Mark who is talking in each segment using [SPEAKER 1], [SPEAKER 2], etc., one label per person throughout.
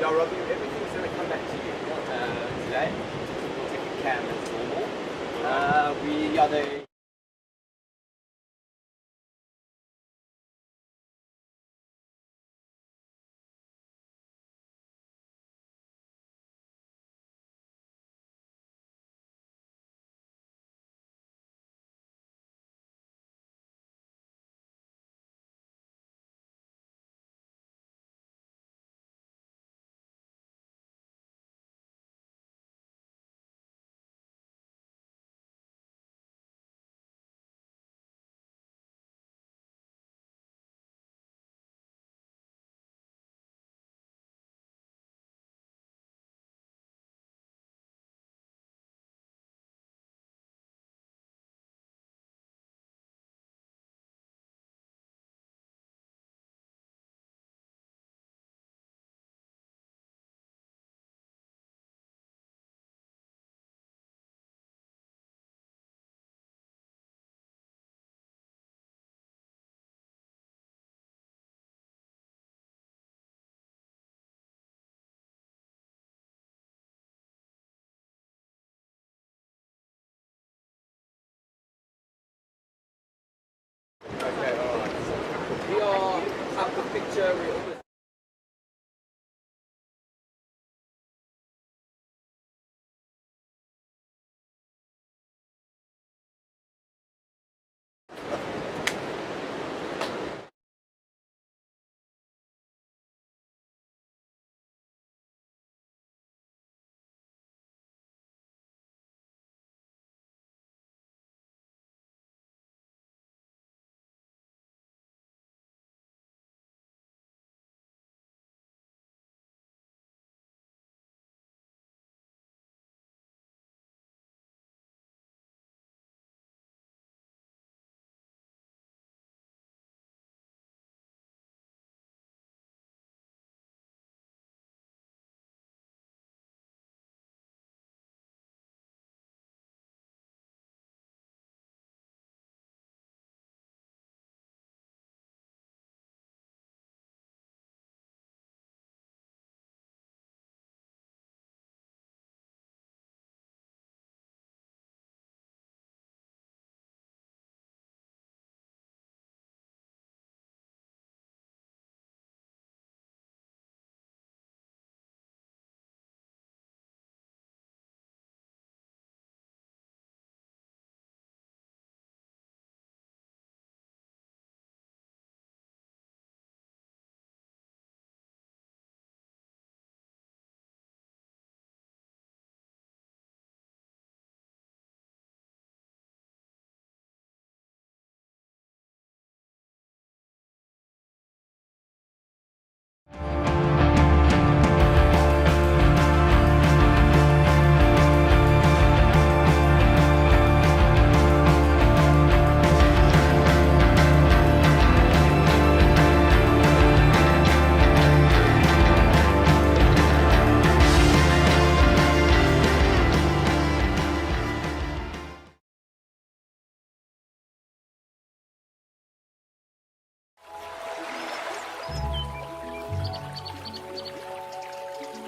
[SPEAKER 1] Yeah, Robbie, everything's going to come back to you today. We'll take a cam as normal. We are the... Okay, alright. We are up the picture. We almost...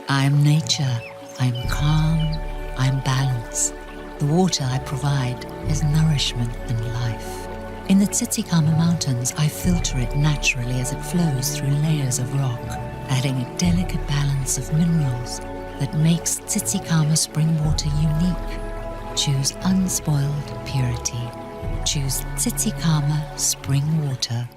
[SPEAKER 2] I'm nature, I'm calm, I'm balance. The water I provide is nourishment and life. In the Tsitsikamma Mountains, I filter it naturally as it flows through layers of rock, adding a delicate balance of minerals that makes Tsitsikamma spring water unique. Choose unspoiled purity. Choose Tsitsikamma spring water.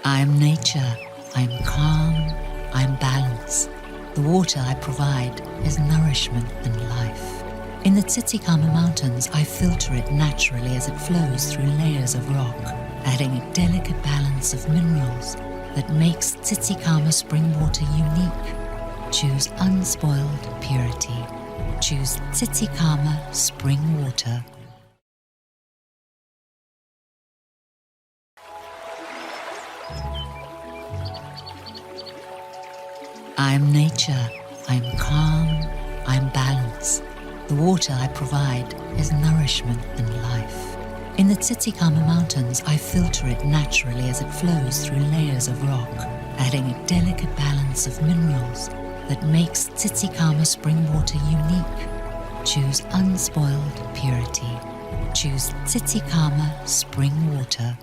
[SPEAKER 2] I'm nature, I'm calm, I'm balance. The water I provide is nourishment and life. In the Titicaca Mountains, I filter it naturally as it flows through layers of rock, adding a delicate balance of minerals that makes Titicaca spring water unique. Choose unspoiled purity. Choose Titicaca spring water. I'm nature, I'm calm, I'm balance. The water I provide is nourishment and life. In the Titicaca Mountains, I filter it naturally as it flows through layers of rock, adding a delicate balance of minerals that makes Titicaca spring water unique. Choose unspoiled purity. Choose Titicaca spring water.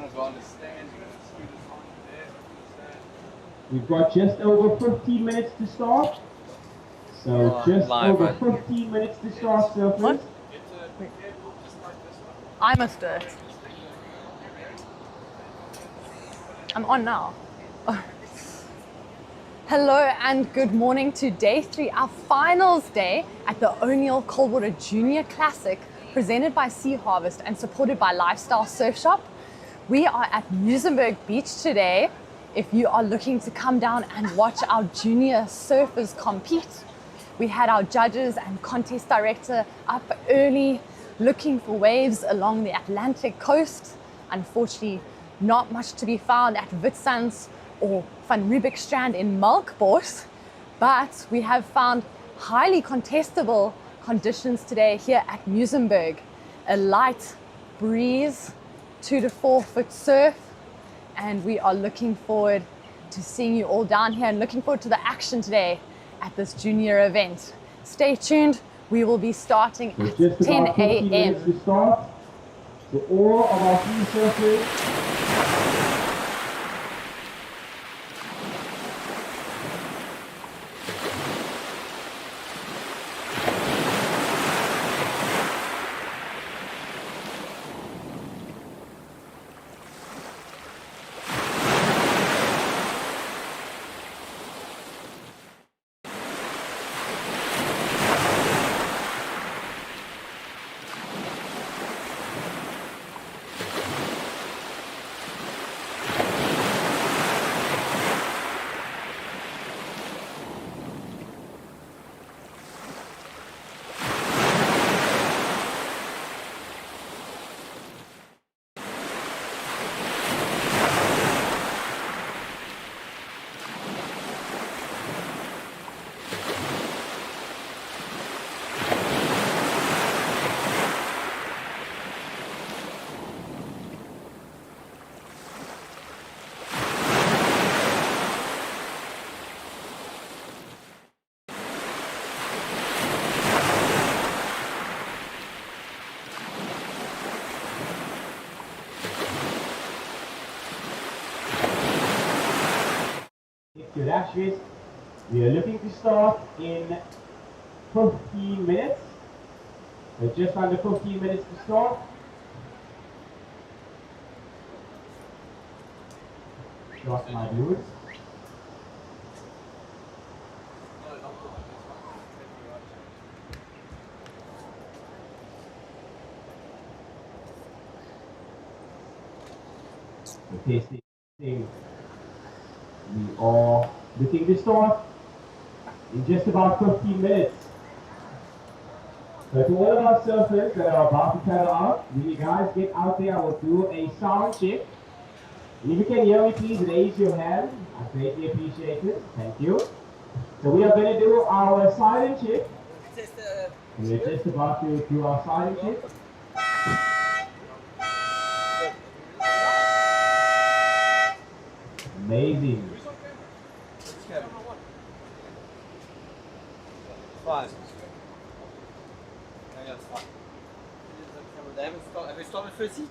[SPEAKER 1] Someone's got on the stand. You got the students on there.
[SPEAKER 3] We've got just over 15 minutes to start. So just
[SPEAKER 1] live,
[SPEAKER 3] over
[SPEAKER 1] right?
[SPEAKER 3] 15 minutes to start, surfers.
[SPEAKER 4] What? I must do it. I'm on now. Hello and good morning to day 3, our finals day at the O'Neill Coldwater Junior Classic, presented by Sea Harvest and supported by Lifestyle Surf Shop. We are at Muizenberg Beach today. If you are looking to come down and watch our junior surfers compete, we had our judges and contest director up early looking for waves along the Atlantic coast. Unfortunately, not much to be found at Witsands or Van Riebeek Strand in Melbas, but we have found highly contestable conditions today here at Muizenberg. A light breeze, 2 to 4 foot surf, and we are looking forward to seeing you all down here and looking forward to the action today at this junior event. Stay tuned, we will be starting at 10 a.m.
[SPEAKER 3] To start. So all of our free surfers, your ashes. We are looking to start in 15 minutes. So just under 15 minutes to start. Start my viewers. Okay, tasting. We are looking to start in just about 15 minutes. So to all of our surfers that are about to paddle out, when you guys get out there, I will do a sound check. And if you can hear me, please raise your hand. I greatly appreciate it. Thank you. So we are going to do our silent check. And we're just about to do our silent check. Amazing.
[SPEAKER 1] Fine. Yeah, it's fine. Have we started for a seat?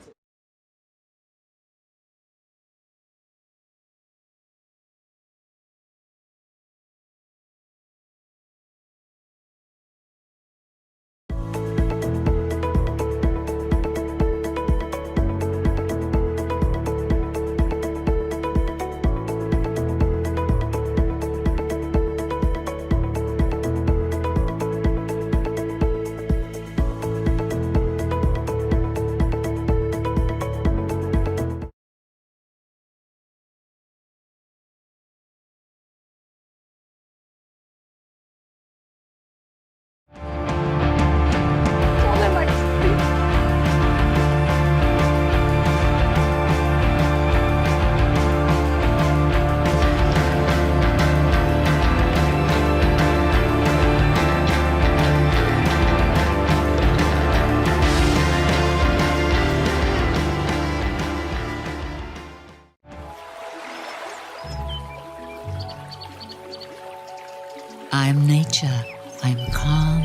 [SPEAKER 2] I'm nature, I'm calm,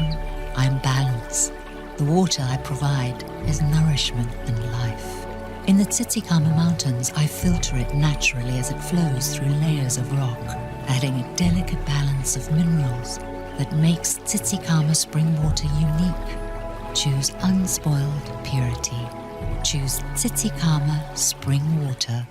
[SPEAKER 2] I'm balance. The water I provide is nourishment and life. In the Titicaca Mountains, I filter it naturally as it flows through layers of rock, adding a delicate balance of minerals that makes Titicaca spring water unique. Choose unspoiled purity. Choose Titicaca spring water.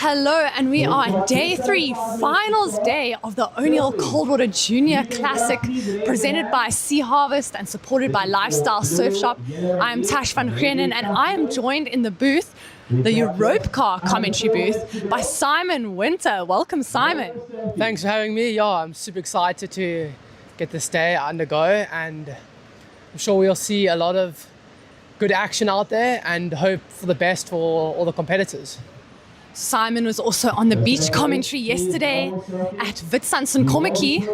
[SPEAKER 4] Hello, and we are at day 3, finals day of the O'Neill Coldwater Junior Classic, presented by Sea Harvest and supported by Lifestyle Surf Shop. I am Tash van Grienen, and I am joined in the booth, the Europe Car commentary booth, by Simon Winter. Welcome, Simon.
[SPEAKER 5] Thanks for having me. Yeah, I'm super excited to get this day undergo, and I'm sure we'll see a lot of good action out there and hope for the best for all the competitors.
[SPEAKER 4] Simon was also on the beach commentary yesterday at Witsuns and Kommetjie.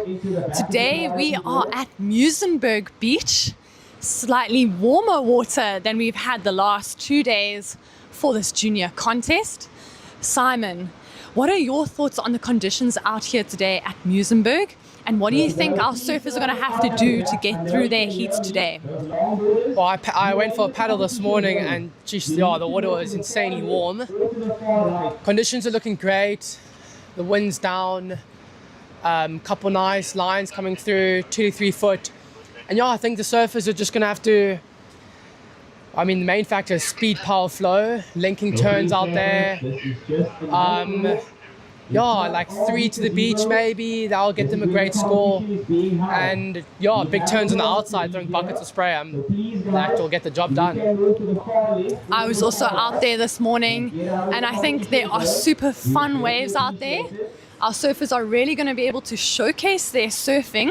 [SPEAKER 4] Today we are at Muizenberg Beach, slightly warmer water than we've had the last 2 days for this junior contest. Simon, what are your thoughts on the conditions out here today at Muizenberg? And what do you think our surfers are going to have to do to get through their heats today?
[SPEAKER 5] Well, I went for a paddle this morning, and geez, yeah, the water was insanely warm. Conditions are looking great. The wind's down. Couple nice lines coming through, 2 to 3 foot. And yeah, I think the surfers are just going to have to, I mean, the main factor is speed, power, flow, linking turns out there. Yeah, like 3 to the beach maybe, that'll get them a great score. And yeah, big turns on the outside, throwing buckets of spray, that will get the job done.
[SPEAKER 4] I was also out there this morning, and I think there are super fun waves out there. Our surfers are really going to be able to showcase their surfing.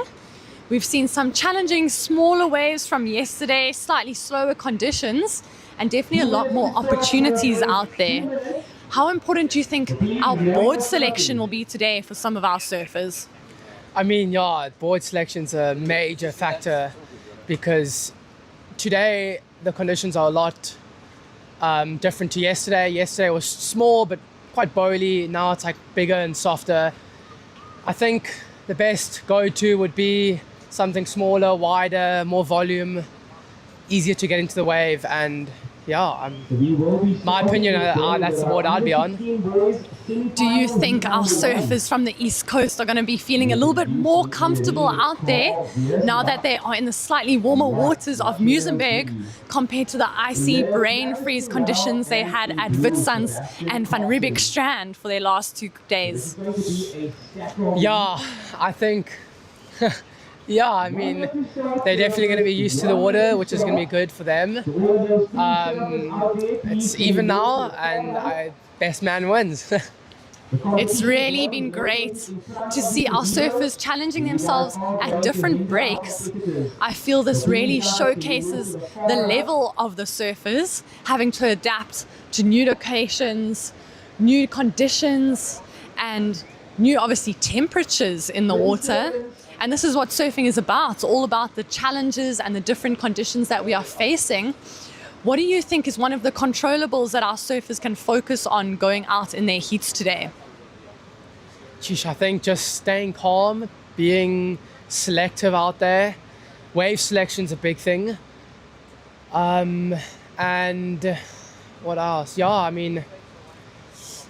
[SPEAKER 4] We've seen some challenging smaller waves from yesterday, slightly slower conditions, and definitely a lot more opportunities out there. How important do you think our board selection will be today for some of our surfers?
[SPEAKER 5] I mean, yeah, board selection's a major factor because today the conditions are a lot different to yesterday. Yesterday was small but quite bowly. Now it's like bigger and softer. I think the best go-to would be something smaller, wider, more volume, easier to get into the wave, and yeah, my opinion, that's the board I'd be on.
[SPEAKER 4] Do you think our surfers from the East Coast are going to be feeling a little bit more comfortable out there now that they are in the slightly warmer waters of Muizenberg compared to the icy brain freeze conditions they had at Witsuns and Van Riebeek Strand for their last 2 days?
[SPEAKER 5] Yeah, I think... Yeah, I mean, they're definitely going to be used to the water, which is going to be good for them. It's even now, and best man wins.
[SPEAKER 4] It's really been great to see our surfers challenging themselves at different breaks. I feel this really showcases the level of the surfers having to adapt to new locations, new conditions, and new, obviously, temperatures in the water. And this is what surfing is about. It's all about the challenges and the different conditions that we are facing. What do you think is one of the controllables that our surfers can focus on going out in their heats today?
[SPEAKER 5] Geez, I think just staying calm, being selective out there. Wave selection's a big thing. And what else? Yeah, I mean,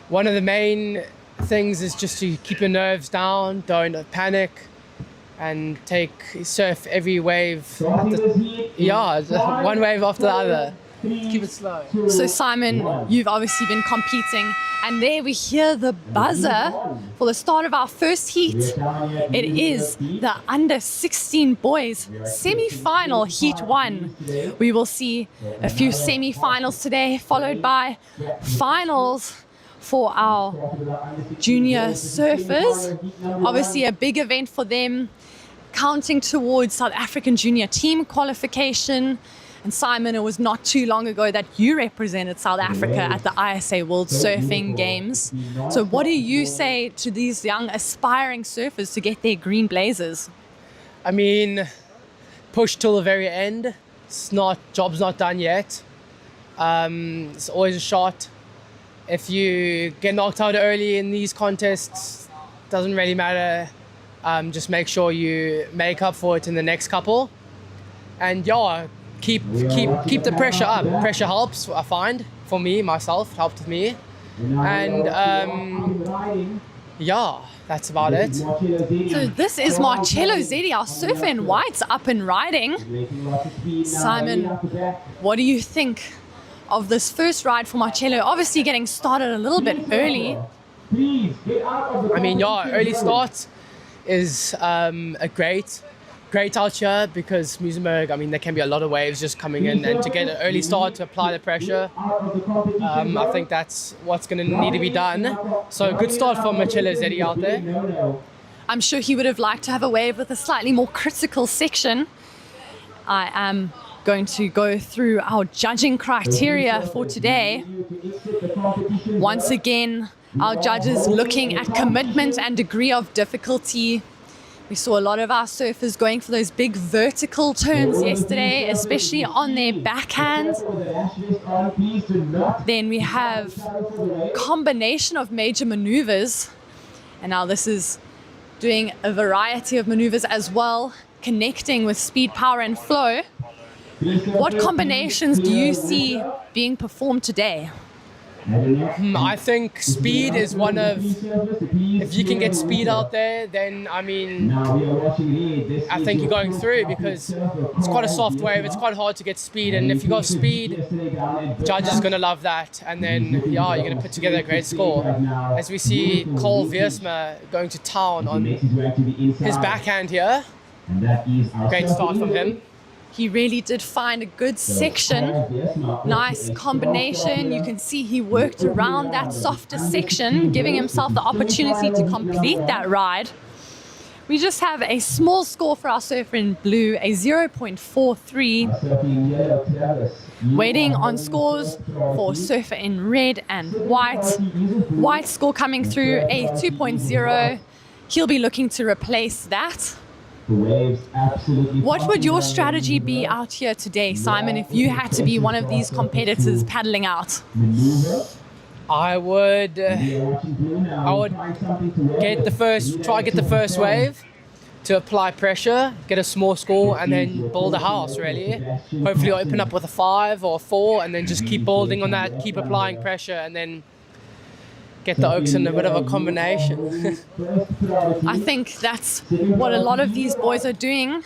[SPEAKER 5] one of the main things is just to keep your nerves down, don't panic, and surf every wave. One wave after the other. Keep it slow.
[SPEAKER 4] So Simon, you've obviously been competing, and there we hear the buzzer for the start of our first heat. It is the under 16 boys semi-final heat 1. We will see a few semi-finals today, followed by finals for our junior surfers. Obviously a big event for them, counting towards South African junior team qualification. And Simon, it was not too long ago that you represented South Africa at the ISA World Surfing Games. So what do you say to these young aspiring surfers to get their green blazers?
[SPEAKER 5] I mean, push till the very end. Job's not done yet. It's always a shot. If you get knocked out early in these contests, doesn't really matter. Just make sure you make up for it in the next couple. And yeah, keep the pressure up. Pressure helps, I find, for me, myself, helped with me. And yeah, that's about it.
[SPEAKER 4] So this is Marcello Zedi, our surfer in whites, up and riding. Simon, what do you think of this first ride for Marcello? Obviously getting started a little bit early.
[SPEAKER 3] Please get out of the
[SPEAKER 5] I mean, yeah,
[SPEAKER 3] competition
[SPEAKER 5] early
[SPEAKER 3] zone.
[SPEAKER 5] start is a great out here because Muizenberg, I mean, there can be a lot of waves just coming in, and to get an early start to apply the pressure, I think that's what's going to need to be done. So good start for Marcello Zetti out there.
[SPEAKER 4] I'm sure he would have liked to have a wave with a slightly more critical section. I am going to go through our judging criteria for today. Once again, our judges looking at commitment and degree of difficulty. We saw a lot of our surfers going for those big vertical turns yesterday, especially on their backhand. Then we have combination of major maneuvers. And now this is doing a variety of maneuvers as well, connecting with speed, power, and flow. What combinations do you see being performed today?
[SPEAKER 5] I think speed is one of, if you can get speed out there, then I mean, I think you're going through because it's quite a soft wave, it's quite hard to get speed, and if you got speed, judges are going to love that, and then yeah, you're going to put together a great score. As we see Cole Wiersma going to town on his backhand here, great start from him.
[SPEAKER 4] He really did find a good section, nice combination. You can see he worked around that softer section, giving himself the opportunity to complete that ride. We just have a small score for our surfer in blue, a 0.43. Waiting on scores for surfer in red and white. White score coming through, a 2.0. He'll be looking to replace that. What would your strategy be out here today, Simon, if you had to be one of these competitors paddling out?
[SPEAKER 5] I would get the first wave to apply pressure, get a small score, and then build a house, really. Hopefully open up with a 5 or a 4, and then just keep building on that, keep applying pressure, and then get the oaks in a bit of a combination.
[SPEAKER 4] I think that's what a lot of these boys are doing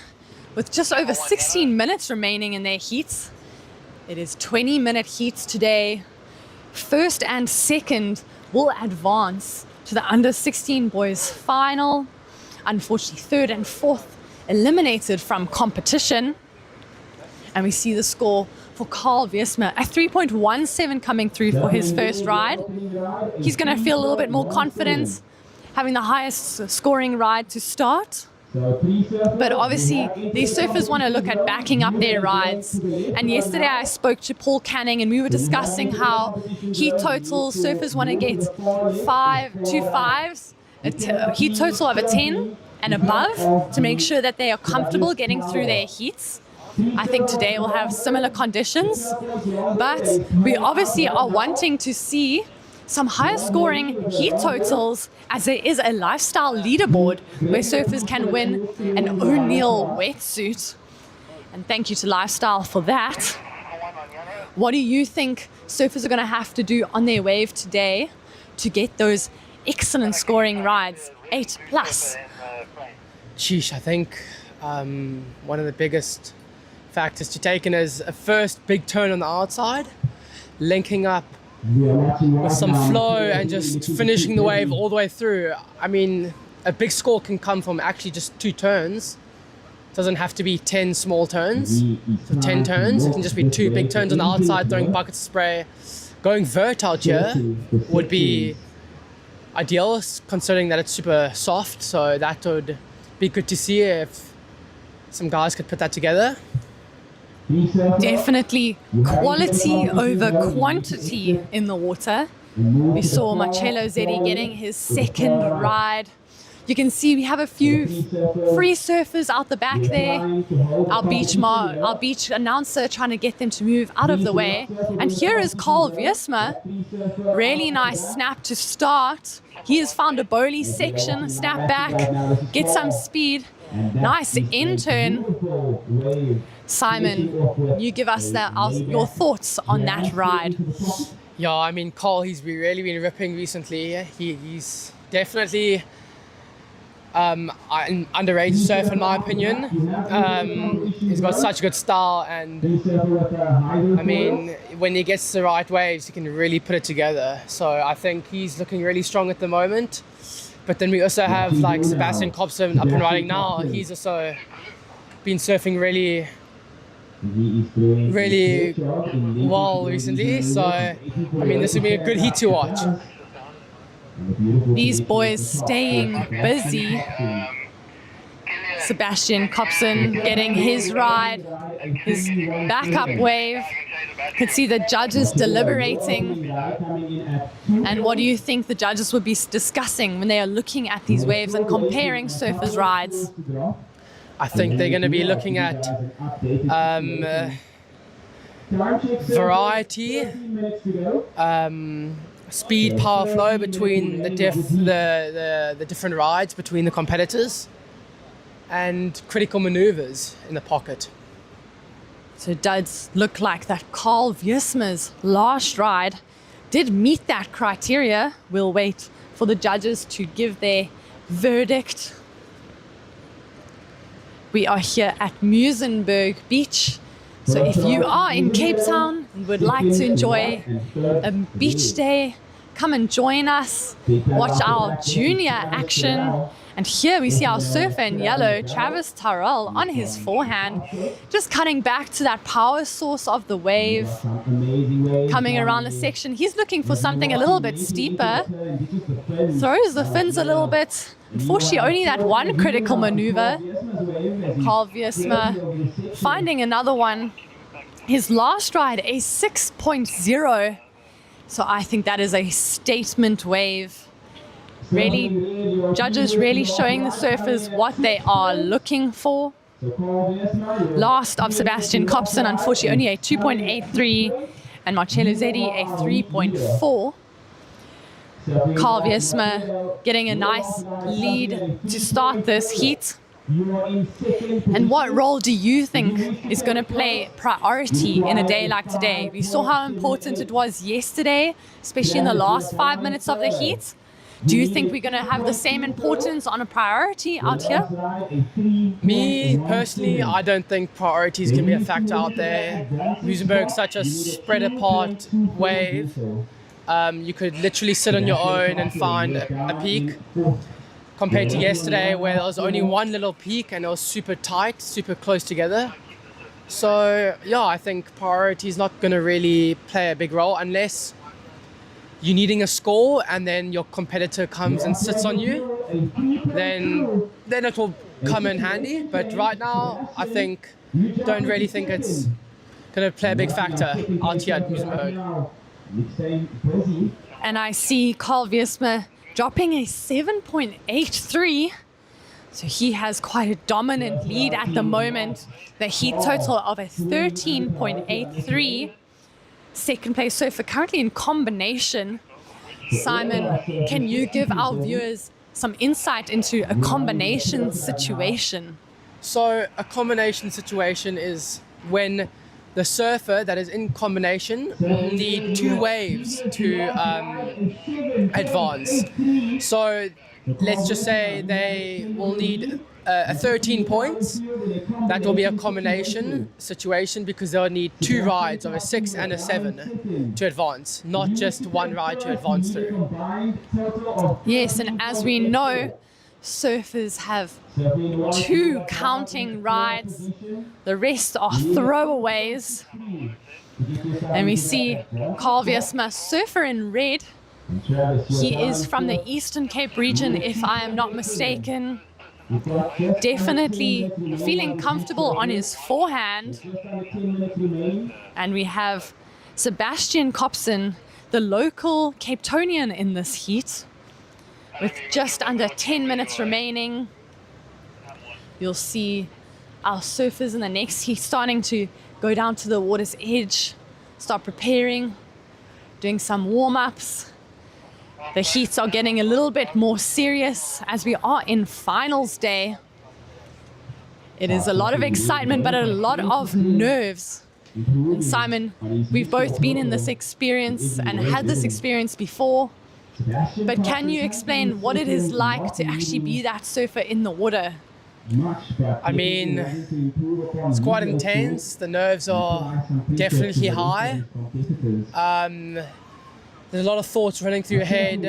[SPEAKER 4] with just over 16 minutes remaining in their heats. It is 20-minute heats today. First and second will advance to the under 16 boys final. Unfortunately, third and fourth eliminated from competition. And we see the score for Carl Wiersma, a 3.17 coming through for his first ride. He's going to feel a little bit more confident, having the highest scoring ride to start. But obviously, these surfers want to look at backing up their rides. And yesterday I spoke to Paul Canning and we were discussing how heat totals, surfers want to get 5 to 5s, a heat total of a 10 and above to make sure that they are comfortable getting through their heats. I think today we'll have similar conditions, but we obviously are wanting to see some higher scoring heat totals as there is a lifestyle leaderboard where surfers can win an O'Neill wetsuit. And thank you to Lifestyle for that. What do you think surfers are going to have to do on their wave today to get those excellent scoring rides, 8+?
[SPEAKER 5] Sheesh, I think one of the biggest factors to take in is a first big turn on the outside, linking up with some flow and just finishing the wave all the way through. I mean, a big score can come from actually just 2 turns. It doesn't have to be 10 small turns, so 10 turns. It can just be 2 big turns on the outside, throwing buckets of spray. Going vert out here would be ideal, considering that it's super soft, so that would be good to see if some guys could put that together.
[SPEAKER 4] Definitely quality over quantity in the water. We saw Marcello Zetti getting his second ride. You can see we have a few free surfers out the back there. Our beach announcer trying to get them to move out of the way. And here is Carl Wiersma. Really nice snap to start. He has found a bowley section, snap back, get some speed. Nice in-turn. Simon, you give us your thoughts on that ride.
[SPEAKER 5] Yeah, I mean, Carl, he's really been ripping recently. He's definitely An underrated surfer in my opinion. He's got such good style, and I mean, when he gets the right waves, he can really put it together. So I think he's looking really strong at the moment. But then we also have like Sebastian Kopsen up and running now. He's also been surfing really well recently. So I mean, this will be a good heat to watch.
[SPEAKER 4] These boys staying busy. Sebastian Kopsen getting his ride, his backup wave. Could see the judges deliberating. And what do you think the judges would be discussing when they are looking at these waves and comparing surfers' rides?
[SPEAKER 5] I think they're going to be looking at variety, speed, power, flow between the different rides between the competitors, and critical maneuvers in the pocket.
[SPEAKER 4] So it does look like that Carl Wiersma's last ride did meet that criteria. We'll wait for the judges to give their verdict. We are here at Muizenberg Beach. So if you are in Cape Town and would like to enjoy a beach day, come and join us, watch our junior action. And here we see our surfer in yellow, Travis Tyrrell, on his forehand, just cutting back to that power source of the wave, coming around the section. He's looking for something a little bit steeper, throws the fins a little bit. Unfortunately, only that one critical maneuver. Carl Wiersma finding another one. His last ride, a 6.0. So I think that is a statement wave. Really, judges really showing the surfers what they are looking for. Last of Sebastian Kopsen, unfortunately only a 2.83, and Marcello Zeddy a 3.4. Carl Wiersma getting a nice lead to start this heat. And what role do you think is going to play priority in a day like today? We saw how important it was yesterday, especially in the last 5 minutes of the heat. Do you think we're going to have the same importance on a priority out here?
[SPEAKER 5] Me, personally, I don't think priorities can be a factor out there. Muizenberg's such a spread apart wave. You could literally sit on your own and find a peak, compared to yesterday where there was only one little peak and it was super tight, super close together. So yeah, I think priority is not going to really play a big role unless you're needing a score and then your competitor comes and sits on you, then it will come in handy. But right now, I don't really think it's going to play a big factor out here at Muizenberg.
[SPEAKER 4] And I see Carl Wiersma dropping a 7.83. So he has quite a dominant lead at the moment. The heat total of a 13.83. Second place surfer currently in combination. Simon, can you give our viewers some insight into a combination situation?
[SPEAKER 5] So a combination situation is when the surfer that is in combination will need two waves to advance. So let's just say they will need 13 points. That will be a combination situation because they'll need two rides of a 6 and a 7 to advance, not just one ride to advance through.
[SPEAKER 4] Yes, and as we know, surfers have two counting rides. The rest are throwaways. And we see Carl Wiersma, surfer in red. He is from the Eastern Cape region, if I am not mistaken. Definitely feeling comfortable on his forehand. And we have Sebastian Kopsen, the local Cape Townian in this heat, with just under 10 minutes remaining. You'll see our surfers in the next heat starting to go down to the water's edge, start preparing, doing some warm-ups. The heats are getting a little bit more serious as we are in finals day. It is a lot of excitement, but a lot of nerves. And Simon, we've both been in this experience and had this experience before.
[SPEAKER 3] Sebastian
[SPEAKER 4] But can you
[SPEAKER 3] Coxon
[SPEAKER 4] explain what it is like to actually be that surfer in the water?
[SPEAKER 5] I mean, it's quite intense. The nerves are definitely high. There's a lot of thoughts running through your head.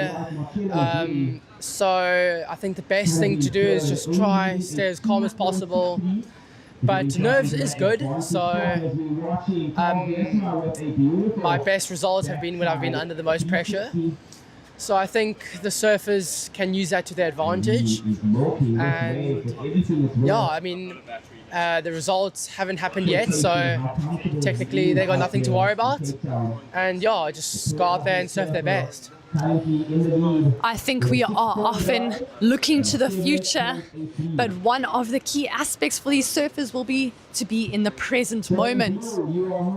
[SPEAKER 5] So I think the best thing to do is just try stay as calm as possible. But nerves is good. So my best results have been when I've been under the most pressure. So I think the surfers can use that to their advantage. And yeah, I mean, the results haven't happened yet, so technically they got nothing to worry about. And yeah, just go out there and surf their best.
[SPEAKER 4] I think we are often looking to the future, but one of the key aspects for these surfers will be to be in the present moment,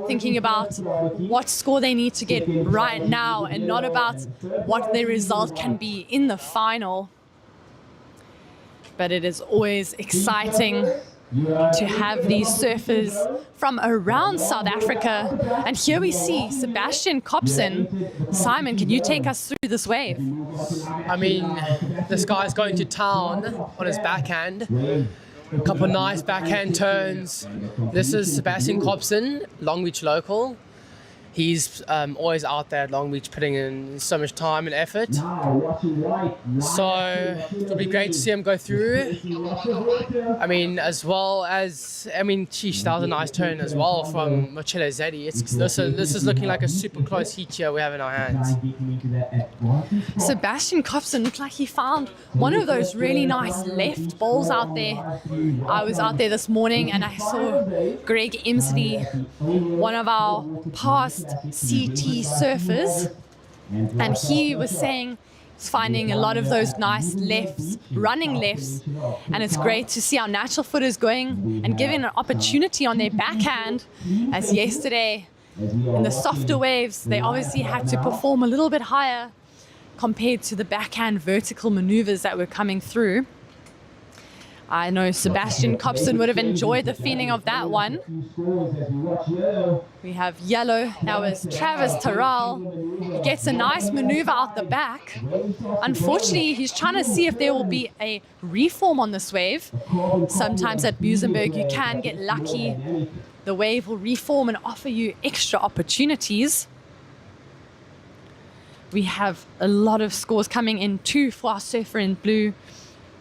[SPEAKER 4] thinking about what score they need to get right now and not about what their result can be in the final. But it is always exciting to have these surfers from around South Africa. And here we see Sebastian Coxon. Simon, can you take us through this wave?
[SPEAKER 5] I mean, this guy's going to town on his backhand. A couple of nice backhand turns. This is Sebastian Coxon, Longbeach local. He's always out there at Longbeach putting in so much time and effort. So it'll be great to see him go through. I mean, as well as, sheesh, that was a nice turn as well from Marcello Zetti. This is looking like a super close heat here we have in our hands.
[SPEAKER 4] Sebastian Coxon looked like he found one of those really nice left bowls out there. I was out there this morning and I saw Greg Imsley, one of our past CT surfers, and he was saying he's finding a lot of those nice lefts, running lefts, and it's great to see our natural footers going and giving an opportunity on their backhand, as yesterday in the softer waves they obviously had to perform a little bit higher compared to the backhand vertical maneuvers that were coming through. I know Sebastian Coxon would have enjoyed the feeling of that one. We have yellow. That was Travis Terrell. He gets a nice maneuver out the back. Unfortunately, he's trying to see if there will be a reform on this wave. Sometimes at Busenberg, you can get lucky. The wave will reform and offer you extra opportunities. We have a lot of scores coming in. 2 for our surfer in blue,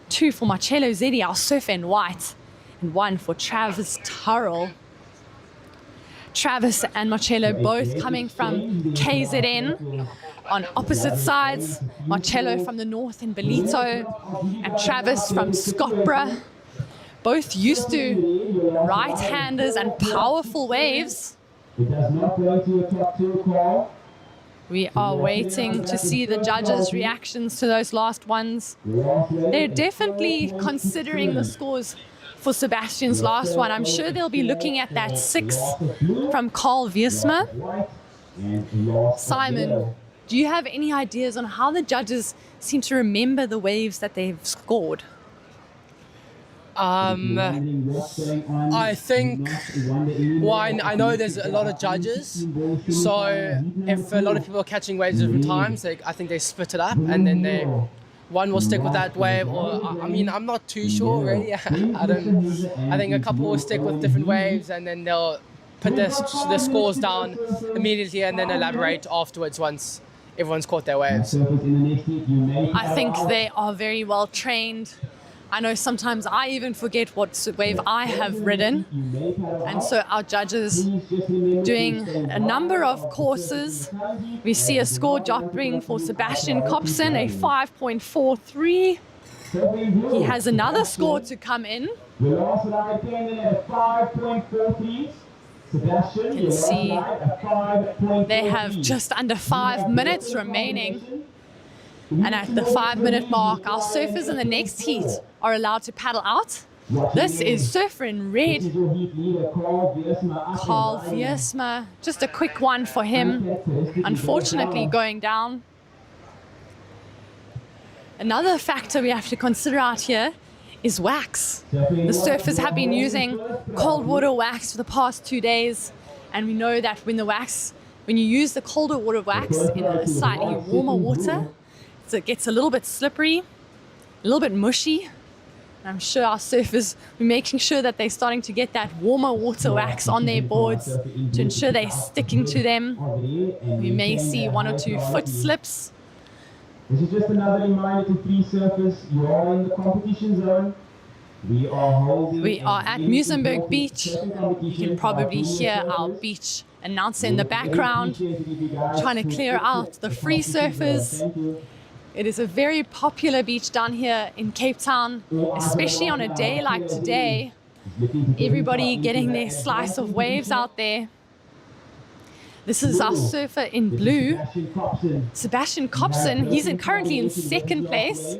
[SPEAKER 4] 2 for Marcello Zetti, our surfer in white, and 1 for Travis Turrell. Travis and Marcello both coming from KZN on opposite sides. Marcello from the north in Belito, and Travis from Scarborough. Both used to right-handers and powerful waves.
[SPEAKER 3] It does not go to a top 2 call.
[SPEAKER 4] We are waiting to see the judges' reactions to those last ones. They're definitely considering the scores for Sebastian's last one. I'm sure they'll be looking at that 6 from Carl Wiersma. Simon, do you have any ideas on how the judges seem to remember the waves that they've scored?
[SPEAKER 5] I think, I know there's a lot of judges, so if a lot of people are catching waves at different times, I think they split it up, and then one will stick with that wave, or I'm not too sure really. I think a couple will stick with different waves, and then they'll put their scores down immediately, and then elaborate afterwards once everyone's caught their waves.
[SPEAKER 4] I think they are very well trained. I know sometimes I even forget what wave I have ridden, and so our judges doing a number of courses. We see a score dropping for Sebastian Coxon, a 5.43. He has another score to come in. You can see they have just under 5 minutes remaining. And at the 5-minute mark, our surfers in the next heat are allowed to paddle out. This is surfer in red, Carl Wiersma. Just a quick one for him, unfortunately going down. Another factor we have to consider out here is wax. The surfers have been using cold water wax for the past 2 days, and we know that when you use the colder water wax in a slightly warmer water, So it gets a little bit slippery, a little bit mushy. And I'm sure our surfers are making sure that they're starting to get that warmer water wax on their boards to ensure they're sticking to them. We may see 1 or 2 foot slips.
[SPEAKER 3] This is just another reminder to free surfers, you are in the competition zone. We
[SPEAKER 4] are at Muizenberg Beach. You can probably hear our beach announcer in the background trying to clear out the free surfers. It is a very popular beach down here in Cape Town, especially on a day like today. Everybody getting their slice of waves out there. This is our surfer in blue, Sebastian Kopsen. He's currently in 2nd place.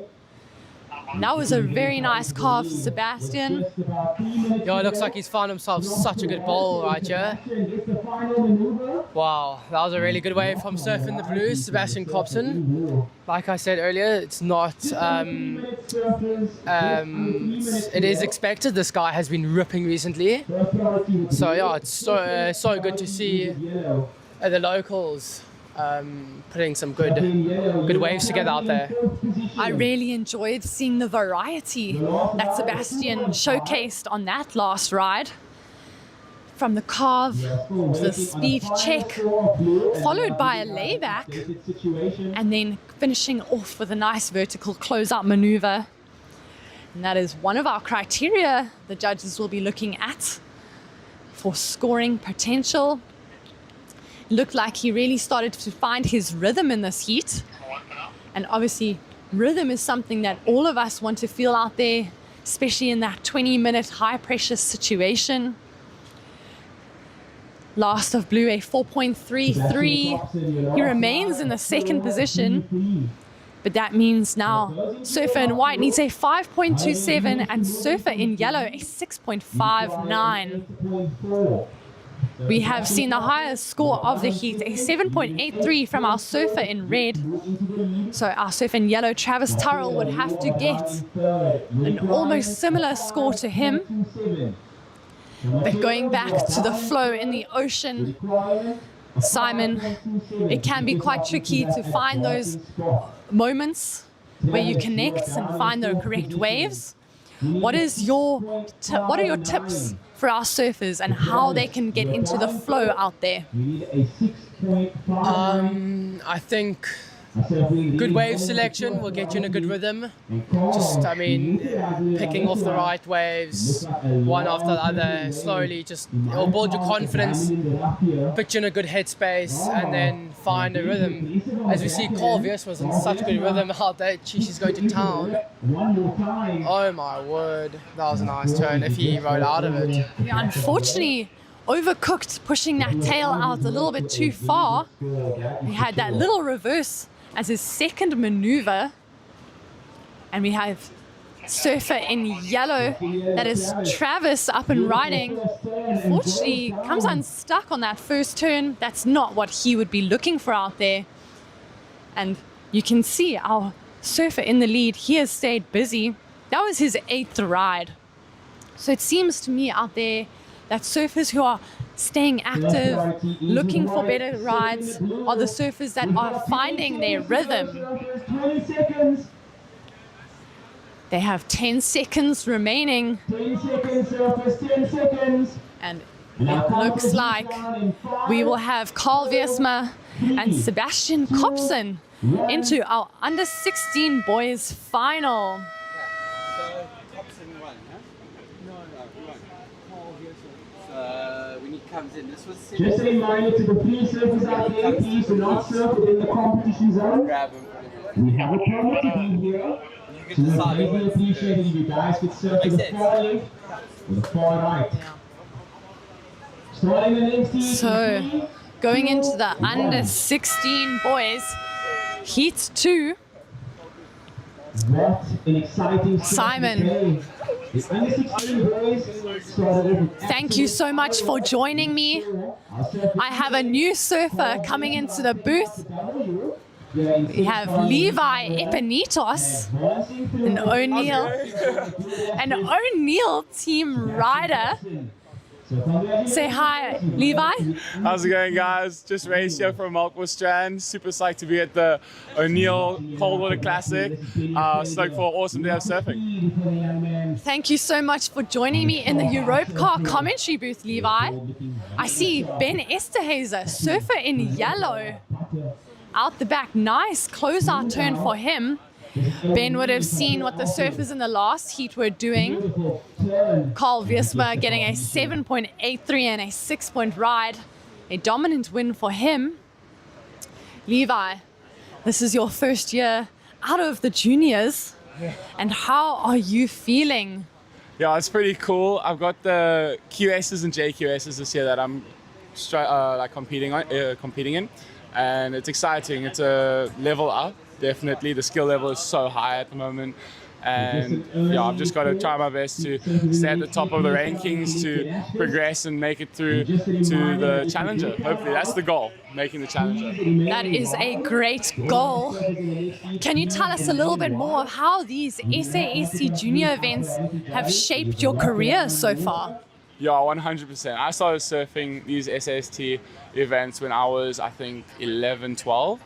[SPEAKER 4] And that was a very nice carve, Sebastian.
[SPEAKER 5] Yo, it looks like he's found himself such a good bowl right here. Wow, that was a really good wave from surfing the blue, Sebastian Kopsen. Like I said earlier, it's not, it is expected. This guy has been ripping recently. So yeah, it's so good to see the locals putting some good waves together out there.
[SPEAKER 4] I really enjoyed seeing the variety that Sebastian showcased on that last ride. From the carve to the speed check, followed by a layback, and then finishing off with a nice vertical closeout maneuver. And that is one of our criteria the judges will be looking at for scoring potential. Looked like he really started to find his rhythm in this heat. And obviously, rhythm is something that all of us want to feel out there, especially in that 20-minute high-pressure situation. Last of blue, a 4.33. He remains in the 2nd position. But that means now surfer in white needs a 5.27 and surfer in yellow a 6.59. We have seen the highest score of the heat, a 7.83 from our surfer in red. So our surfer in yellow, Travis Turrell, would have to get an almost similar score to him. But going back to the flow in the ocean, Simon, it can be quite tricky to find those moments where you connect and find the correct waves. What are your tips for our surfers and how they can get into the flow out there?
[SPEAKER 5] I think good wave selection will get you in a good rhythm. Just, picking off the right waves, one after the other, slowly, it'll build your confidence, put you in a good headspace, and then find a rhythm. As we see, Carl Viers was in such good rhythm out there. She's going to town. Oh my word, that was a nice turn if he rode out of it.
[SPEAKER 4] Yeah, unfortunately, overcooked, pushing that tail out a little bit too far. He had that little reverse as his 2nd maneuver. And we have surfer in yellow, that is Travis, up and riding. Unfortunately, comes unstuck on that first turn. That's not what he would be looking for out there. And you can see our surfer in the lead, he has stayed busy. That was his 8th ride. So it seems to me out there that surfers who are staying active, looking for better rides, are the surfers that are finding their rhythm. They have 10 seconds remaining.
[SPEAKER 3] 10 seconds, surfers, 10 seconds.
[SPEAKER 4] And it looks like we will have Carl Wiersma and Sebastian Kopsen into our under 16 boys final.
[SPEAKER 1] When he comes in, this was
[SPEAKER 3] Just a reminder to the free surfers out there, please do not surf within the competition zone.
[SPEAKER 1] grab him.
[SPEAKER 3] We have a permit to be here.
[SPEAKER 1] You
[SPEAKER 3] So
[SPEAKER 1] can
[SPEAKER 3] we
[SPEAKER 1] decide.
[SPEAKER 3] really appreciate it if you guys could surf to the far left or the far right. Starting the next heat.
[SPEAKER 4] So, going into the under 16 boys, heat 2.
[SPEAKER 3] What an exciting
[SPEAKER 4] Simon.
[SPEAKER 3] day. The under 16 boys started off.
[SPEAKER 4] Thank you so much for joining me. I have a new surfer coming into the booth. We have Levi Epinitos, an O'Neill team rider. Say hi, Levi.
[SPEAKER 6] How's it going, guys? Just raced here from Melbas Strand. Super psyched to be at the O'Neill Coldwater Classic. Stoked for an awesome day of surfing.
[SPEAKER 4] Thank you so much for joining me in the Europe Car commentary booth, Levi. I see Ben Esterhazy, surfer in yellow. Out the back, nice closeout turn for him. Ben would have seen what the surfers in the last heat were doing. Carl Wiersma getting a 7.83 and a 6-point ride. A dominant win for him. Levi, this is your first year out of the juniors. And how are you feeling?
[SPEAKER 6] Yeah, it's pretty cool. I've got the QSs and JQSs this year that I'm competing in. And it's exciting. It's a level up. Definitely, the skill level is so high at the moment, and yeah, I've just got to try my best to stay at the top of the rankings, to progress and make it through to the Challenger. Hopefully, that's the goal, making the Challenger.
[SPEAKER 4] That is a great goal. Can you tell us a little bit more of how these SASC junior events have shaped your career so far?
[SPEAKER 6] Yeah, 100%. I started surfing these SAST events when I was, I think, 11, 12.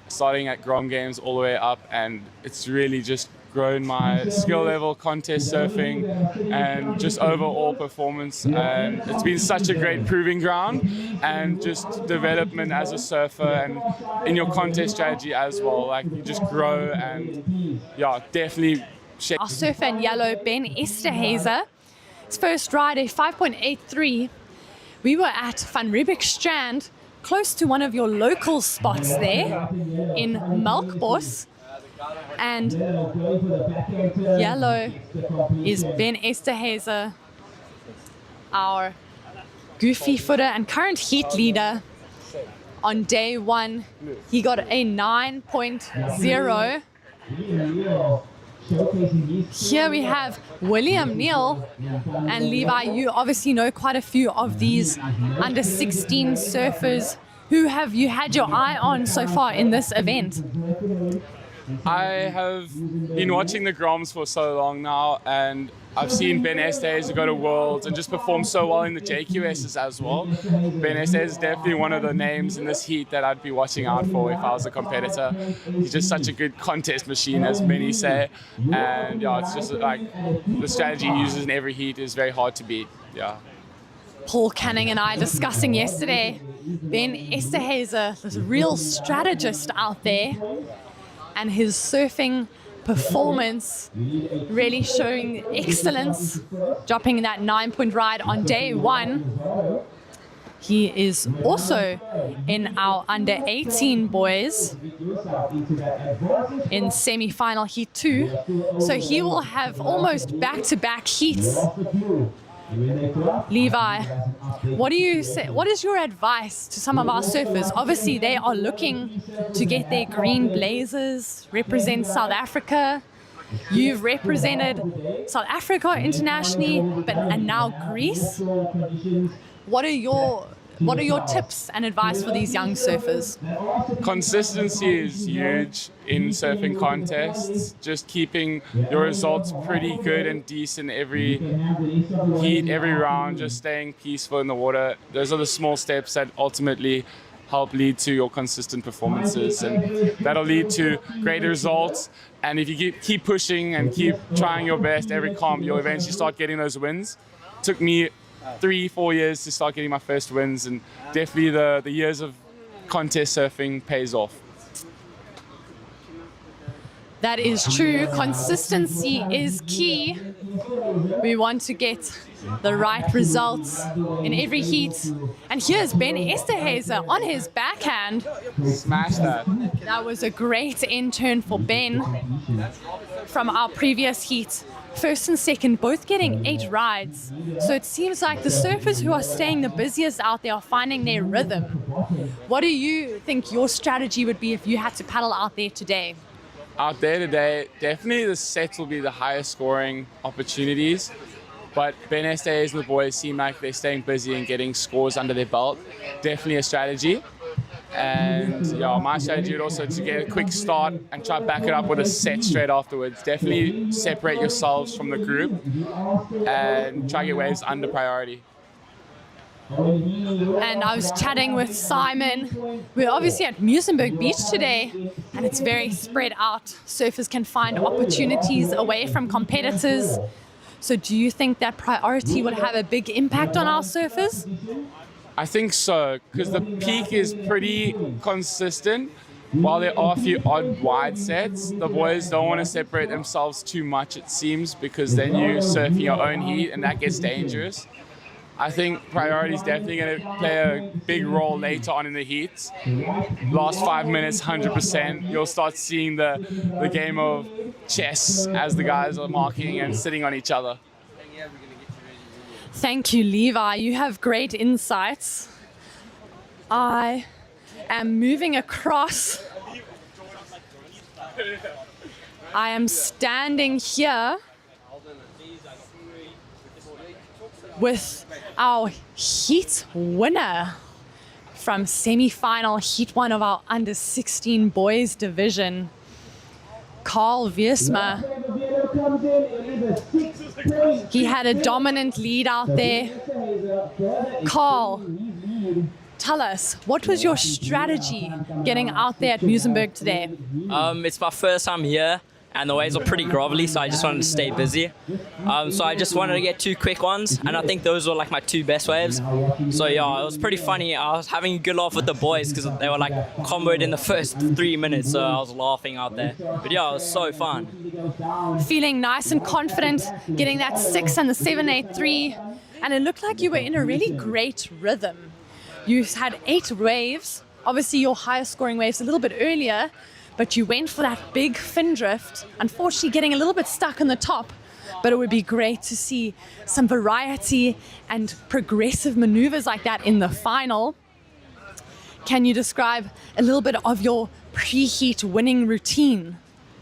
[SPEAKER 6] Starting at Grom Games all the way up, and it's really just grown my skill level, contest surfing, and just overall performance. And it's been such a great proving ground, and just development as a surfer, and in your contest strategy as well. Like, you just grow, and yeah, definitely.
[SPEAKER 4] Our surfer in yellow, Ben Esterhazy, his first ride, a 5.83. We were at Van Riebeeck Strand, close to one of your local spots there in Melbas, and yellow is Ben Esterhazy, our goofy footer and current heat leader. On day one, he got a 9.0. Here we have William Neal, and Levi, you obviously know quite a few of these under 16 surfers. Who have you had your eye on so far in this event?
[SPEAKER 6] I have been watching the Groms for so long now, and I've seen Ben Esterhazy go to Worlds and just perform so well in the JQSs as well. Ben Esterhazy is definitely one of the names in this heat that I'd be watching out for if I was a competitor. He's just such a good contest machine, as many say, and yeah, it's just like the strategy he uses in every heat is very hard to beat. Yeah.
[SPEAKER 4] Paul Canning and I discussing yesterday, Ben Esterhazy, this real strategist out there, and his surfing performance really showing excellence, dropping that 9-point ride on day one. He is also in our under 18 boys in semi-final heat 2, so he will have almost back-to-back heats. Levi, what do you say? What is your advice to some of our surfers? Obviously, they are looking to get their green blazers, represent South Africa. You've represented South Africa internationally, and now Greece. What are your tips and advice for these young surfers?
[SPEAKER 6] Consistency is huge in surfing contests. Just keeping your results pretty good and decent every heat, every round, just staying peaceful in the water. Those are the small steps that ultimately help lead to your consistent performances, and that'll lead to great results. And if you keep pushing and keep trying your best every comp, you'll eventually start getting those wins. It took me 3-4 years to start getting my first wins, and definitely the years of contest surfing pays off.
[SPEAKER 4] That is true. Consistency is key. We want to get the right results in every heat. And here's Ben Esterhazy on his backhand.
[SPEAKER 6] Smash that.
[SPEAKER 4] That was a great end turn for Ben from our previous heat. First and second, both getting 8 rides. So it seems like the surfers who are staying the busiest out there are finding their rhythm. What do you think your strategy would be if you had to paddle out there today?
[SPEAKER 6] Out there today, definitely the sets will be the highest scoring opportunities. But Ben Esterhazy and the boys seem like they're staying busy and getting scores under their belt. Definitely a strategy. And yeah, my strategy would also to get a quick start and try to back it up with a set straight afterwards. Definitely separate yourselves from the group and try to get waves under priority.
[SPEAKER 4] And I was chatting with Simon. We're obviously at Muizenberg Beach today, and it's very spread out. Surfers can find opportunities away from competitors. So do you think that priority will have a big impact on our surfers?
[SPEAKER 6] I think so, because the peak is pretty consistent. While there are a few odd wide sets, the boys don't want to separate themselves too much, it seems, because then you're surfing your own heat and that gets dangerous. I think priority is definitely going to play a big role later on in the heats. Last 5 minutes, 100%. You'll start seeing the game of chess as the guys are marking and sitting on each other.
[SPEAKER 4] Thank you, Levi. You have great insights. I am moving across. I am standing here with our heat winner from semi-final heat 1 of our under 16 boys division, Carl Wiersma. He had a dominant lead out there. Carl, tell us, what was your strategy getting out there at Muizenberg today?
[SPEAKER 7] It's my first time here, and the waves are pretty grovelly, so I just wanted to stay busy. So I just wanted to get 2 quick ones, and I think those were like my 2 best waves. So yeah, it was pretty funny. I was having a good laugh with the boys because they were like comboed in the first 3 minutes, so I was laughing out there. But yeah, it was so fun.
[SPEAKER 4] Feeling nice and confident, getting that 6 and the 783, and it looked like you were in a really great rhythm. You had 8 waves, obviously your highest scoring waves a little bit earlier, but you went for that big fin drift, unfortunately getting a little bit stuck on the top, but it would be great to see some variety and progressive maneuvers like that in the final. Can you describe a little bit of your preheat winning routine?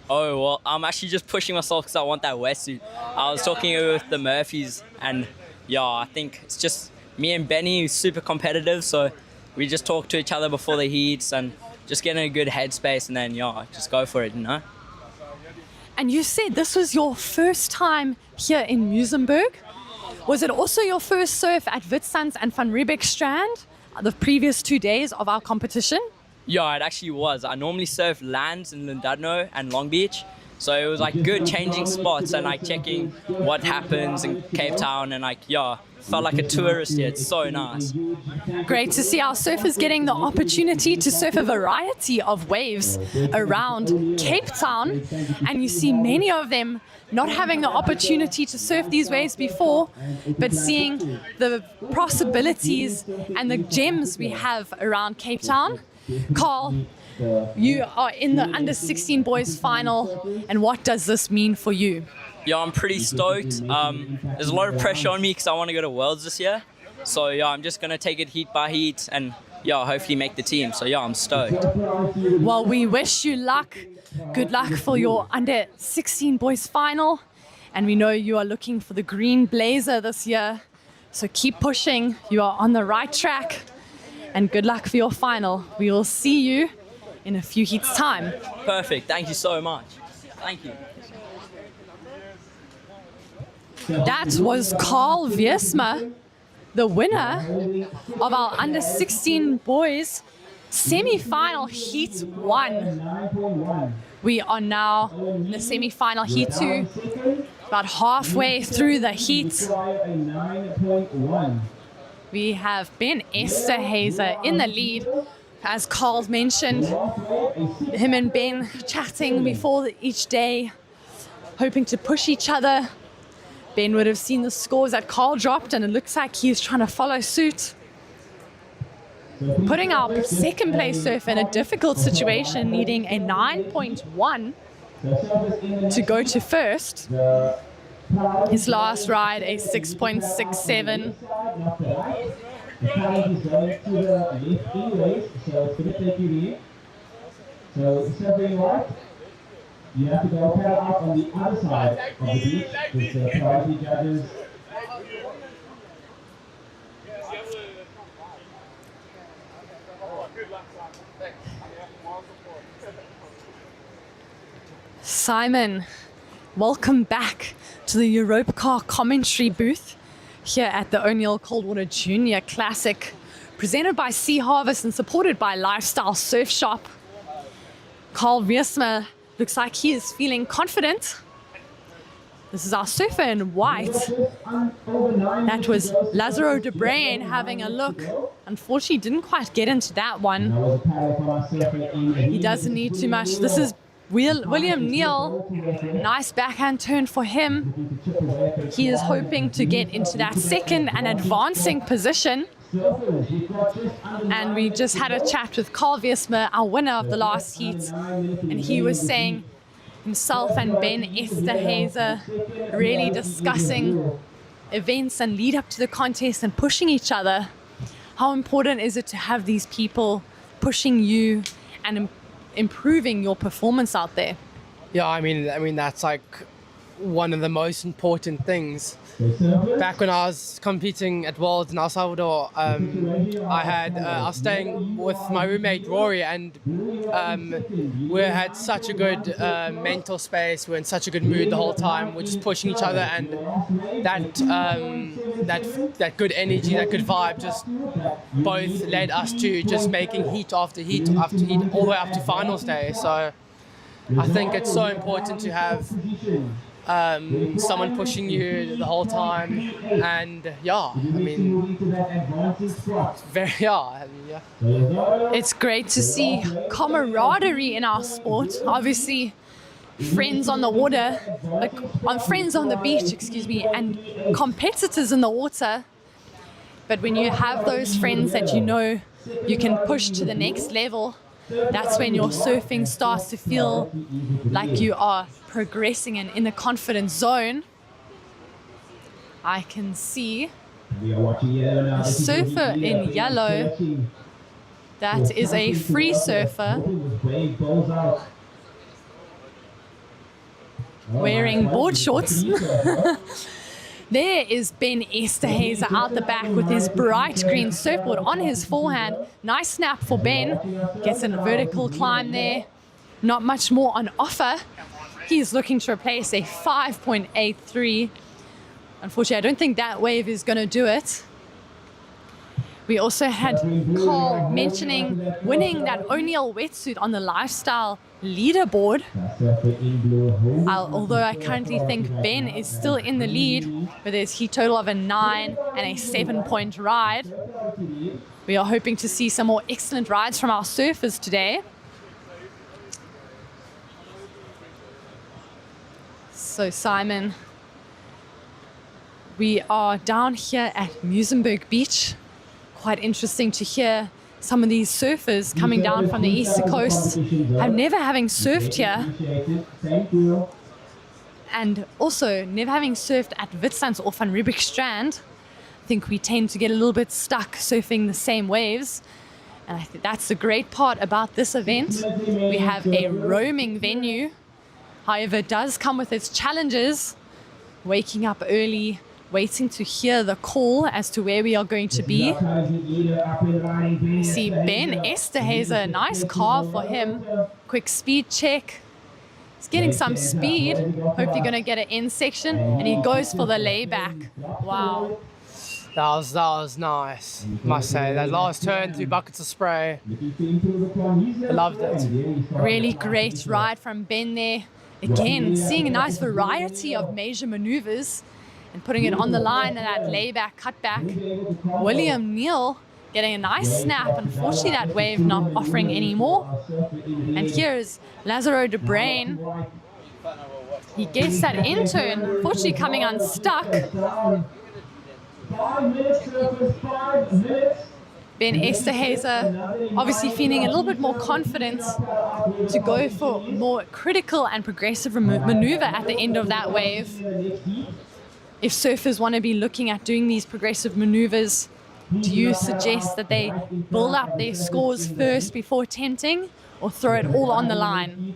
[SPEAKER 7] Oh, well, I'm actually just pushing myself because I want that wetsuit. I was talking with the Murphys, and yeah, I think it's just me and Benny who's super competitive, so we just talk to each other before the heats and just get in a good headspace, and then yeah, just go for it, you know?
[SPEAKER 4] And you said this was your first time here in Muizenberg. Was it also your first surf at Witstands and Van Riebeck Strand, the previous 2 days of our competition?
[SPEAKER 7] Yeah, it actually was. I normally surf lands in Llandudno and Longbeach, so it was like good changing spots and like checking what happens in Cape Town, and like yeah, felt like a tourist here. It's so nice.
[SPEAKER 4] Great to see our surfers getting the opportunity to surf a variety of waves around Cape Town, and you see many of them not having the opportunity to surf these waves before, but seeing the possibilities and the gems we have around Cape Town. Carl, you are in the under 16 boys final, and what does this mean for you?
[SPEAKER 7] Yeah, I'm pretty stoked. There's a lot of pressure on me because I want to go to Worlds this year. So yeah, I'm just going to take it heat by heat and yeah, hopefully make the team. So yeah, I'm stoked.
[SPEAKER 4] Well, we wish you luck. Good luck for your under 16 boys final. And we know you are looking for the green blazer this year. So keep pushing. You are on the right track. And good luck for your final. We will see you in a few heats' time.
[SPEAKER 7] Perfect. Thank you so much. Thank you.
[SPEAKER 4] That was Carl Wiersma, the winner of our under 16 boys semi-final heat 1. We are now in the semi-final heat 2, about halfway through the heat. We have Ben Esterhazer in the lead, as Carl mentioned. Him and Ben chatting before each day, hoping to push each other. Ben would have seen the scores that Carl dropped, and it looks like he's trying to follow suit. Putting our second place surfer in a difficult situation, needing a 9.1 to go to first. His last ride, a 6.67.
[SPEAKER 3] You have to go pedal up on the other side of the beach with the priority judges.
[SPEAKER 4] Simon, welcome back to the Europcar commentary booth. here at the O'Neill Coldwater Junior Classic, presented by Sea Harvest and supported by Lifestyle Surf Shop. Carl Wiersma looks like he is feeling confident. This is our surfer in white. That was Lazaro de Brain having a look. Unfortunately, didn't quite get into that one. He doesn't need too much. This is William Neal. Nice backhand turn for him. He is hoping to get into that second and advancing position. And we just had a chat with Carl Wiersma, our winner of the last heat, and he was saying himself and Ben Esterhazy really discussing events and lead up to the contest and pushing each other. How important is it to have these people pushing you and improving your performance out there?
[SPEAKER 5] Yeah, I mean that's like one of the most important things. Back when I was competing at Worlds in El Salvador, I was staying with my roommate Rory, and we had such a good mental space. We were in such a good mood the whole time. We're just pushing each other, and that good energy, that good vibe, just both led us to just making heat after heat after heat, all the way up to finals day. So I think it's so important to have someone pushing you the whole time, and
[SPEAKER 4] It's great to see camaraderie in our sport. Obviously, friends on the water, friends on the beach, and competitors in the water. But when you have those friends that you know you can push to the next level, that's when your surfing starts to feel like you are progressing and in a confident zone. I can see a surfer in yellow. That is a free surfer wearing board shorts. There is Ben Esterhazy out the back with his bright green surfboard on his forehand. Nice snap for Ben. Gets a vertical climb there. Not much more on offer. He's looking to replace a 5.83. Unfortunately, I don't think that wave is going to do it. We also had Carl mentioning winning that O'Neill wetsuit on the lifestyle leaderboard. Although I currently think Ben is still in the lead with his heat total of a 9 and a 7-point ride. We are hoping to see some more excellent rides from our surfers today. So Simon, we are down here at Muizenberg Beach. Quite interesting to hear some of these surfers coming down from the east coast, never having surfed here, and also never having surfed at Witstands or Van Riebeeck Strand. I think we tend to get a little bit stuck surfing the same waves, and I think that's the great part about this event. We have a roaming venue. However, it does come with its challenges. Waking up early, waiting to hear the call as to where we are going to be. See Ben Esterhazy, nice carve for him. Quick speed check. He's getting some speed. Hopefully going to get an end section, and he goes for the layback. Wow.
[SPEAKER 5] That was nice, must say. That last turn through buckets of spray, I loved it.
[SPEAKER 4] Really great ride from Ben there. Again, seeing a nice variety of major maneuvers and putting it on the line and that layback, cutback. William Neal getting a nice snap. Unfortunately, that wave not offering anymore. And here's Lazaro de Brain. He gets that in turn, unfortunately coming unstuck.
[SPEAKER 3] 5 minutes, surfers, 5 minutes.
[SPEAKER 4] Ben Esterhazy obviously feeling a little bit more confident to go for more critical and progressive maneuver at the end of that wave. If surfers want to be looking at doing these progressive maneuvers, do you suggest that they build up their scores first before attempting, or throw it all on the line?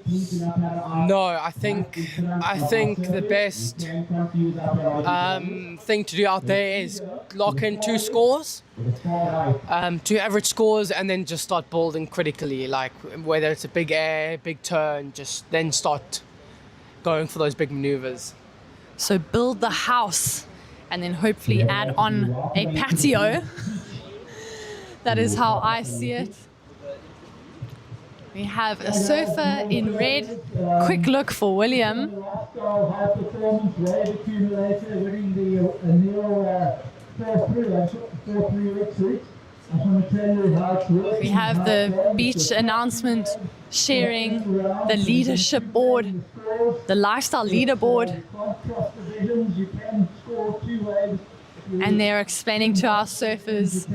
[SPEAKER 5] No, I think the best thing to do out there is lock in 2 scores, 2 average scores, and then just start building critically. Like whether it's a big air, big turn, just then start going for those big maneuvers.
[SPEAKER 4] So build the house and then hopefully add on a patio. That is how I see it. We have a surfer in red. Quick look for William. We have the beach announcement sharing the leadership board, the lifestyle leaderboard. And they're explaining to our surfers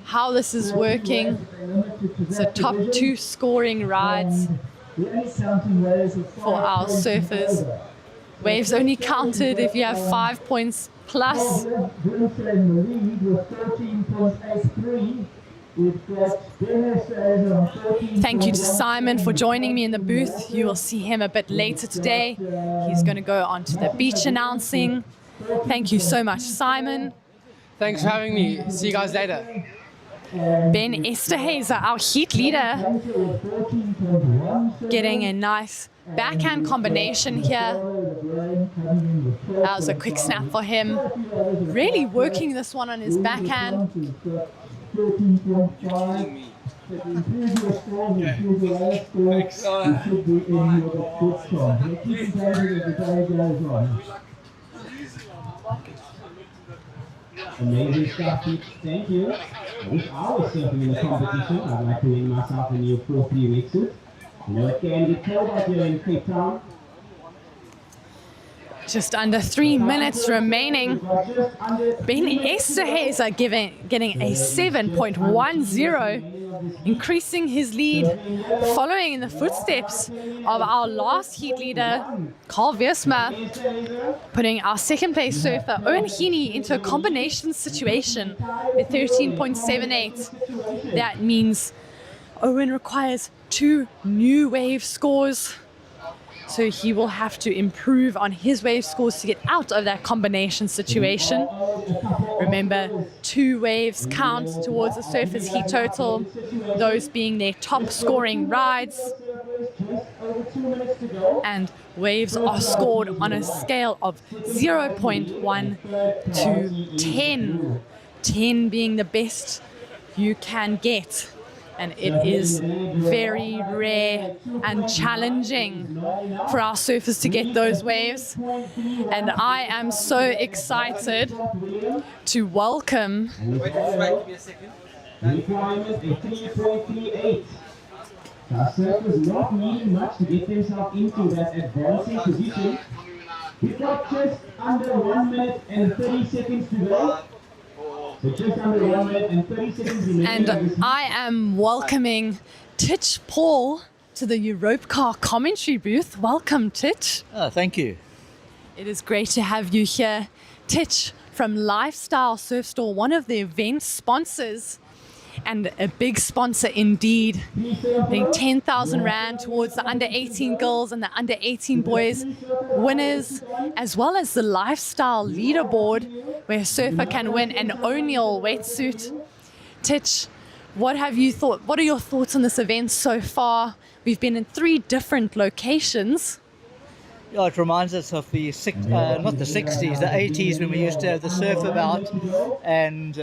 [SPEAKER 4] how this is working. So top 2 scoring rides for our surfers. Waves only counted if you have 5 points plus. Thank you to Simon for joining me in the booth. You will see him a bit later today. He's going to go on to the beach announcing. Thank you so much, Simon.
[SPEAKER 5] Thanks for having me. See you guys later.
[SPEAKER 4] Ben Esterhazer, our heat leader, getting a nice backhand combination here. That was a quick snap for him. Really working this one on his backhand.
[SPEAKER 3] Amazing stuff, thank you. I wish I was surfing in the competition. I'd like to win myself a new Pro 3 wetsuit. You know, it can get cold out here in Cape Town.
[SPEAKER 4] Just under 3 minutes remaining. Ben Esterhazer getting a 7.10, increasing his lead, following in the footsteps of our last heat leader, Carl Wiersma, putting our second place surfer, Owen Heaney, into a combination situation with 13.78. That means Owen requires 2 new wave scores. So he will have to improve on his wave scores to get out of that combination situation. Remember, 2 waves count towards the surfer's heat total, those being their top scoring rides. And waves are scored on a scale of 0.1 to 10. 10 being the best you can get. And it is very rare and challenging for our surfers to get those waves. And I am so excited to welcome
[SPEAKER 3] Requirement is 3.38. Our surfers not needing much to get themselves into that advancing position. We've got just under 1 minute and 30 seconds to go. So just under 1 minute and 30 seconds remaining.
[SPEAKER 4] and I am welcoming Titch Paul to the Europcar commentary booth. Welcome, Titch.
[SPEAKER 8] Oh, thank you.
[SPEAKER 4] It is great to have you here. Titch from Lifestyle Surf Store, one of the event sponsors, and a big sponsor indeed. Putting 10,000 Rand towards the under 18 girls and the under 18 boys winners, as well as the lifestyle leaderboard where a surfer can win an O'Neill wetsuit. Titch, what have you thought? What are your thoughts on this event so far? We've been in 3 different locations.
[SPEAKER 8] Yeah, it reminds us of the not the 60s, the 80s, when we used to have the surf about, and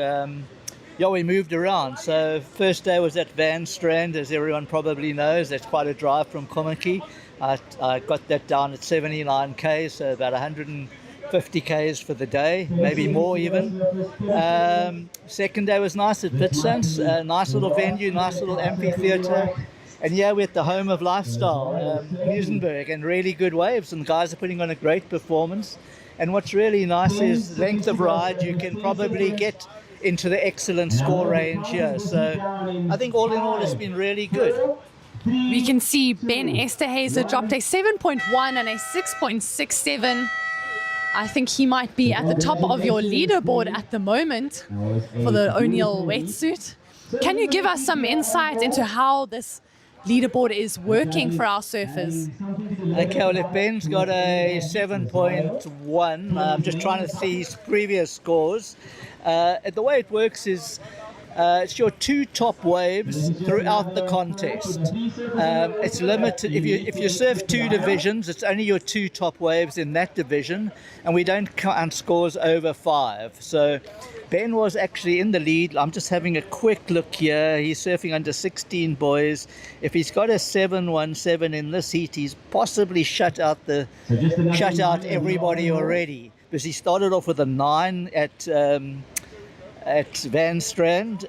[SPEAKER 8] we moved around. So first day was at Van Strand, as everyone probably knows. That's quite a drive from Komaki. I got that down at 79 k's, so about 150 k's for the day, maybe more even. Second day was nice at Witsunds, nice little venue, nice little amphitheatre. And yeah, we're at the home of lifestyle, Muizenberg, and really good waves, and the guys are putting on a great performance. And what's really nice is length of ride. You can probably get into the excellent score range here. So I think all in all, it's been really good.
[SPEAKER 4] We can see Ben Esterhazer dropped a 7.1 and a 6.67. I think he might be at the top of your leaderboard at the moment for the O'Neill wetsuit. Can you give us some insight into how this leaderboard is working for our surfers?
[SPEAKER 8] Okay, well, if Ben's got a 7.1, I'm just trying to see his previous scores. The way it works is It's your 2 top waves throughout the contest. It's limited. If you surf 2 divisions, it's only your 2 top waves in that division, and we don't count scores over 5. So Ben was actually in the lead. I'm just having a quick look here. He's surfing under 16 boys. If he's got a 7.17 in this heat, he's possibly shut out everybody already, because he started off with a 9 at Van Strand,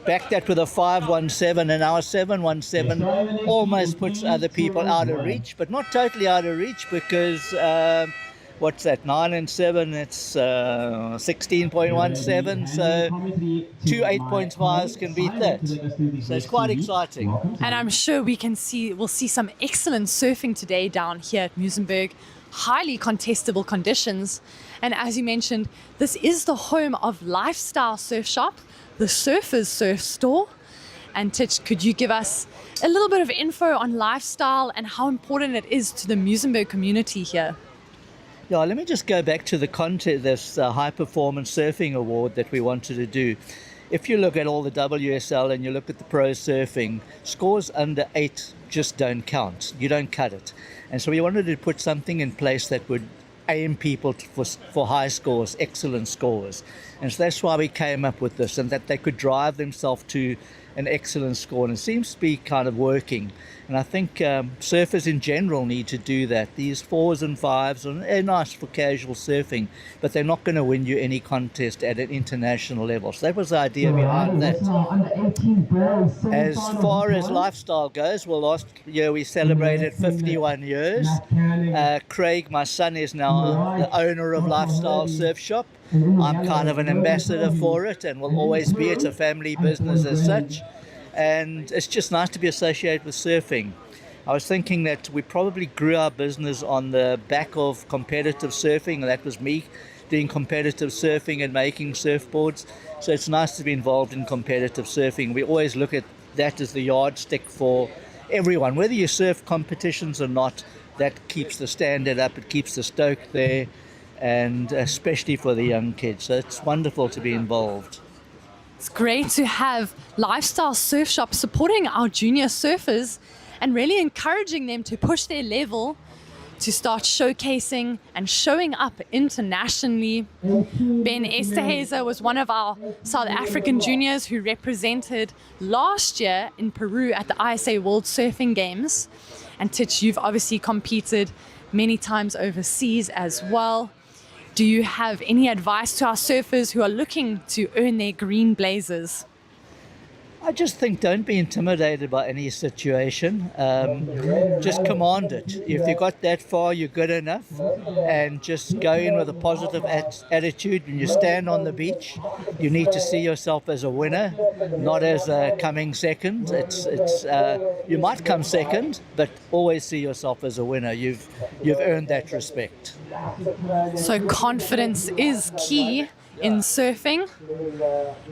[SPEAKER 8] backed that with a 5.17, and now a 7.17 almost puts other people out of reach, but not totally out of reach, because what's that, 9 and 7, it's 16.17, so 2 8.5s can beat that. So it's quite exciting.
[SPEAKER 4] And I'm sure we'll see some excellent surfing today down here at Muizenberg. Highly contestable conditions. And as you mentioned, this is the home of Lifestyle Surf Shop, the Surfers Surf Store. And Titch, could you give us a little bit of info on Lifestyle and how important it is to the Muizenberg community here?
[SPEAKER 8] Yeah, let me just go back to the contest, this High Performance Surfing Award that we wanted to do. If you look at all the WSL and you look at the pro surfing, scores under 8 just don't count. You don't cut it. And so we wanted to put something in place that would aim people for high scores, excellent scores. And so that's why we came up with this, and that they could drive themselves to an excellent score. And it seems to be kind of working. And I think surfers in general need to do that. These 4s and 5s are nice for casual surfing, but they're not going to win you any contest at an international level. So that was the idea behind that. As far as Lifestyle goes, well, last year we celebrated 51 years. Craig, my son, is now the owner of Lifestyle Surf Shop. I'm kind of an ambassador for it, and will always be. It's a family business as such. And it's just nice to be associated with surfing. I was thinking that we probably grew our business on the back of competitive surfing, and that was me doing competitive surfing and making surfboards. So it's nice to be involved in competitive surfing. We always look at that as the yardstick for everyone. Whether you surf competitions or not, that keeps the standard up, it keeps the stoke there, and especially for the young kids. So it's wonderful to be involved.
[SPEAKER 4] It's great to have Lifestyle Surf Shop supporting our junior surfers and really encouraging them to push their level, to start showcasing and showing up internationally. Ben Esterhazy was one of our South African juniors who represented last year in Peru at the ISA World Surfing Games. And Titch, you've obviously competed many times overseas as well. Do you have any advice to our surfers who are looking to earn their green blazers?
[SPEAKER 8] I just think don't be intimidated by any situation. Just command it. If you got that far, you're good enough. And just go in with a positive attitude. When you stand on the beach, you need to see yourself as a winner, not as coming second. You might come second, but always see yourself as a winner. You've earned that respect.
[SPEAKER 4] So confidence is key in surfing,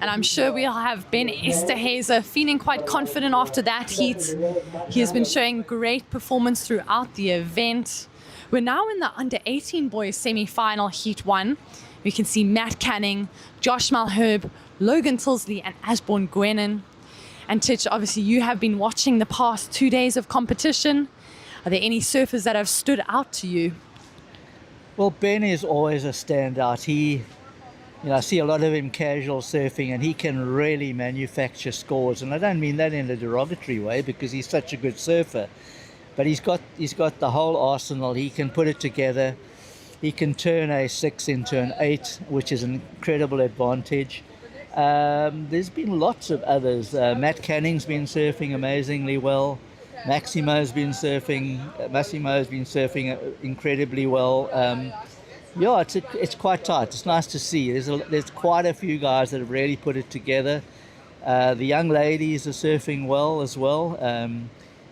[SPEAKER 4] and I'm sure we'll have Ben Esterhazy feeling quite confident after that heat. He has been showing great performance throughout the event. We're now in the under 18 boys semi-final heat 1. We can see Matt Canning, Josh Malherbe, Logan Tilsley and Asborn Gwenin. And Titch, obviously you have been watching the past 2 days of competition. Are there any surfers that have stood out to you?
[SPEAKER 8] Well, Ben is always a standout. I see a lot of him casual surfing, and he can really manufacture scores. And I don't mean that in a derogatory way, because he's such a good surfer. But he's got the whole arsenal. He can put it together. He can turn a 6 into an 8, which is an incredible advantage. There's been lots of others. Matt Canning's been surfing amazingly well. Massimo's been surfing incredibly well. Yeah, it's quite tight. It's nice to see. There's quite a few guys that have really put it together. The young ladies are surfing well as well.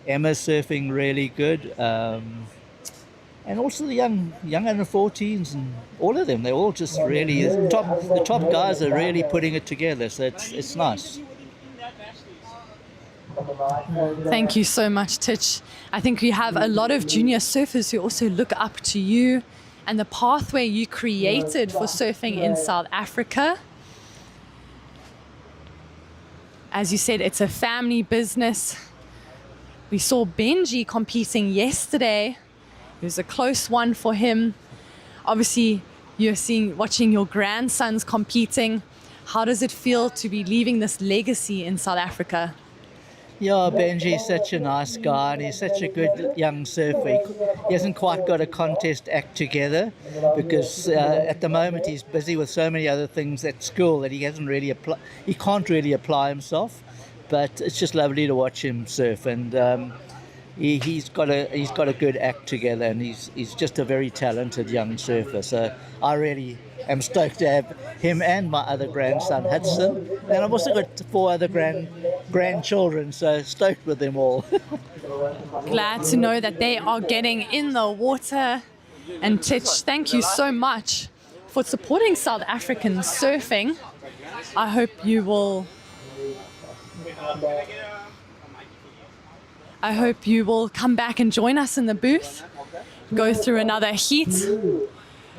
[SPEAKER 8] Emma's surfing really good. And also the young under 14s and all of them. They're all just really the top guys are really putting it together. So it's nice.
[SPEAKER 4] Thank you so much, Titch. I think we have a lot of junior surfers who also look up to you and the pathway you created for surfing in South Africa. As you said, it's a family business. We saw Benji competing yesterday. It was a close one for him. Obviously, you're watching your grandsons competing. How does it feel to be leaving this legacy in South Africa?
[SPEAKER 8] Yeah, Benji's such a nice guy and he's such a good young surfer. He hasn't quite got a contest act together because at the moment he's busy with so many other things at school that he can't really apply himself. But it's just lovely to watch him surf, and he's got a good act together, and he's just a very talented young surfer. So I really am stoked to have him and my other grandson Hudson, and I've also got 4 other grandchildren, so stoked with them all.
[SPEAKER 4] Glad to know that they are getting in the water. And Titch, thank you so much for supporting South African surfing. I hope you will come back and join us in the booth, go through another heat.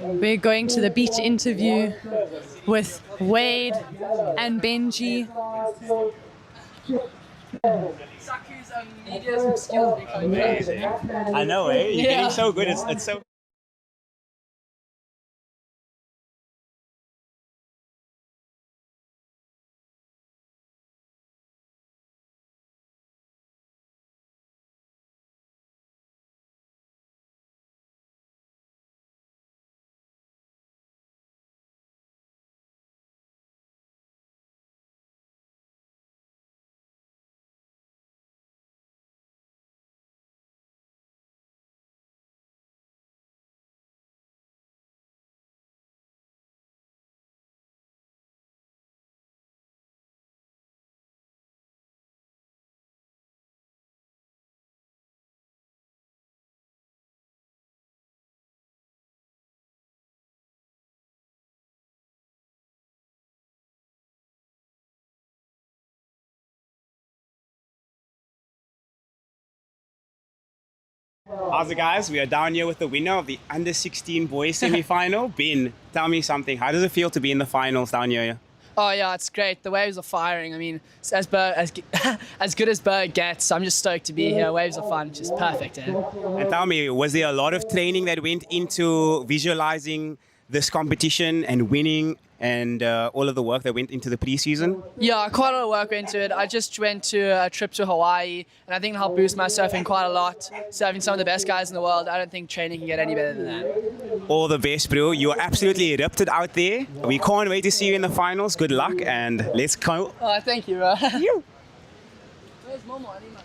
[SPEAKER 4] We're going to the beach interview with Wade and Benji.
[SPEAKER 1] I know, eh? You're getting so good. It's so. How's it, guys? We are down here with the winner of the under 16 boys semi-final. Ben, tell me something. How does it feel to be in the finals down here?
[SPEAKER 5] Oh yeah, it's great. The waves are firing. I mean, it's as good as Berg gets. I'm just stoked to be here. Waves are fun, just perfect.
[SPEAKER 1] And tell me, was there a lot of training that went into visualizing this competition and winning, and all of the work that went into the preseason?
[SPEAKER 5] Yeah, quite a lot of work went into it. I just went to a trip to Hawaii, and I think it helped boost my surfing quite a lot. Surfing some of the best guys in the world, I don't think training can get any better than that.
[SPEAKER 1] All the best, bro. You are absolutely erupted out there. We can't wait to see you in the finals. Good luck, and let's go.
[SPEAKER 5] Oh, thank you, bro. Where's Momo? I need my...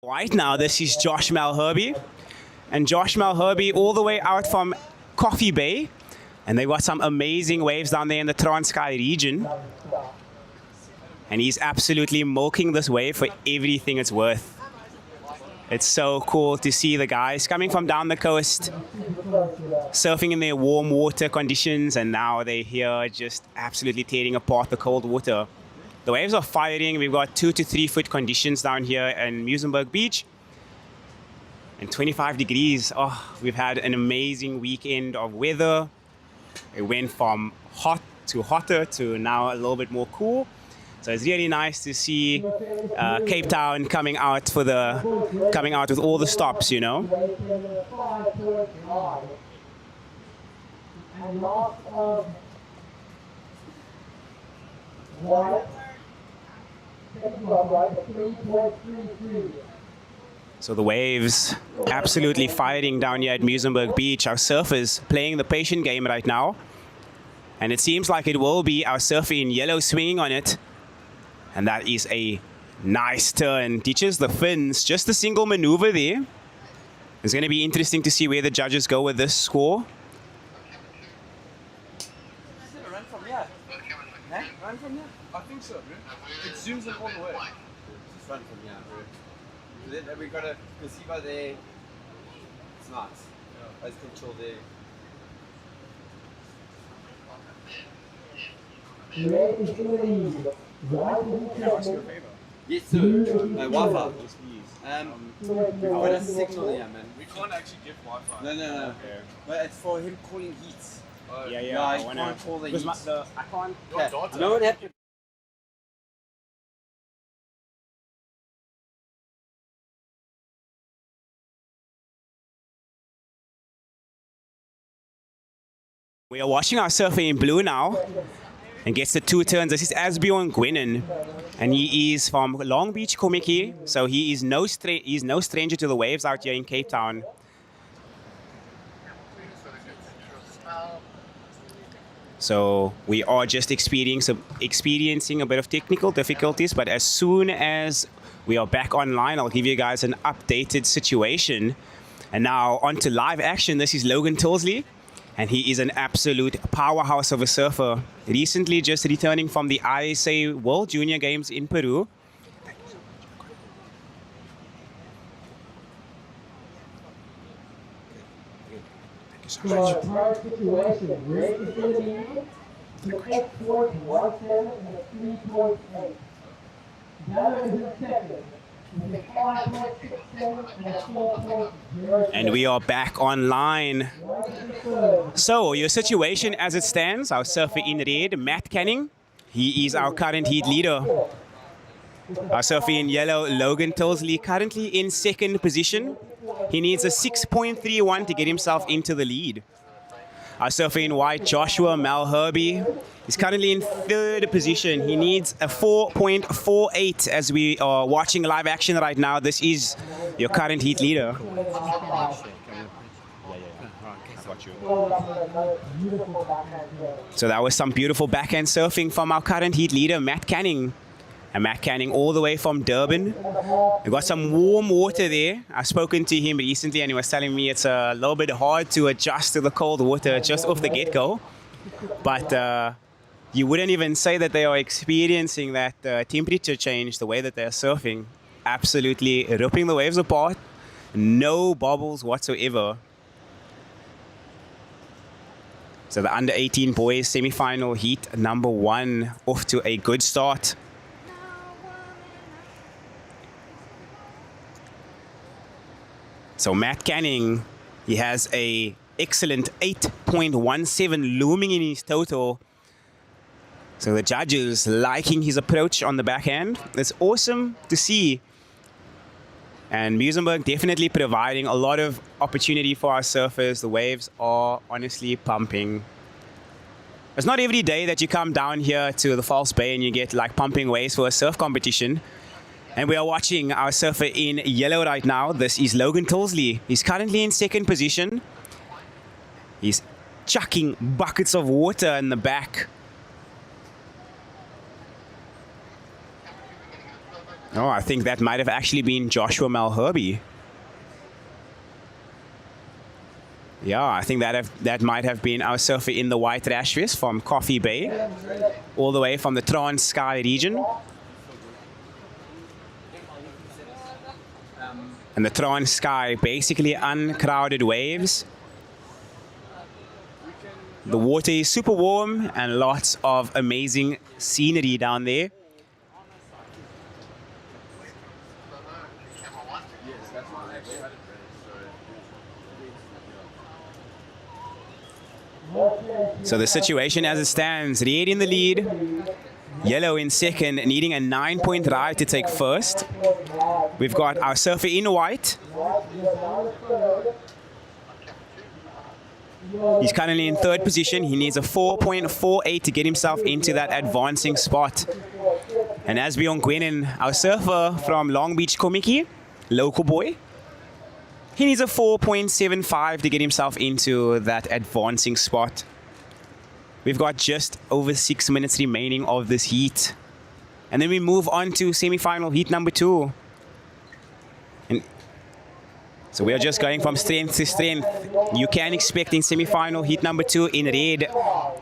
[SPEAKER 1] Right now, this is Josh Malherbe, and Josh Malherbe all the way out from Coffee Bay, and they've got some amazing waves down there in the Transkei region, and he's absolutely milking this wave for everything it's worth. It's so cool to see the guys coming from down the coast, surfing in their warm water conditions, and now they're here just absolutely tearing apart the cold water. The waves are firing. We've got 2 to 3 foot conditions down here in Muizenberg Beach. And 25 degrees. Oh, we've had an amazing weekend of weather. It went from hot to hotter to now a little bit more cool. So it's really nice to see Cape Town coming out with all the stops, you know. So the waves absolutely fighting down here at Muizenberg Beach. Our surfers playing the patient game right now. And it seems like it will be our surfer in yellow swinging on it. And that is a nice turn. Teaches the fins. Just a single maneuver there. It's going to be interesting to see where the judges go with this score.
[SPEAKER 9] Run from here. Run from here? I think so, bro. It zooms in all the way. Just run from here, bro. Then we got a gazebo there. It's nice. I just can chill there.
[SPEAKER 3] Red is in the lead. White is in second.
[SPEAKER 9] Yes, sir. Wi-Fi. But that's signal, yeah, man.
[SPEAKER 6] We can't actually give Wi-Fi.
[SPEAKER 9] No. But it's for him calling heats.
[SPEAKER 1] Yeah,
[SPEAKER 9] Yeah,
[SPEAKER 1] I
[SPEAKER 9] he
[SPEAKER 1] wanna.
[SPEAKER 9] can't call the
[SPEAKER 1] Because
[SPEAKER 9] heats.
[SPEAKER 1] I can't.
[SPEAKER 6] Your daughter.
[SPEAKER 9] No one had to.
[SPEAKER 1] We are watching our surfer in blue now and gets the 2 turns. This is Asbjorn Gwinnen, and he is from Longbeach, Komiki, so he is no stranger to the waves out here in Cape Town. So we are just experiencing a bit of technical difficulties, but as soon as we are back online, I'll give you guys an updated situation. And now on to live action. This is Logan Tilsley, and he is an absolute powerhouse of a surfer. Recently just returning from the ISA World Junior Games in Peru.
[SPEAKER 3] So, current situation, Red is in the lead. To 8.17 and 3.8. Yellow is in second. With a 5.67 and a 4.0.
[SPEAKER 1] And we are back online.
[SPEAKER 3] White is in third.
[SPEAKER 1] So, your situation as it stands, our surfer in red, Matt Canning. He is our current heat leader. Our surfer in yellow, Logan Tilsley, currently in second position. He needs a 6.31 to get himself into the lead. Our surfer in white, Joshua Malherby, is currently in third position. He needs a 4.48 as we are watching live action right now. This is your current heat leader. So that was some beautiful backhand surfing from our current heat leader, Matt Canning. And Matt Canning all the way from Durban. We got some warm water there. I've spoken to him recently and he was telling me it's a little bit hard to adjust to the cold water just off the get-go. But you wouldn't even say that they are experiencing that temperature change, the way that they're surfing. Absolutely ripping the waves apart. No bobbles whatsoever. So the under 18 boys semi-final heat number 1 off to a good start. So Matt Canning, he has a excellent 8.17 looming in his total. So the judges liking his approach on the backhand. It's awesome to see. And Musenberg definitely providing a lot of opportunity for our surfers. The waves are honestly pumping. It's not every day that you come down here to the False Bay and you get like pumping waves for a surf competition. And we are watching our surfer in yellow right now. This is Logan Tilsley. He's currently in second position. He's chucking buckets of water in the back. Oh, I think that might have actually been Joshua Malherby. Yeah, I think that might have been our surfer in the white rash vest from Coffee Bay, all the way from the Transkei region. And the Transkei, basically uncrowded waves. The water is super warm and lots of amazing scenery down there. So the situation as it stands, red in the lead, yellow in second, needing a 9-point ride to take first. We've got our surfer in white. He's currently in third position. He needs a 4.48 to get himself into that advancing spot. And Asbjorn Gwinnen, our surfer from Longbeach, Komiki, local boy, he needs a 4.75 to get himself into that advancing spot. We've got just over 6 minutes remaining of this heat. And then we move on to semi-final heat number 2. And so we are just going from strength to strength. You can expect in semi-final heat number 2 in red,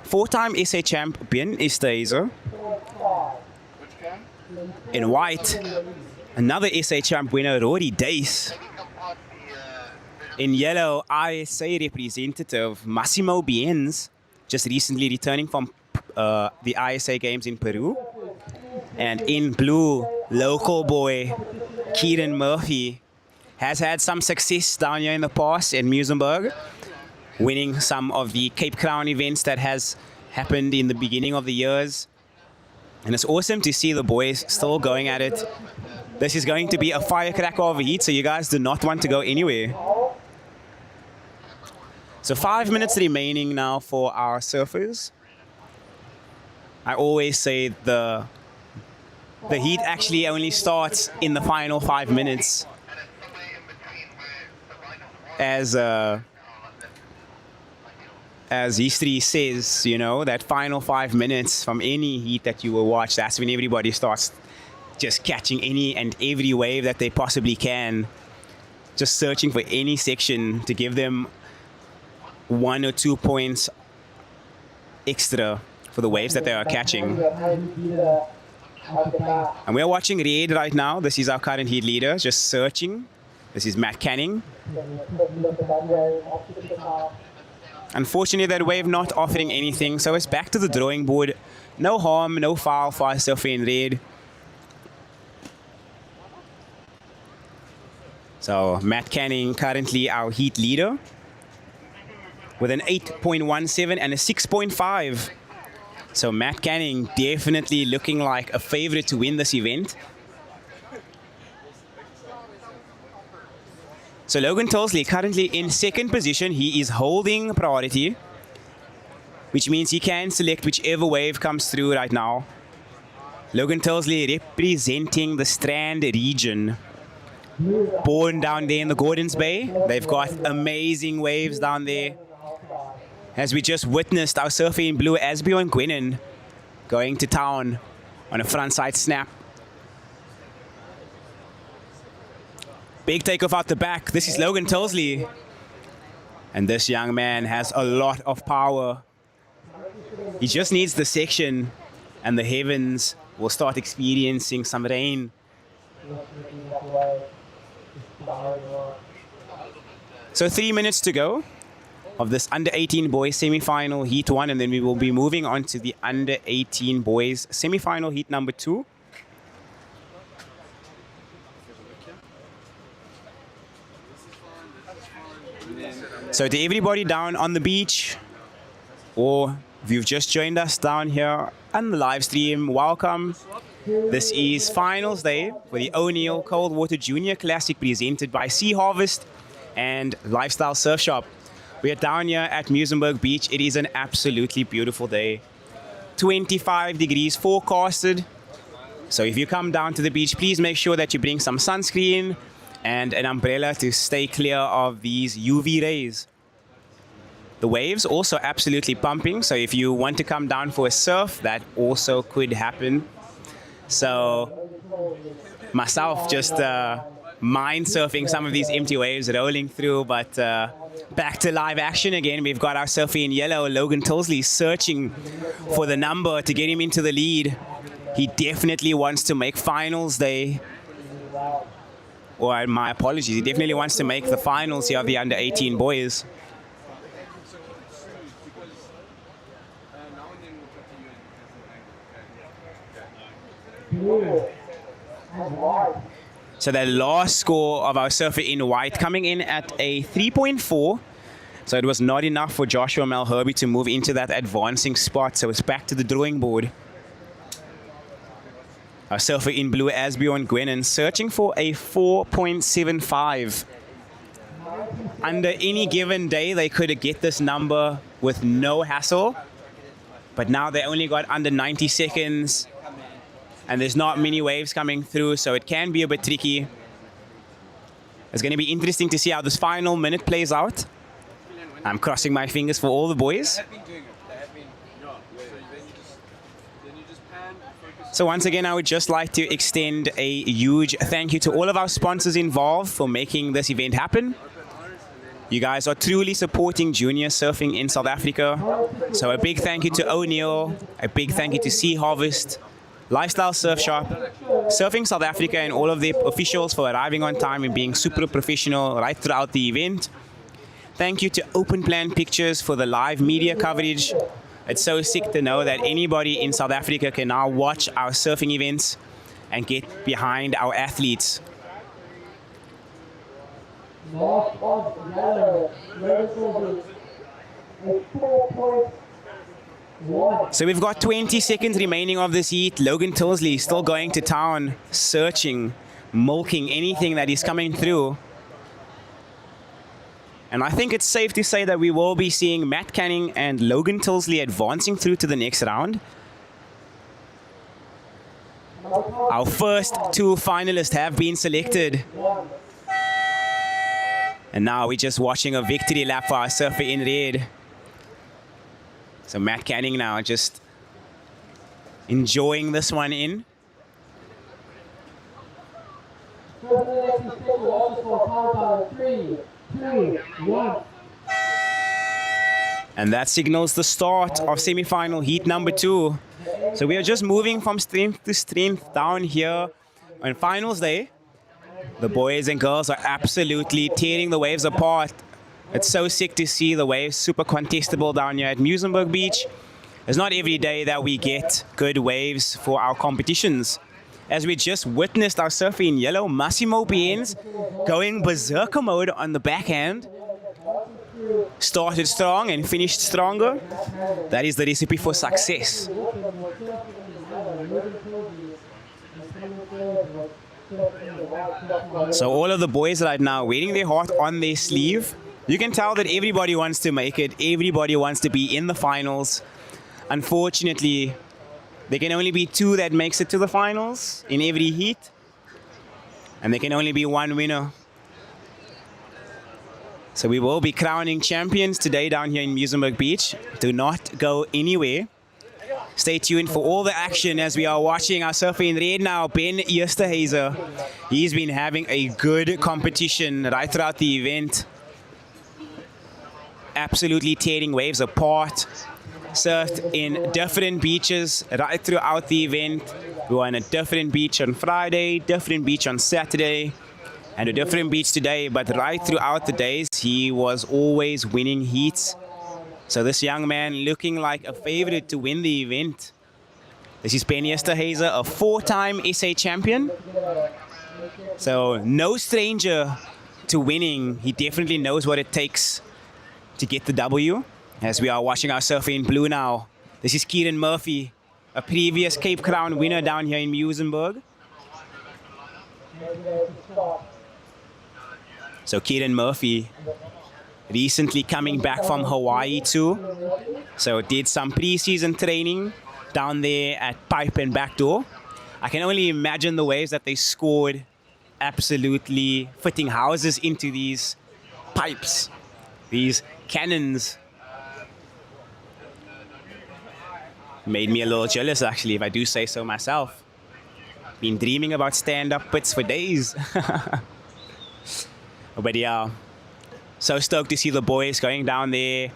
[SPEAKER 1] 4-time SA champion is deze. In white, another SA champ winner, Rory Dace. In yellow, ISA representative Massimo Bienz, just recently returning from the ISA Games in Peru. And in blue, local boy Kieran Murphy has had some success down here in the past in Muizenberg, winning some of the Cape Crown events that has happened in the beginning of the years. And it's awesome to see the boys still going at it. This is going to be a firecracker of a heat, so you guys do not want to go anywhere. So 5 minutes remaining now for our surfers. I always say the heat actually only starts in the final 5 minutes. As history says, you know, that final 5 minutes from any heat that you will watch, that's when everybody starts just catching any and every wave that they possibly can. Just searching for any section to give them 1 or 2 points extra for the waves that they are catching. And we're watching Red right now. This is our current heat leader, just searching. This is Matt Canning. Unfortunately, that wave not offering anything, so it's back to the drawing board. No harm, no foul for our surfer in red. So Matt Canning, currently our heat leader, with an 8.17 and a 6.5. So Matt Canning definitely looking like a favorite to win this event. So Logan Tilsley currently in second position. He is holding priority, which means he can select whichever wave comes through right now. Logan Tilsley representing the Strand region. Born down there in the Gordons Bay. They've got amazing waves down there. As we just witnessed our surfer in blue, Asbjorn Gwenin, going to town on a frontside snap. Big takeoff out the back. This is Logan Tilsley. And this young man has a lot of power. He just needs the section and the heavens will start experiencing some rain. So 3 minutes to go of this under-18 boys semi-final heat 1, and then we will be moving on to the under-18 boys semi-final heat number 2. So to everybody down on the beach, or if you've just joined us down here on the live stream, welcome. This is finals day for the O'Neill Coldwater Junior Classic presented by Sea Harvest and Lifestyle Surf Shop. We are down here at Muizenberg Beach. It is an absolutely beautiful day. 25 degrees forecasted. So if you come down to the beach, please make sure that you bring some sunscreen and an umbrella to stay clear of these UV rays. The waves also absolutely pumping, so if you want to come down for a surf, that also could happen. So myself just mind surfing some of these empty waves rolling through, but back to live action again. We've got our surfer in yellow, Logan Tilsley, searching for the number to get him into the lead. He definitely wants to make finals day. Or my apologies, he definitely wants to make the finals here of the under-18 boys. So the last score of our surfer in white coming in at a 3.4. So it was not enough for Joshua Malherbe to move into that advancing spot. So it's back to the drawing board. Our surfer in blue, Asbjorn Gwenin, searching for a 4.75. Under any given day, they could get this number with no hassle. But now they only got under 90 seconds. And there's not many waves coming through, so it can be a bit tricky. It's going to be interesting to see how this final minute plays out. I'm crossing my fingers for all the boys. So once again, I would just like to extend a huge thank you to all of our sponsors involved for making this event happen. You guys are truly supporting junior surfing in South Africa. So a big thank you to O'Neill, a big thank you to Sea Harvest, Lifestyle Surf Shop, Surfing South Africa, and all of the officials for arriving on time and being super professional right throughout the event. Thank you to Open Plan Pictures for the live media coverage. It's so sick to know that anybody in South Africa can now watch our surfing events and get behind our athletes.
[SPEAKER 3] North of yellow, a 4.1.
[SPEAKER 1] So we've got 20 seconds remaining of this heat. Logan Tilsley still going to town, searching, milking anything that is coming through. And I think it's safe to say that we will be seeing Matt Canning and Logan Tilsley advancing through to the next round. Our first two finalists have been selected. And now we're just watching a victory lap for our surfer in red. So Matt Canning now just enjoying this one in. And that signals the start of semi-final heat number 2. So we are just moving from strength to strength down here on finals day. The boys and girls are absolutely tearing the waves apart. It's so sick to see the waves super contestable down here at Muizenberg Beach. It's not every day that we get good waves for our competitions. As we just witnessed our surfer in yellow, Massimo Pienz, going berserker mode on the backhand. Started strong and finished stronger. That is the recipe for success. So all of the boys right now wearing their heart on their sleeve. You can tell that everybody wants to make it. Everybody wants to be in the finals. Unfortunately, there can only be 2 that makes it to the finals in every heat. And there can only be 1 winner. So we will be crowning champions today down here in Muizenberg Beach. Do not go anywhere. Stay tuned for all the action as we are watching our surfer in red now, Ben Easterhazer. He's been having a good competition right throughout the event. Absolutely tearing waves apart. Surfed in different beaches right throughout the event. We were on a different beach on Friday, different beach on Saturday, and a different beach today. But right throughout the days, he was always winning heats. So this young man looking like a favorite to win the event. This is Ben Easterhazer, a 4-time SA champion. So no stranger to winning. He definitely knows what it takes to get the W. As we are watching our surfer in blue now. This is Kieran Murphy, a previous Cape Crown winner down here in Muizenberg. So Kieran Murphy recently coming back from Hawaii too. So did some pre-season training down there at Pipe and Backdoor. I can only imagine the waves that they scored, absolutely fitting houses into these pipes, these cannons. Made me a little jealous actually, if I do say so myself. Been dreaming about stand-up pits for days. But yeah, so stoked to see the boys going down there,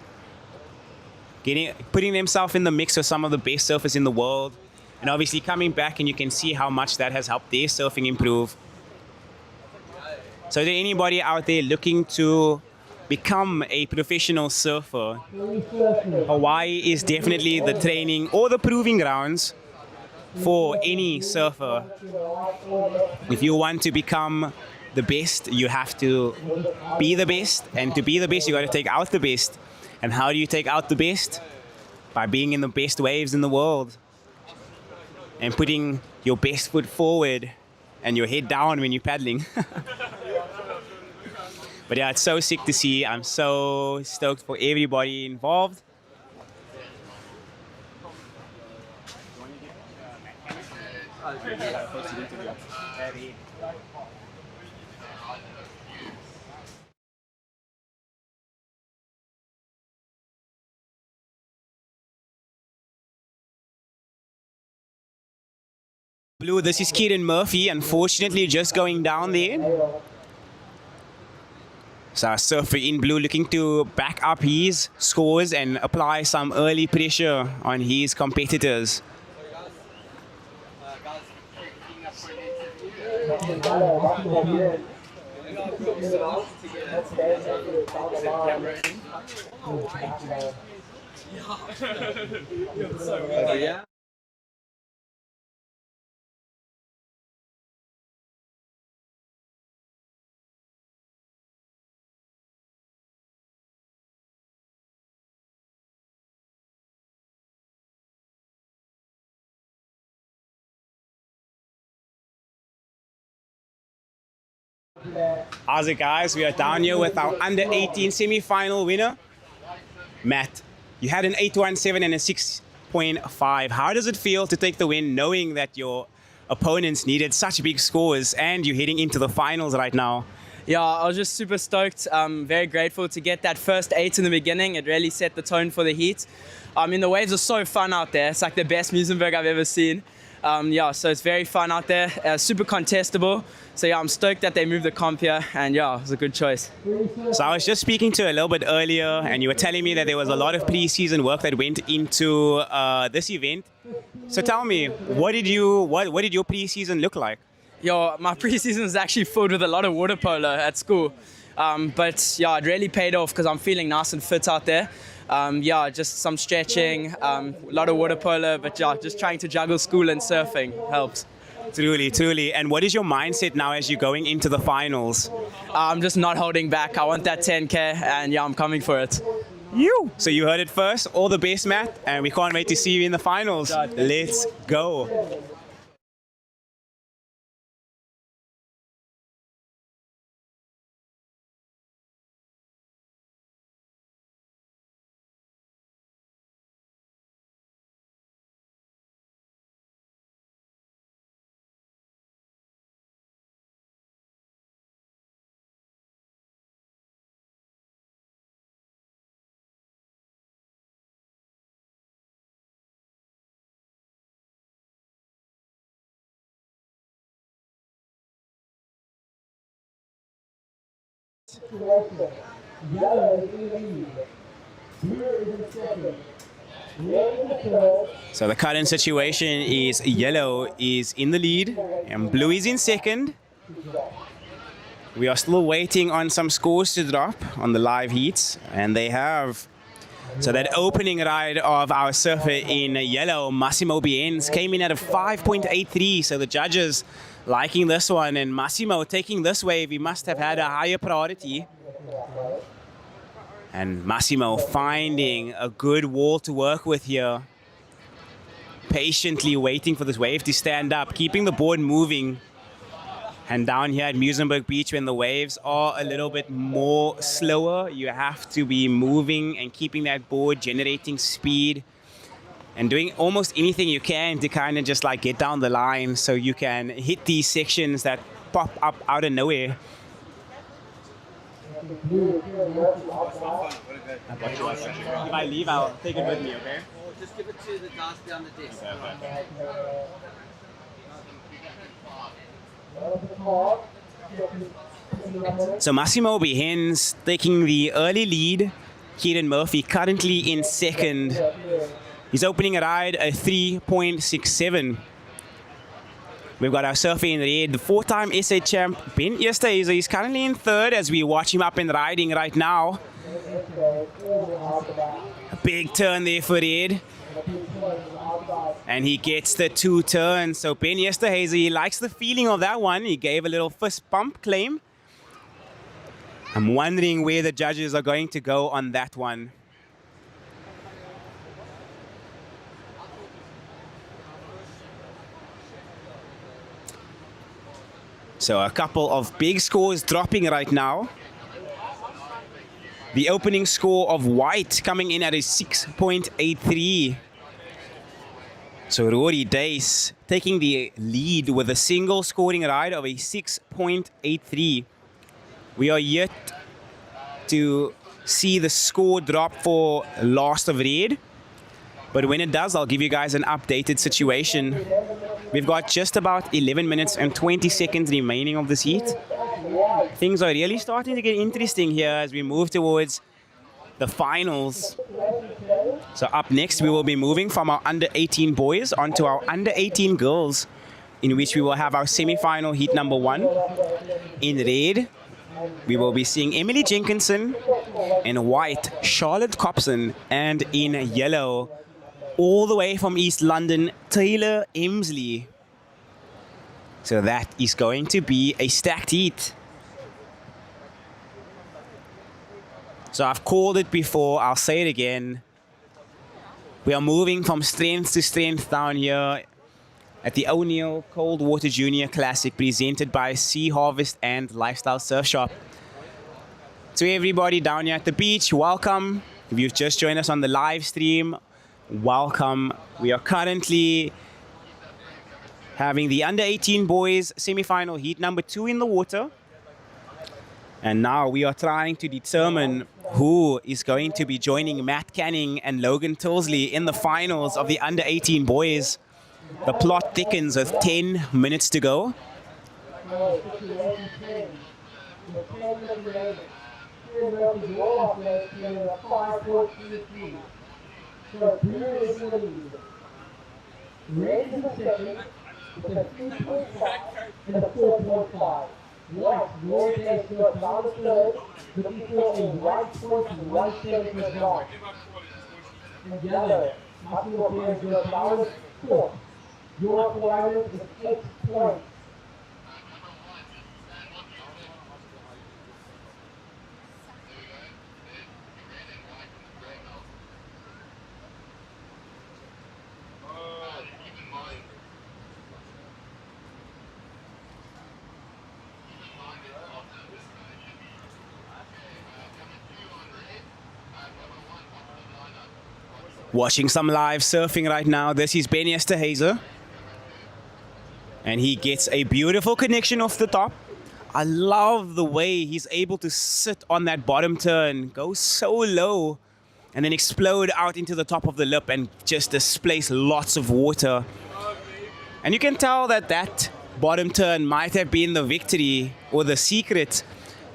[SPEAKER 1] putting themselves in the mix with some of the best surfers in the world, and obviously coming back, and you can see how much that has helped their surfing improve. So is there anybody out there looking to become a professional surfer? Hawaii is definitely the training or the proving grounds for any surfer. If you want to become the best, you have to be the best, and to be the best, you got to take out the best. And how do you take out the best? By being in the best waves in the world and putting your best foot forward and your head down when you're paddling. But yeah, it's so sick to see. I'm so stoked for everybody involved. Blue, this is Kieran Murphy, unfortunately just going down there. So our surfer in blue looking to back up his scores and apply some early pressure on his competitors.
[SPEAKER 9] Yeah.
[SPEAKER 1] How's it, guys? We are down here with our under 18 semi-final winner, Matt. You had an 8.17 and a 6.5. How does it feel to take the win knowing that your opponents needed such big scores and you're heading into the finals right now?
[SPEAKER 10] Yeah, I was just super stoked. Very grateful to get that first 8 in the beginning. It really set the tone for the heat. The waves are so fun out there. It's like the best Muizenberg I've ever seen. So it's very fun out there, super contestable. So yeah, I'm stoked that they moved the comp here, and yeah, it was a good choice.
[SPEAKER 1] So I was just speaking to you a little bit earlier, and you were telling me that there was a lot of pre-season work that went into this event. So tell me, what did your pre-season look like?
[SPEAKER 10] Yo, my pre-season is actually filled with a lot of water polo at school. But yeah, it really paid off because I'm feeling nice and fit out there. Just some stretching, a lot of water polo, but yeah, just trying to juggle school and surfing helps.
[SPEAKER 1] Truly. And what is your mindset now as you're going into the finals?
[SPEAKER 10] I'm just not holding back. I want that 10K, and yeah, I'm coming for it.
[SPEAKER 1] So you heard it first. All the best, Matt, and we can't wait to see you in the finals. Let's go. So the current situation is yellow is in the lead and blue is in second. We are still waiting on some scores to drop on the live heats, and they have. So that opening ride of our surfer in yellow, Massimo Bienz, came in at a 5.83. So the judges liking this one, and Massimo taking this wave, he must have had a higher priority. And Massimo finding a good wall to work with here. Patiently waiting for this wave to stand up, keeping the board moving. And down here at Muizenberg Beach, when the waves are a little bit more slower, you have to be moving and keeping that board, generating speed, and doing almost anything you can to kind of just like get down the line so you can hit these sections that pop up out of nowhere. If I leave, I'll take it with me, okay?
[SPEAKER 9] Just give it to the guys behind the desk.
[SPEAKER 1] So Massimo Bienz taking the early lead. Kieran Murphy currently in second. He's opening a ride a 3.67. We've got our surfer in red, the 4-time SA champ, Ben Easterhuizen. He's currently in third as we watch him up and riding right now. A big turn there for red. And he gets the 2 turns. So Ben Easterhuizen, he likes the feeling of that one. He gave a little fist bump claim. I'm wondering where the judges are going to go on that one. So a couple of big scores dropping right now. The opening score of White coming in at a 6.83. So Rory Dace taking the lead with a single scoring ride of a 6.83. We are yet to see the score drop for Last of Red. But when it does, I'll give you guys an updated situation. We've got just about 11 minutes and 20 seconds remaining of this heat. Things are really starting to get interesting here as we move towards the finals. So up next, we will be moving from our under 18 boys onto our under 18 girls, in which we will have our semi-final heat number 1. In red, we will be seeing Emily Jenkinson In white, Charlotte Copson. And in yellow, all the way from East London, Taylor Emsley. So that is going to be a stacked heat. So I've called it before, I'll say it again. We are moving from strength to strength down here at the O'Neill Coldwater Junior Classic, presented by Sea Harvest and Lifestyle Surf Shop. To everybody down here at the beach, welcome. If you've just joined us on the live stream, welcome. We are currently having the under 18 boys semi-final heat number 2 in the water. And now we are trying to determine who is going to be joining Matt Canning and Logan Tilsley in the finals of the under 18 boys. The plot thickens with 10 minutes to go.
[SPEAKER 3] White, more days to a down the third, looking for a white 40, 1 And yellow, Massimo Pierre to a down the fourth. Your requirement is 8 points.
[SPEAKER 1] Watching some live surfing right now. This is Ben Esterhazy. And he gets a beautiful connection off the top. I love the way he's able to sit on that bottom turn, go so low, and then explode out into the top of the lip and just displace lots of water. And you can tell that that bottom turn might have been the victory or the secret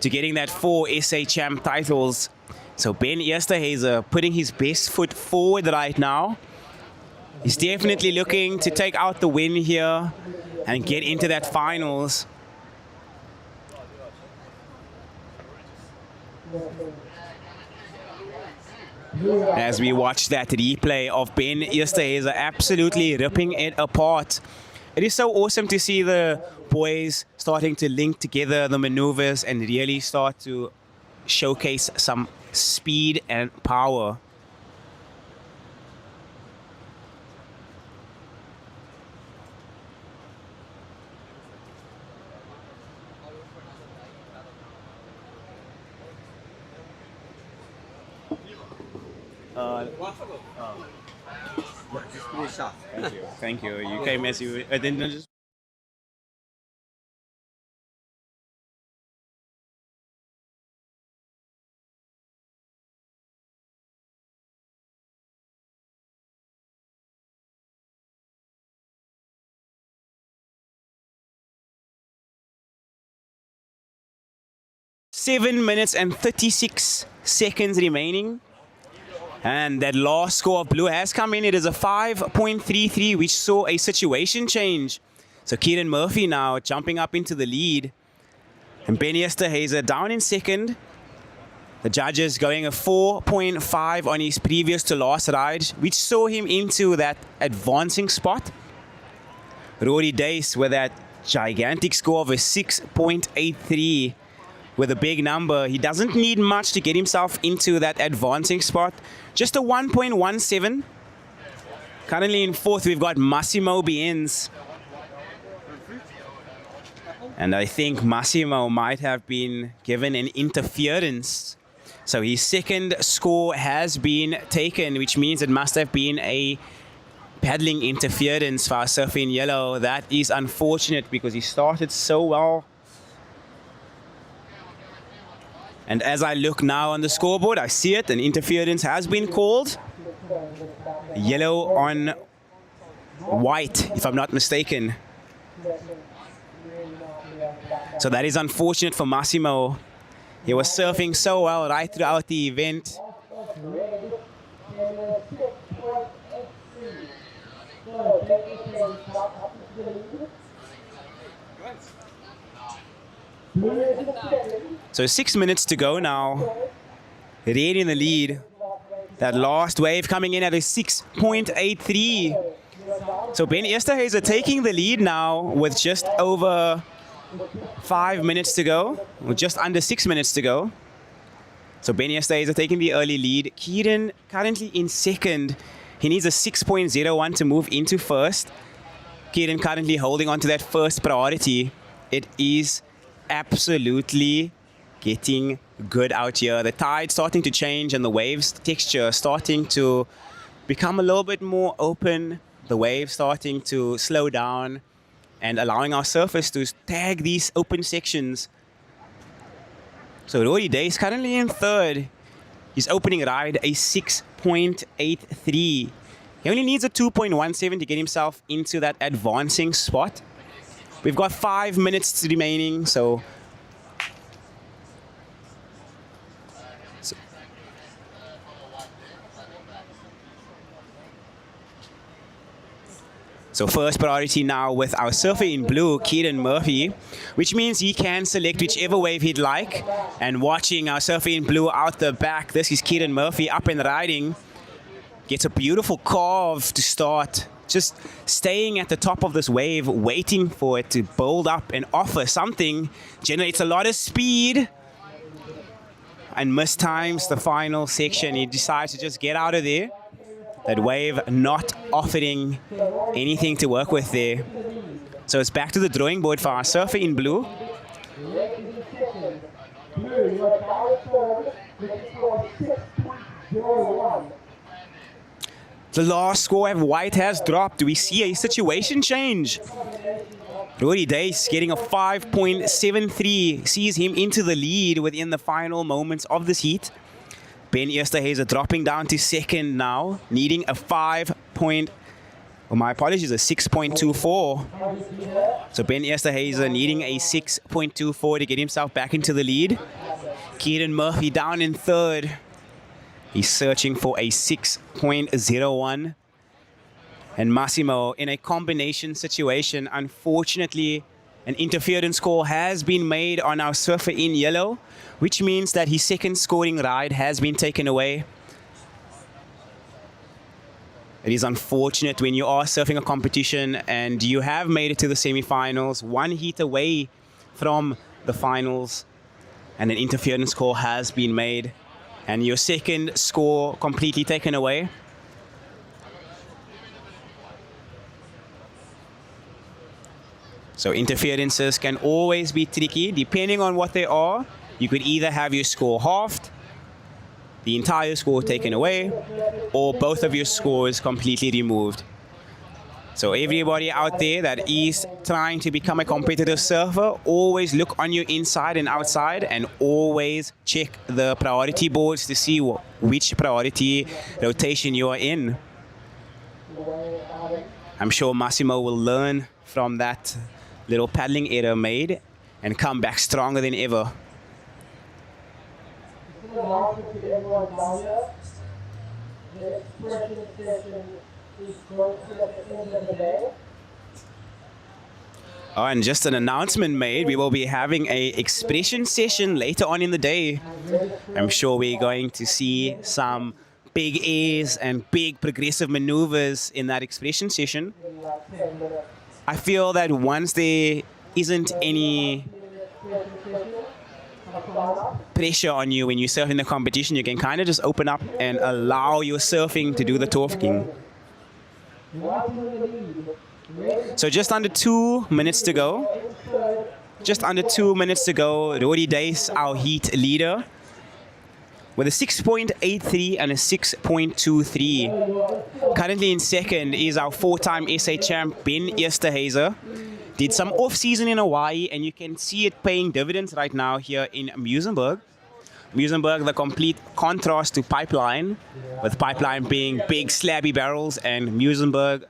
[SPEAKER 1] to getting that 4 SA Champ titles. So Ben Esterhazy putting his best foot forward right now. He's definitely looking to take out the win here and get into that finals. As we watch that replay of Ben Esterhazy absolutely ripping it apart. It is so awesome to see the boys starting to link together the maneuvers and really start to showcase some speed and power. Thank you. Thank you. You came as you didn't just. Seven minutes and 36 seconds remaining. And that last score of blue has come in. It is a 5.33, which saw a situation change. So Kieran Murphy now jumping up into the lead. And Ben Esterhazy down in second. The judges going a 4.5 on his previous to last ride, which saw him into that advancing spot. Rory Dace with that gigantic score of a 6.83. With a big number. He doesn't need much to get himself into that advancing spot. Just a 1.17. Currently in fourth, we've got Massimo Bienz. And I think Massimo might have been given an interference. So his second score has been taken, which means it must have been a paddling interference for our surfer in yellow. That is unfortunate because he started so well. And as I look now on the scoreboard, I see it. An interference has been called. Yellow on white, if I'm not mistaken. So that is unfortunate for Massimo. He was surfing so well right throughout the event. So 6 minutes to go now. Red in the lead. That last wave coming in at a 6.83. So Ben Esterhuizen taking the lead now with just over 5 minutes to go, or just under 6 minutes to go. So Ben Esterhuizen taking the early lead. Kieran currently in second. He needs a 6.01 to move into first. Kieran currently holding on to that first priority. It is absolutely getting good out here. The tide starting to change and the waves texture starting to become a little bit more open. The waves starting to slow down and allowing our surfers to tag these open sections. So Rory Day is currently in third. His opening ride a 6.83. He only needs a 2.17 to get himself into that advancing spot. We've got 5 minutes remaining, so first priority now with our surfer in blue, Kieran Murphy, which means he can select whichever wave he'd like. And watching our surfer in blue out the back, this is Kieran Murphy up and riding. Gets a beautiful carve to start. Just staying at the top of this wave, waiting for it to build up and offer something. Generates a lot of speed. And mistimes the final section. He decides to just get out of there. That wave not offering anything to work with there. So it's back to the drawing board for our surfer in blue. The last score of white has dropped. We see a situation change. Rory Dace getting a 5.73 sees him into the lead within the final moments of this heat. Ben Esterhuizen dropping down to second now, needing a 6.24. So Ben Esterhuizen needing a 6.24 to get himself back into the lead. Kieran Murphy down in third. He's searching for a 6.01. And Massimo in a combination situation. Unfortunately, an interference call has been made on our surfer in yellow, which means that his second scoring ride has been taken away. It is unfortunate when you are surfing a competition and you have made it to the semifinals, one heat away from the finals, and an interference call has been made, and your second score completely taken away. So interferences can always be tricky, depending on what they are. You could either have your score halved, the entire score taken away, or both of your scores completely removed. So everybody out there that is trying to become a competitive surfer, always look on your inside and outside, and always check the priority boards to see which priority rotation you are in. I'm sure Massimo will learn from that little paddling error made and come back stronger than ever. Oh, and just an announcement made, we will be having a expression session later on in the day. I'm sure we're going to see some big airs and big progressive maneuvers in that expression session. I feel that once there isn't any pressure on you when you surf in the competition, you can kind of just open up and allow your surfing to do the talking. So just under 2 minutes to go. Rory Dace, our heat leader, with a 6.83 and a 6.23. Currently in second is our four-time SA champ, Ben Esterhuizen. Did some off-season in Hawaii, and you can see it paying dividends right now here in Muizenberg. Muizenberg, the complete contrast to Pipeline, with Pipeline being big slabby barrels, and Muizenberg,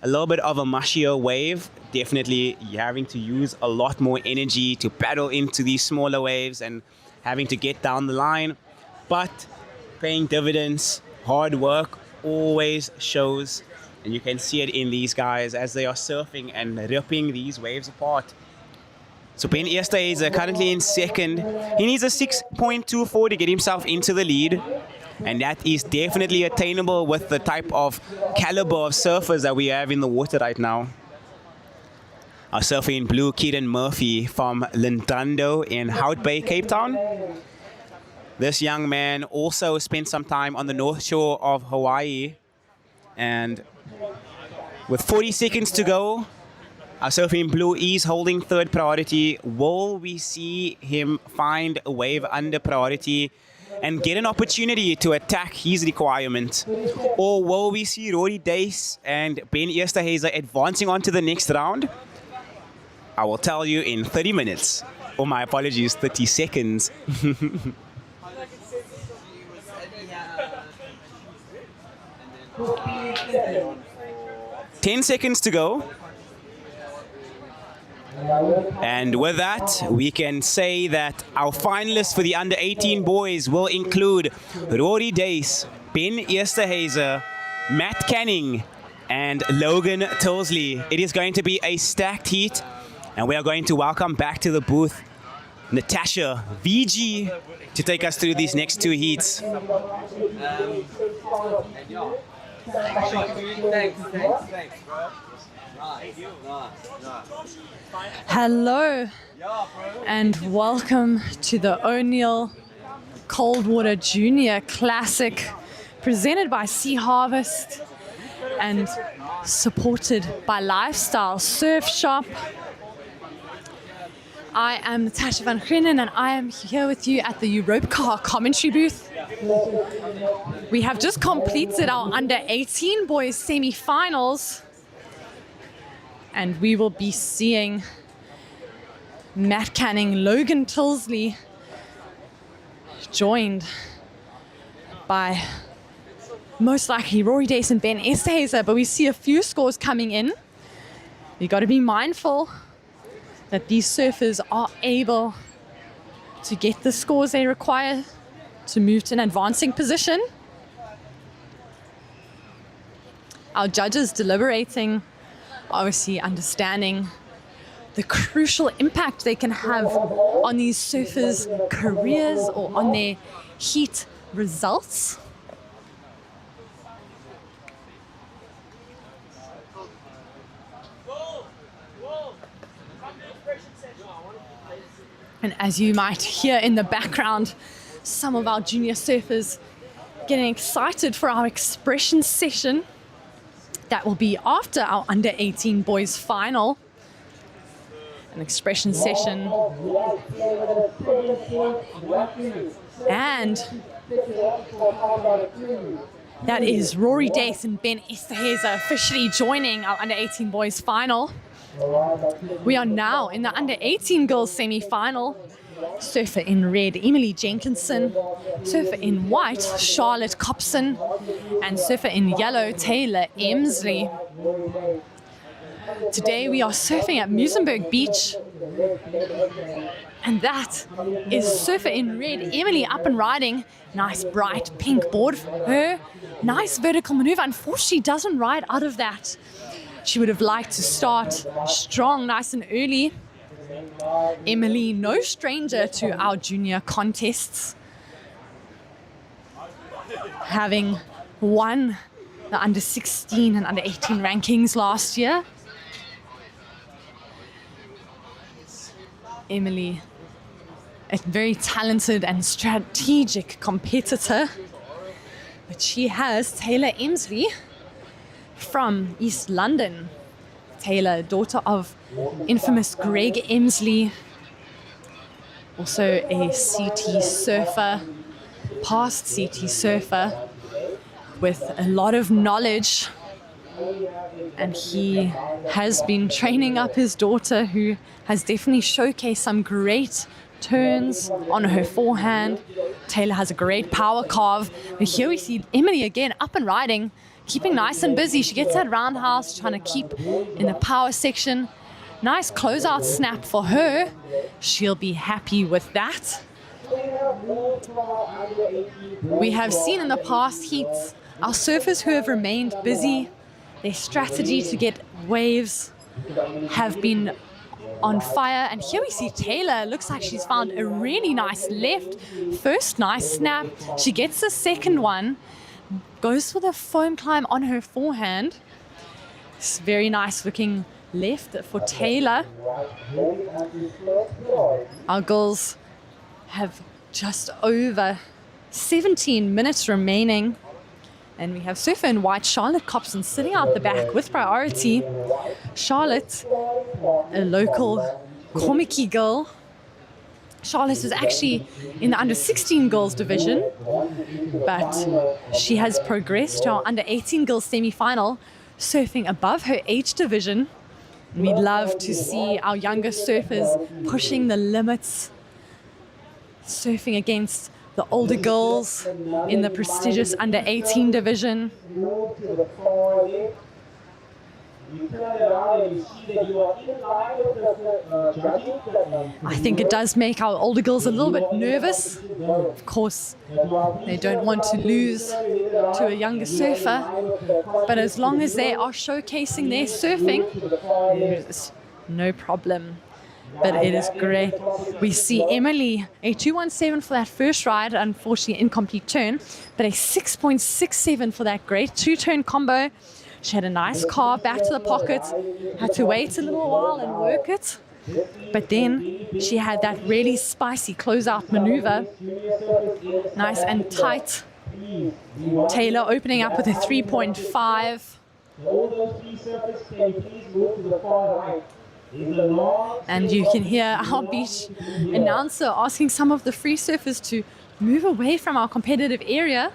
[SPEAKER 1] a little bit of a mushier wave. Definitely having to use a lot more energy to paddle into these smaller waves and having to get down the line. But paying dividends, hard work always shows, and you can see it in these guys as they are surfing and ripping these waves apart. So Ben Esterhuizen currently in second. He needs a 6.24 to get himself into the lead. And that is definitely attainable with the type of caliber of surfers that we have in the water right now. Our surfer in blue, Kieran Murphy from Lindondo in Hout Bay, Cape Town. This young man also spent some time on the north shore of Hawaii. And with 40 seconds to go, our surfer in blue is holding third priority. Will we see him find a wave under priority and get an opportunity to attack his requirement? Or will we see Rory Dace and Ben Esterhuizen advancing on to the next round? I will tell you in 30 minutes. Or my apologies, 30 seconds. 10 seconds to go. And with that, we can say that our finalists for the under 18 boys will include Rory Dace, Ben Esterhuizen, Matt Canning, and Logan Tilsley. It is going to be a stacked heat, and we are going to welcome back to the booth Natasha VG to take us through these next two heats.
[SPEAKER 9] Thanks, bro.
[SPEAKER 4] Hello and welcome to the O'Neill Coldwater Junior Classic, presented by Sea Harvest and supported by Lifestyle Surf Shop. I am Natasha van Grienen and I am here with you at the Europcar commentary booth. We have just completed our under 18 boys semi-finals, and we will be seeing Matt Canning, Logan Tilsley, joined by most likely Rory Dace and Ben Esterhuizen, but we see a few scores coming in. You got to be mindful that these surfers are able to get the scores they require to move to an advancing position. Our judges deliberating, obviously understanding the crucial impact they can have on these surfers' careers or on their heat results. And as you might hear in the background, some of our junior surfers getting excited for our expression session. That will be after our under 18 boys final. An expression session. And that is Rory Dace and Ben Esterhuizen officially joining our under 18 boys final. We are now in the under 18 girls semi-final. Surfer in red, Emily Jenkinson. Surfer in white, Charlotte Copson. And surfer in yellow, Taylor Emsley. Today we are surfing at Muizenberg Beach. And that is surfer in red, Emily up and riding. Nice bright pink board for her. Nice vertical maneuver. Unfortunately, she doesn't ride out of that. She would have liked to start strong, nice and early. Emily, no stranger to our junior contests, having won the under 16 and under 18 rankings last year. Emily, a very talented and strategic competitor, but she has Taylor Emsley from East London. Taylor, daughter of infamous Greg Emsley, also a CT surfer, past CT surfer with a lot of knowledge. And he has been training up his daughter, who has definitely showcased some great turns on her forehand. Taylor has a great power carve. But here we see Emily again up and riding, keeping nice and busy. She gets that roundhouse, trying to keep in the power section. Nice closeout snap for her. She'll be happy with that. We have seen in the past heats our surfers who have remained busy. Their strategy to get waves have been on fire. And here we see Taylor. Looks like she's found a really nice left. First nice snap. She gets the second one. Goes for the foam climb on her forehand. It's very nice looking left for Taylor. Our girls have just over 17 minutes remaining. And we have surfer in white, Charlotte Copson, sitting out the back with priority. Charlotte, a local Komiki girl. Charlotte is actually in the under 16 girls division, but she has progressed to our under 18 girls semi-final, surfing above her age division. And we'd love to see our younger surfers pushing the limits, surfing against the older girls in the prestigious under 18 division. I think it does make our older girls a little bit nervous. Of course, they don't want to lose to a younger surfer, but as long as they are showcasing their surfing, there's no problem. But it is great. We see Emily, a 2.17 for that first ride, unfortunately incomplete turn, but a 6.67 for that great two-turn combo. She had a nice carve back to the pocket, had to wait a little while and work it, but then she had that really spicy closeout maneuver. Nice and tight. Taylor opening up with a 3.5. And you can hear our beach announcer asking some of the free surfers to move away from our competitive area.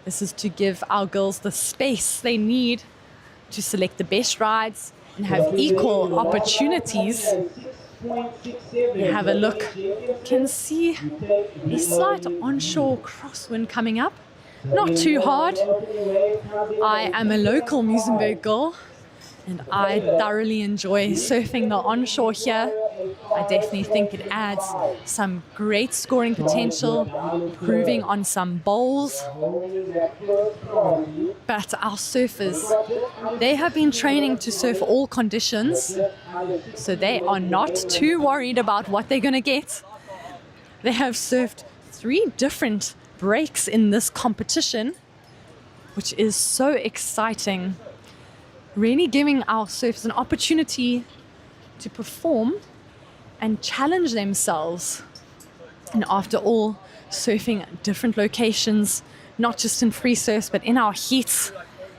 [SPEAKER 4] This is to give our girls the space they need to select the best rides and have equal opportunities. Have a look. Can see a slight onshore crosswind coming up. Not too hard. I am a local Muizenberg girl, and I thoroughly enjoy surfing the onshore here. I definitely think it adds some great scoring potential, improving on some bowls. But our surfers, they have been training to surf all conditions, so they are not too worried about what they're going to get. They have surfed 3 different breaks in this competition, which is so exciting. Really giving our surfers an opportunity to perform and challenge themselves. And after all, surfing at different locations, not just in free surfs, but in our heats,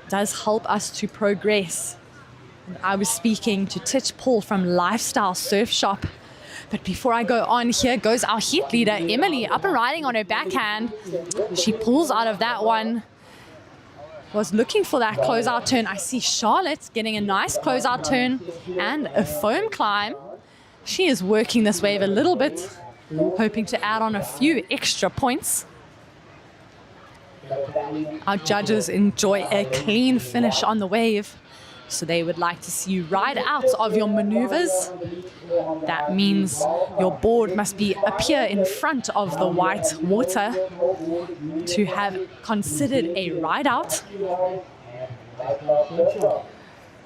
[SPEAKER 4] does help us to progress. And I was speaking to Titch Paul from Lifestyle Surf Shop. But before I go on, here goes our heat leader, Emily, up and riding on her backhand. She pulls out of that one. Was looking for that closeout turn. I see Charlotte getting a nice closeout turn and a foam climb. She is working this wave a little bit, hoping to add on a few extra points. Our judges enjoy a clean finish on the wave, so they would like to see you ride out of your maneuvers. That means your board must appear in front of the white water to have considered a ride out.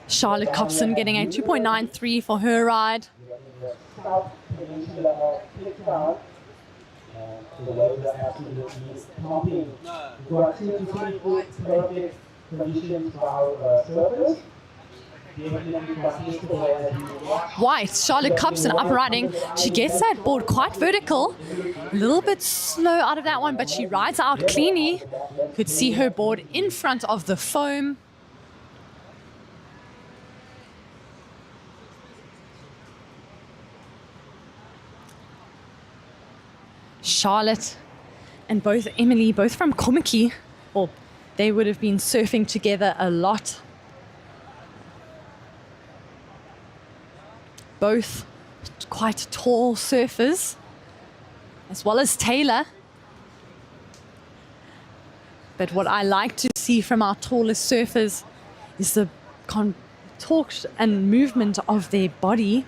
[SPEAKER 4] Charlotte Copson getting a 2.93 for her ride. White, Charlotte Copson up riding. She gets that board quite vertical. A little bit slow out of that one, but she rides out cleanly. Could see her board in front of the foam. Charlotte and both Emily, both from Komiki, or they would have been surfing together a lot. Both quite tall surfers, as well as Taylor. But what I like to see from our tallest surfers is the torque and movement of their body.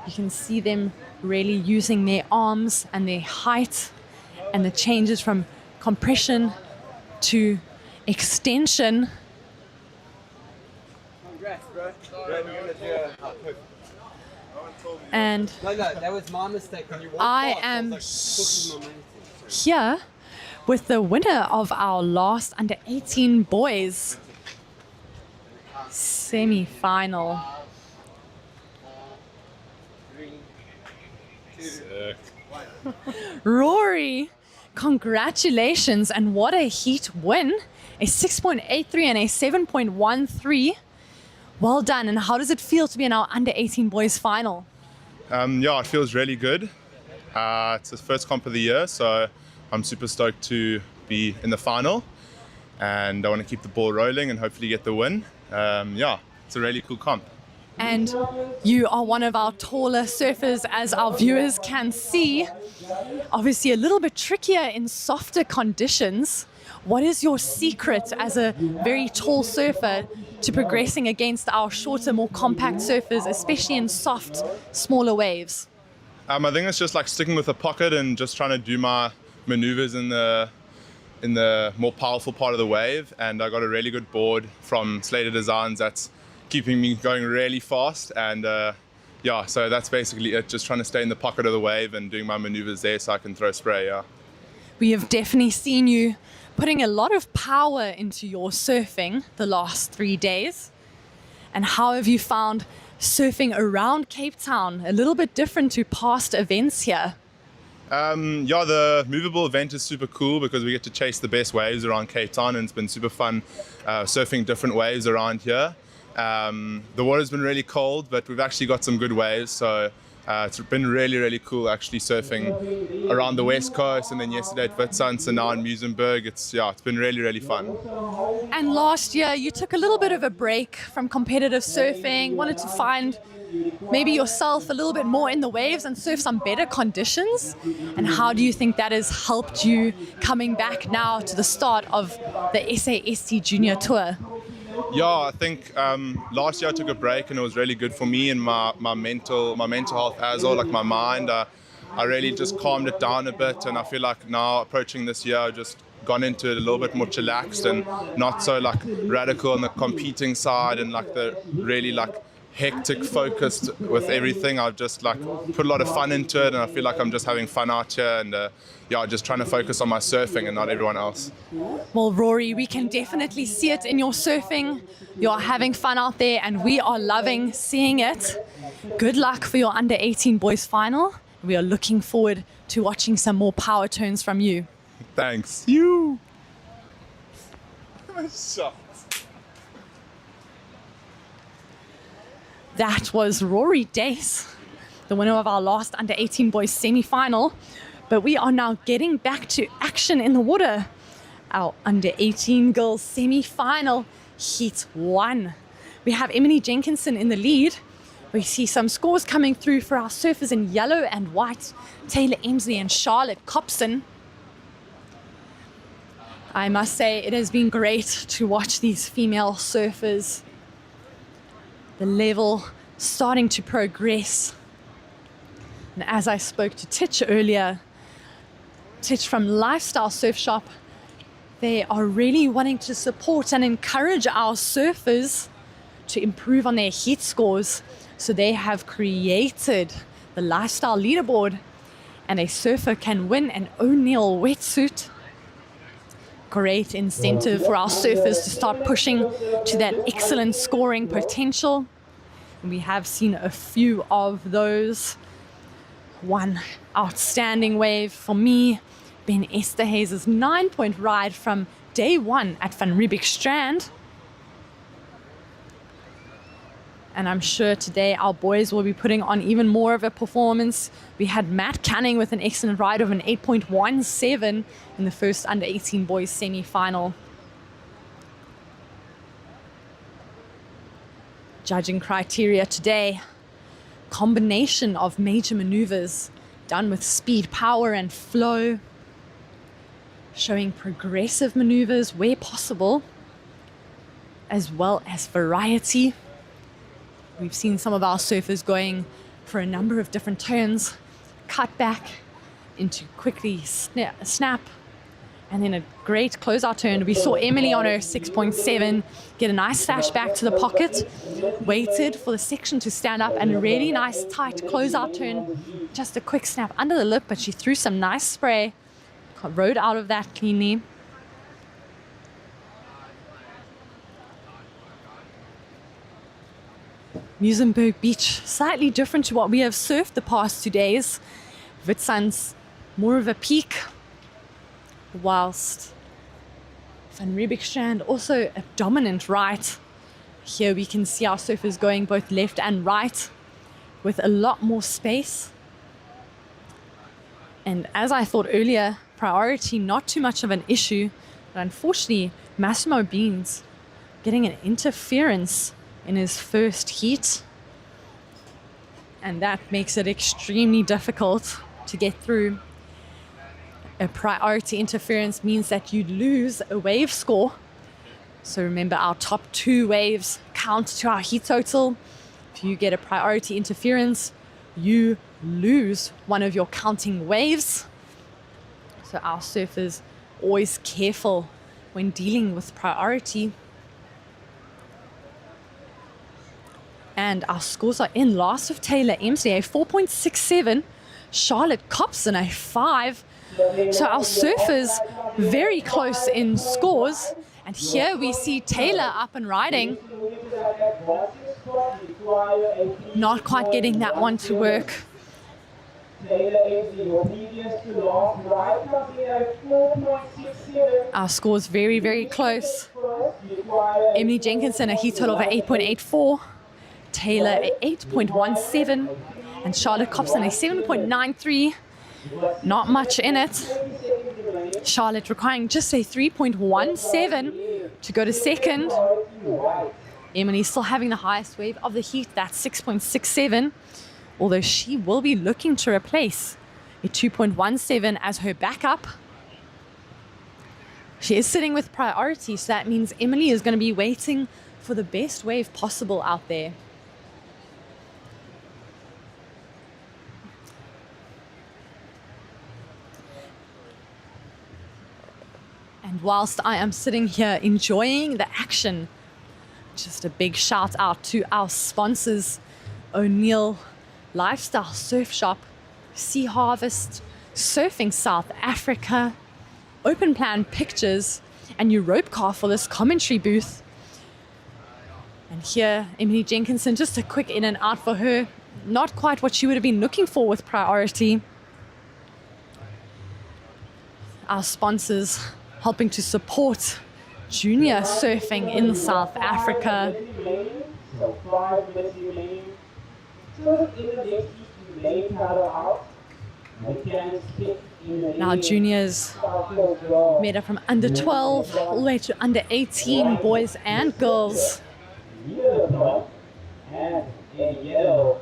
[SPEAKER 4] You can see them really using their arms and their height and the changes from compression to extension. And
[SPEAKER 9] No, that was my mistake. When you walked
[SPEAKER 4] I
[SPEAKER 9] past,
[SPEAKER 4] am
[SPEAKER 9] was like, pushing my momentum.
[SPEAKER 4] here with the winner of our last under 18 boys semi-final. Rory, congratulations, and what a heat win. A 6.83 and a 7.13. Well done. And how does it feel to be in our under 18 boys final?
[SPEAKER 11] Yeah, it feels really good. It's the first comp of the year, so I'm super stoked to be in the final. And I want to keep the ball rolling and hopefully get the win. Yeah, it's a really cool comp.
[SPEAKER 4] And you are one of our taller surfers, as our viewers can see. Obviously a little bit trickier in softer conditions. What is your secret as a very tall surfer to progressing against our shorter, more compact surfers, especially in soft, smaller waves?
[SPEAKER 11] I think it's just like sticking with the pocket and just trying to do my maneuvers in the more powerful part of the wave. And I got a really good board from Slater Designs that's keeping me going really fast. And yeah, so that's basically it. Just trying to stay in the pocket of the wave and doing my maneuvers there so I can throw spray. Yeah.
[SPEAKER 4] We have definitely seen you putting a lot of power into your surfing the last 3 days. And how have you found surfing around Cape Town? A little bit different to past events here.
[SPEAKER 11] Yeah, the movable event is super cool because we get to chase the best waves around Cape Town, and it's been super fun surfing different waves around here. The water's been really cold, but we've actually got some good waves, so it's been really, really cool actually surfing around the west coast, and then yesterday at Witsunds and now in Muizenberg. It's been really, really fun.
[SPEAKER 4] And last year you took a little bit of a break from competitive surfing, wanted to find maybe yourself a little bit more in the waves and surf some better conditions. And how do you think that has helped you coming back now to the start of the SAST Junior Tour?
[SPEAKER 11] Yeah, I think last year I took a break and it was really good for me and my mental health as well, like my mind. I really just calmed it down a bit, and I feel like now approaching this year I've just gone into it a little bit more chillaxed and not so like radical on the competing side and like the really like hectic focused with everything. I've just like put a lot of fun into it, and I feel like I'm just having fun out here, and yeah, just trying to focus on my surfing and not everyone else.
[SPEAKER 4] Well, Rory, we can definitely see it in your surfing. You are having fun out there, and we are loving seeing it. Good luck for your under 18 boys final. We are looking forward to watching some more power turns from you.
[SPEAKER 11] Thanks. You.
[SPEAKER 4] That was Rory Dace, the winner of our last under 18 boys semi-final. But we are now getting back to action in the water. Our under 18 girls semi-final, heat 1. We have Emily Jenkinson in the lead. We see some scores coming through for our surfers in yellow and white, Taylor Emsley and Charlotte Copson. I must say it has been great to watch these female surfers. The level starting to progress. And as I spoke to Titch earlier, Titch from Lifestyle Surf Shop, they are really wanting to support and encourage our surfers to improve on their heat scores. So they have created the Lifestyle Leaderboard, and a surfer can win an O'Neill wetsuit. Great incentive for our surfers to start pushing to that excellent scoring potential. And we have seen a few of those. One outstanding wave for me, Ben Esterhazy's 9-point ride from day 1 at Van Riebeeck Strand. And I'm sure today our boys will be putting on even more of a performance. We had Matt Canning with an excellent ride of an 8.17 in the first under 18 boys semi-final. Judging criteria today, combination of major maneuvers done with speed, power and flow, showing progressive maneuvers where possible, as well as variety. We've seen some of our surfers going for a number of different turns, cut back into quickly snap, And then a great closeout turn. We saw Emily on her 6.7 get a nice slash back to the pocket, waited for the section to stand up, and a really nice tight closeout turn. Just a quick snap under the lip, but she threw some nice spray, rode out of that cleanly. Muizenberg Beach, slightly different to what we have surfed the past 2 days. Witsun's more of a peak, whilst Van Riebeekstrand also a dominant right. Here we can see our surfers going both left and right with a lot more space. And as I thought earlier, priority not too much of an issue, but unfortunately Massimo Beans getting an interference in his first heat, and that makes it extremely difficult to get through. A priority interference means that you lose a wave score. So remember, our top 2 waves count to our heat total. If you get a priority interference, you lose one of your counting waves. So our surfers always careful when dealing with priority. And our scores are in. Last of Taylor Emsley, a 4.67. Charlotte Copson, a 5. So our surfers very close in scores. And here we see Taylor up and riding. Not quite getting that one to work. Our scores very, very close. Emily Jenkinson, a heat total of 8.84. Taylor, a 8.17. And Charlotte Copson, a 7.93. Not much in it. Charlotte requiring just a 3.17 to go to second. Emily still having the highest wave of the heat, that's 6.67. Although she will be looking to replace a 2.17 as her backup. She is sitting with priority, so that means Emily is going to be waiting for the best wave possible out there. And whilst I am sitting here enjoying the action, just a big shout out to our sponsors, O'Neill Lifestyle Surf Shop, Sea Harvest, Surfing South Africa, Open Plan Pictures, and Europcar for this commentary booth. And here, Emily Jenkinson, just a quick in and out for her. Not quite what she would have been looking for with priority. Our sponsors helping to support junior surfing in South Africa. Now juniors made up from under 12 all the way to under 18, boys and girls.
[SPEAKER 3] And in yellow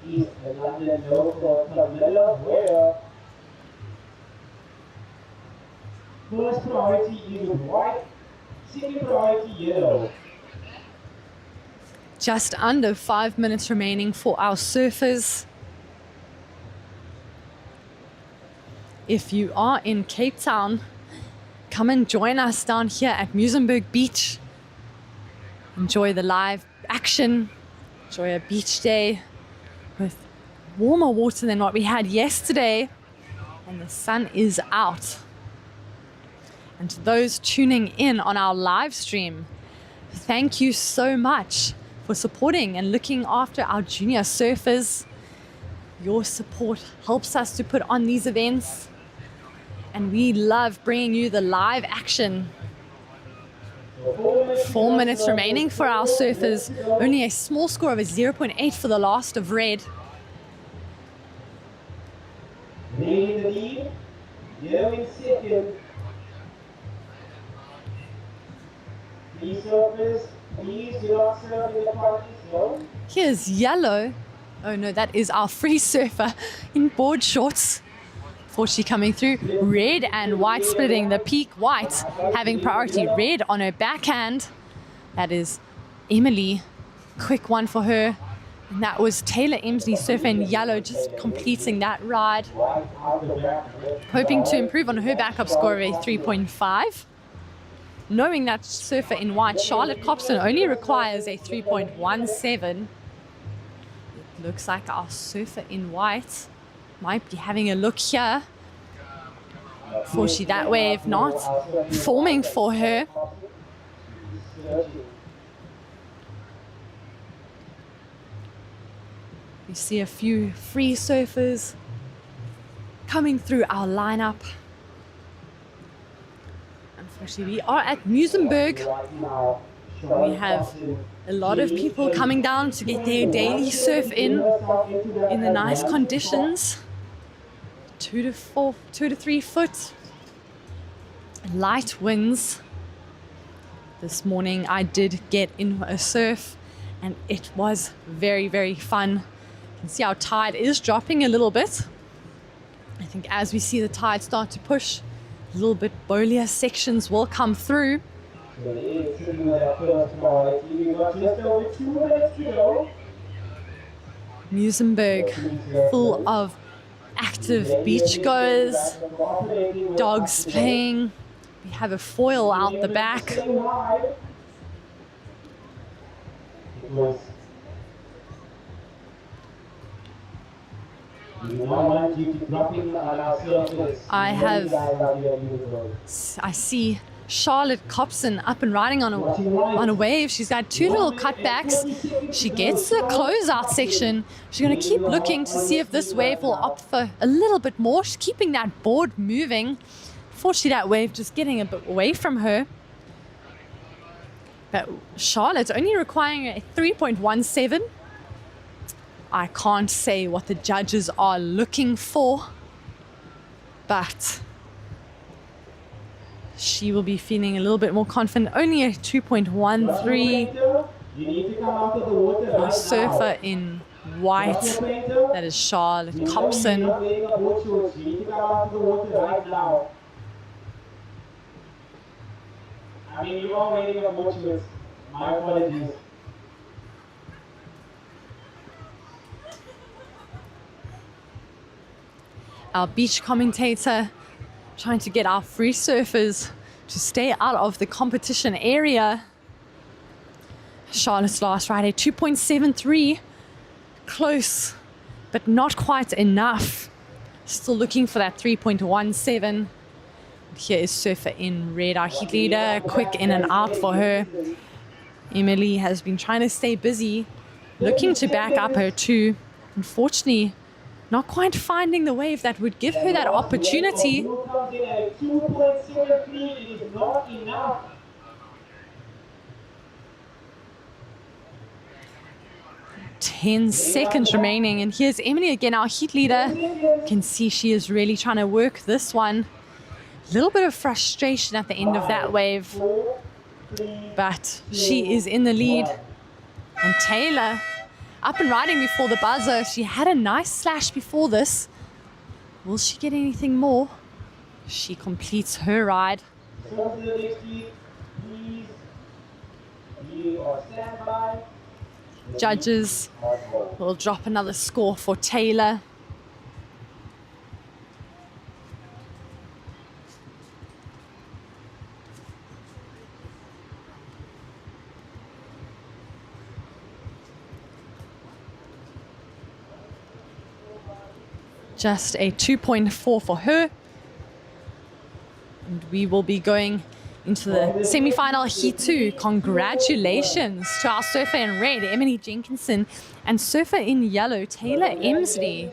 [SPEAKER 3] is the London local Camilla Ware. First priority is white, second priority yellow.
[SPEAKER 4] Just under 5 minutes remaining for our surfers. If you are in Cape Town, come and join us down here at Muizenberg Beach. Enjoy the live action, enjoy a beach day with warmer water than what we had yesterday, and the sun is out. And to those tuning in on our live stream, thank you so much for supporting and looking after our junior surfers. Your support helps us to put on these events, and we love bringing you the live action. 4 minutes remaining for our surfers. Only a small score of a 0.8 for the last of red.
[SPEAKER 3] Red in the lead, yellow in second. These surfers, please do not surf in the party zone.
[SPEAKER 4] Here's yellow. Oh no, that is our free surfer in board shorts. Fortunately coming through. Red and white splitting. The peak white having priority. Red on her backhand. That is Emily. Quick one for her. And that was Taylor Emsley, surfer in yellow, just completing that ride. Hoping to improve on her backup score of a 3.5. Knowing that surfer in white, Charlotte Copson, only requires a 3.17. It looks like our surfer in white might be having a look here. Unfortunately, that wave not forming for her. We see a few free surfers coming through our lineup. Unfortunately, we are at Muizenberg. We have a lot of people coming down to get their daily surf in the nice conditions. 2 to 3 foot. Light winds. This morning I did get in a surf and it was very, very fun. You can see our tide is dropping a little bit. I think as we see the tide start to push, a little bit bolier sections will come through. Muizenberg, full of active beachgoers, dogs playing. We have a foil out the back. I see Charlotte Copson up and riding on a wave. She's got 2 little cutbacks. She gets to the closeout section. She's going to keep looking to see if this wave will opt for a little bit more. She's keeping that board moving. Unfortunately, that wave just getting a bit away from her. But Charlotte's only requiring a 3.17. I can't say what the judges are looking for, but she will be feeling a little bit more confident. Only a 2.13. The surfer in white, that is Charlotte Copson.
[SPEAKER 3] I mean, you are waiting on motivates. My apologies.
[SPEAKER 4] Our beach commentator trying to get our free surfers to stay out of the competition area. Charlotte's last ride, a 2.73. Close, but not quite enough. Still looking for that 3.17. Here is surfer in red, our heat leader. Quick in and out for her. Emily has been trying to stay busy, looking to back up her two. Unfortunately, not quite finding the wave that would give her that opportunity. 10 seconds remaining, and here's Emily again, our heat leader. You can see she is really trying to work this one. A little bit of frustration at the end of that wave, but she is in the lead. And Taylor, up and riding before the buzzer. She had a nice slash before this. Will she get anything more? She completes her ride. Judges will drop another score for Taylor. Just a 2.4 for her. And we will be going into the semi-final Heat 2. Congratulations to our surfer in red, Emily Jenkinson, and surfer in yellow, Taylor Emsley.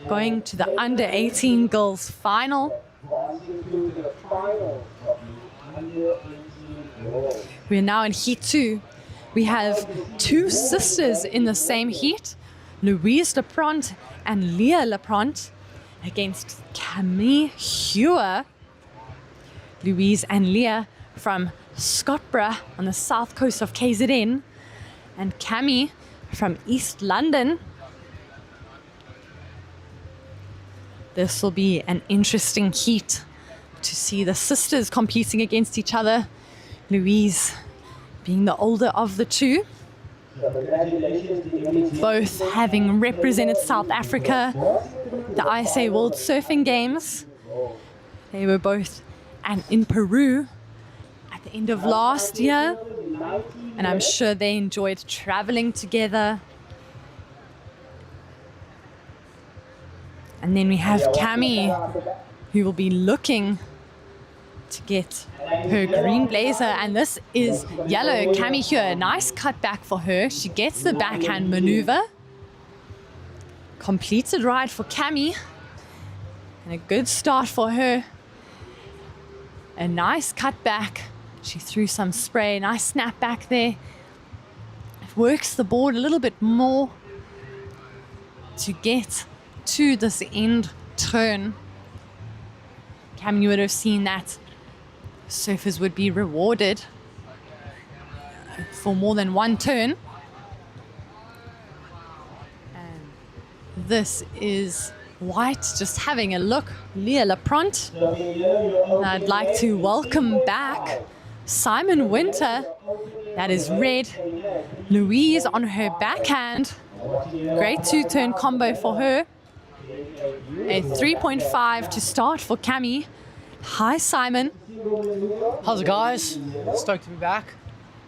[SPEAKER 4] Going to the under 18 girls final. We're now in Heat 2. We have two sisters in the same heat, Louise Lapront and Leah Lapront, against Camille Hewer. Louise and Leah from Scarborough on the south coast of KZN, and Camille from East London. This will be an interesting heat to see the sisters competing against each other. Louise being the older of the two. both having represented South Africa, the ISA World Surfing Games. They were both in Peru at the end of last year, and I'm sure they enjoyed traveling together. And then we have Cami, who will be looking to get her green blazer, and this is yellow. Cami here, nice cutback for her. She gets the backhand maneuver. Completed ride for Cami, and a good start for her. A nice cutback. She threw some spray, nice snap back there. It works the board a little bit more to get to this end turn. Cam, you would have seen that surfers would be rewarded for more than one turn. And this is White just having a look. Leah Lapront. And I'd like to welcome back Simon Winter. That is red. Louise on her backhand. Great two-turn combo for her. A 3.5 to start for Cami. Hi, Simon.
[SPEAKER 5] How's it, guys? Stoked to be back.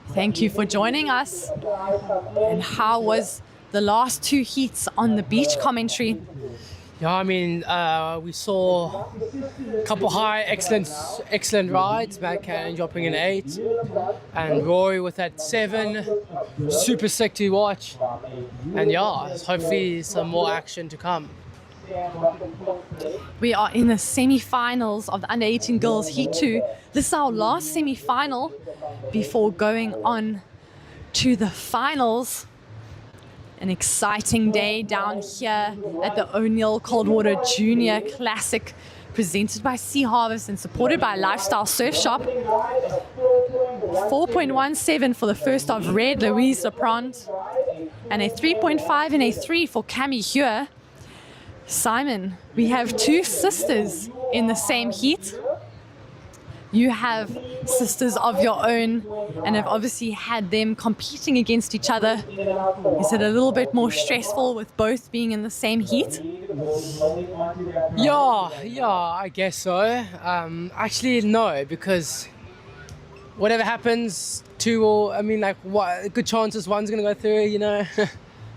[SPEAKER 4] Thank you for joining us. And how was the last two heats on the beach commentary?
[SPEAKER 5] Yeah, I mean, we saw a couple high, excellent rides. Backhand dropping an 8, and Rory with that 7. Super sick to watch. And yeah, hopefully some more action to come.
[SPEAKER 4] We are in the semi-finals of the Under-18 Girls Heat 2. This is our last semi-final before going on to the finals. An exciting day down here at the O'Neill Coldwater Junior Classic, presented by Sea Harvest and supported by Lifestyle Surf Shop. 4.17 for the first of red, Louise Lapront, and a 3.5 and a 3 for Cami Hua. Simon, we have two sisters in the same heat. You have sisters of your own and have obviously had them competing against each other. Is it a little bit more stressful with both being in the same heat?
[SPEAKER 5] Yeah, I guess so. Actually, no, because whatever happens, good chances one's going to go through, you know.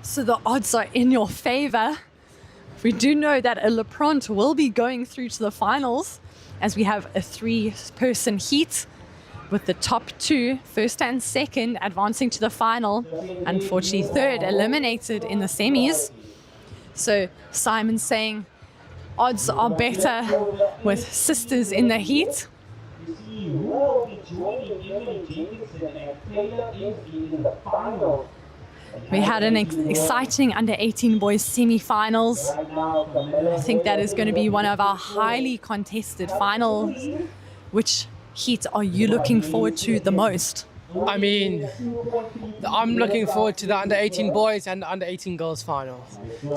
[SPEAKER 4] So the odds are in your favor. We do know that a Lapront will be going through to the finals, as we have a 3-person heat with the top 2, first and second, advancing to the final. Unfortunately, third eliminated in the semis. So Simon's saying odds are better with sisters in the heat. We had an exciting Under-18 boys semi-finals. I think that is going to be one of our highly contested finals. Which heat are you looking forward to the most?
[SPEAKER 5] I mean, I'm looking forward to the Under-18 boys and the Under-18 girls final,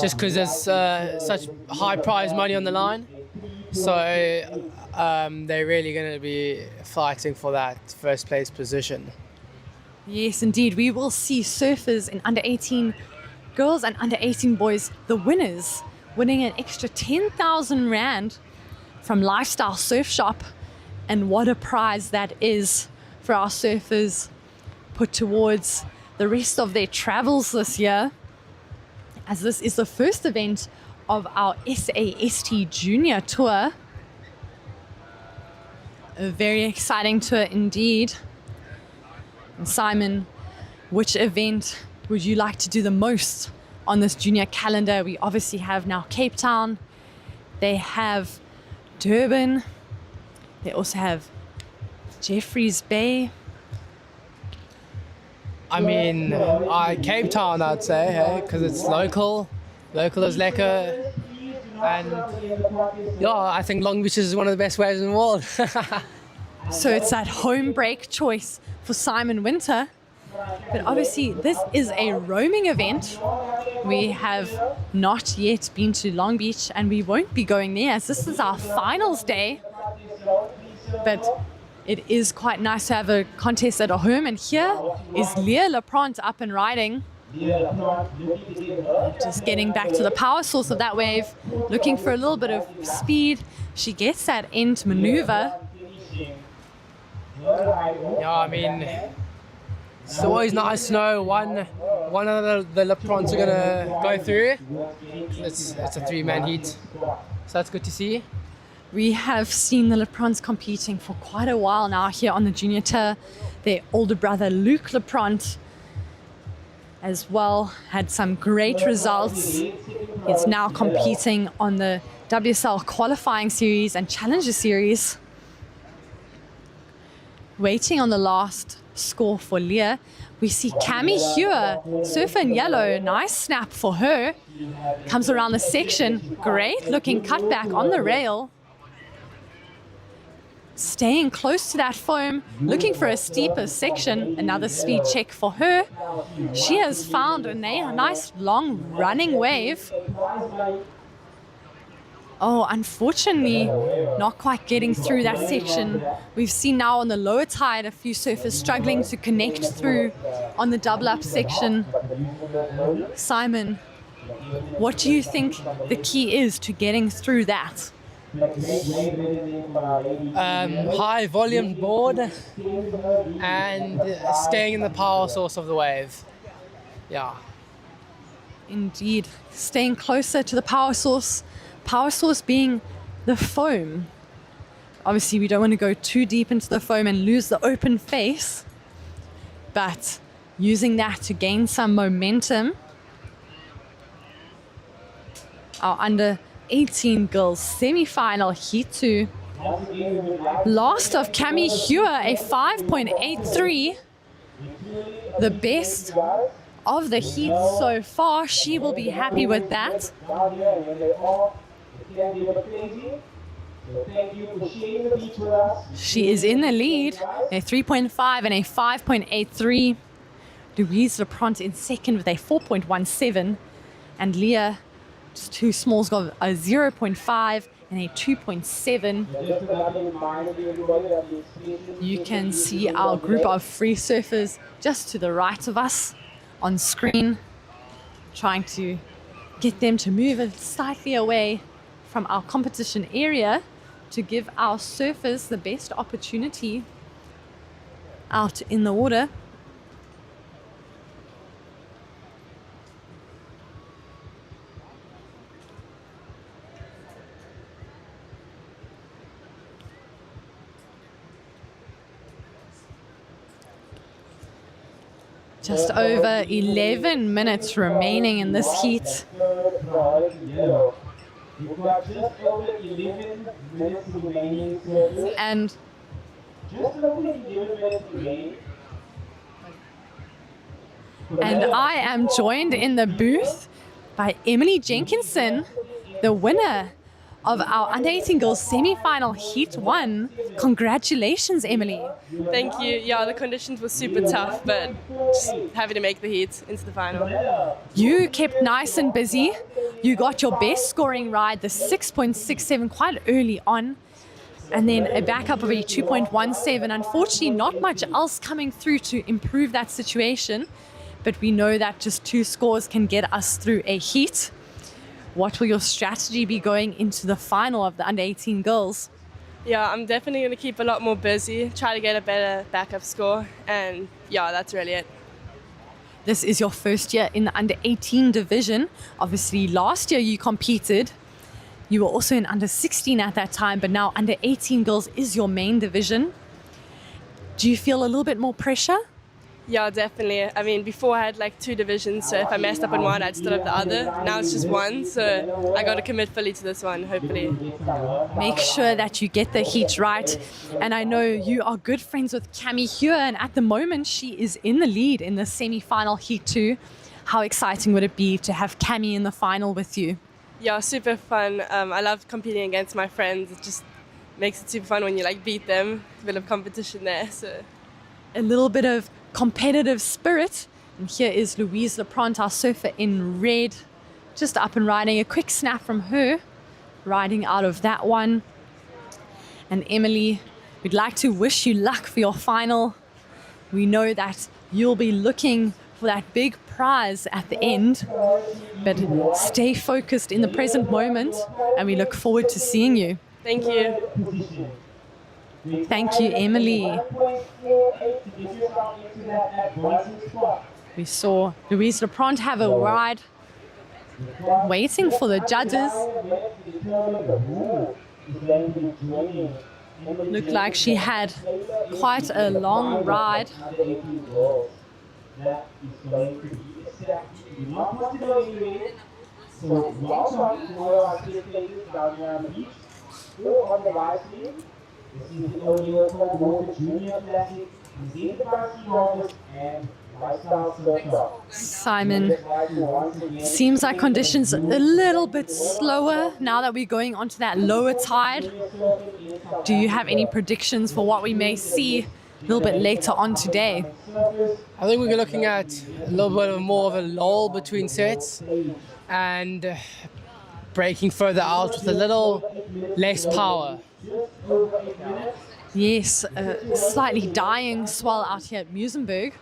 [SPEAKER 5] just because there's such high prize money on the line. So they're really going to be fighting for that first place position.
[SPEAKER 4] Yes, indeed. We will see surfers in Under-18 girls and Under-18 boys, the winners, winning an extra 10,000 Rand from Lifestyle Surf Shop. And what a prize that is for our surfers, put towards the rest of their travels this year, as this is the first event of our SAST Junior Tour. A very exciting tour indeed. And Simon, which event would you like to do the most on this junior calendar? We obviously have now Cape Town. They have Durban. They also have Jeffreys Bay.
[SPEAKER 5] I mean, Cape Town, I'd say, hey, because it's local. Local is lekker. And yeah, I think Longbeach is one of the best waves in the world.
[SPEAKER 4] So it's that home break choice for Simon Winter. But obviously this is a roaming event. We have not yet been to Longbeach and we won't be going there, as this is our finals day. But It is quite nice to have a contest at home, and here is Leah Laprant up and riding. Just getting back to the power source of that wave, looking for a little bit of speed. She gets that end maneuver.
[SPEAKER 5] Yeah, I mean, it's always nice to know one of the Laprants are gonna go through. It's a 3-man heat, so that's good to see.
[SPEAKER 4] We have seen the Laprants competing for quite a while now here on the junior tour. Their older brother Luke Laprant as well had some great results. He's now competing on the WSL qualifying series and challenger series. Waiting on the last score for Leah, we see Cami Hewer, surfer in yellow, nice snap for her. Comes around the section, great looking cutback on the rail. Staying close to that foam, looking for a steeper section, another speed check for her. She has found a nice long running wave. Oh, unfortunately, not quite getting through that section. We've seen now on the lower tide a few surfers struggling to connect through on the double up section. Simon, what do you think the key is to getting through that?
[SPEAKER 5] High volume board and staying in the power source of the wave. Yeah.
[SPEAKER 4] Indeed, staying closer to the power source being the foam. Obviously, we don't want to go too deep into the foam and lose the open face, but using that to gain some momentum. Our under 18 girls semi-final heat 2. Last of Cami Hewer, a 5.83. The best of the heat so far. She will be happy with that. She is in the lead, a 3.5 and a 5.83. Louise Laprant in second with a 4.17. And Leah, just two smalls, got a 0.5 and a 2.7. You can see our group of free surfers just to the right of us on screen, trying to get them to move slightly away from our competition area to give our surfers the best opportunity out in the water. Just over 11 minutes remaining in this heat. And I am joined in the booth by Emily Jenkinson, the winner of our under 18 girls semi-final heat 1. Congratulations, Emily.
[SPEAKER 12] Thank you. Yeah, the conditions were super tough, but just happy to make the heat into the final.
[SPEAKER 4] You kept nice and busy. You got your best scoring ride, the 6.67, quite early on, and then a backup of a 2.17. Unfortunately, not much else coming through to improve that situation, but we know that just 2 scores can get us through a heat. What will your strategy be going into the final of the under 18 girls?
[SPEAKER 12] Yeah, I'm definitely going to keep a lot more busy, try to get a better backup score, and yeah, that's really it.
[SPEAKER 4] This is your first year in the under 18 division. Obviously, last year you competed. You were also in under 16 at that time, but now under 18 girls is your main division. Do you feel a little bit more pressure?
[SPEAKER 12] Yeah, definitely. I mean, before I had like 2 divisions, so if I messed up in one, I'd still have the other. Now it's just one, so I got to commit fully to this one, hopefully.
[SPEAKER 4] Make sure that you get the heat right. And I know you are good friends with Cami Hewer, and at the moment she is in the lead in the semi-final heat 2. How exciting would it be to have Cami in the final with you?
[SPEAKER 12] Yeah, super fun. I love competing against my friends. It just makes it super fun when you like beat them. A bit of competition there. So
[SPEAKER 4] a little bit of competitive spirit. And here is Louise Laprant, our surfer in red, just up and riding. A quick snap from her, riding out of that one. And Emily We'd like to wish you luck for your final. We know that you'll be looking for that big prize at the end, but stay focused in the present moment, and we look forward to seeing you.
[SPEAKER 12] Thank you.
[SPEAKER 4] Thank you, Emily. We saw Louise Leprant have a ride, waiting for the judges. Looked like she had quite a long ride.
[SPEAKER 3] This is the Innerkom Water Junior Classic, presented by Scarborough and Lifestyle Circle.
[SPEAKER 4] Simon, seems like conditions a little bit slower now that we're going onto that lower tide. Do you have any predictions for what we may see a little bit later on today?
[SPEAKER 5] I think we're looking at a little bit of more of a lull between sets and breaking further out with a little less power.
[SPEAKER 4] Yes, a slightly dying swell out here at Muizenberg,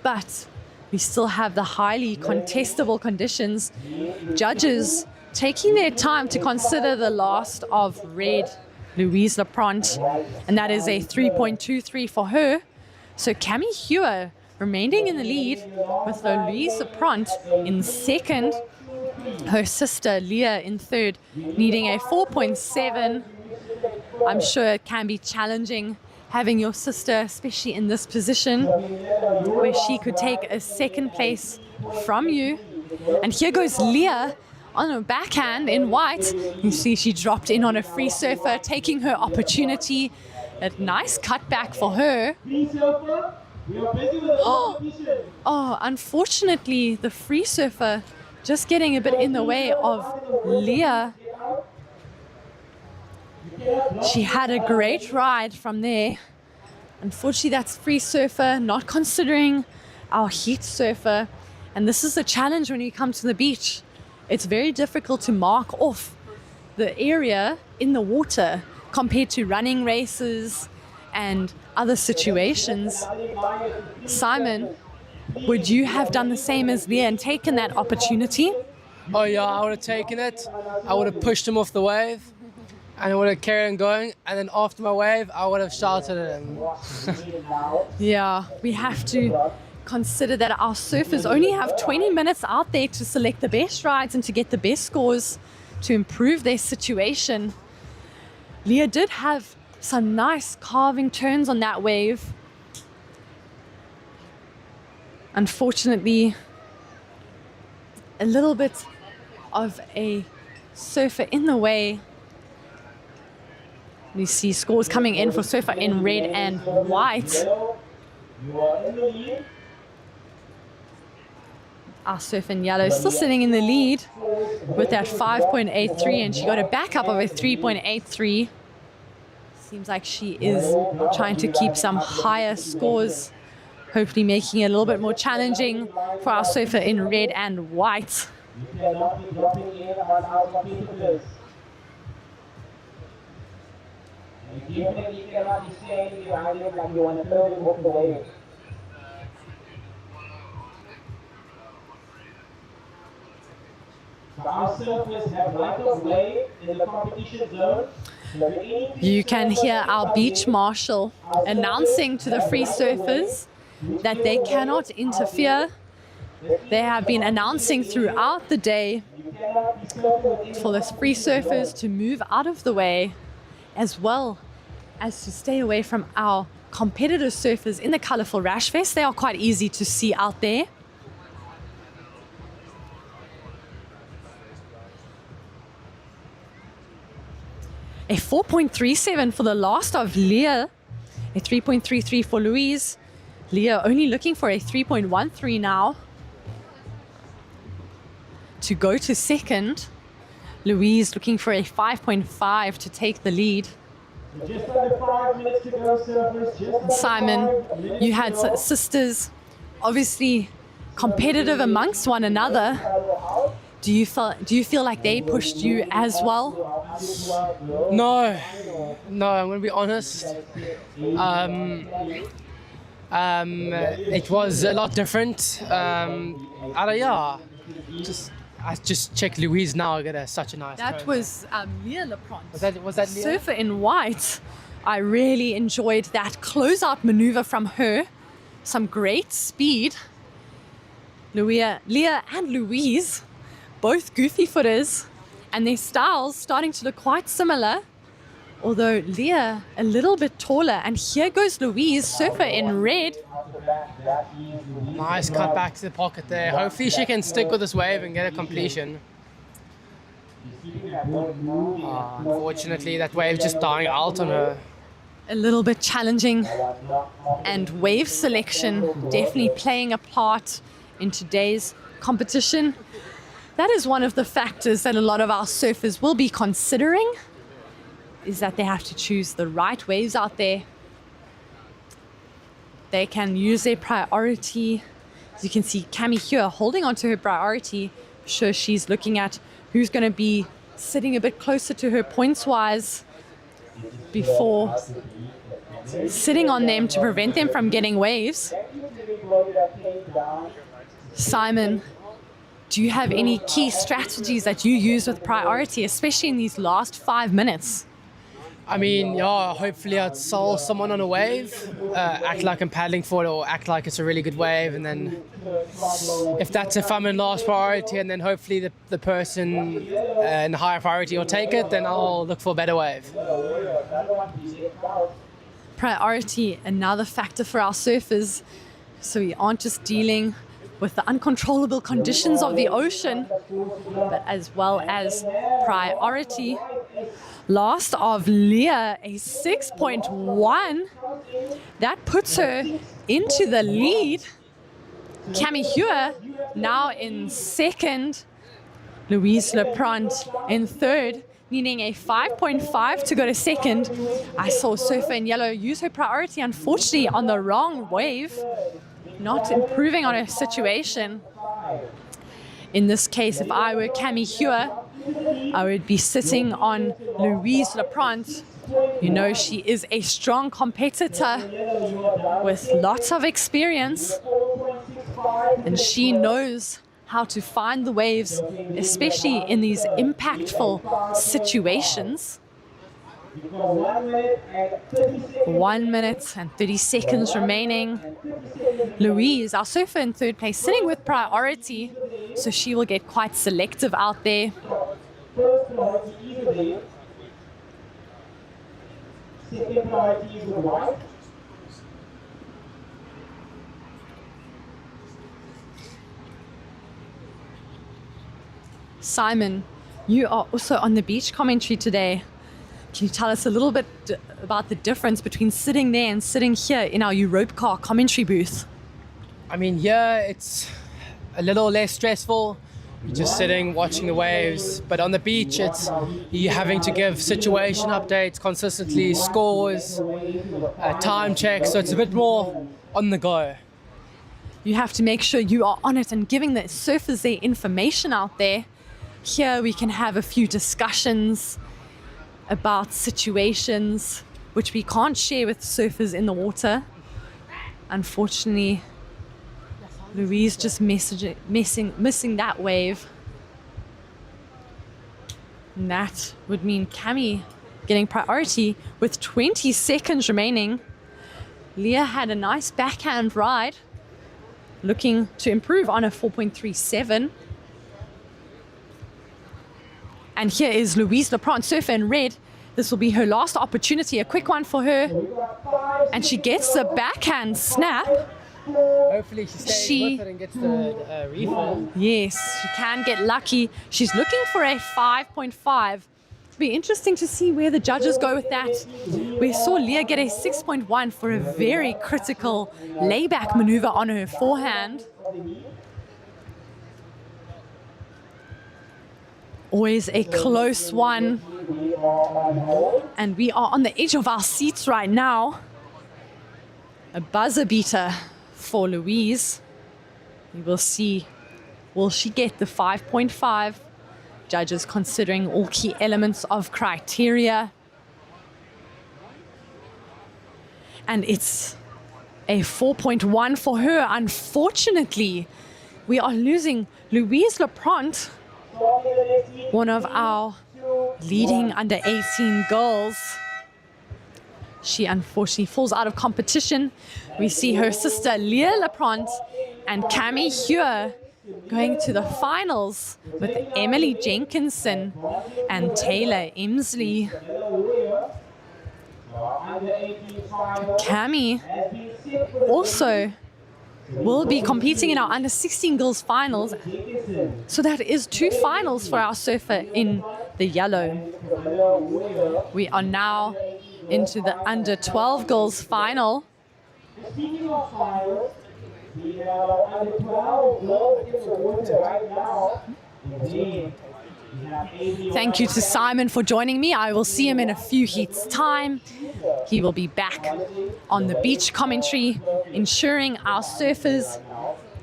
[SPEAKER 4] but we still have the highly contestable conditions. Judges taking their time to consider the last of red Louise Leprant, and that is a 3.23 for her. So Cami Hewer remaining in the lead with Louise Leprant in second, her sister Leah in third, needing a 4.7. I'm sure it can be challenging having your sister, especially in this position, where she could take a second place from you. And here goes Leah on her backhand in white. You see she dropped in on a free surfer, taking her opportunity. A nice cutback for her. Oh, unfortunately, the free surfer just getting a bit in the way of Leah. She had a great ride from there. Unfortunately, that's free surfer, not considering our heat surfer. And this is the challenge when you come to the beach. It's very difficult to mark off the area in the water compared to running races and other situations. Simon, would you have done the same as Leah and taken that opportunity?
[SPEAKER 5] Oh yeah, I would have taken it. I would have pushed him off the wave and I would have carried on going. And then after my wave, I would have shouted at him.
[SPEAKER 4] Yeah, we have to consider that our surfers only have 20 minutes out there to select the best rides and to get the best scores to improve their situation. Leah did have some nice carving turns on that wave. Unfortunately, a little bit of a surfer in the way. You see scores coming in for surfer in red and white. Our surfer in yellow is still sitting in the lead with that 5.83, and she got a backup of a 3.83. Seems like she is trying to keep some higher scores, hopefully making it a little bit more challenging for our surfer in red and white.
[SPEAKER 3] You cannot be dropping in on our competitors. You definitely cannot be standing behind them like you want to throw them off the wave. So our surfers have right of way in the competition zone.
[SPEAKER 4] You can hear our beach marshal announcing to the free surfers that they cannot interfere. They have been announcing throughout the day for the free surfers to move out of the way, as well as to stay away from our competitor surfers in the colourful rash vest. They are quite easy to see out there. A 4.37 for the last of Leah, a 3.33 for Louise. Leah only looking for a 3.13 now to go to second. Louise looking for a 5.5 to take the lead.
[SPEAKER 3] Just under 5 minutes to go, surfers.
[SPEAKER 4] Simon, you had sisters obviously competitive amongst one another. Do you feel like they pushed you as well?
[SPEAKER 5] No, I'm gonna be honest. It was a lot different. I just checked Louise now. I got such a nice.
[SPEAKER 4] That
[SPEAKER 5] turn.
[SPEAKER 4] was Leah Leprant.
[SPEAKER 5] Was that Leah?
[SPEAKER 4] Surfer in white. I really enjoyed that closeout maneuver from her. Some great speed. Leah and Louise, both goofy footers, and their styles starting to look quite similar. Although Leah a little bit taller, and here goes Louise, surfer in red.
[SPEAKER 5] Nice cut back to the pocket there. Hopefully she can stick with this wave and get a completion. Unfortunately, that wave just dying out on her.
[SPEAKER 4] A little bit challenging, and wave selection definitely playing a part in today's competition. That is one of the factors that a lot of our surfers will be considering, is that they have to choose the right waves out there. They can use their priority. As you can see, Cami here holding on to her priority. I'm sure she's looking at who's going to be sitting a bit closer to her points-wise before sitting on them to prevent them from getting waves. Simon, do you have any key strategies that you use with priority, especially in these last 5 minutes?
[SPEAKER 5] I mean, yeah, hopefully I'd solve someone on a wave, act like I'm paddling for it or act like it's a really good wave, and then if I'm in last priority and then hopefully the person in the higher priority will take it, then I'll look for a better wave.
[SPEAKER 4] Priority, another factor for our surfers, so we aren't just dealing with the uncontrollable conditions of the ocean, but as well as priority. Last of Leah, a 6.1. That puts her into the lead. Cami Hua now in second. Louise Leprant in third, needing a 5.5 to go to second. I saw Surfer in yellow use her priority, unfortunately, on the wrong wave, not improving on her situation. In this case, if I were Cami Hua, I would be sitting on Louise Leprant. You know, she is a strong competitor with lots of experience, and she knows how to find the waves, especially in these impactful situations. 1 minute and 30 seconds remaining. Louise, our surfer in third place, sitting with priority, so she will get quite selective out there.
[SPEAKER 3] First priority is red. Second priority is white.
[SPEAKER 4] Simon, you are also on the beach commentary today. Can you tell us a little bit about the difference between sitting there and sitting here in our Europe car commentary booth?
[SPEAKER 5] I mean, here it's a little less stressful. You're just sitting, watching the waves. But on the beach, it's you having to give situation updates consistently, scores, time checks. So it's a bit more on the go.
[SPEAKER 4] You have to make sure you are on it and giving the surfers their information out there. Here we can have a few discussions about situations which we can't share with surfers in the water. Unfortunately, Louise just missing that wave. And that would mean Cami getting priority with 20 seconds remaining. Leah had a nice backhand ride, looking to improve on a 4.37. And here is Louise Leprant, surfer in red. This will be her last opportunity, a quick one for her. And she gets the backhand snap.
[SPEAKER 5] Hopefully she stays with it and gets the refill.
[SPEAKER 4] Yes, she can get lucky. She's looking for a 5.5. It'll be interesting to see where the judges go with that. We saw Leah get a 6.1 for a very critical layback maneuver on her forehand. Always a close one. And we are on the edge of our seats right now. A buzzer beater for Louise. We will see Will she get the 5.5? Judges considering all key elements of criteria. And it's a 4.1 for her. Unfortunately, we are losing Louise Laprant, one of our leading under 18 girls. She unfortunately falls out of competition. We see her sister Leah Laprant and Cami Hure going to the finals with Emily Jenkinson and Taylor Emsley. Cami also will be competing in our under 16 girls finals. So that is 2 finals for our surfer in the yellow. We are now into the under 12 girls final.
[SPEAKER 3] Speaking of finals, we have under 12 girls in the water right now.
[SPEAKER 4] Thank you to Simon for joining me. I will see him in a few heats' time. He will be back on the beach commentary, ensuring our surfers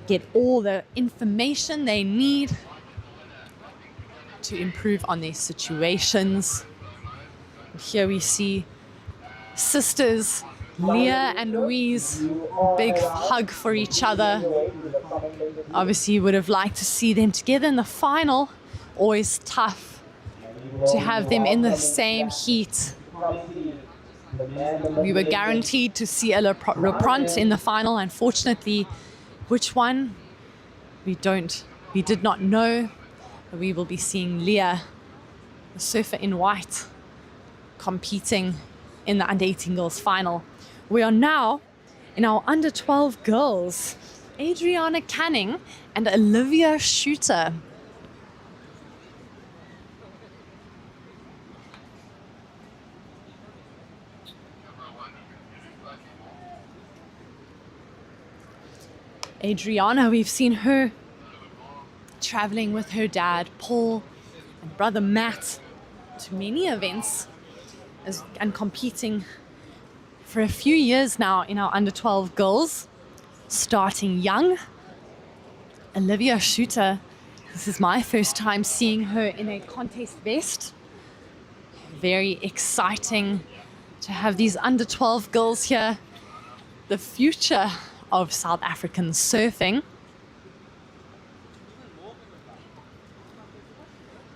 [SPEAKER 4] get all the information they need to improve on their situations. Here we see sisters Leah and Louise, big hug for each other. Obviously, would have liked to see them together in the final. Always tough to have them in the same heat. We were guaranteed to see Ella Laprant in the final. Unfortunately, which one? We did not know. We will be seeing Leah, the surfer in white, competing in the under 18 girls final. We are now in our under 12 girls, Adriana Canning and Olivia Shooter. Adriana, we've seen her traveling with her dad, Paul, and brother Matt to many events and competing for a few years now in our under 12 girls, starting young. Olivia Shooter, this is my first time seeing her in a contest vest. Very exciting to have these under 12 girls here, the future of South African surfing.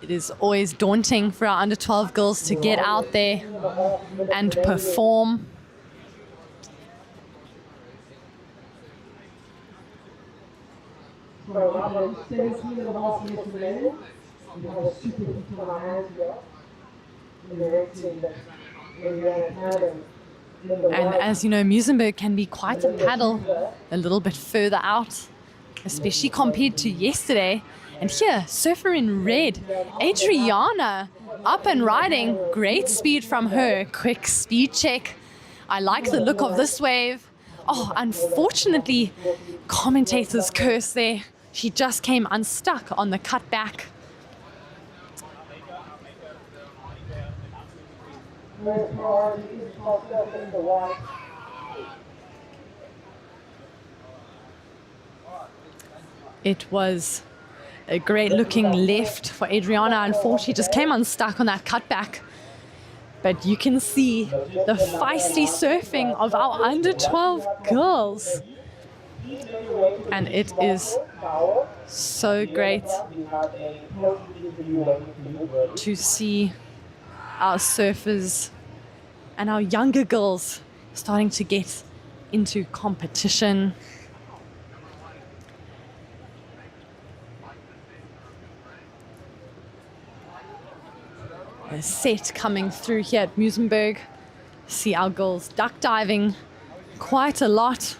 [SPEAKER 4] It is always daunting for our under 12 girls to get out there and perform. And as you know, Muizenberg can be quite a paddle a little bit further out, especially compared to yesterday. And here, surfer in red, Adriana, up and riding. Great speed from her. Quick speed check. I like the look of this wave. Oh, unfortunately, commentators curse there. She just came unstuck on the cutback. It was a great looking left for Adriana. Unfortunately, just came unstuck on that cutback. But you can see the feisty surfing of our under 12 girls. And it is so great to see our surfers and our younger girls starting to get into competition. A set coming through here at Muizenberg. See our girls duck diving quite a lot.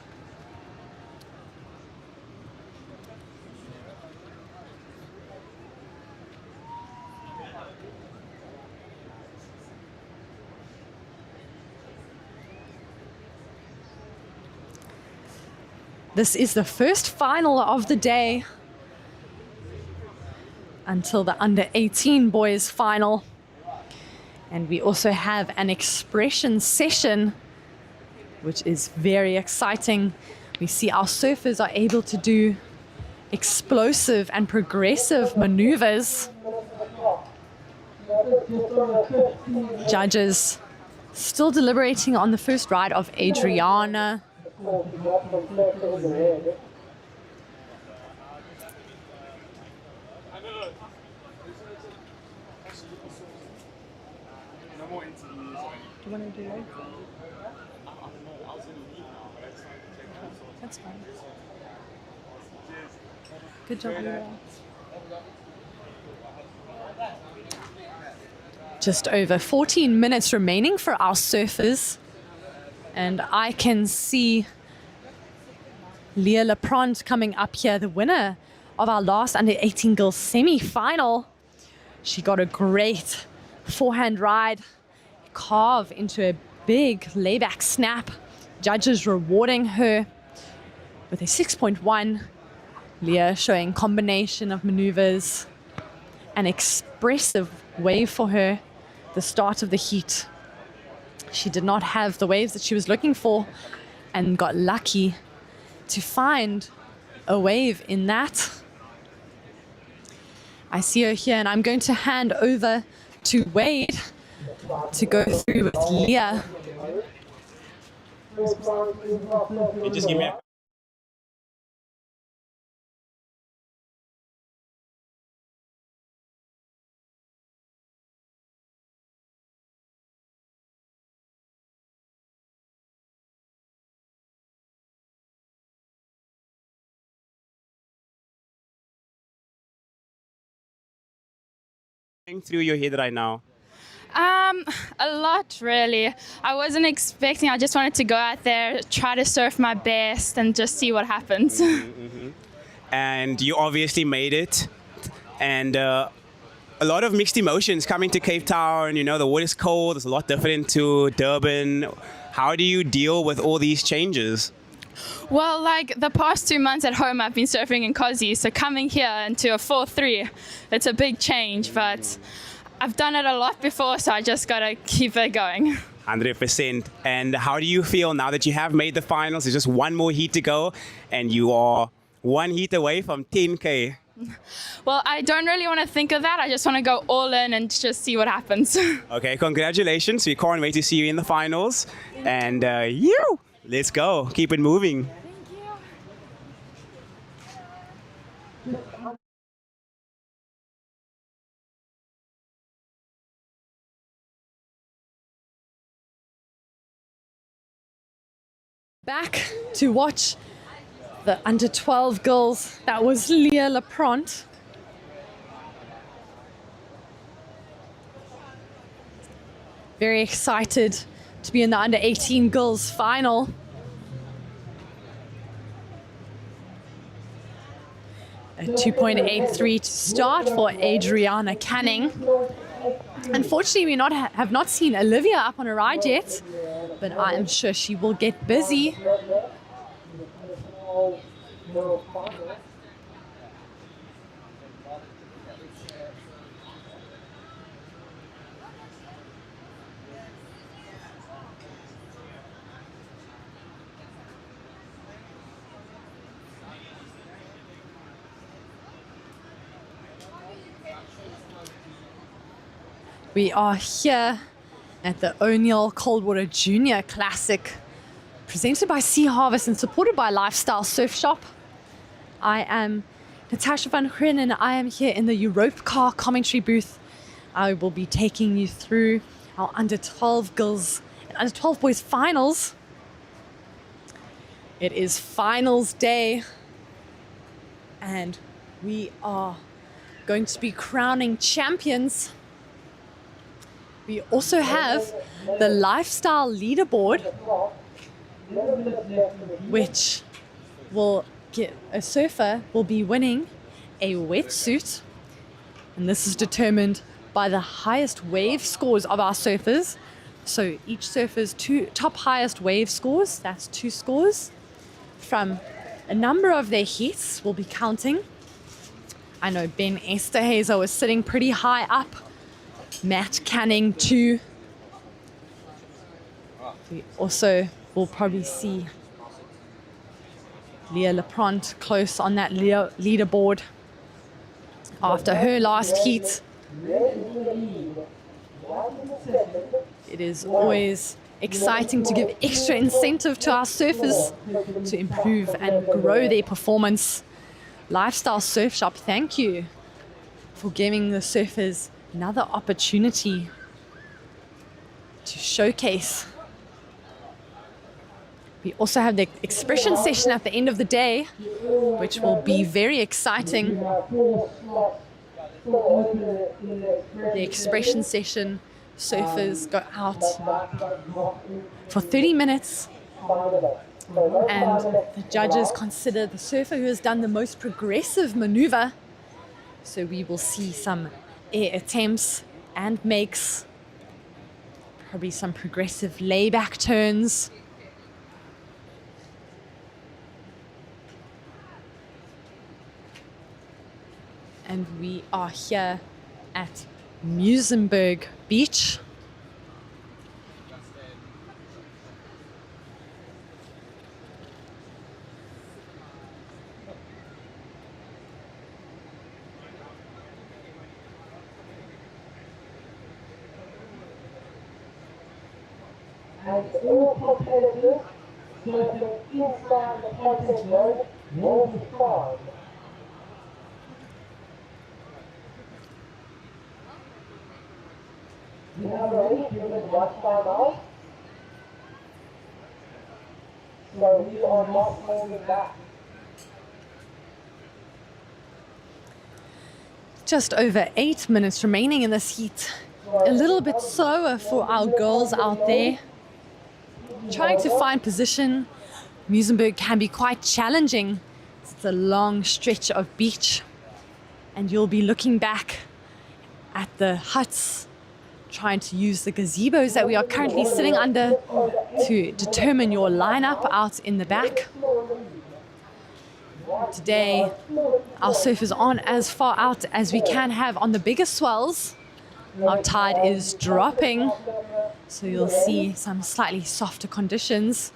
[SPEAKER 4] This is the first final of the day until the under 18 boys final. And we also have an expression session, which is very exciting. We see our surfers are able to do explosive and progressive maneuvers. Judges still deliberating on the first ride of Adriana. Do you want to do that? That's fine. Good job, Leah. Just over 14 minutes remaining for our surfers. And I can see Leah Leprand coming up here, the winner of our last under 18 girls semi-final. She got a great forehand ride, carve into a big layback snap. Judges rewarding her with a 6.1. Leah showing combination of maneuvers, an expressive wave for her, the start of the heat. She did not have the waves that she was looking for and got lucky to find a wave in that. I see her here and I'm going to hand over to Wade to go through with Leah.
[SPEAKER 1] Just give me a through your head right now?
[SPEAKER 13] A lot really. I wasn't expecting. I just wanted to go out there, try to surf my best, and just see what happens.
[SPEAKER 1] And you obviously made it. And a lot of mixed emotions coming to Cape Town. You know, the water's cold. It's a lot different to Durban. How do you deal with all these changes?
[SPEAKER 13] Well, like the past 2 months at home, I've been surfing in Kosi, so coming here into a 4-3, it's a big change, but I've done it a lot before, so I just gotta keep it going.
[SPEAKER 1] 100%. And how do you feel now that you have made the finals? There's just one more heat to go, and you are one heat away from 10K.
[SPEAKER 13] Well, I don't really want to think of that. I just want to go all in and just see what happens.
[SPEAKER 1] Okay, congratulations. We can't wait to see you in the finals. And let's go. Keep it moving.
[SPEAKER 4] Back to watch the under 12 girls. That was Leah Leprand. Very excited to be in the under 18 girls final. A 2.83 to start for Adriana Canning. Unfortunately, we have not seen Olivia up on a ride yet, but I am sure she will get busy. We are here at the O'Neill Coldwater Junior Classic, presented by Sea Harvest and supported by Lifestyle Surf Shop. I am Natasha van Grien and I am here in the Europe Car commentary booth. I will be taking you through our under 12 girls and under 12 boys finals. It is finals day and we are going to be crowning champions. We also have the lifestyle leaderboard, which will get a surfer will be winning a wetsuit, and this is determined by the highest wave scores of our surfers. So each surfer's top highest wave scores, that's 2 scores, from a number of their heats will be counting. I know Ben Esterhazer was sitting pretty high up. Matt Canning too. We also will probably see Leah Lapront close on that leaderboard after her last heat. It is always exciting to give extra incentive to our surfers to improve and grow their performance. Lifestyle Surf Shop, thank you for giving the surfers another opportunity to showcase. We also have the expression session at the end of the day, which will be very exciting. The expression session, surfers go out for 30 minutes and the judges consider the surfer who has done the most progressive maneuver. So we will see some air attempts and makes, probably some progressive layback turns. And we are here at Muizenberg Beach.
[SPEAKER 14] And all competitors surfing inside the content zone will be fined. You have already given watch time out, so we are not holding back.
[SPEAKER 4] Just over 8 minutes remaining in this heat. A little bit slower for our girls out there. Trying to find position. Muizenberg can be quite challenging. It's a long stretch of beach. And you'll be looking back at the huts, trying to use the gazebos that we are currently sitting under to determine your lineup out in the back. Today, our surfers aren't as far out as we can have on the bigger swells. Our tide is dropping, so you'll see some slightly softer conditions.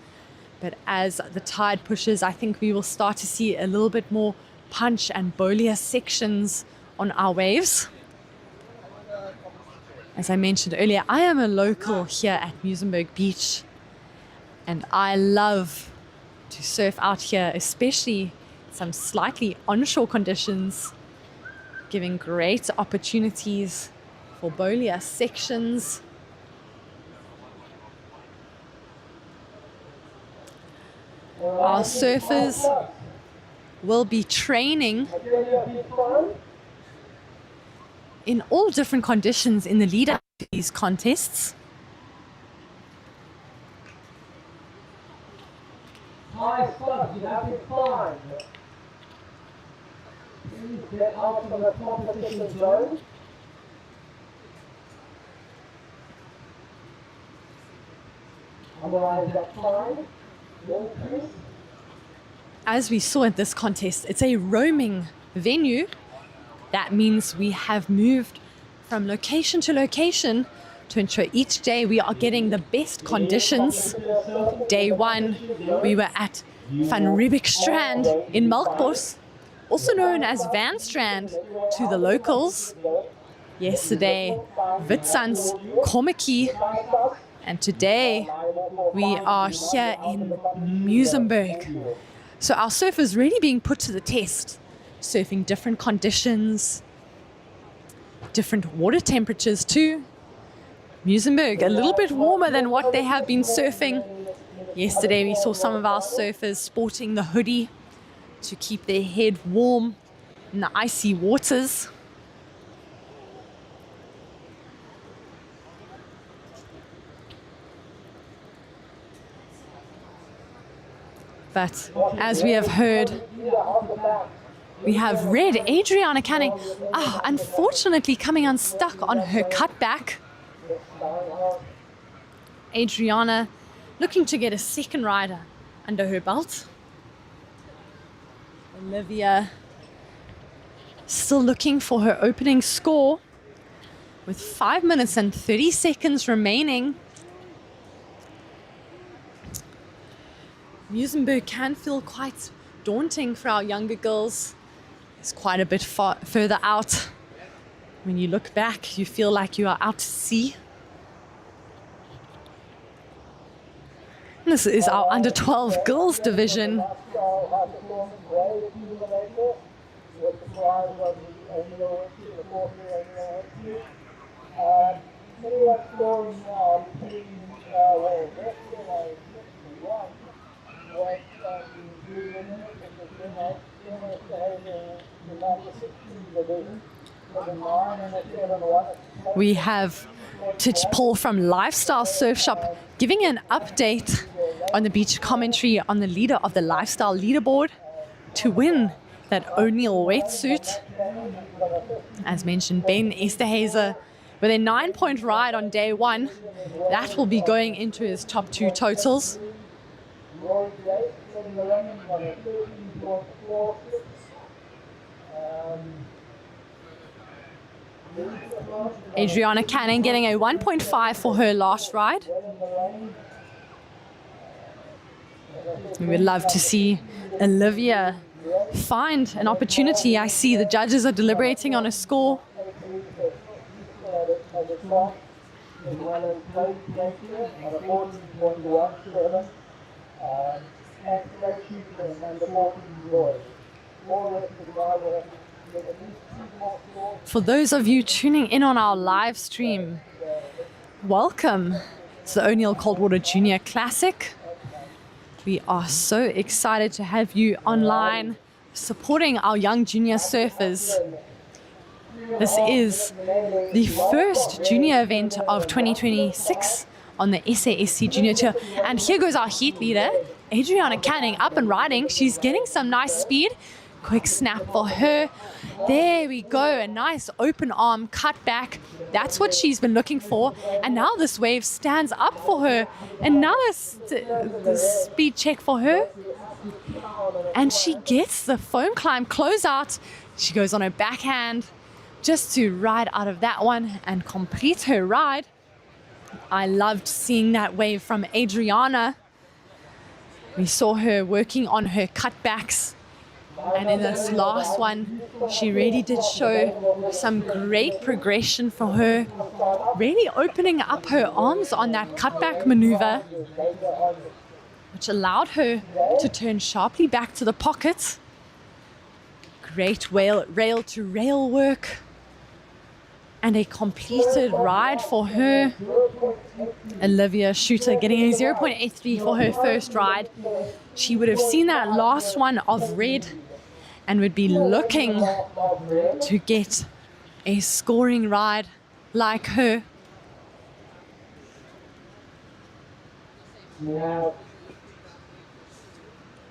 [SPEAKER 4] But as the tide pushes, I think we will start to see a little bit more punch and bolia sections on our waves. As I mentioned earlier, I am a local here at Muizenberg Beach, and I love to surf out here, especially some slightly onshore conditions, giving great opportunities for bolia sections. Our surfers will be training in all different conditions in the lead up to these contests.
[SPEAKER 14] High subs, you have been fined. Please get out of the competition zone. Otherwise, that fine will increase.
[SPEAKER 4] As we saw at this contest, it's a roaming venue. That means we have moved from location to location to ensure each day we are getting the best conditions. Day one, we were at Van Riebeek Strand in Melbas, also known as Van Strand to the locals. Yesterday, Witsands Kommetjie, and today we are here in Muizenberg. So our surfers really being put to the test, surfing different conditions, different water temperatures too. Muizenberg, a little bit warmer than what they have been surfing. Yesterday we saw some of our surfers sporting the hoodie to keep their head warm in the icy waters. But as we have heard, we have Red Adriana Canning, unfortunately coming unstuck on her cutback. Adriana looking to get a second rider under her belt. Olivia still looking for her opening score with 5 minutes and 30 seconds remaining. Muizenberg can feel quite daunting for our younger girls. It's quite a bit further out. When you look back, you feel like you are out to sea. This is our under 12 girls division. We have Titch Paul from Lifestyle Surf Shop giving an update on the beach commentary on the leader of the Lifestyle leaderboard to win that O'Neill wetsuit. As mentioned, Ben Esterhazy with a 9-point ride on day one. That will be going into his top 2 totals. Adriana Cannon getting a 1.5 for her last ride. We would love to see Olivia find an opportunity. I see the judges are deliberating on a score. For those of you tuning in on our live stream, welcome to the O'Neill Coldwater Junior Classic. We are so excited to have you online supporting our young junior surfers. This is the first junior event of 2026 on the SASC Junior Tour. And here goes our heat leader, Adriana Canning, up and riding. She's getting some nice speed. Quick snap for her. There we go, a nice open arm cut back. That's what she's been looking for. And now this wave stands up for her. Another speed check for her. And she gets the foam climb closeout. She goes on her backhand just to ride out of that one and complete her ride. I loved seeing that wave from Adriana. We saw her working on her cutbacks. And in this last one, she really did show some great progression for her, really opening up her arms on that cutback maneuver, which allowed her to turn sharply back to the pocket. Great rail to rail work and a completed ride for her. Olivia Shooter getting a 0.83 for her first ride. She would have seen that last one of red and would be looking to get a scoring ride like her.
[SPEAKER 14] Now,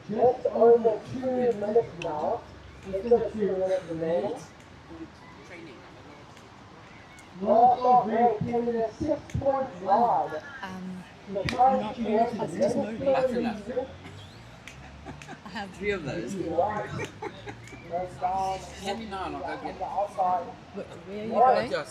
[SPEAKER 14] just over 2 minutes now. Just over 2 minutes remaining. Last off, Red came in a 6-point ride.
[SPEAKER 4] Not very fast, just no
[SPEAKER 9] I have 3 of those. Let me know and I'll go get it.
[SPEAKER 4] Where are you going?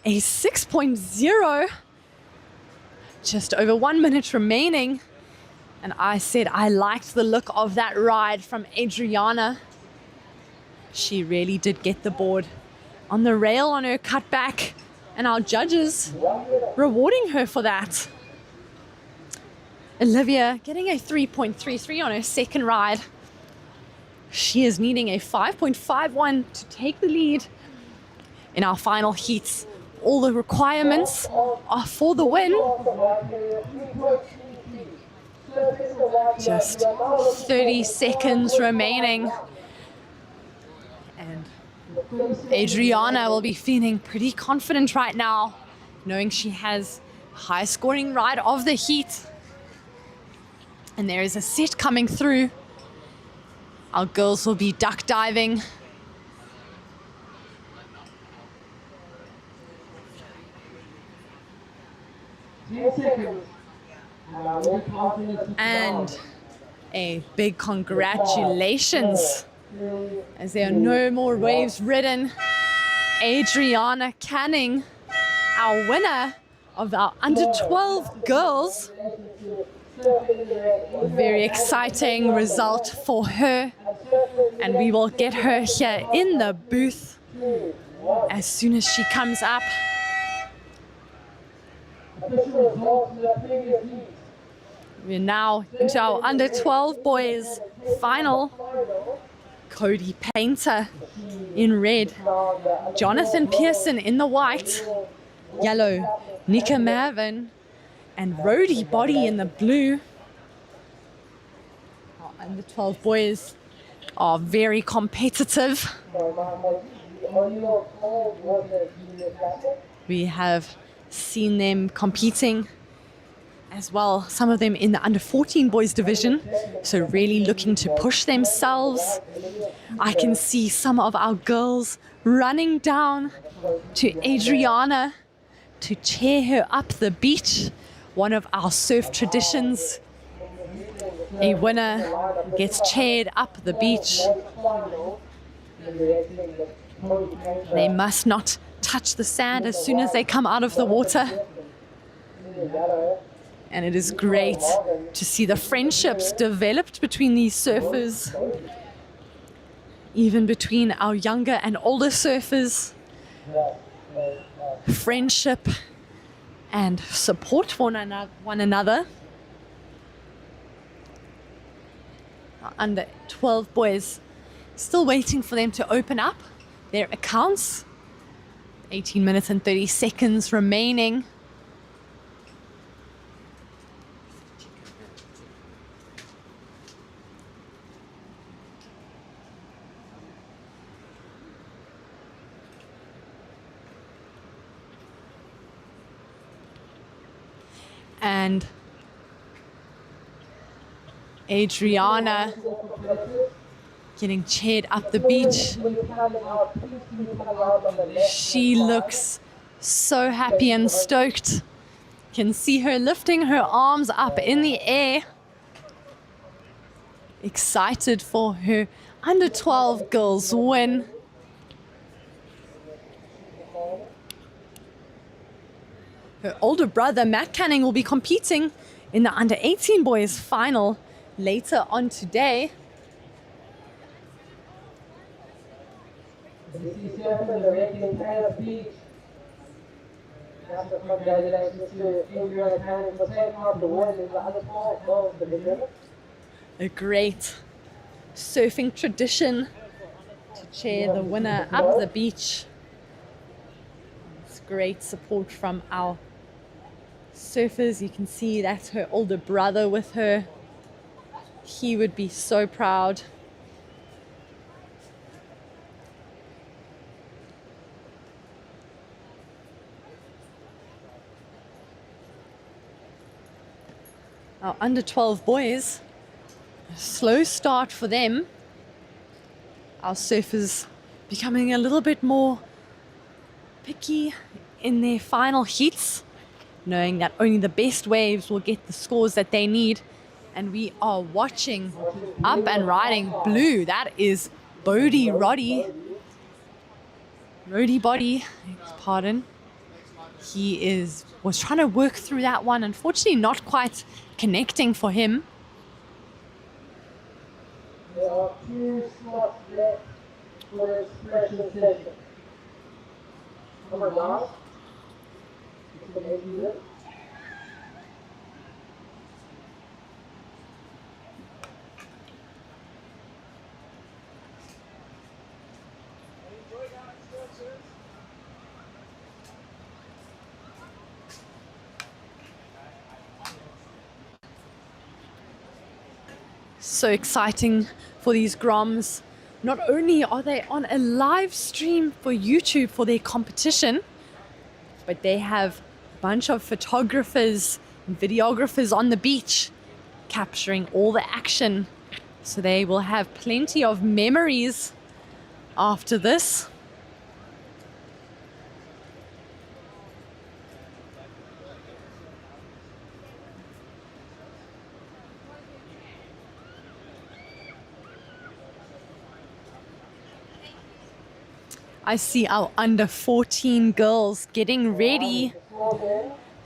[SPEAKER 4] A 6.0, just over 1 minute remaining. And I said I liked the look of that ride from Adriana. She really did get the board on the rail on her cutback, and our judges rewarding her for that. Olivia getting a 3.33 on her second ride. She is needing a 5.51 to take the lead in our final heats. All the requirements are for the win. Just 30 seconds remaining. And Adriana will be feeling pretty confident right now, knowing she has high scoring ride of the heat. And there is a set coming through. Our girls will be duck diving. And a big congratulations, as there are no more waves ridden. Adriana Canning, our winner of our under 12 girls. Very exciting result for her, and we will get her here in the booth as soon as she comes up. We're now into our under 12 boys final. Cody Painter in red, Jonathan Pearson in the white, yellow Nika Mervin, and Rhodey Body in the blue. Our under 12 boys are very competitive. We have seen them competing as well, some of them in the under 14 boys division, so really looking to push themselves. I can see some of our girls running down to Adriana to cheer her up the beach, one of our surf traditions. A winner gets cheered up the beach. They must not touch the sand as soon as they come out of the water. And it is great to see the friendships developed between these surfers, even between our younger and older surfers. Friendship and support for one another. Our under 12 boys, still waiting for them to open up their accounts. 18 minutes and 30 seconds remaining. And Adriana getting cheered up the beach. She looks so happy and stoked. Can see her lifting her arms up in the air. Excited for her under 12 girls win. Her older brother, Matt Canning, will be competing in the under 18 boys final later on today. A great surfing tradition to cheer the winner up the beach. It's great support from our surfers. You can see that's her older brother with her. He would be so proud. Our under 12 boys, a slow start for them. Our surfers becoming a little bit more picky in their final heats, knowing that only the best waves will get the scores that they need. And we are watching up and riding blue. That is Bodie Roddy. Roddy Body, pardon. He was trying to work through that one. Unfortunately, not quite connecting for him.
[SPEAKER 14] There are 2 slots left for the expression session. Number last.
[SPEAKER 4] So exciting for these Groms. Not only are they on a live stream for YouTube for their competition, but they have a bunch of photographers and videographers on the beach capturing all the action. So they will have plenty of memories after this. I see our under 14 girls getting ready.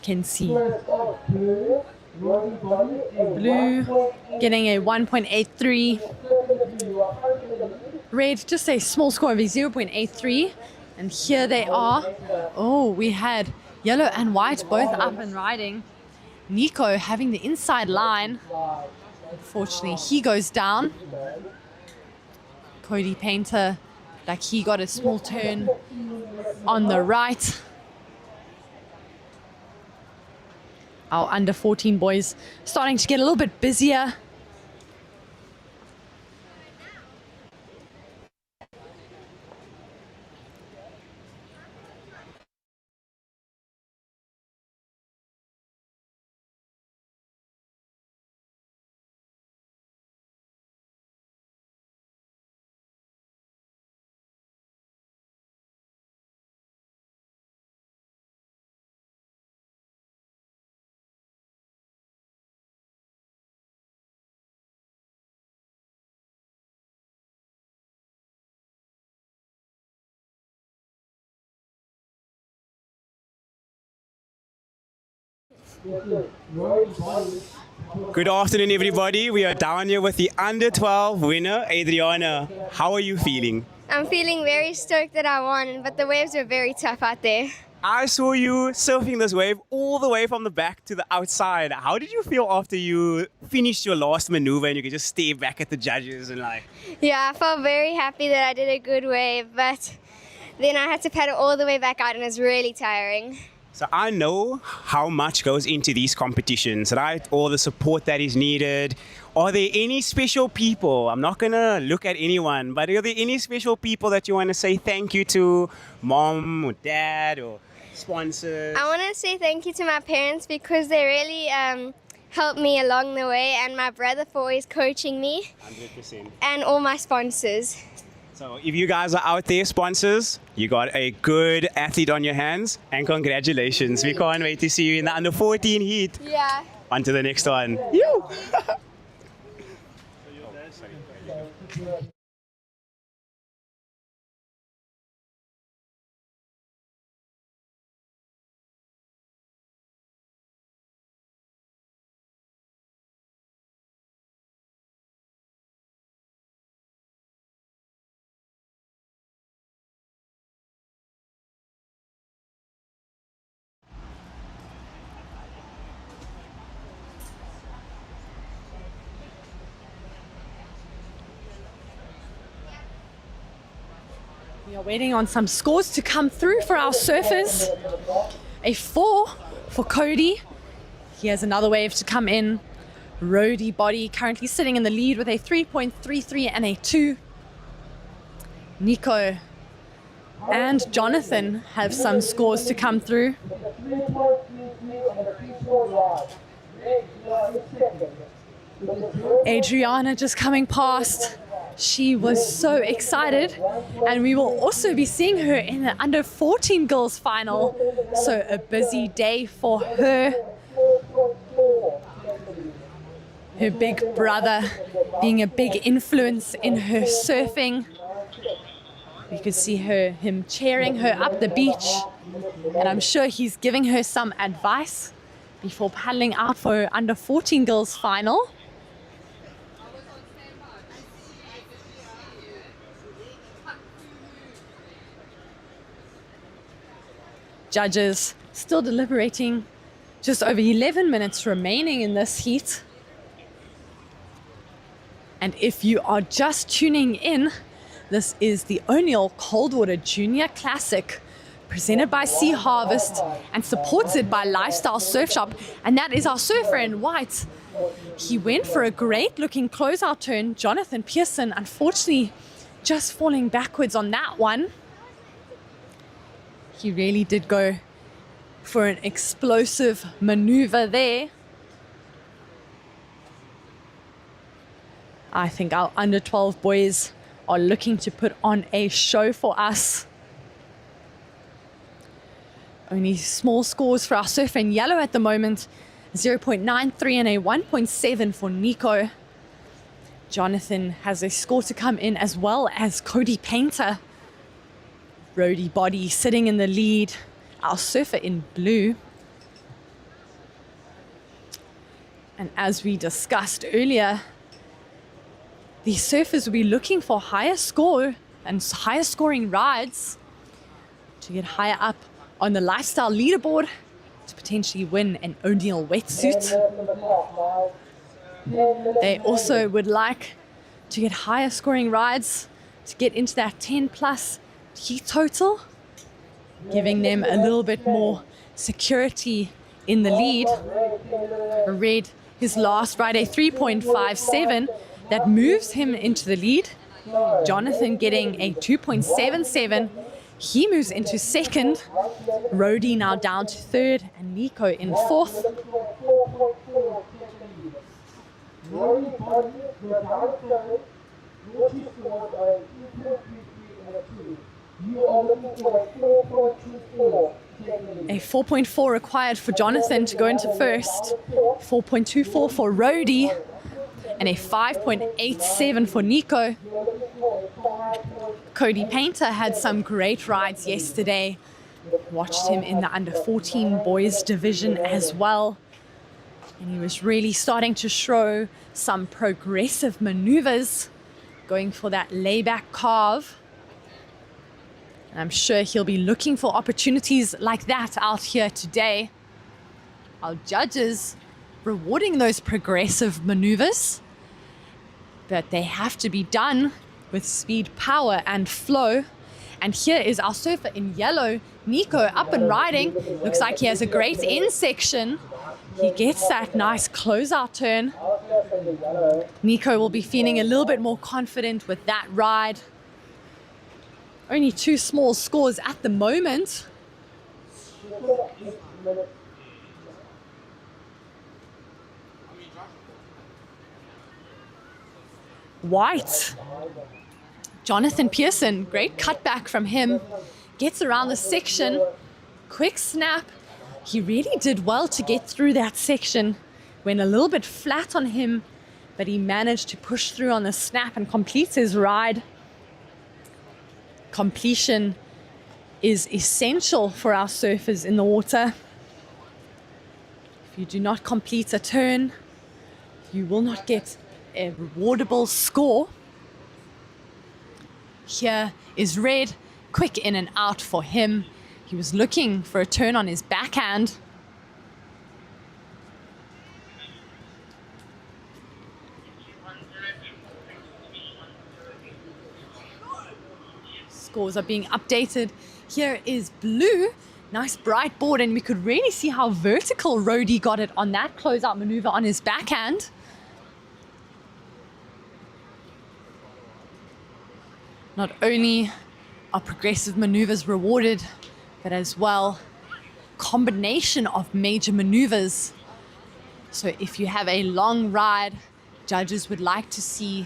[SPEAKER 4] Can see Blue getting a 1.83. Red just a small score of a 0.83. And here they are. Oh, we had yellow and white both up and riding. Nico having the inside line. Unfortunately, he goes down. Cody Painter, like he got a small turn on the right. Our under 14 boys starting to get a little bit busier.
[SPEAKER 1] Good afternoon, everybody. We are down here with the under 12 winner, Adriana. How are you feeling?
[SPEAKER 15] I'm feeling very stoked that I won, but the waves were very tough out there.
[SPEAKER 1] I saw you surfing this wave all the way from the back to the outside. How did you feel after you finished your last maneuver and you could just stare back at the judges and like...
[SPEAKER 15] Yeah, I felt very happy that I did a good wave, but then I had to paddle all the way back out and it was really tiring.
[SPEAKER 1] So I know how much goes into these competitions, right? All the support that is needed. Are there any special people? I'm not going to look at anyone, but are there any special people that you want to say thank you to? Mom or dad or sponsors?
[SPEAKER 15] I want to say thank you to my parents because they really helped me along the way, and my brother for always coaching me.
[SPEAKER 1] 100%.
[SPEAKER 15] And all my sponsors.
[SPEAKER 1] So if you guys are out there, sponsors, you got a good athlete on your hands, and congratulations. We can't wait to see you in the under 14 heat.
[SPEAKER 15] Yeah.
[SPEAKER 1] On to the next one. You.
[SPEAKER 4] We are waiting on some scores to come through for our surfers. A 4 for Cody. He has another wave to come in. Roadie Body currently sitting in the lead with a 3.33 and a 2. Nico and Jonathan have some scores to come through. Adriana just coming past. She was so excited, and we will also be seeing her in the under 14 girls final. So a busy day for her. Her big brother being a big influence in her surfing. You could see him cheering her up the beach, and I'm sure he's giving her some advice before paddling out for her under 14 girls final. Judges still deliberating. Just over 11 minutes remaining in this heat. And if you are just tuning in, this is the O'Neill Coldwater Junior Classic, presented by Sea Harvest and supported by Lifestyle Surf Shop. And that is our surfer in white. He went for a great looking closeout turn. Jonathan Pearson, unfortunately, just falling backwards on that one. He really did go for an explosive maneuver there. I think our under 12 boys are looking to put on a show for us. Only small scores for our surfer in yellow at the moment. 0.93 and a 1.7 for Nico. Jonathan has a score to come in, as well as Cody Painter. Roadie Body sitting in the lead. Our surfer in blue. And as we discussed earlier, the surfers will be looking for higher score and higher scoring rides to get higher up on the lifestyle leaderboard to potentially win an O'Neill wetsuit. They also would like to get higher scoring rides to get into that 10 plus heat total, giving them a little bit more security in the lead. Red, his last ride, a 3.57 that moves him into the lead. Jonathan getting a 2.77. He moves into second. Rhodey now down to third, and Nico in fourth. A 4.4 required for Jonathan to go into first. 4.24 for Rhodey. And a 5.87 for Nico. Cody Painter had some great rides yesterday. Watched him in the under 14 boys division as well. And he was really starting to show some progressive maneuvers, going for that layback carve. And I'm sure he'll be looking for opportunities like that out here today. Our judges rewarding those progressive maneuvers, but they have to be done with speed, power, and flow. And here is our surfer in yellow, Nico, up and riding. Looks like he has a great in section. He gets that nice closeout turn. Nico will be feeling a little bit more confident with that ride. Only two small scores at the moment. White. Jonathan Pearson, great cutback from him. Gets around the section. Quick snap. He really did well to get through that section. Went a little bit flat on him, but he managed to push through on the snap and completes his ride. Completion is essential for our surfers in the water. If you do not complete a turn, you will not get a rewardable score. Here is Red, quick in and out for him. He was looking for a turn on his backhand. Scores are being updated. Here is Blue. Nice bright board, and we could really see how vertical Rhodey got it on that closeout maneuver on his backhand. Not only are progressive maneuvers rewarded, but as well, combination of major maneuvers. So if you have a long ride, judges would like to see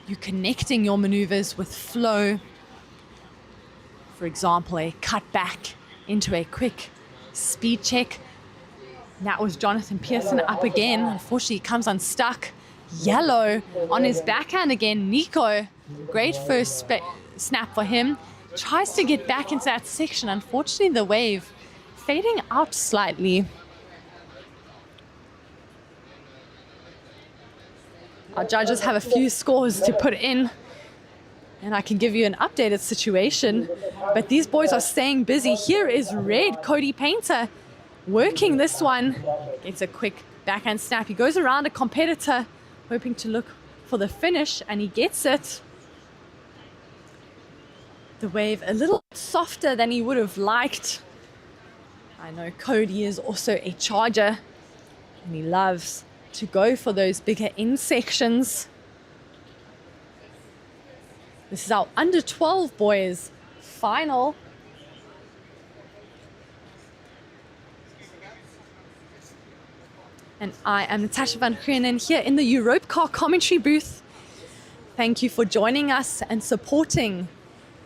[SPEAKER 4] you connecting your maneuvers with flow. For example, a cutback into a quick speed check. That was Jonathan Pearson up again. Unfortunately, he comes unstuck. Yellow on his backhand again. Nico, great first snap for him. Tries to get back into that section. Unfortunately, the wave fading out slightly. Our judges have a few scores to put in, and I can give you an updated situation, but these boys are staying busy. Here is Red, Cody Painter, working this one. Gets a quick backhand snap. He goes around a competitor, hoping to look for the finish, and he gets it. The wave a little softer than he would have liked. I know Cody is also a charger, and he loves to go for those bigger in sections. This is our under 12 boys final. And I am Natasha van Groenen here in the Europcar commentary booth. Thank you for joining us and supporting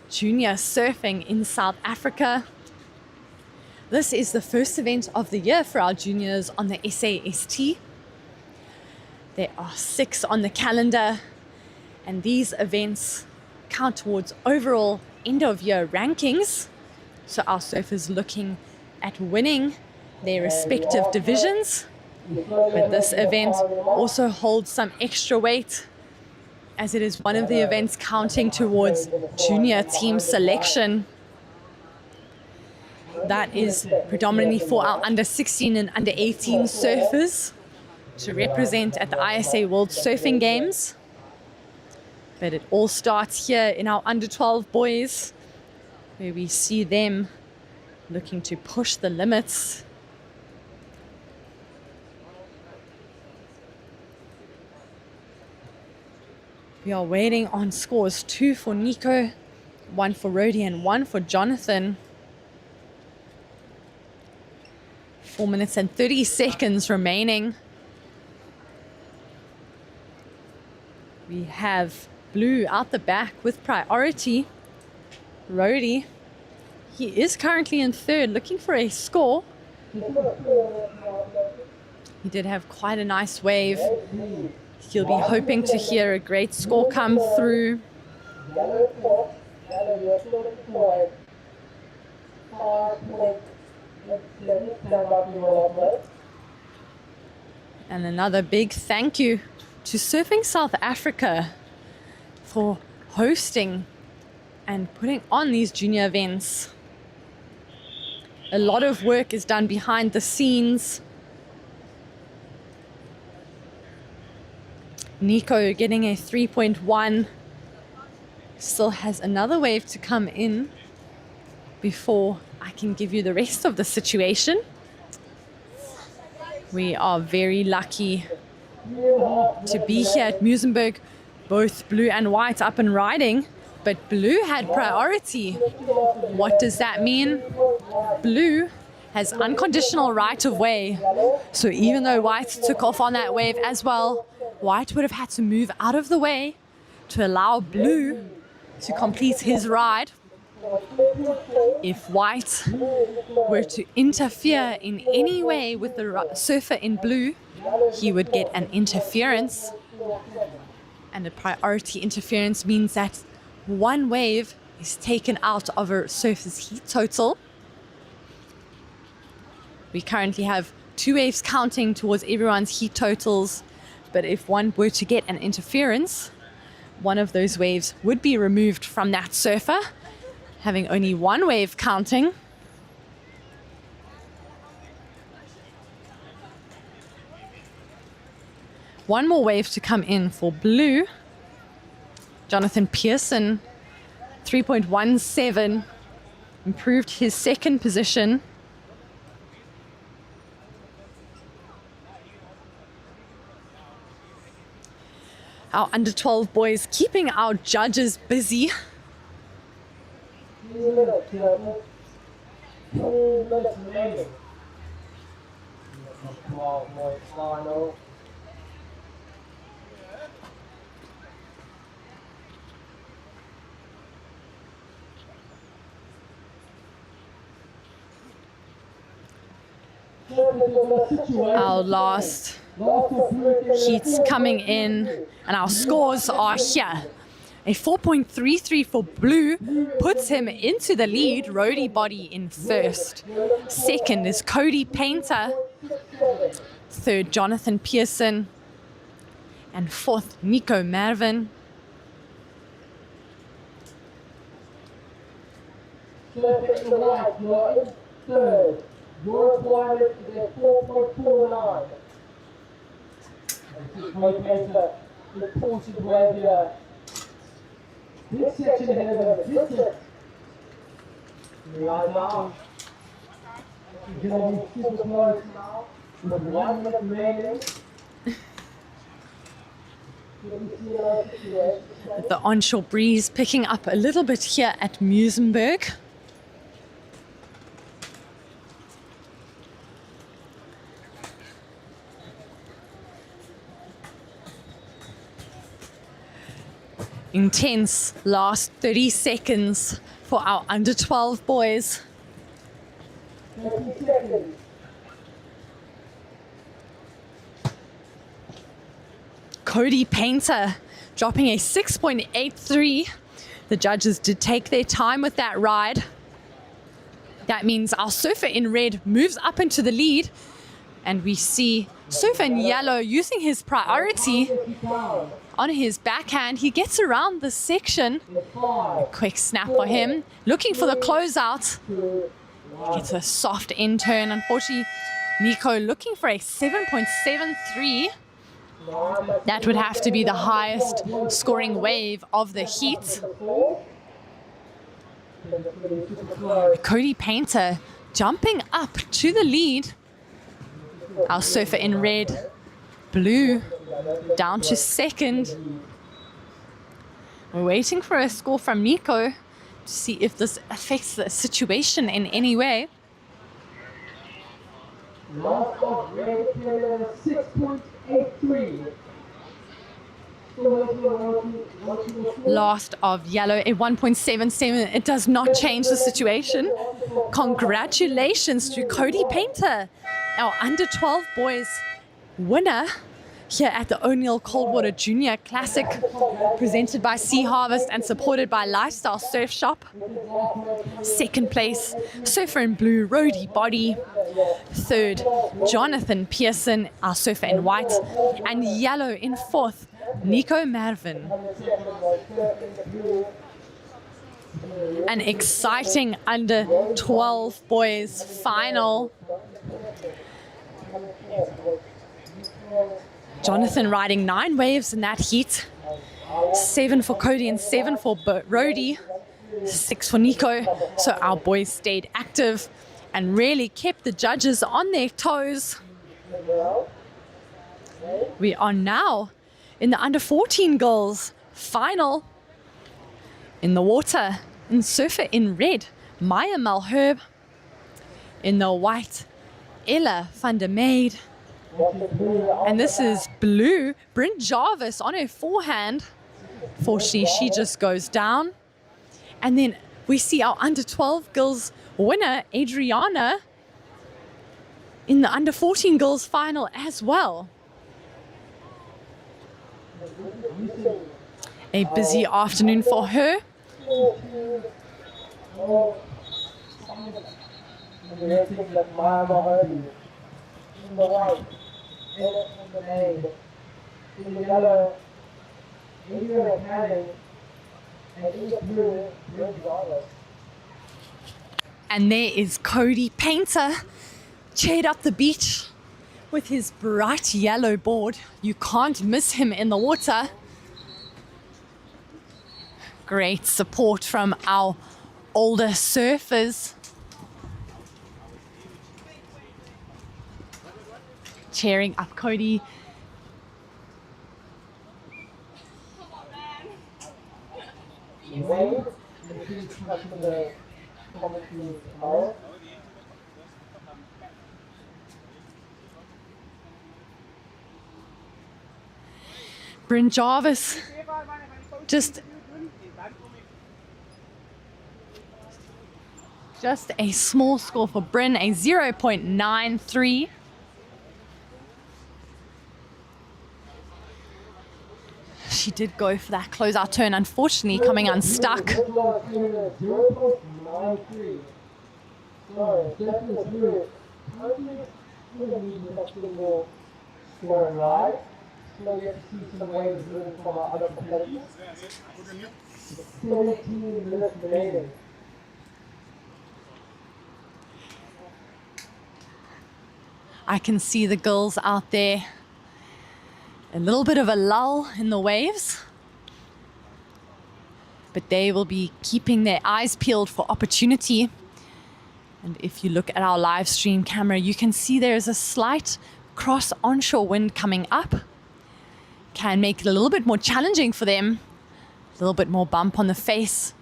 [SPEAKER 4] junior surfing in South Africa. This is the first event of the year for our juniors on the SAST. There are 6 on the calendar, and these events count towards overall end of year rankings. So our surfers looking at winning their respective divisions. But this event also holds some extra weight, as it is one of the events counting towards junior team selection. That is predominantly for our under 16 and under 18 surfers to represent at the ISA World Surfing Games. But it all starts here in our under 12 boys, where we see them looking to push the limits. We are waiting on scores: 2 for Nico, 1 for Rody, and 1 for Jonathan. 4 minutes and 30 seconds remaining. We have Blue out the back with priority. Rody, he is currently in third, looking for a score. He did have quite a nice wave. He'll be hoping to hear a great score come through. And another big thank you to Surfing South Africa for hosting and putting on these junior events. A lot of work is done behind the scenes. Nico getting a 3.1, still has another wave to come in before I can give you the rest of the situation. We are very lucky to be here at Muizenberg, both Blue and White up and riding, but Blue had priority. What does that mean? Blue has unconditional right of way. So even though White took off on that wave as well, White would have had to move out of the way to allow Blue to complete his ride. If White were to interfere in any way with the surfer in Blue, he would get an interference. And a priority interference means that one wave is taken out of a surfer's heat total. We currently have 2 waves counting towards everyone's heat totals, but if one were to get an interference, one of those waves would be removed from that surfer, having only 1 wave counting. One more wave to come in for Blue. Jonathan Pearson, 3.17, improved his second position. Our under 12 boys keeping our judges busy.
[SPEAKER 14] 2 minutes remaining. Final.
[SPEAKER 4] Our last heats coming in, and our scores are here. A 4.33 for Blue puts him into the lead. Rody Body in first. Second is Cody Painter. Third, Jonathan Pearson. And fourth, Nico Mervin.
[SPEAKER 14] Surfing the White, you're in third. Your requirement is a 4.49. This is Cody Painter, important wave here. This section ahead of them, distance. Right now, you're going to be super close now, with 1 minute remaining.
[SPEAKER 4] The onshore breeze picking up a little bit here at Muizenberg. Intense last 30 seconds for our under 12 boys.
[SPEAKER 14] 30 seconds.
[SPEAKER 4] Cody Painter dropping a 6.83. The judges did take their time with that ride. That means our surfer in red moves up into the lead, and we see surfer in yellow using his priority on his backhand. He gets around the section. A quick snap for him, looking for the closeout. Gets a soft in turn. Unfortunately, Nico looking for a 7.73. That would have to be the highest scoring wave of the heat. Cody Painter jumping up to the lead. Our surfer in red, blue, down to second. We're waiting for a score from Nico to see if this affects the situation in any way.
[SPEAKER 14] Last of red, 6.83.
[SPEAKER 4] Last of yellow, a 1.77. It does not change the situation. Congratulations to Cody Painter, our under 12 boys winner here at the O'Neill Coldwater Junior Classic, presented by Sea Harvest and supported by Lifestyle Surf Shop. Second place, surfer in blue, Rody Body. Third, Jonathan Pearson, our surfer in white. And yellow in fourth, Nico Marvin. An exciting under 12 boys final. Jonathan riding 9 waves in that heat. 7 for Cody and 7 for Rody. 6 for Nico. So our boys stayed active and really kept the judges on their toes. We are now in the under 14 girls final. In the water, in surfer in red, Maya Malherb. In the white, Ella van der Meid. And this is blue, Bryn Jarvis on her forehand. Fortunately, she just goes down. And then we see our under 12 girls winner, Adriana, in the under 14 girls final as well. A busy afternoon for her. And there is Cody Painter, chaired up the beach with his bright yellow board. You can't miss him in the water. Great support from our older surfers. Cheering up Cody. Bryn Jarvis just a small score for Bryn, a 0.93. She did go for that closeout turn, unfortunately coming unstuck. I can see the girls out there. A little bit of a lull in the waves, but they will be keeping their eyes peeled for opportunity. And if you look at our live stream camera, you can see there is a slight cross onshore wind coming up. Can make it a little bit more challenging for them. A little bit more bump on the face.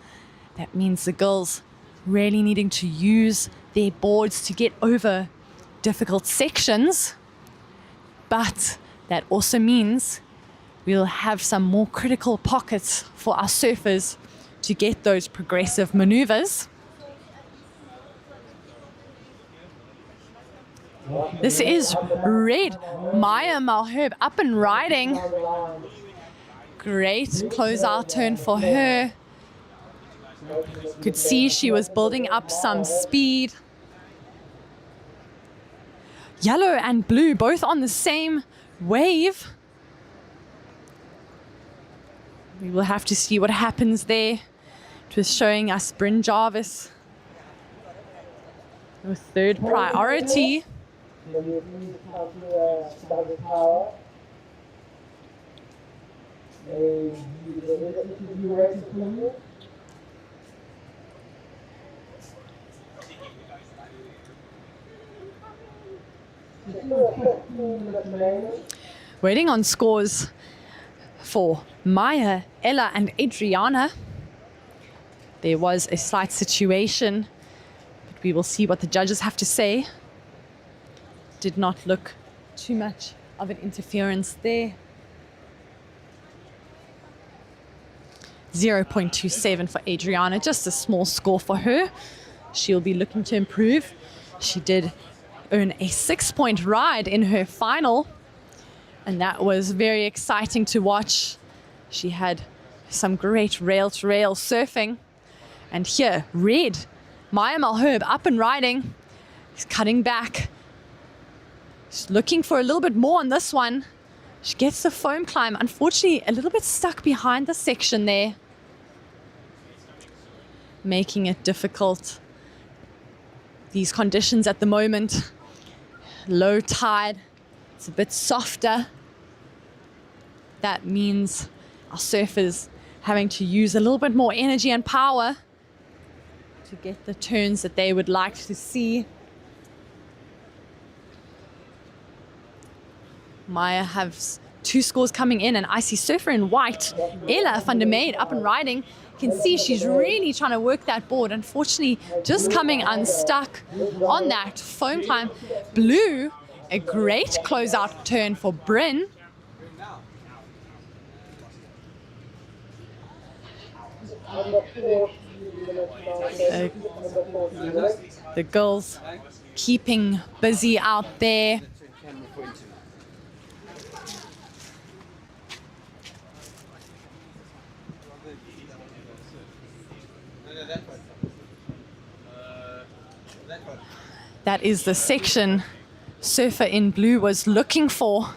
[SPEAKER 4] That means the girls really needing to use their boards to get over difficult sections. But that also means we'll have some more critical pockets for our surfers to get those progressive maneuvers. This is red. Maya Malherbe up and riding. Great closeout turn for her. Could see she was building up some speed. Yellow and blue both on the same wave. We will have to see what happens there. It was showing us Bryn Jarvis with third priority. Waiting on scores for Maya, Ella and Adriana. There was a slight situation, but we will see what the judges have to say. Did not look too much of an interference there. 0.27 for Adriana, just a small score for her. She'll be looking to improve. She did earn a 6-point ride in her final, and that was very exciting to watch. She had some great rail-to-rail surfing. And here, red, Maya Malherbe up and riding. She's cutting back. She's looking for a little bit more on this one. She gets the foam climb. Unfortunately, a little bit stuck behind the section there, making it difficult. These conditions at the moment, low tide, it's a bit softer. That means our surfers having to use a little bit more energy and power to get the turns that they would like to see. Maya has 2 scores coming in, and I see surfer in white, Ella van der Meij up and riding. You can see she's really trying to work that board. Unfortunately, just coming unstuck on that foam climb. Blue, a great closeout turn for Bryn. The girls keeping busy out there. That is the section surfer in blue was looking for.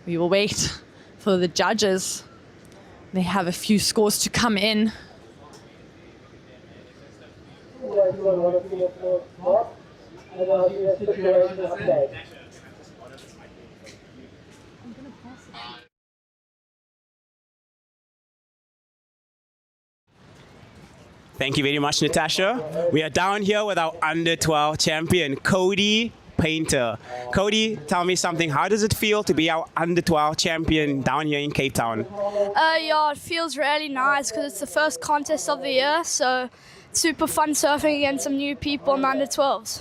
[SPEAKER 4] We will wait for the judges. They have a few scores to come in.
[SPEAKER 1] Thank you very much, Natasha. We are down here with our under-12 champion, Cody Painter. Cody, tell me something. How does it feel to be our under-12 champion down here in Cape Town?
[SPEAKER 16] Yeah, it feels really nice because it's the first contest of the year, so it's super fun surfing against some new people in the under-12s.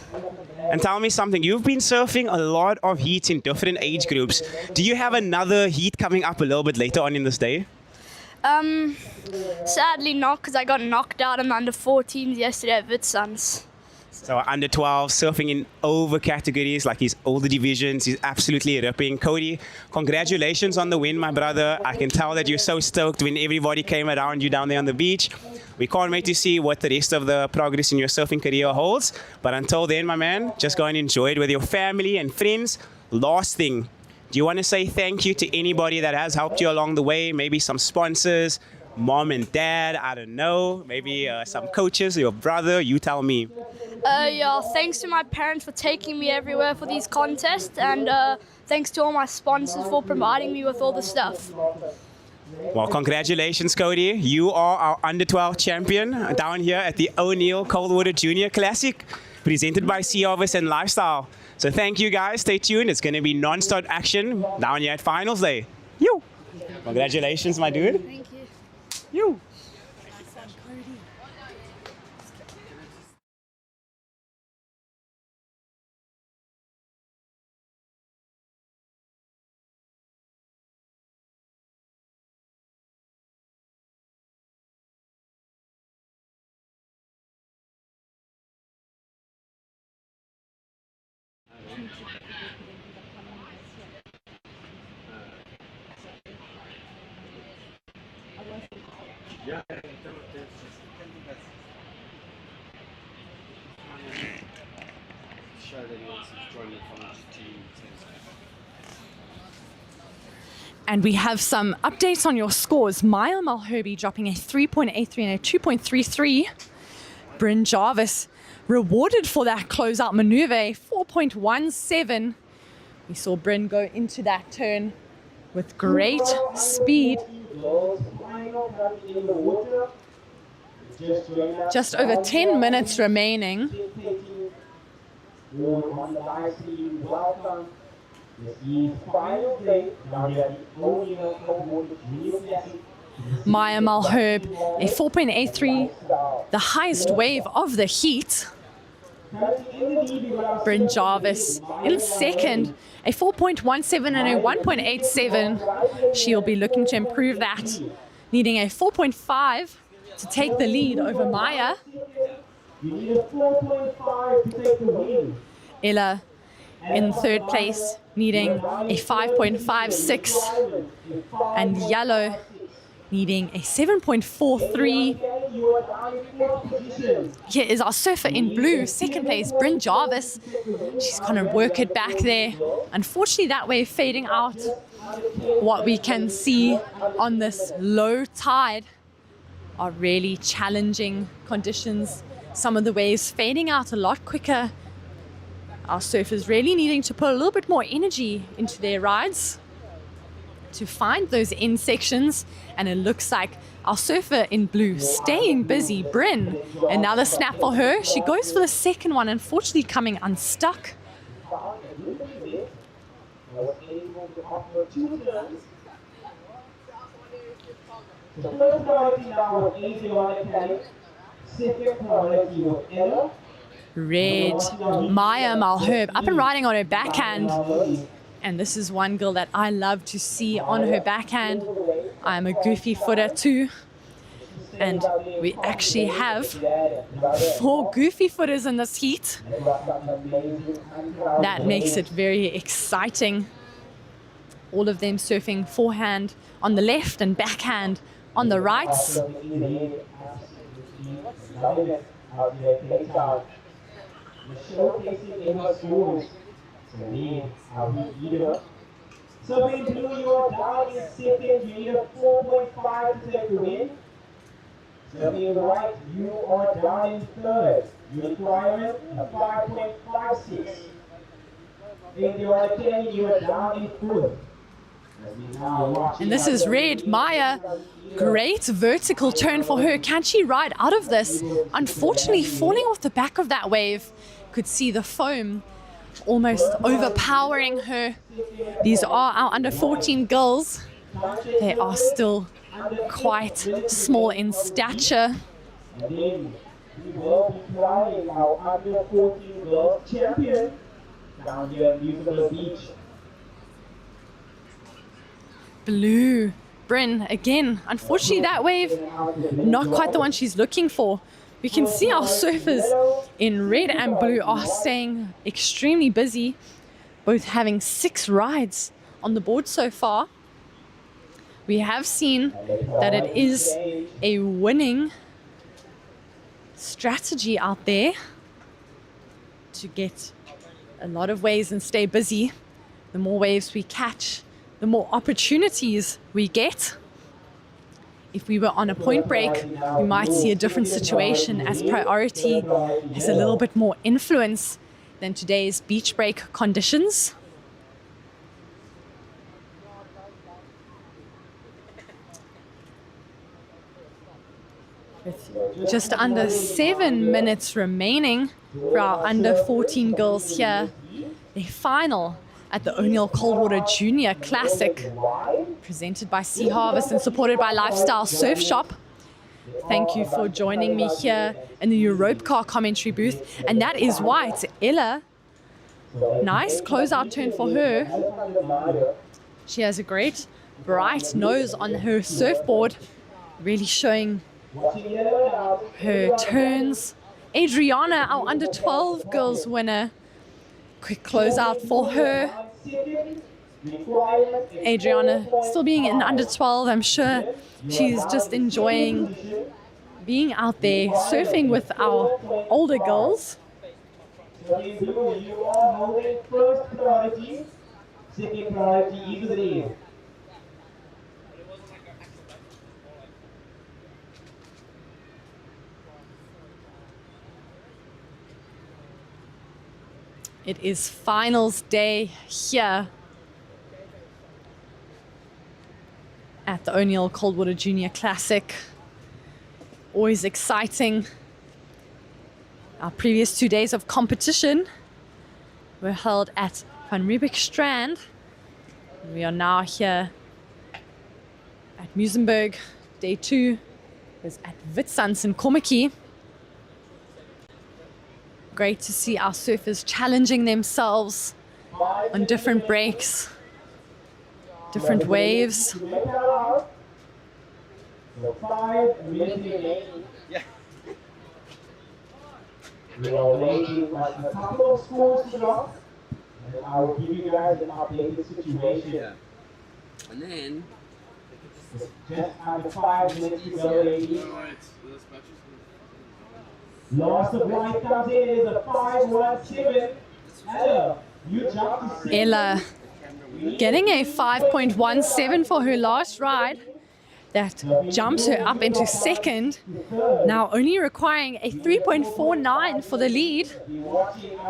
[SPEAKER 1] And tell me something. You've been surfing a lot of heats in different age groups. Do you have another heat coming up a little bit later on in this day?
[SPEAKER 16] Sadly not, because I got knocked out in the under-14s yesterday at Witsuns.
[SPEAKER 1] So under 12, surfing in over categories like his older divisions, he's absolutely ripping. Cody, congratulations on the win, my brother. I can tell that you're so stoked when everybody came around you down there on the beach. We can't wait to see what the rest of the progress in your surfing career holds. But until then, my man, just go and enjoy it with your family and friends. Last thing, do you want to say thank you to anybody that has helped you along the way? Maybe some sponsors, mom and dad, I don't know. Maybe some coaches, your brother, you tell me.
[SPEAKER 16] Yeah, thanks to my parents for taking me everywhere for these contests, and thanks to all my sponsors for providing me with all the stuff.
[SPEAKER 1] Well, congratulations, Cody. You are our under-12 champion down here at the O'Neill Coldwater Junior Classic, presented by Sea Harvest and Lifestyle. So thank you, guys. Stay tuned. It's going to be non-stop action down here at Finals Day. You. Congratulations, my dude.
[SPEAKER 16] Thank you.
[SPEAKER 1] You.
[SPEAKER 4] And we have some updates on your scores. Maya Malherbe dropping a 3.83 and a 2.33. Bryn Jarvis rewarded for that closeout maneuver, a 4.17. We saw Bryn go into that turn with great speed. Just over 10 minutes remaining. Maya Malherbe, a 4.83, the highest wave of the heat. Bryn Jarvis in second, a 4.17 and a 1.87. She'll be looking to improve that, needing a 4.5 to take the lead over Maya. Ella in third place, needing a 5.56, and Yellow needing a 7.43. Here is our surfer in blue, second place, Bryn Jarvis. She's going to work it back there. Unfortunately, that wave fading out. What we can see on this low tide are really challenging conditions. Some of the waves fading out a lot quicker. Our surfers really needing to put a little bit more energy into their rides to find those end sections. And it looks like our surfer in blue staying busy, Bryn. Another snap for her. She goes for the second one, unfortunately coming unstuck. Red Maya Malherbe up and riding on her backhand. And this is one girl that I love to see on her backhand. I'm a goofy footer too. And we actually have 4 goofy footers in this heat. That makes it very exciting. All of them surfing forehand on the left and backhand on the right.
[SPEAKER 3] So in blue, you are down in second. You need a 4.5 to take the win. So in the right, you are down in third. You require a 5.56. In the other 10, you are down in fourth.
[SPEAKER 4] And this is Red Maya. Great vertical turn for her. Can she ride out of this? Unfortunately, falling off the back of that wave. Could see the foam almost overpowering her. These are our under 14 girls. They are still quite small in stature.
[SPEAKER 3] We will be flying our under 14 girls champion down here in Longbeach.
[SPEAKER 4] Blue Bryn again. Unfortunately, that wave not quite the one she's looking for. We can see our surfers in red and blue are staying extremely busy, both having 6 rides on the board so far. We have seen that it is a winning strategy out there to get a lot of waves and stay busy. The more waves we catch, the more opportunities we get. If we were on a point break, we might see a different situation as priority has a little bit more influence than today's beach break conditions. With just under 7 minutes remaining for our under 14 girls here, the final at the O'Neill Coldwater Junior Classic, presented by Sea Harvest and supported by Lifestyle Surf Shop. Thank you for joining me here in the Europe Car commentary booth. And that is why it's Ella. Nice closeout turn for her. She has a great bright nose on her surfboard, really showing her turns. Adriana, our under 12 girls winner, Quick closeout for her. Adriana still being in under 12, I'm sure she's just enjoying being out there surfing with our older girls.
[SPEAKER 3] You are holding first priority, second priority is the lead.
[SPEAKER 4] It is finals day here at the O'Neill Coldwater Junior Classic. Always exciting. Our previous 2 days of competition were held at Van Riebeek Strand. We are now here at Muizenberg. Day 2 is at Witsands in Kommetjie. Great to see our surfers challenging themselves on different breaks, different waves.
[SPEAKER 3] We are waiting for a couple of scores to drop, and I will give you guys an updated situation.
[SPEAKER 9] Yeah. And then
[SPEAKER 3] Just under 5 minutes to go, ladies. Last of line comes in is a 5.17. Ella, you jumped to
[SPEAKER 4] Ella getting a 5.17 for her last ride. That jumps her up into second. Now only requiring a 3.49 for the lead.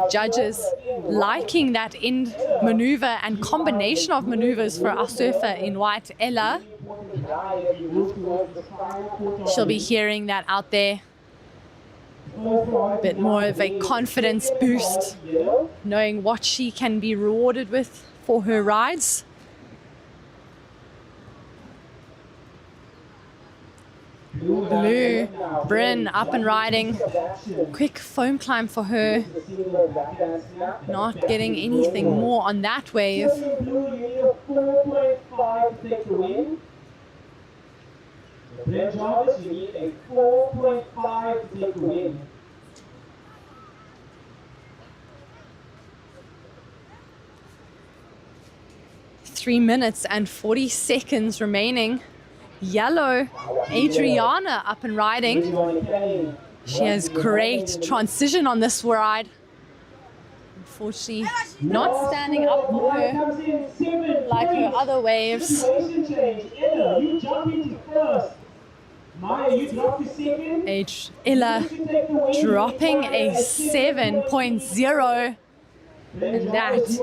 [SPEAKER 4] Judges liking that end maneuver and combination of maneuvers for our surfer in white, Ella. She'll be hearing that out there. A bit more of a confidence boost, knowing what she can be rewarded with for her rides. Blue, Bryn up and riding. Quick foam climb for her. Not getting anything more on that wave.
[SPEAKER 3] 4.5 to take the win. Bryn Jarvis, you need a 4.5 to take the win.
[SPEAKER 4] Three minutes and 40 seconds remaining. Yellow, Adriana up and riding. She has great transition on this ride. Unfortunately, not standing up for her like her other waves.
[SPEAKER 3] You jump into first. Maya, you drop to second.
[SPEAKER 4] Ella dropping a 7.0. And that is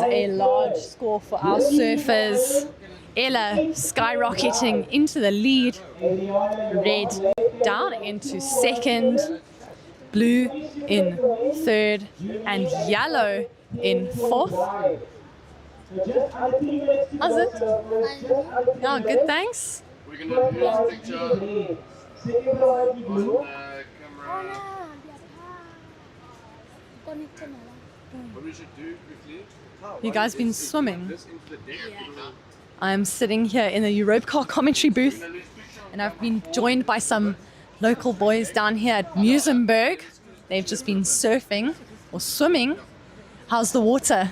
[SPEAKER 4] a large score for our surfers. Ella skyrocketing into the lead. Red down into second. Blue in third. And yellow in fourth. How's it? Oh, good, thanks.
[SPEAKER 9] we're gonna do this picture on the camera. What we should do quickly.
[SPEAKER 4] You guys been swimming? I'm sitting here in the Europe Car commentary booth, and I've been joined by some local boys down here at Muizenberg. They've just been surfing or swimming. How's the water?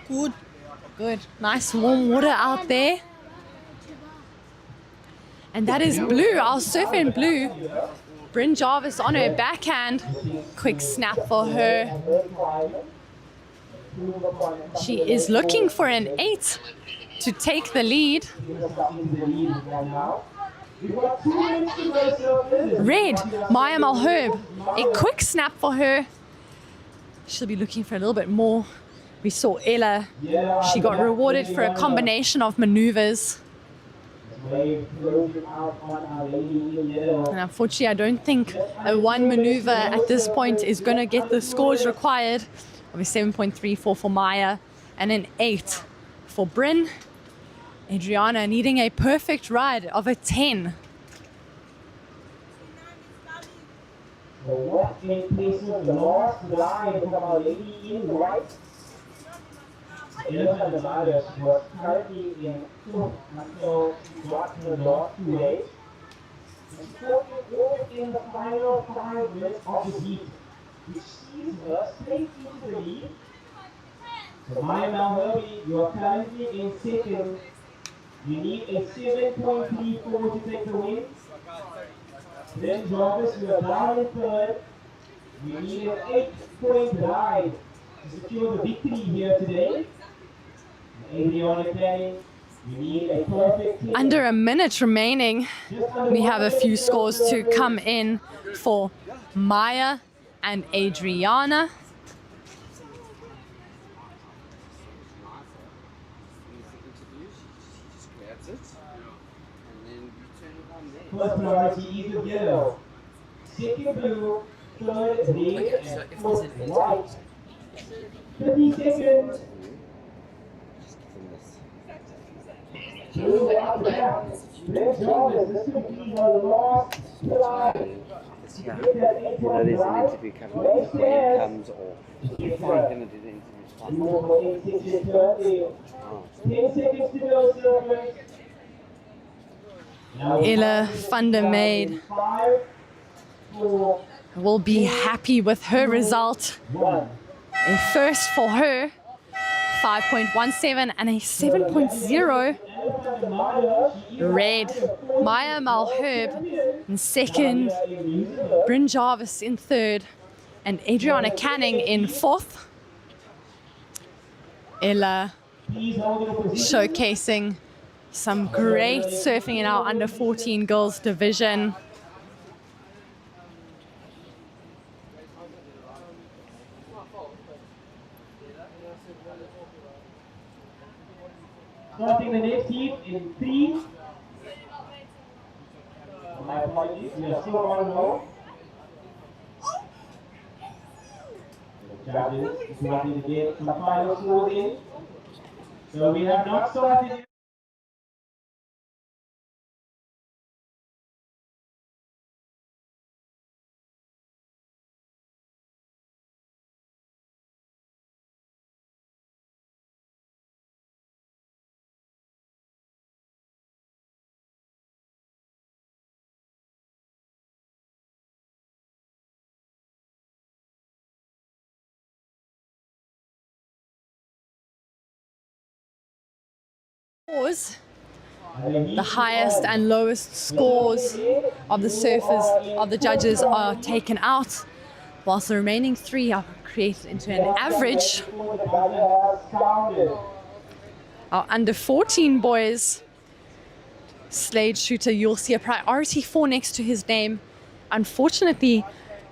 [SPEAKER 4] Good. Good. Nice warm water out there. And that is Blue, our surfer in blue. Bryn Jarvis on her backhand. Quick snap for her. She is looking for an 8 to take the lead. Red, Maya Malherbe, a quick snap for her. She'll be looking for a little bit more. We saw Ella, she got rewarded for a combination of maneuvers. And unfortunately, I don't think a one maneuver at this point is going to get the scores required of a 7.34 for Maya and an 8 for Bryn. Adriana needing a perfect ride of a 10.
[SPEAKER 3] So what in place of the last line from our lady in white? Elephant Elias was currently in fourth until she got her last 2 days. And so in the final 5 minutes of the heat, which sees her straight into the lead So Maya Malherbe, you are currently in second. You need a 7.34 to take the win. Then Jarvis, you are down in third. You need an 8-point ride to secure the victory here today. Adriana Canning, you need a perfect 10.
[SPEAKER 4] Under a minute remaining, we have a few scores to come in for Maya and Adriana.
[SPEAKER 3] First priority is the yellow. Second blue, third red, and fourth white. 30 seconds. Blue up there. Let's go. This is the last fly. Get that 8-point right. Race there.
[SPEAKER 9] Comes off.
[SPEAKER 3] It's going to do the interview. More for 8 seconds to turn. 10 seconds to go, servers.
[SPEAKER 4] Ella van der Meid will be happy with her result. A first for her, 5.17 and a 7.0. Red, Maya Malherbe in second, Bryn Jarvis in third, and Adriana Canning in fourth. Ella showcasing some great surfing in our under 14 girls division.
[SPEAKER 3] Starting the next heat in 3. My apologies, we are still on roll. The judges is wanting to get some final scores in. So we have not started.
[SPEAKER 4] The highest and lowest scores of the surfers, of the judges, are taken out, whilst the remaining 3 are created into an average. Our under 14 boys, Slade Shooter, you'll see a priority 4 next to his name. Unfortunately,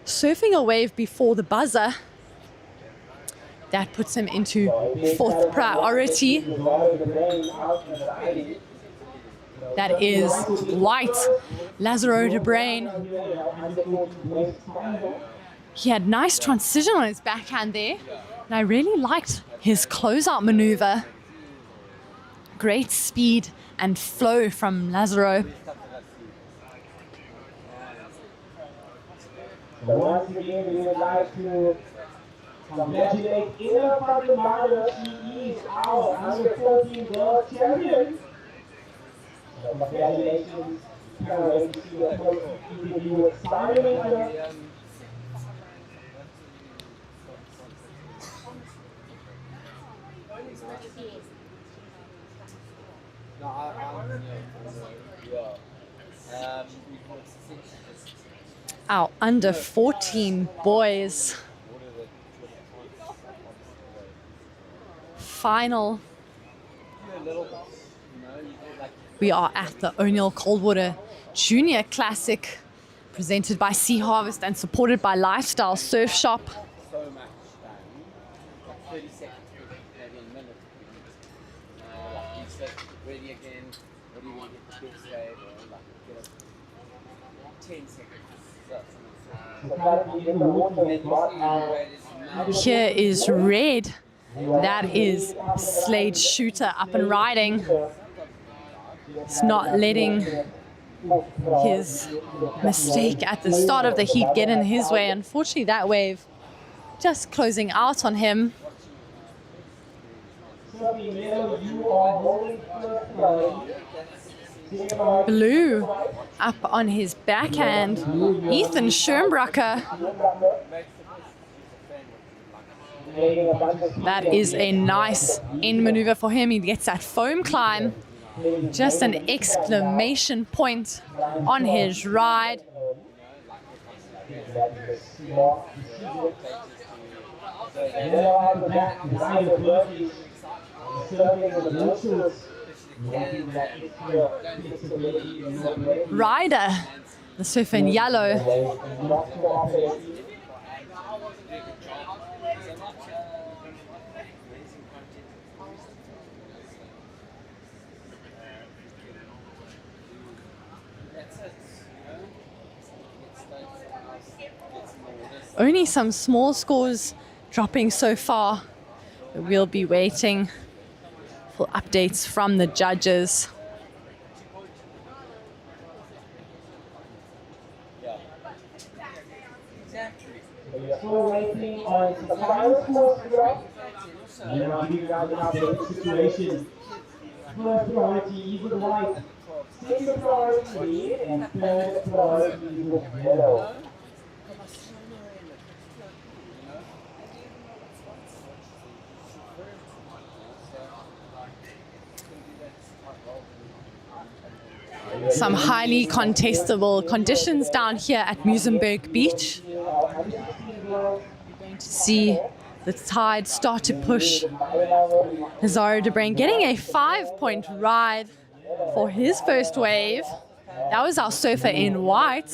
[SPEAKER 4] surfing a wave before the buzzer, that puts him into 4th priority. That is white, Lazaro de Brain. He had nice transition on his backhand there, and I really liked his closeout maneuver. Great speed and flow from Lazaro.
[SPEAKER 3] So once again, we would like to congratulate Innerkom. She is our under 14 girls champion. So congratulations. Can't wait to see a close interview with Simon Winter.
[SPEAKER 4] Our under 14 boys. Final. We are at the O'Neill Coldwater Junior Classic, presented by Sea Harvest and supported by Lifestyle Surf Shop.
[SPEAKER 9] So much done. 30 seconds, maybe a minute. Like you said, ready again. What do you want to get the wave? Or like get 10 seconds.
[SPEAKER 4] Here is Red. That is Slade Shooter up and riding. It's not letting his mistake at the start of the heat get in his way. Unfortunately, that wave just closing out on him. Blue up on his backhand. Ethan Schönbrucker. That is a nice end maneuver for him. He gets that foam climb. Just an exclamation point on his ride. Ryder, the surfer in yellow. Only some small scores dropping so far. We'll be waiting for updates from the judges.
[SPEAKER 3] We are still waiting on the final scores to drop. And then I'll give you guys an update situation. First priority is with white. Second priority lead, and third priority is with yellow.
[SPEAKER 4] Some highly contestable conditions down here at Muizenberg Beach. We're going to see the tide start to push. Nazaro de Bruin getting a 5-point ride for his first wave. That was our surfer in white.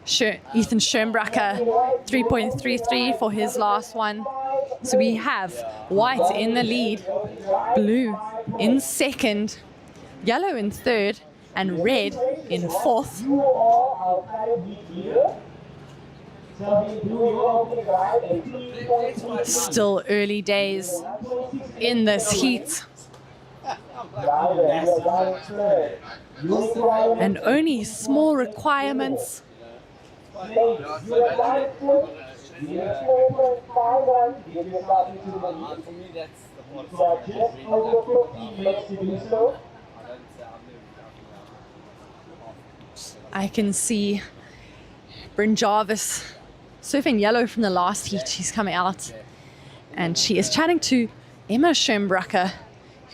[SPEAKER 4] Ethan Schönbracker, 3.33 for his last one. So we have white in the lead, blue in second, yellow in third, and red in fourth. Still early days in this heat. And only small requirements. I can see Bryn Jarvis surfing yellow from the last heat. She's coming out and she is chatting to Emma Schönbracker,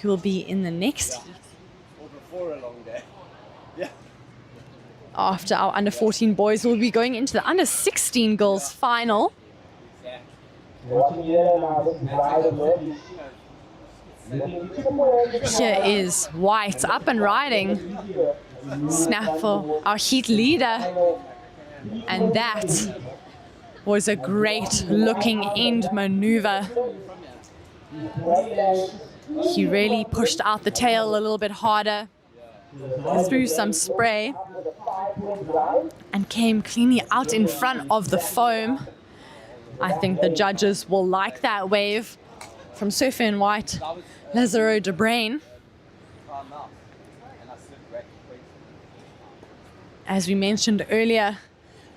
[SPEAKER 4] who will be in the next heat. After our under 14 boys, we'll be going into the under 16 girls final. Here is white up and riding. Snap for our heat leader. And that was a great looking end maneuver. He really pushed out the tail a little bit harder, threw some spray, and came cleanly out in front of the foam. I think the judges will like that wave from surfer in white, Lazaro de Bruin. As we mentioned earlier,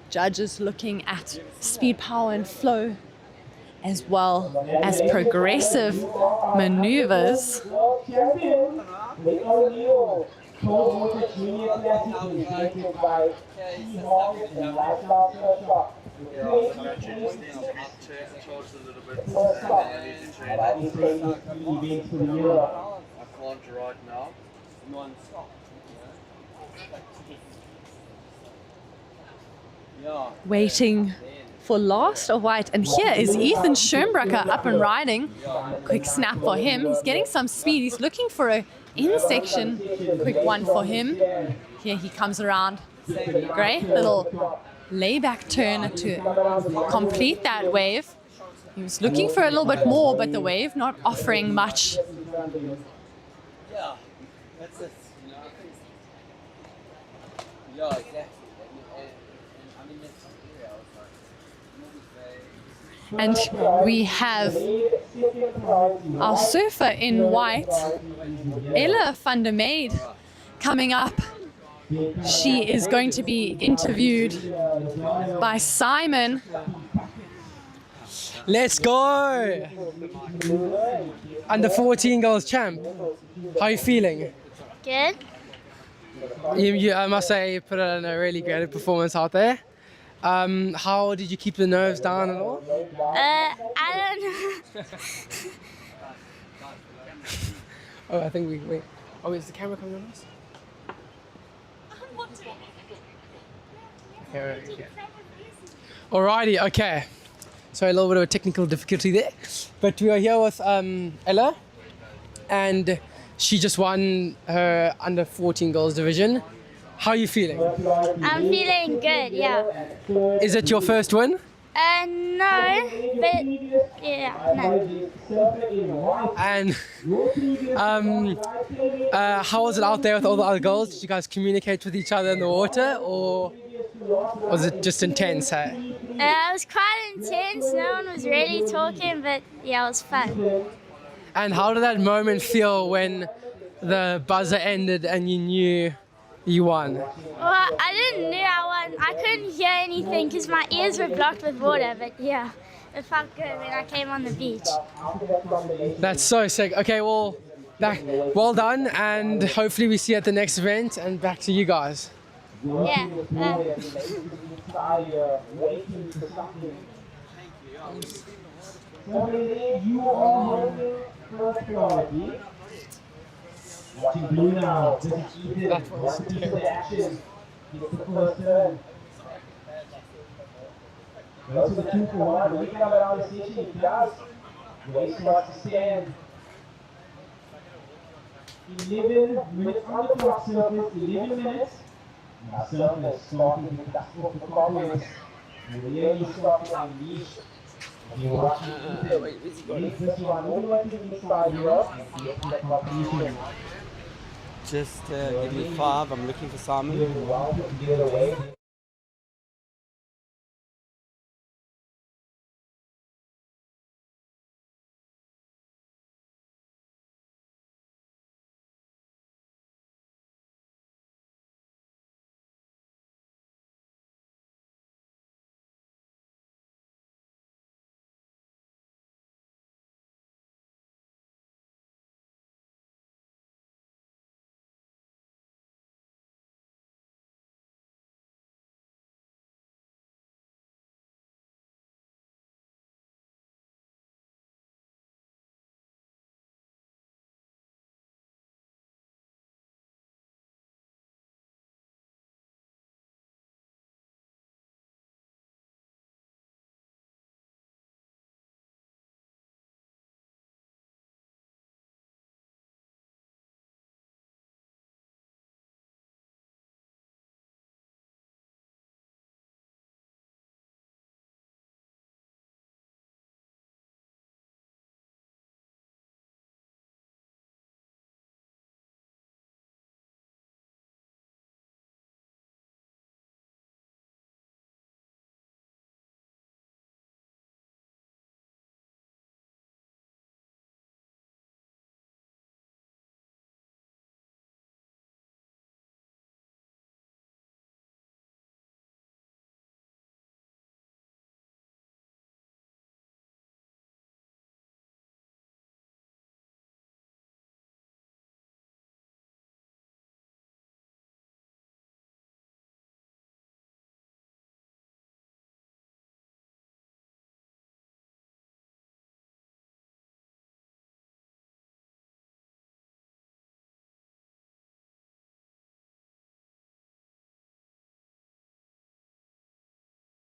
[SPEAKER 4] judges looking at speed, power, and flow, as well as progressive maneuvers. Waiting for last of white, and here is Ethan Schönbracker up and riding. Quick snap for him. He's getting some speed. He's looking for a in section. Quick one for him. Here he comes around. Great little layback turn to complete that wave. He was looking for a little bit more, but the wave not offering much.
[SPEAKER 9] Yeah, that's it. Yeah, exactly.
[SPEAKER 4] And we have our surfer in white, Ella van der Meid, coming up. She is going to be interviewed by Simon.
[SPEAKER 5] Let's go! Under 14 girls champ. How are you feeling?
[SPEAKER 15] Good.
[SPEAKER 5] I must say you put in a really great performance out there. How did you keep the nerves down at all?
[SPEAKER 16] I don't know.
[SPEAKER 5] Oh, I think we. Oh, is the camera coming on us? Okay. Alrighty, okay. So a little bit of a technical difficulty there, but we are here with Ella, and she just won her under 14 girls division. How are you feeling?
[SPEAKER 16] I'm feeling good, yeah.
[SPEAKER 5] Is it your first win?
[SPEAKER 16] No, but yeah, no.
[SPEAKER 5] And how was it out there with all the other girls? Did you guys communicate with each other in the water, or was it just intense? Hey?
[SPEAKER 16] It was quite intense. No one was really talking, but yeah, it was fun.
[SPEAKER 5] And how did that moment feel when the buzzer ended and you knew you won?
[SPEAKER 16] Well, I didn't know I won. I couldn't hear anything because my ears were blocked with water, but yeah, it felt good when I came on the beach.
[SPEAKER 5] That's so sick. Okay, well done, and hopefully we see you at the next event, and back to you guys.
[SPEAKER 16] Yeah.
[SPEAKER 3] Watching blue now, this is Ethan. One piece of action. Gets the first turn. Goes to the 2 for 1. When we get up around the station, he does. Race starts to stand. 11 minutes on the clock surface, 11 minutes. Now surface starting to dust off the cobwebs. Really starting to unleash. If you're watching Ethan, leave this one all the way to the inside here and get to the completion.
[SPEAKER 17] Just give me 5, I'm looking for Simon.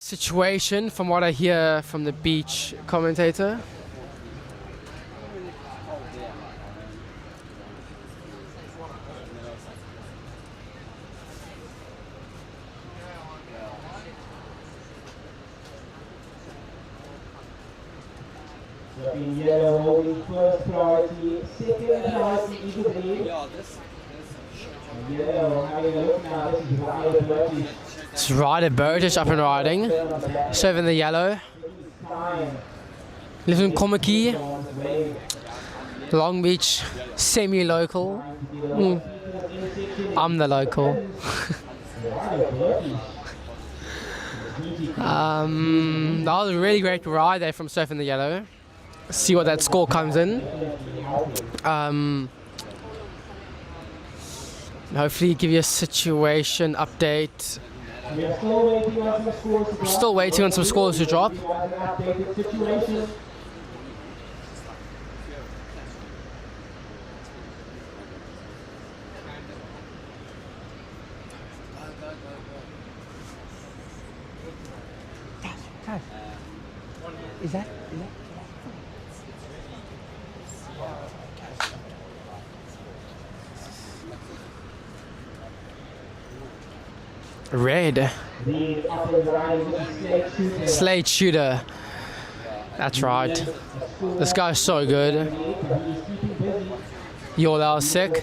[SPEAKER 5] Situation from what I hear from the beach commentator.
[SPEAKER 3] In yellow holding first priority, second priority Eagle Green. Yellow having a look now, this is Ryder Burgess.
[SPEAKER 5] It's Ryder Burgess up and riding. Serving the yellow. Lives in Komaki. Longbeach, semi-local. I'm the local. That was a really great ride there from Surfing the Yellow. See what that score comes in. Hopefully give you a situation update
[SPEAKER 3] We are still waiting on some scores to drop.
[SPEAKER 5] Still waiting on some scores to drop.
[SPEAKER 3] An updated situation.
[SPEAKER 5] Is that? Red. Slate shooter. That's right. This guy's so good. Yo, that was sick.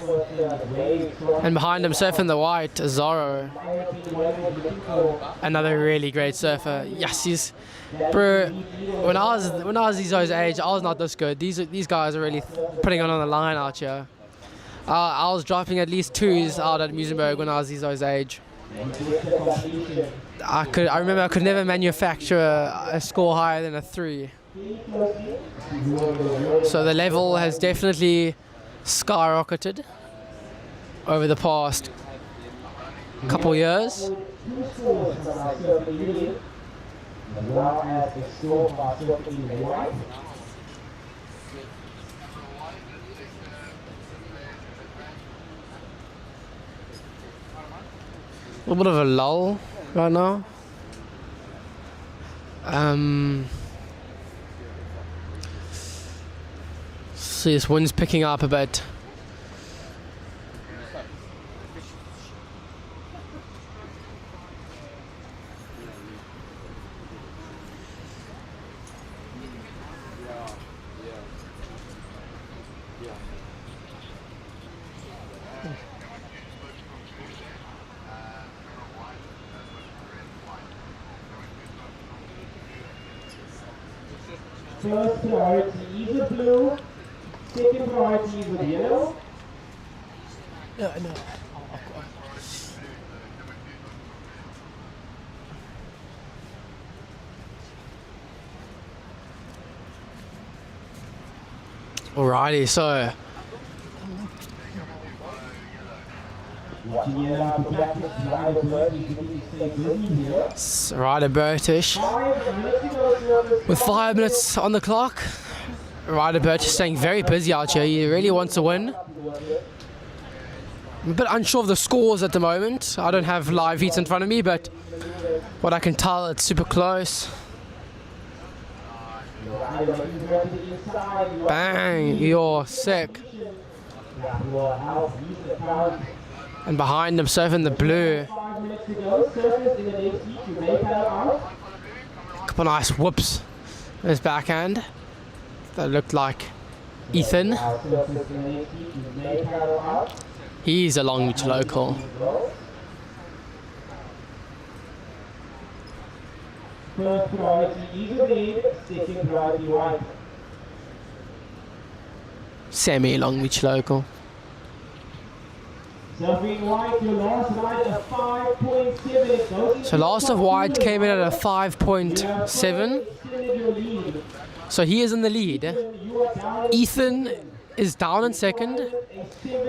[SPEAKER 5] And behind him, surfing the white, Zorro. Another really great surfer. Yes, he's, bro. When I was Zizo's age, I was not this good. These guys are really putting it on the line out here. I was dropping at least 2s out at Musenberg when I was Zizo's age. I remember I could never manufacture a score higher than a 3. So the level has definitely skyrocketed over the past couple years. A little bit of a lull right now. See, this wind's picking up a bit.
[SPEAKER 3] First priority is the blue, second priority is the yellow.
[SPEAKER 5] Yeah, I know. Alrighty, so Ryder Burtish with 5 minutes on the clock. Ryder Burtish staying very busy out here. He really wants to win. I'm a bit unsure of the scores at the moment. I don't have live heats in front of me, but what I can tell, it's super close. Bang, you're sick. And behind him, surfing the blue. Couple nice whoops in his backhand. That looked like Ethan. He's a Longbeach local.
[SPEAKER 3] First priority is the lead, second priority white.
[SPEAKER 5] Semi-Longbeach local.
[SPEAKER 3] Surfing white, your last ride a 5.7.
[SPEAKER 5] So last of white came in at a 5.7. So he is in the lead. Ethan is down in second.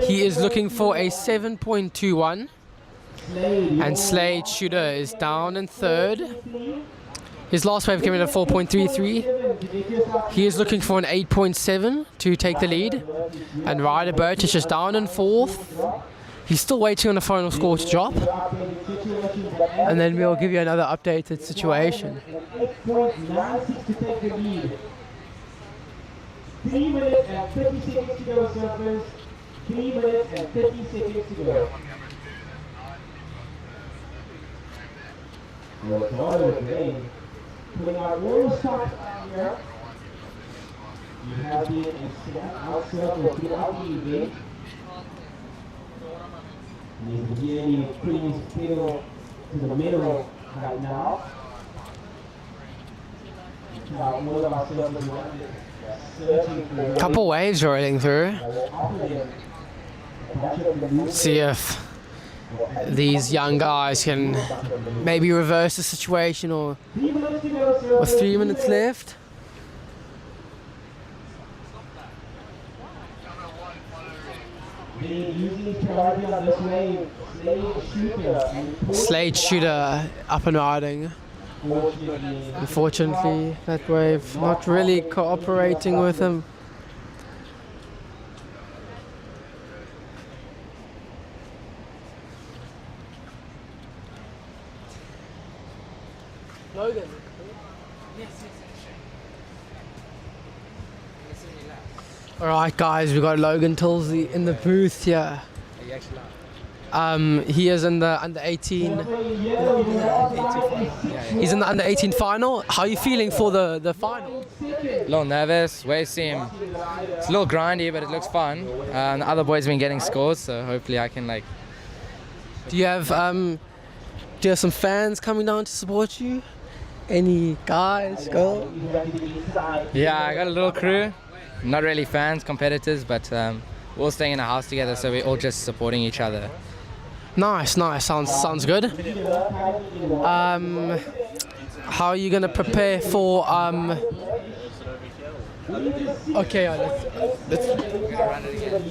[SPEAKER 5] He is looking for a 7.21. And Slade Shooter is down in third. His last wave came in at 4.33. He is looking for an 8.7 to take the lead. And Ryder Burtish is down in fourth. He's still waiting on the final score to drop. And then we'll give you another updated situation.
[SPEAKER 3] 8.96 to take the lead. 3 minutes and 30 seconds to go, surfers. 3 minutes and 30 seconds to go. It's all with rain. Putting out all the stops out here. You have been a out circle throughout the event. And he's really putting his pedal to the middle right now. All of our surfers searching for
[SPEAKER 5] Couple waves rolling through. See if these young guys can maybe reverse the situation, or with 3 minutes left. Slade shooter up and riding. Unfortunately, that wave not really cooperating with him. Logan. All right, guys, we got Logan Tilsley in the booth here. He is in the under 18. He's in the under 18 final. How are you feeling for the final?
[SPEAKER 18] A little nervous. Wave seem it's a little grindy, but it looks fun. The other boys have been getting scores, so hopefully I can like.
[SPEAKER 5] Do you have some fans coming down to support you? Any guys, girls?
[SPEAKER 18] Yeah, I got a little crew. Not really fans, competitors, but we're all staying in a house together, so we're all just supporting each other.
[SPEAKER 5] Nice. Sounds good. How are you gonna prepare for Okay, let's
[SPEAKER 18] run it again.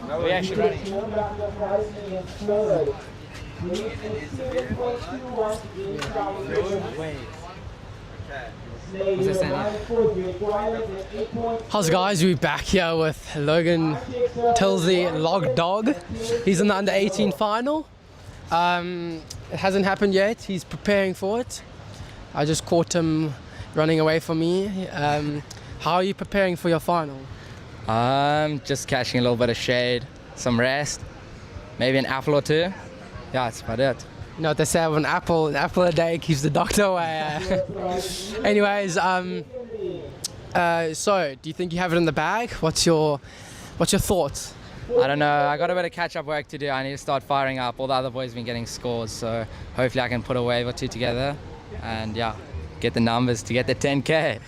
[SPEAKER 18] We're actually running.
[SPEAKER 5] How's it, guys? We're back here with Logan Tilsley, Log Dog. He's in the under 18 final. It hasn't happened yet. He's preparing for it. I just caught him running away from me. How are you preparing for your final?
[SPEAKER 18] Just catching a little bit of shade, some rest, maybe an apple or two. Yeah, that's about it.
[SPEAKER 5] You know what they say, an apple a day keeps the doctor away. Anyways, so do you think you have it in the bag? What's your thoughts?
[SPEAKER 18] I don't know. I got a bit of catch-up work to do. I need to start firing up. All the other boys have been getting scores, so hopefully I can put a wave or two together, and yeah, get the numbers to get the 10K.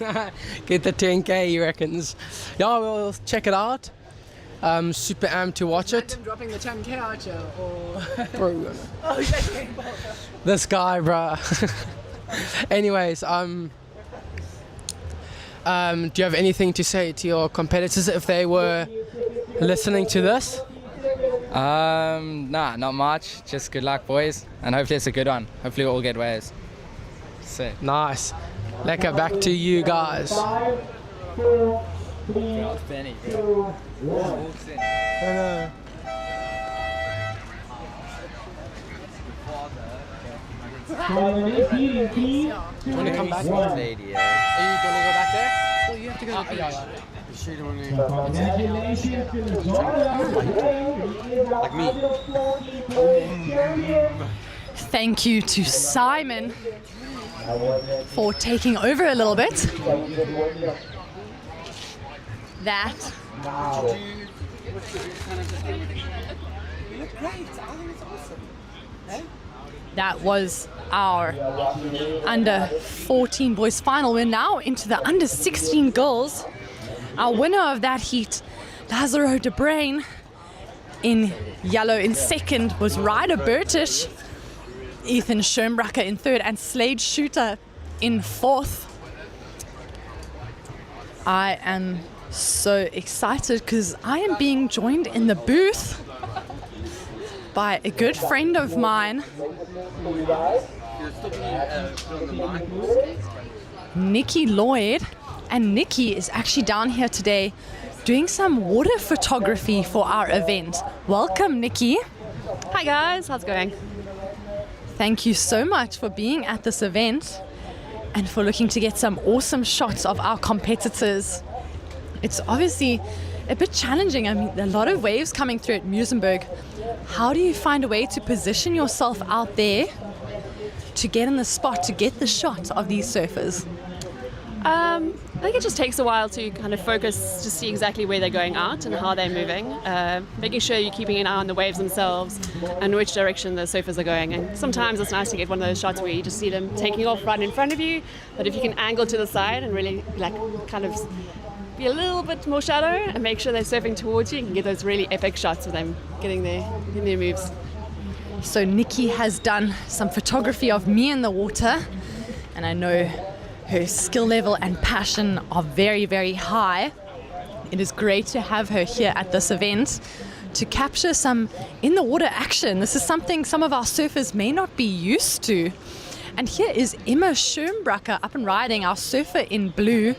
[SPEAKER 5] Get the 10K, he reckons. Yeah, we'll check it out. Super amped to watch it.
[SPEAKER 19] Dropping the 10K out you, or
[SPEAKER 5] Bro.
[SPEAKER 19] oh, yeah.
[SPEAKER 5] This guy, bruh. Anyways, do you have anything to say to your competitors if they were listening to this?
[SPEAKER 18] Nah, not much. Just good luck, boys, and hopefully it's a good one. Hopefully we'll all get waves. Sick.
[SPEAKER 5] Nice. Lekker, back to you guys.
[SPEAKER 18] Benny, bro. Walks in.
[SPEAKER 5] You want to come back?
[SPEAKER 18] Lady, yeah.
[SPEAKER 5] Are you going to go back there?
[SPEAKER 19] Well, you have to go to the beach.
[SPEAKER 5] Like me.
[SPEAKER 4] Thank you to Simon for taking over a little bit. That that was our under 14 boys final. We're now into the under 16 girls. Our winner of that heat, Lazaro de Brain, in yellow in second was Ryder Burtish, Ethan Schoenbracker in third, and Slade Shooter in fourth. I am so excited because I am being joined in the booth by a good friend of mine, Nikki Lloyd. And Nikki is actually down here today doing some water photography for our event. Welcome, Nikki.
[SPEAKER 20] Hi guys, how's it going?
[SPEAKER 4] Thank you so much for being at this event and for looking to get some awesome shots of our competitors. It's obviously a bit challenging. I mean, a lot of waves coming through at Muizenberg. How do you find a way to position yourself out there to get in the spot, to get the shot of these surfers?
[SPEAKER 20] I think it just takes a while to kind of focus to see exactly where they're going out and how they're moving, making sure you're keeping an eye on the waves themselves and which direction the surfers are going. And sometimes it's nice to get one of those shots where you just see them taking off right in front of you, but if you can angle to the side and really like kind of be a little bit more shadow and make sure they're surfing towards you, you can get those really epic shots of them getting their moves.
[SPEAKER 4] So Nikki has done some photography of me in the water, and I know her skill level and passion are very, very high. It is great to have her here at this event. to capture some in the water action. This is something some of our surfers may not be used to. And here is Emma Schönbracker up and riding, our surfer in blue.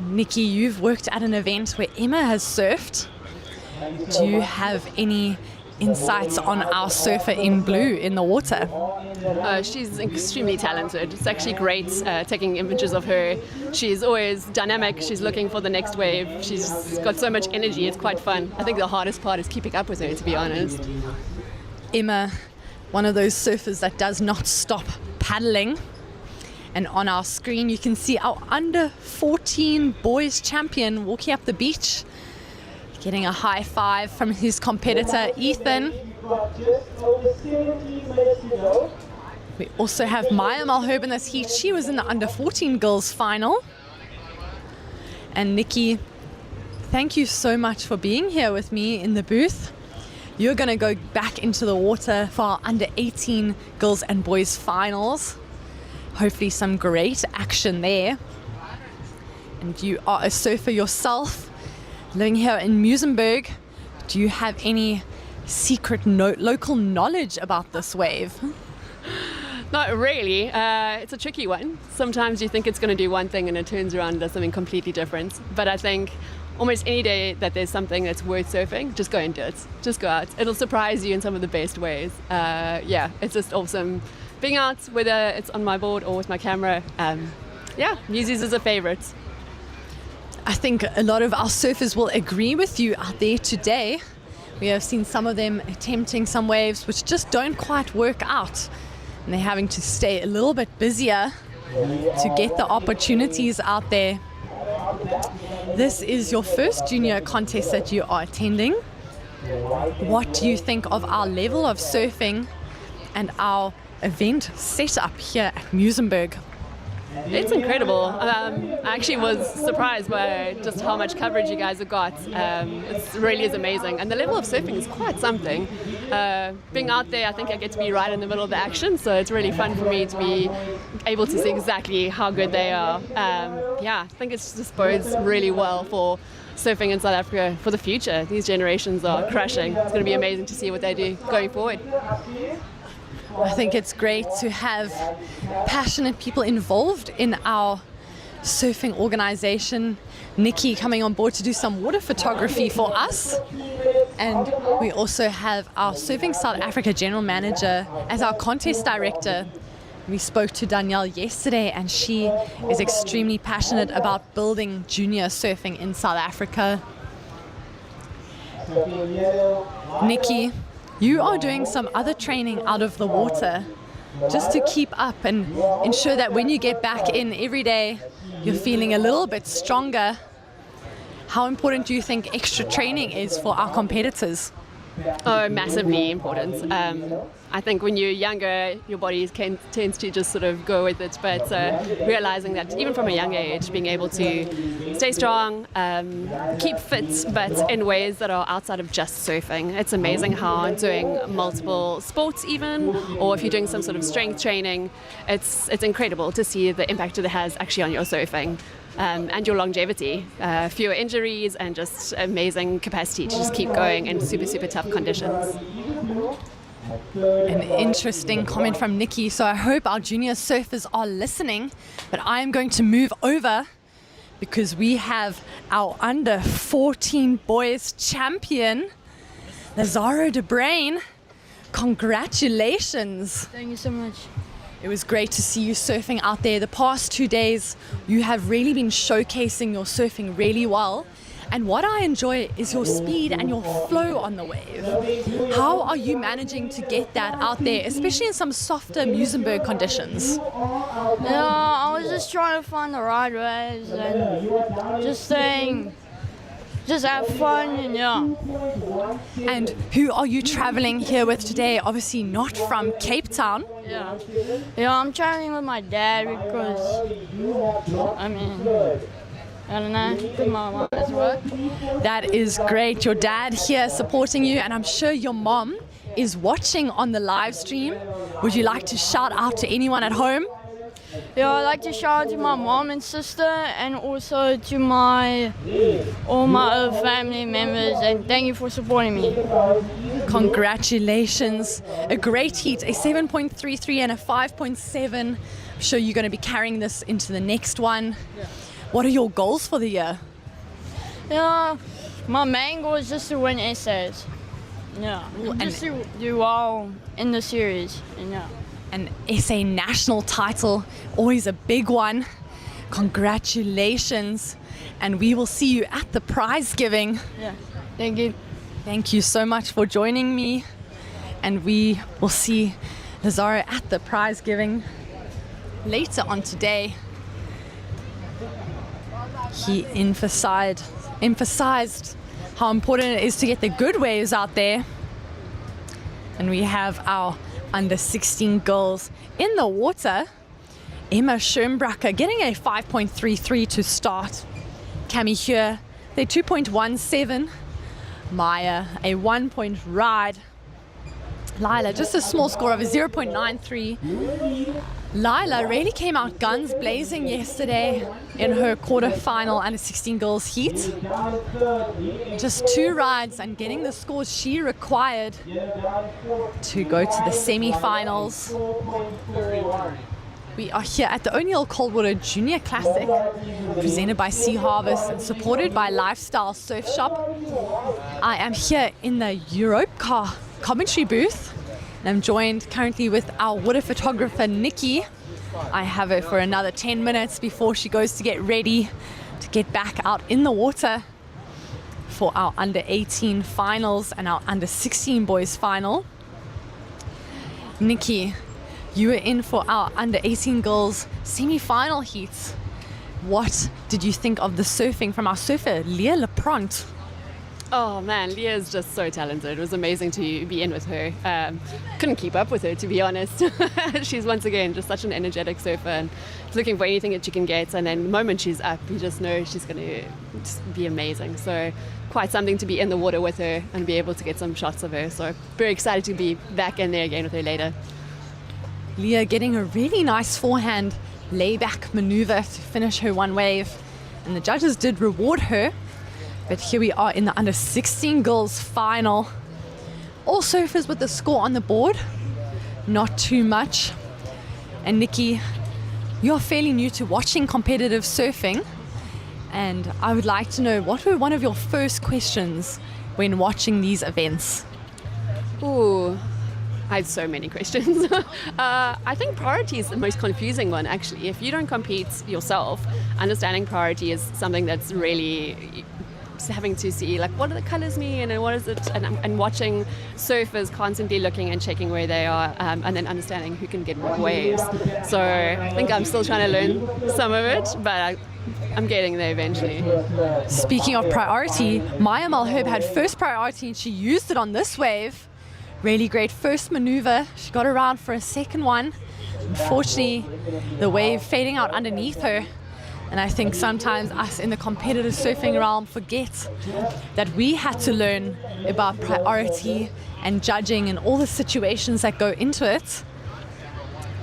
[SPEAKER 4] Nikki, you've worked at an event where Emma has surfed. Do you have any insights on our surfer in blue in the water?
[SPEAKER 20] She's extremely talented. It's actually great taking images of her. She's always dynamic. She's looking for the next wave. She's got so much energy. It's quite fun. I think the hardest part is keeping up with her, to be honest.
[SPEAKER 4] Emma, one of those surfers that does not stop paddling. And on our screen, you can see our under 14 boys champion walking up the beach, getting a high five from his competitor, Ethan. We also have Maya Malherbe in this heat. She was in the under 14 girls final. And Nikki, thank you so much for being here with me in the booth. You're going to go back into the water for our under 18 girls and boys finals. Hopefully some great action there. And you are a surfer yourself, living here in Muizenberg. Do you have any secret local knowledge about this wave?
[SPEAKER 20] Not really. It's a tricky one. Sometimes you think it's going to do one thing and it turns around and does something completely different. But I think almost any day that there's something that's worth surfing, just go and do it. Just go out. It'll surprise you in some of the best ways. Yeah, it's just awesome being out, whether it's on my board or with my camera. Yeah, Muzies is a favorite.
[SPEAKER 4] I think a lot of our surfers will agree with you out there today. We have seen some of them attempting some waves which just don't quite work out. And they're having to stay a little bit busier to get the opportunities out there. This is your first junior contest that you are attending. What do you think of our level of surfing and our event setup here at Muizenberg?
[SPEAKER 20] It's incredible. I actually was surprised by just how much coverage you guys have got. It really is amazing. And the level of surfing is quite something. Being out there, I think I get to be right in the middle of the action, so it's really fun for me to be able to see exactly how good they are. Yeah, I think it just bodes really well for surfing in South Africa for the future. These generations are crushing. It's going to be amazing to see what they do going forward.
[SPEAKER 4] I think it's great to have passionate people involved in our surfing organization. Nikki coming on board to do some water photography for us. And we also have our Surfing South Africa General Manager as our contest director. We spoke to Danielle yesterday and she is extremely passionate about building junior surfing in South Africa. Nikki, you are doing some other training out of the water just to keep up and ensure that when you get back in every day, you're feeling a little bit stronger. How important do you think extra training is for our competitors?
[SPEAKER 20] Oh, massively important. I think when you're younger, your body tends to just sort of go with it, but realizing that even from a young age, being able to stay strong, keep fit, but in ways that are outside of just surfing. It's amazing how doing multiple sports even, or if you're doing some sort of strength training, it's incredible to see the impact it has actually on your surfing. And your longevity, fewer injuries and just amazing capacity to just keep going in super, super tough conditions.
[SPEAKER 4] An interesting comment from Nikki. So I hope our junior surfers are listening, but I am going to move over because we have our under 14 boys champion, Lazaro de Brain. Congratulations.
[SPEAKER 16] Thank you so much.
[SPEAKER 4] It was great to see you surfing out there. The past 2 days, you have really been showcasing your surfing really well. And what I enjoy is your speed and your flow on the wave. How are you managing to get that out there, especially in some softer Muizenberg conditions?
[SPEAKER 16] Yeah, I was just trying to find the right waves and just have fun and yeah.
[SPEAKER 4] And who are you traveling here with today? Obviously not from Cape Town.
[SPEAKER 16] Yeah, I'm traveling with my dad because, I don't know, because my mom has work.
[SPEAKER 4] That is great. Your dad here supporting you, and I'm sure your mom is watching on the live stream. Would you like to shout out to anyone at home?
[SPEAKER 16] Yeah, I'd like to shout out to my mom and sister and also to all my other family members, and thank you for supporting me.
[SPEAKER 4] Congratulations. A great heat, a 7.33 and a 5.7. I'm sure you're going to be carrying this into the next one. What are your goals for the year?
[SPEAKER 16] Yeah, my main goal is just to win essays. Yeah, just to do well in the series. Yeah.
[SPEAKER 4] An essay national title, always a big one. Congratulations. And we will see you at the prize giving.
[SPEAKER 16] Yeah, thank you.
[SPEAKER 4] Thank you so much for joining me. And we will see Lazaro at the prize giving later on today. He emphasized how important it is to get the good waves out there. And we have our under 16 girls in the water. Emma Schönbracker getting a 5.33 to start. Cami Hur, they 2.17. Maya, a 1 point ride. Lila, just a small score of a 0.93. Lila really came out guns blazing yesterday in her quarterfinal under 16 girls heat. Just 2 rides and getting the scores she required to go to the semi-finals. We are here at the O'Neill Coldwater Junior Classic, presented by Sea Harvest and supported by Lifestyle Surf Shop. I am here in the Europe car commentary booth. I'm joined currently with our water photographer, Nikki. I have her for another 10 minutes before she goes to get ready to get back out in the water for our under 18 finals and our under 16 boys final. Nikki, you were in for our under 18 girls semi-final heats. What did you think of the surfing from our surfer, Leah Lepront?
[SPEAKER 20] Oh man, Leah is just so talented. It was amazing to be in with her. Couldn't keep up with her, to be honest. She's once again just such an energetic surfer and looking for anything that she can get. And then the moment she's up, you just know she's going to be amazing. So quite something to be in the water with her and be able to get some shots of her. So very excited to be back in there again with her later.
[SPEAKER 4] Leah getting a really nice forehand layback maneuver to finish her one wave. And the judges did reward her. But here we are in the under 16 girls final. All surfers with the score on the board. Not too much. And Nikki, you're fairly new to watching competitive surfing. And I would like to know, what were one of your first questions when watching these events?
[SPEAKER 20] Ooh, I had so many questions. I think priority is the most confusing one, actually. If you don't compete yourself, understanding priority is something that's really having to see, like, what do the colors mean and what is it, and watching surfers constantly looking and checking where they are, and then understanding who can get what waves. So I think I'm still trying to learn some of it, but I'm getting there eventually.
[SPEAKER 4] Speaking of priority, Maya Malherb had first priority and she used it on this wave. Really great first maneuver. She got around for a second one. Unfortunately, the wave fading out underneath her. And I think sometimes us in the competitive surfing realm forget that we had to learn about priority and judging and all the situations that go into it.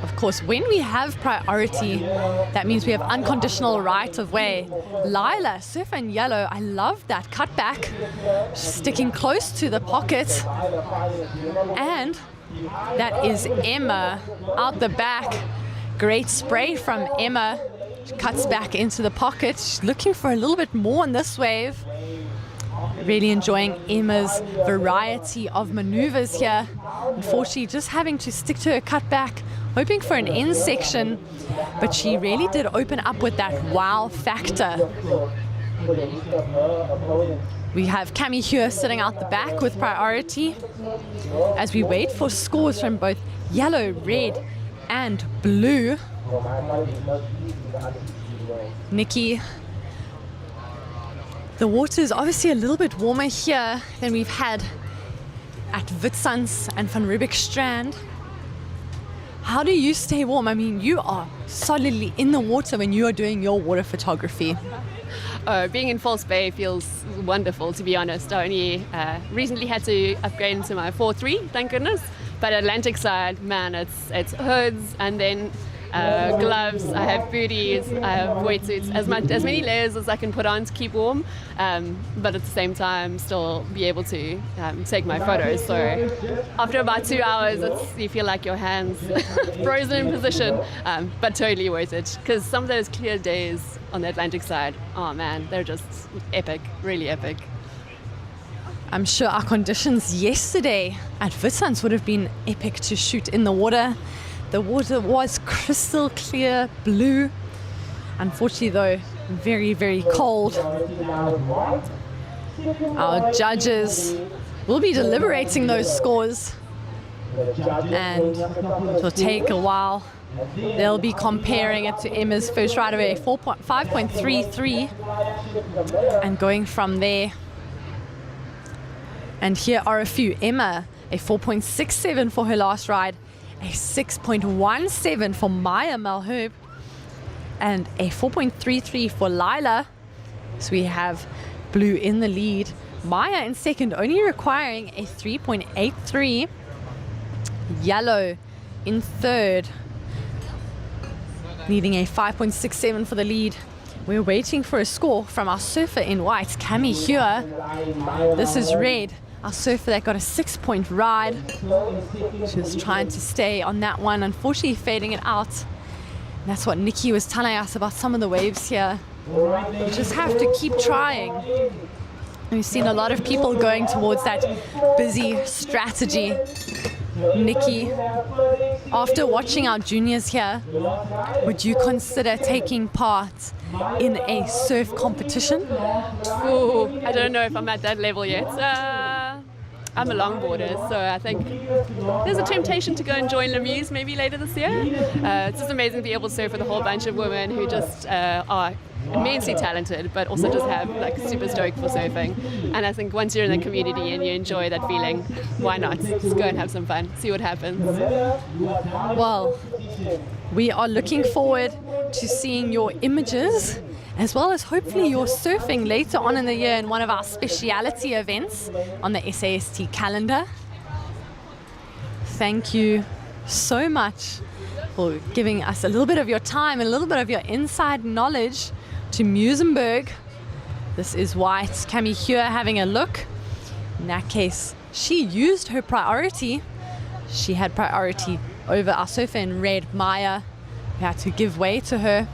[SPEAKER 4] Of course, when we have priority, that means we have unconditional right of way. Lila, surfer in yellow, I love that cutback, sticking close to the pocket. And that is Emma out the back. Great spray from Emma. She cuts back into the pocket. She's looking for a little bit more on this wave. Really enjoying Emma's variety of maneuvers here. Unfortunately, just having to stick to her cutback, hoping for an end section, but she really did open up with that wow factor. We have Cami Hur sitting out the back with priority as we wait for scores from both yellow, red, and blue. Nikki, the water is obviously a little bit warmer here than we've had at Witsunds and Van Riebeeck Strand. How do you stay warm? I mean, you are solidly in the water when you are doing your water photography.
[SPEAKER 20] Being in False Bay feels wonderful, to be honest. I only recently had to upgrade into my 4.3, thank goodness. But Atlantic side, man, it's hoods, and then gloves, I have booties, I have wetsuits, as many layers as I can put on to keep warm, but at the same time still be able to take my photos. So after about 2 hours, you feel like your hands frozen in position, but totally worth it, because some of those clear days on the Atlantic side, oh man, they're just epic, really epic.
[SPEAKER 4] I'm sure our conditions yesterday at Witsunds would have been epic to shoot in the water. The water was crystal clear blue. Unfortunately though, very, very cold. Our judges will be deliberating those scores, and it will take a while. They'll be comparing it to Emma's first ride away, 5.33, and going from there. And here are a few. Emma, a 4.67 for her last ride, a 6.17 for Maya Malherbe, and a 4.33 for Lila. So we have blue in the lead. Maya in second, only requiring a 3.83. Yellow in third, needing a 5.67 for the lead. We're waiting for a score from our surfer in white, Cami Hua. This is red, our surfer that got a 6-point ride. She was trying to stay on that one, unfortunately fading it out. And that's what Nikki was telling us about some of the waves here. You just have to keep trying. We've seen a lot of people going towards that busy strategy. Nikki, after watching our juniors here, would you consider taking part in a surf competition?
[SPEAKER 20] Ooh, I don't know if I'm at that level yet. I'm a longboarder, so I think there's a temptation to go and join Lemieux maybe later this year. It's just amazing to be able to surf with a whole bunch of women who just are immensely talented, but also just have like super stoked for surfing. And I think once you're in the community and you enjoy that feeling, why not? Just go and have some fun, see what happens.
[SPEAKER 4] Well, we are looking forward to seeing your images, as well as hopefully your surfing later on in the year in one of our speciality events on the SAST calendar. Thank you so much for giving us a little bit of your time and a little bit of your inside knowledge to Muizenberg. This is white, Cami Hua having a look. In that case, she used her priority. She had priority over our surfer in red, Maya. We had to give way to her.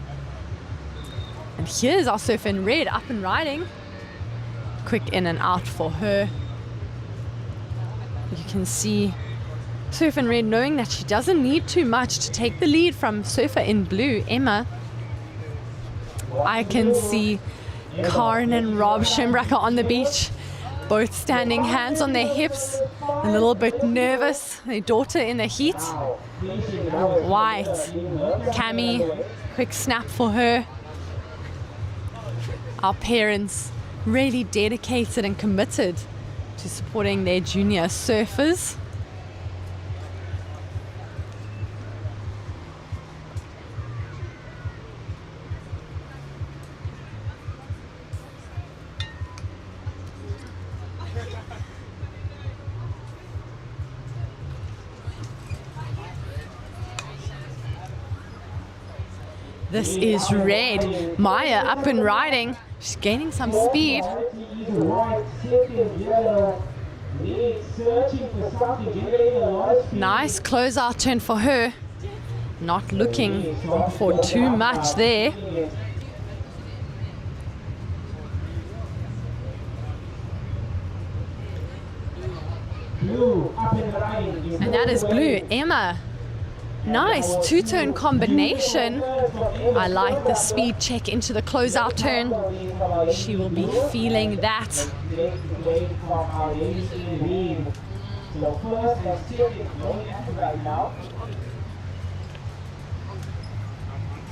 [SPEAKER 4] And here's our surfer in red up and riding. Quick in and out for her. You can see surfer in red knowing that she doesn't need too much to take the lead from surfer in blue, Emma. I can see Karen and Rob Schimbracker on the beach, both standing hands on their hips, a little bit nervous, their daughter in the heat. White, Cami, quick snap for her. Our parents really dedicated and committed to supporting their junior surfers. This is red. Maya up and riding. She's gaining some speed. Nice closeout turn for her. Not looking for too much there. And that is blue. Emma. Nice two-turn combination. I like the speed check into the closeout turn. She will be feeling that.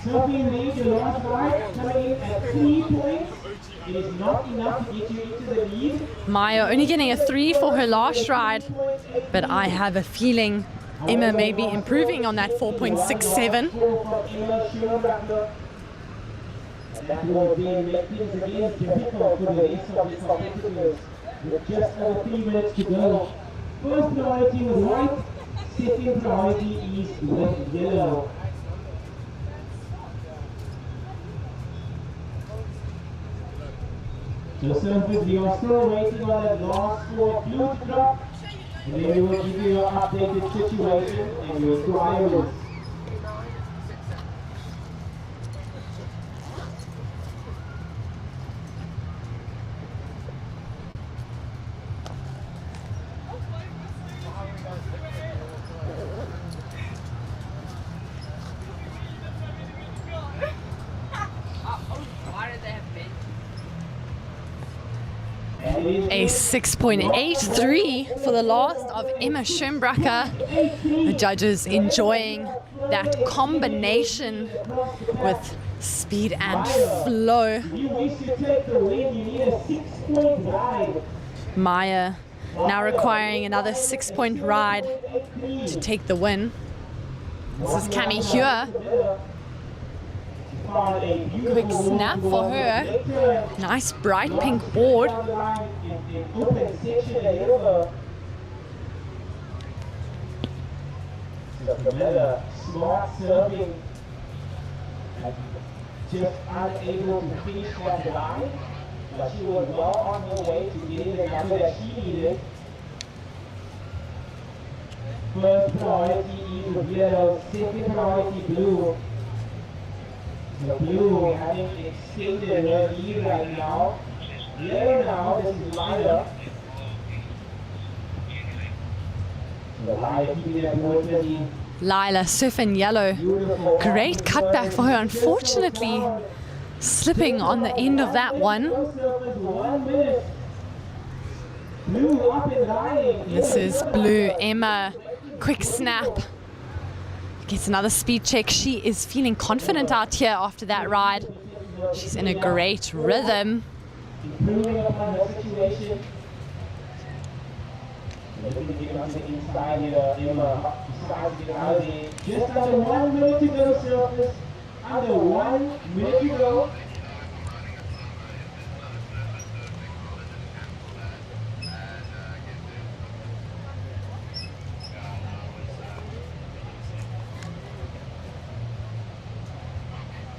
[SPEAKER 3] Surfing lead, the last ride, coming in at 3 points. It is not enough to get you into the lead.
[SPEAKER 4] Maya only getting a 3 for her last ride, but I have a feeling Emma may be improving on that 4.67.
[SPEAKER 3] That will be make things again difficult for the rest of the competitors. With just over 3 minutes to go. First priority with white, second priority is with yellow. So surfers, we are still waiting on that last score blue to drop. And then we will give you your updated situation and your score.
[SPEAKER 4] A 6.83 for the last of Emma Schönbracher. The judges enjoying that combination with speed and flow. Maya now requiring another 6-point ride to take the win. This is Cami Hua. Quick snap for her. Nice bright pink board.
[SPEAKER 3] Smart serving. Just unable to finish that line, but she was well on her way to getting the number that she needed. First priority is yellow, second priority blue. The blue having extended her lead right now. Yellow now, this is Lila. The Lila keeping that board busy.
[SPEAKER 4] Lila surfing yellow. Great cutback for her. Unfortunately, slipping on the end of that one. This is blue. Emma, quick snap. Gets another speed check. She is feeling confident out here after that ride. She's in a great rhythm.
[SPEAKER 3] Improving upon the situation. Looking to get on the inside here, Emma. Just under 1 minute to go, surfers. Under 1 minute to go.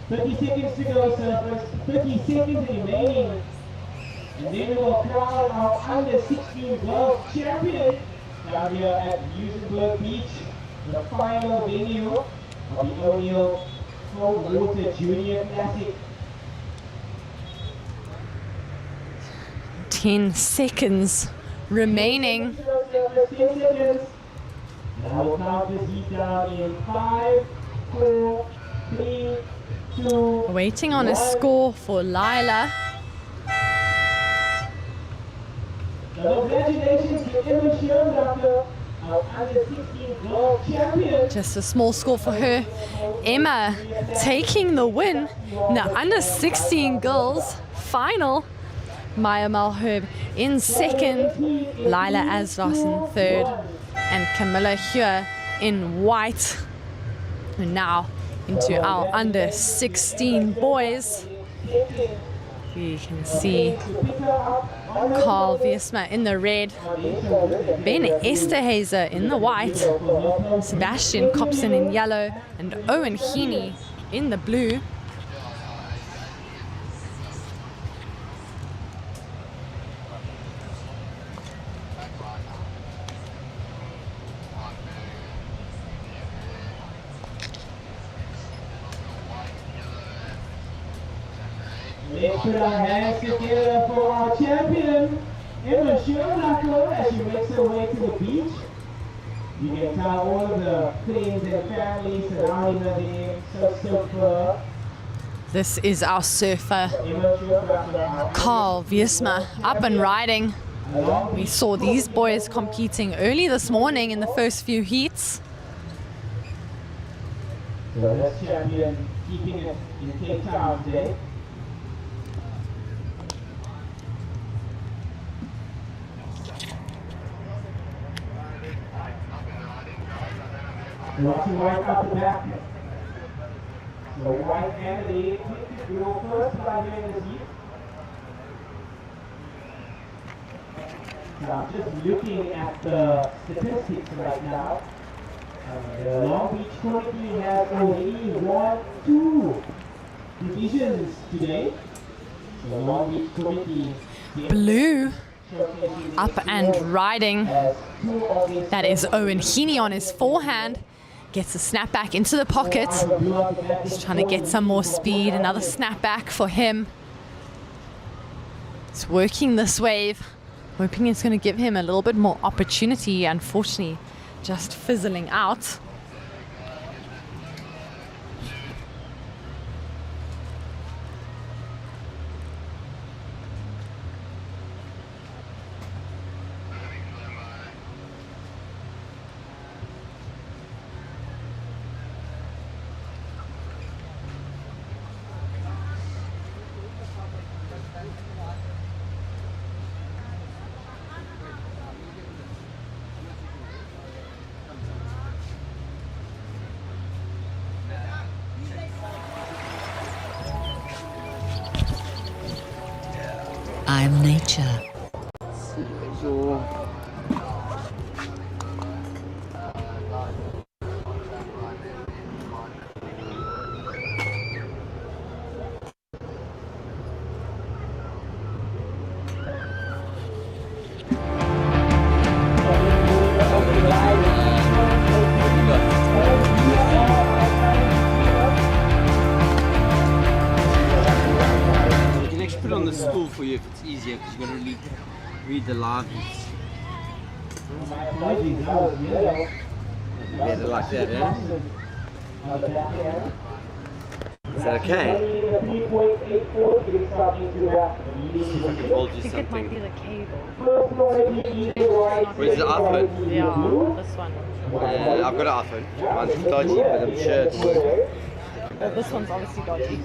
[SPEAKER 3] $30 to go, surfers. 30 seconds remaining. And then we will crown our under 16 world champion down here at Longbeach, the final venue of the O'Neill Cold Water Junior Classic.
[SPEAKER 4] 10 seconds remaining.
[SPEAKER 3] 10 seconds. Now we'll count this heat down in 5, 4, 3, 2.
[SPEAKER 4] Waiting on a score for Lila.
[SPEAKER 3] Congratulations to Emma Schönbracher, our under 16 world champion.
[SPEAKER 4] Just a small score for her. Emma taking the win in the under 16 girls final. Maya Malherbe in second. Lila Asros in third. And Camilla Hua in white. And now into our under 16 boys. You can see Carl Wiersma in the red, Ben Esterhazer in the white, Sebastian Copson in yellow, and Owen Heaney in the blue.
[SPEAKER 3] Let's put our hands together for our champion, Emma Schönbracher, as she makes her way to the beach. You can tell all of the friends and families surrounding her there, surfer.
[SPEAKER 4] This is our surfer, Carl Wiersma, up and riding. We saw these boys competing early this morning in the first few heats.
[SPEAKER 3] So this champion keeping it in Cape Town today. Watching right out the back. So white and the go first by here in the heat. So I'm just looking at the statistics right now. The Longbeach currently has already won 2 divisions today. So
[SPEAKER 4] Blue up and riding. That is Owen Heaney on his forehand. Gets a snap back into the pocket. He's trying to get some more speed. Another snap back for him. He's working this wave, hoping it's going to give him a little bit more opportunity. Unfortunately, just fizzling out.
[SPEAKER 2] I'm nature.
[SPEAKER 9] Put it on the stool for you if it's easier because you've got to read the live hits. Better like that, eh? Is that okay? See if I can hold you something.
[SPEAKER 4] It might be the cable.
[SPEAKER 9] Where's the iPhone?
[SPEAKER 4] Yeah, this one.
[SPEAKER 9] I've got an iPhone. Mine's dodgy, but I'm sure it's working.
[SPEAKER 4] Well, this one's obviously dodgy.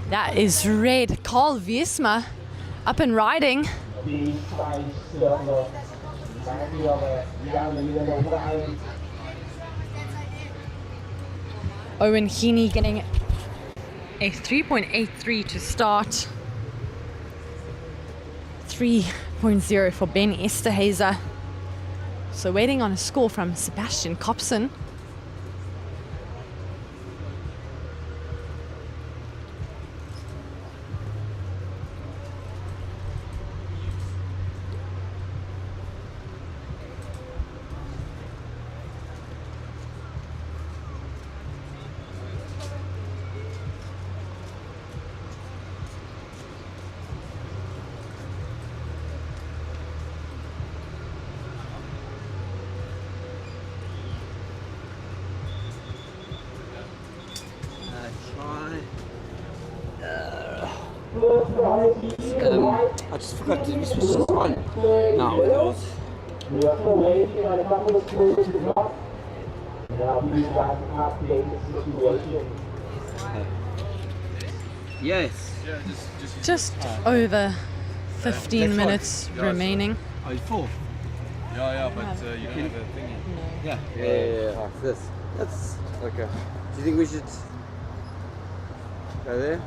[SPEAKER 4] That is red. Carl Wiesma up and riding. Owen Heaney getting a 3.83 to start. 3.0 for Ben Esterhazy. So waiting on a score from Sebastian Kopsen.
[SPEAKER 9] I just forgot to switch this on. No, it was. Yes.
[SPEAKER 4] Just over 15 minutes remaining.
[SPEAKER 9] Oh, you're full?
[SPEAKER 6] Yeah, but you don't have a thingy.
[SPEAKER 9] Yeah. Yeah. Like this. That's okay. Do you think we should go there?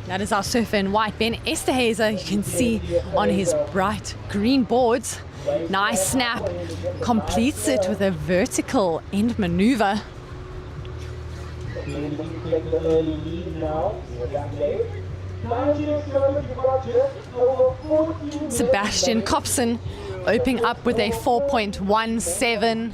[SPEAKER 4] That is our surfer in white, Ben Esterhazy. You can see on his bright green boards. Nice snap. Completes it with a vertical end maneuver. Sebastian Kopsen opening up with a 4.17.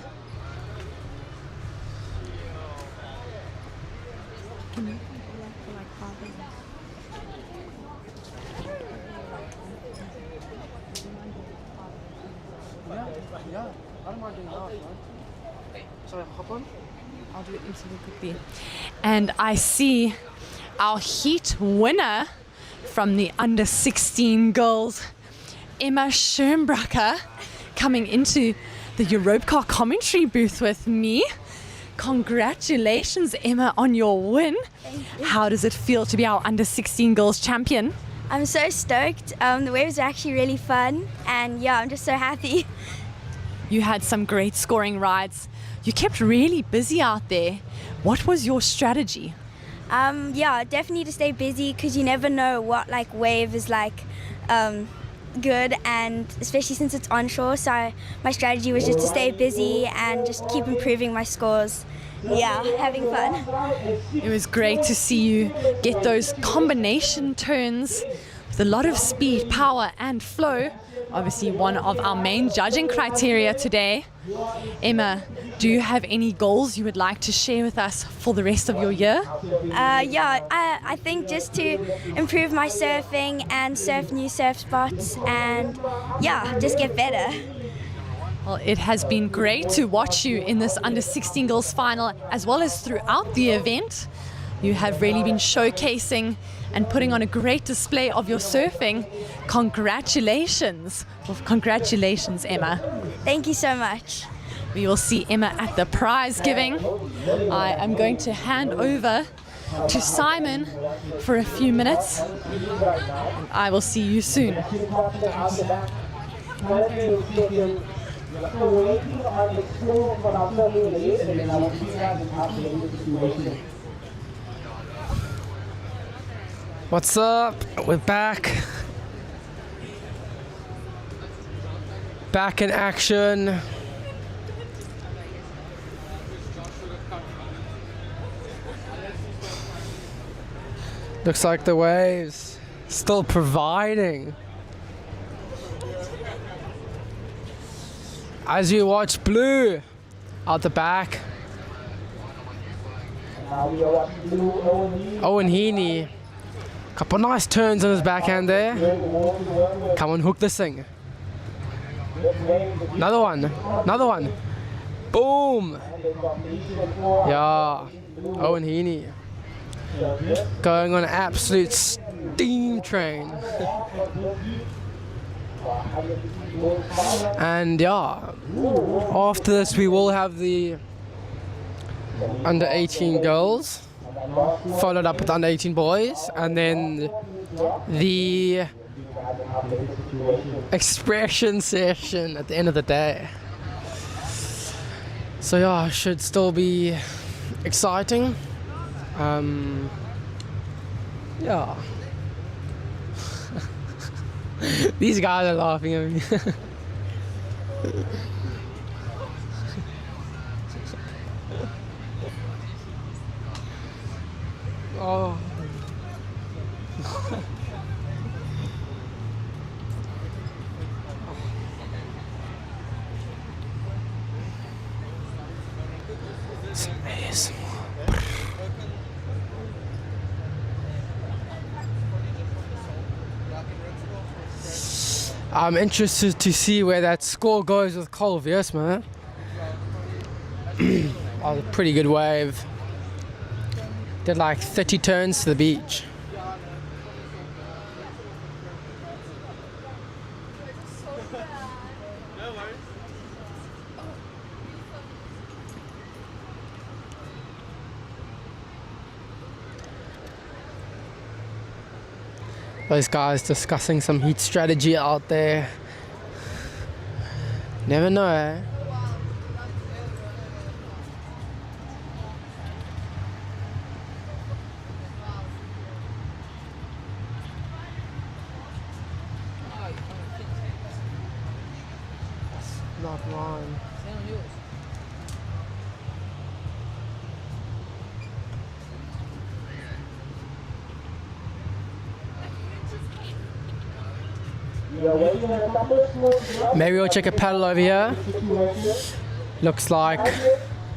[SPEAKER 4] I'll do it instantly quickly. And I see our heat winner from the under 16 girls, Emma Schönbracher, coming into the Europcar commentary booth with me. Congratulations, Emma, on your win. How does it feel to be our under 16 girls champion?
[SPEAKER 21] I'm so stoked. The waves are actually really fun, and yeah, I'm just so happy.
[SPEAKER 4] You had some great scoring rides. You kept really busy out there. What was your strategy?
[SPEAKER 21] Yeah, definitely to stay busy because you never know what wave is good, and especially since it's onshore, so my strategy was just to stay busy and just keep improving my scores. Yeah, having fun.
[SPEAKER 4] It was great to see you get those combination turns with a lot of speed, power and flow. Obviously one of our main judging criteria today. Emma, do you have any goals you would like to share with us for the rest of your year?
[SPEAKER 21] I think just to improve my surfing and surf new surf spots and just get better.
[SPEAKER 4] Well, it has been great to watch you in this under 16 girls final as well as throughout the event. You have really been showcasing and putting on a great display of your surfing. Congratulations. Well, congratulations, Emma.
[SPEAKER 21] Thank you so much.
[SPEAKER 4] We will see Emma at the prize giving. I am going to hand over to Simon for a few minutes. And I will see you soon.
[SPEAKER 5] What's up? We're back. Back in action. Looks like the waves still providing. As you watch Blue out the back. Owen Heaney. Couple nice turns on his backhand there. Come on, hook this thing. Another one. Another one. Boom. Yeah. Owen Heaney. Going on an absolute steam train. And yeah, after this we will have the under 18 girls, followed up with under 18 boys, and then the expression session at the end of the day. So yeah, should still be exciting. Yeah. These guys are laughing at me. Oh. I'm interested to see where that score goes with Cole Viersma. That was a pretty good wave. Did like 30 turns to the beach. Those guys discussing some heat strategy out there. Never know, eh? Not mine. Maybe we'll check a paddle over here. Looks like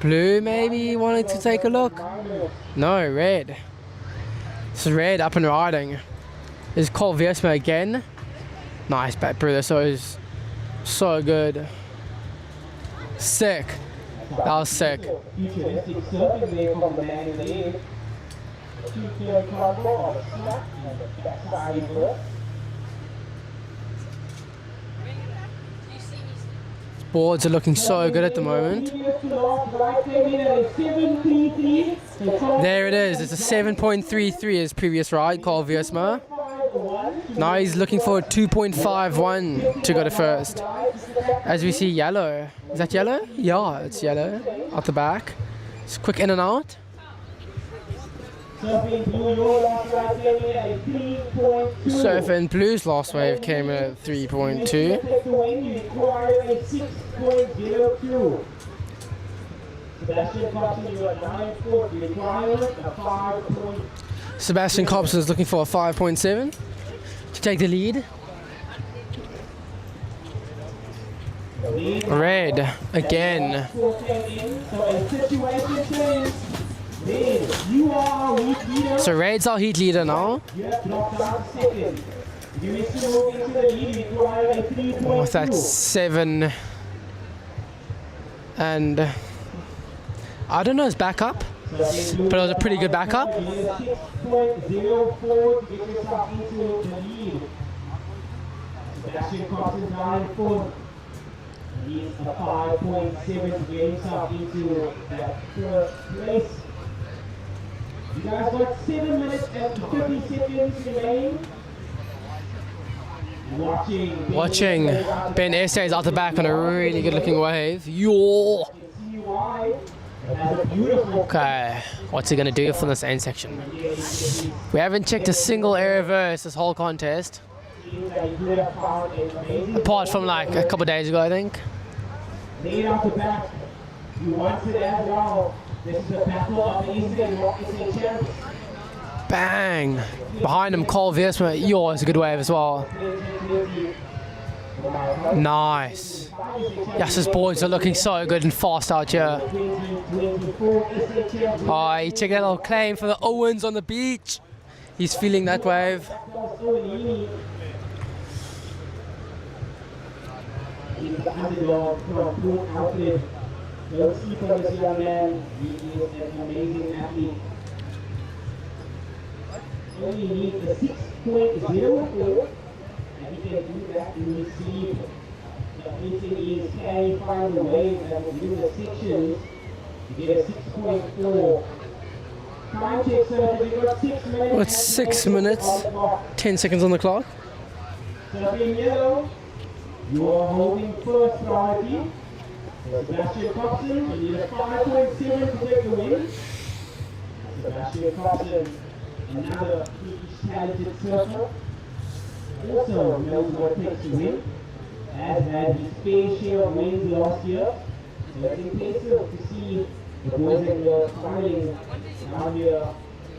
[SPEAKER 5] Blue maybe wanted to take a look. No, Red. This is Red up and riding. This is Cole Viersma again. Nice back breather, so it's so good. Sick. That was sick. Boards are looking so good at the moment. There it is. It's a 7.33 his previous ride, Cole Viersma. Now he's looking for a 2.51 to go to first. As we see yellow. Is that yellow? Yeah, it's yellow. Out the back. Just quick in and out.
[SPEAKER 3] Surfing Blue, your last ride came in at a 3.2.
[SPEAKER 5] Surfing Blue's last wave came in at 3.2.
[SPEAKER 3] To take the win, you require a 6.02. Sebastian Coxon, you are 9.4. You require a 5.
[SPEAKER 5] Sebastian Cobson is looking for a 5.7 to take the lead. Red again.
[SPEAKER 3] So a situation change. Then you are a heat leader.
[SPEAKER 5] So Red's our heat leader now.
[SPEAKER 3] You have dropped down second. You wish to move into the lead, you require a 3.2.
[SPEAKER 5] Oh, that's 7. And I don't know his backup, but it was a pretty good backup.
[SPEAKER 3] You need a 6.04 to get yourself into the lead. Sebastian Coxon down in fourth. Needs a 5.7 to get himself into that first place. You guys got 7 minutes and 30 seconds remaining.
[SPEAKER 5] Watching Ben Estes out the back on a really good looking wave. Yo! Okay, what's he gonna do for this end section? We haven't checked a single air reverse this whole contest. Apart from like a couple days ago, I think.
[SPEAKER 3] Lead off the back. You want it as well. This is the battle of the Eastern Rockets champs.
[SPEAKER 5] Bang! Behind him, Cole Veersma. Yo, it's a good wave as well. Nice. Yes, his boards are looking so good and fast out here. Oh, he checked that little claim for the Owens on the beach. He's feeling that wave.
[SPEAKER 3] He's the underdog from Pool Outlet. Don't sleep on this young man. He is an amazing athlete. Only needs a 6.04, and he can do that in his sleep. The only thing is, can he find a way that will do the sections to get a 6.4? Time check, sir. We've got 6 minutes.
[SPEAKER 5] What's 6 minutes? 10 seconds on the clock.
[SPEAKER 3] So in yellow, you are holding first priority. Sebastian Coxon, you need a 5.7 to take the win. Sebastian Coxon, another huge talented surfer, also knows what it takes to win, has had his fair share of wins last year. So it's impressive to see the boys and girls smiling down here,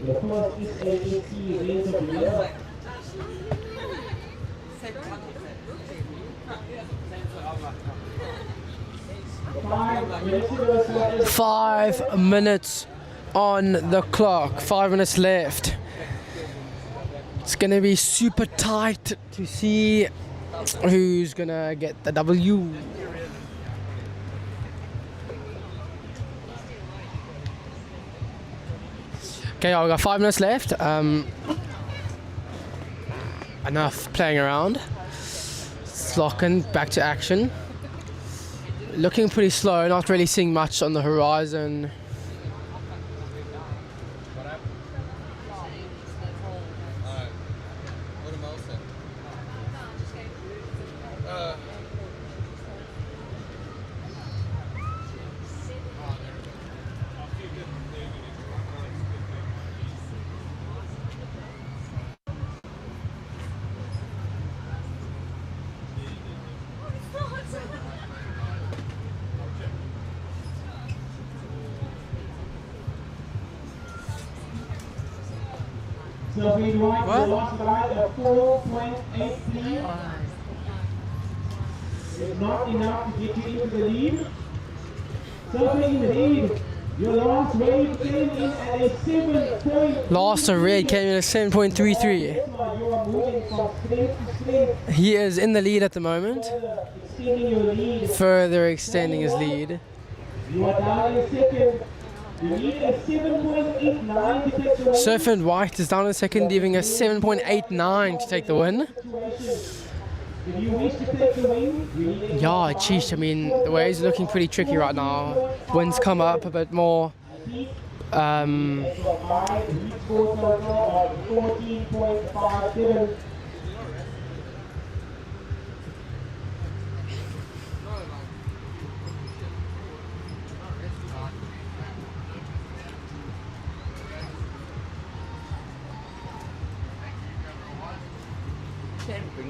[SPEAKER 3] the first SAEC event of the year.
[SPEAKER 5] 5 minutes on the clock. 5 minutes left. It's gonna be super tight to see who's gonna get the W. Okay, we've got 5 minutes left. Enough playing around. Let's lock in, back to action. Looking pretty slow, not really seeing much on the horizon.
[SPEAKER 3] So we want the last ride at 4.83. It's not enough to get you into the lead. Surfing in the lead. Your last wave came in at a 7.3.
[SPEAKER 5] Last red came in at 7.33.
[SPEAKER 3] You are moving from straight to straight.
[SPEAKER 5] He is in the lead at the moment.
[SPEAKER 3] Extending your lead.
[SPEAKER 5] Further extending his lead.
[SPEAKER 3] You are down in second. You need a 7.89 to take the win.
[SPEAKER 5] Surfing White is down in second, leaving a 7.89 to take the win.
[SPEAKER 3] If you wish to take the win, you need a
[SPEAKER 5] Yeah, geez, I mean, the waves are looking pretty tricky right now. Winds come up a bit more.
[SPEAKER 3] 14.57.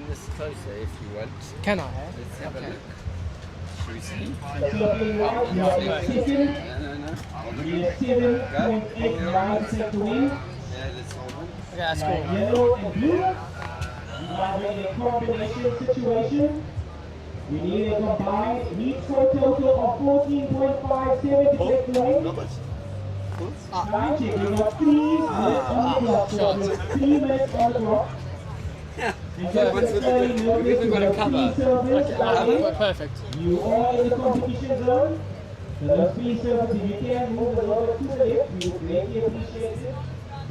[SPEAKER 17] bring this closer if you want.
[SPEAKER 5] Can I?
[SPEAKER 17] Let's have a
[SPEAKER 5] Okay.
[SPEAKER 17] look. Should we see?
[SPEAKER 3] No. You're 7.89 to win.
[SPEAKER 17] Yeah, that's all one.
[SPEAKER 5] Okay, that's cool.
[SPEAKER 3] Yellow and blue. You are in a combination situation. You need a combined heat for a total of 14.57 to get the win. Time check. You got 3 minutes on the clock. So 3 minutes on the clock. And just to tell you, notice you have 3 servers.
[SPEAKER 5] Perfect.
[SPEAKER 3] You are in the competition zone. So those 3 servers, if you can move a little bit to the left, we would greatly appreciate it.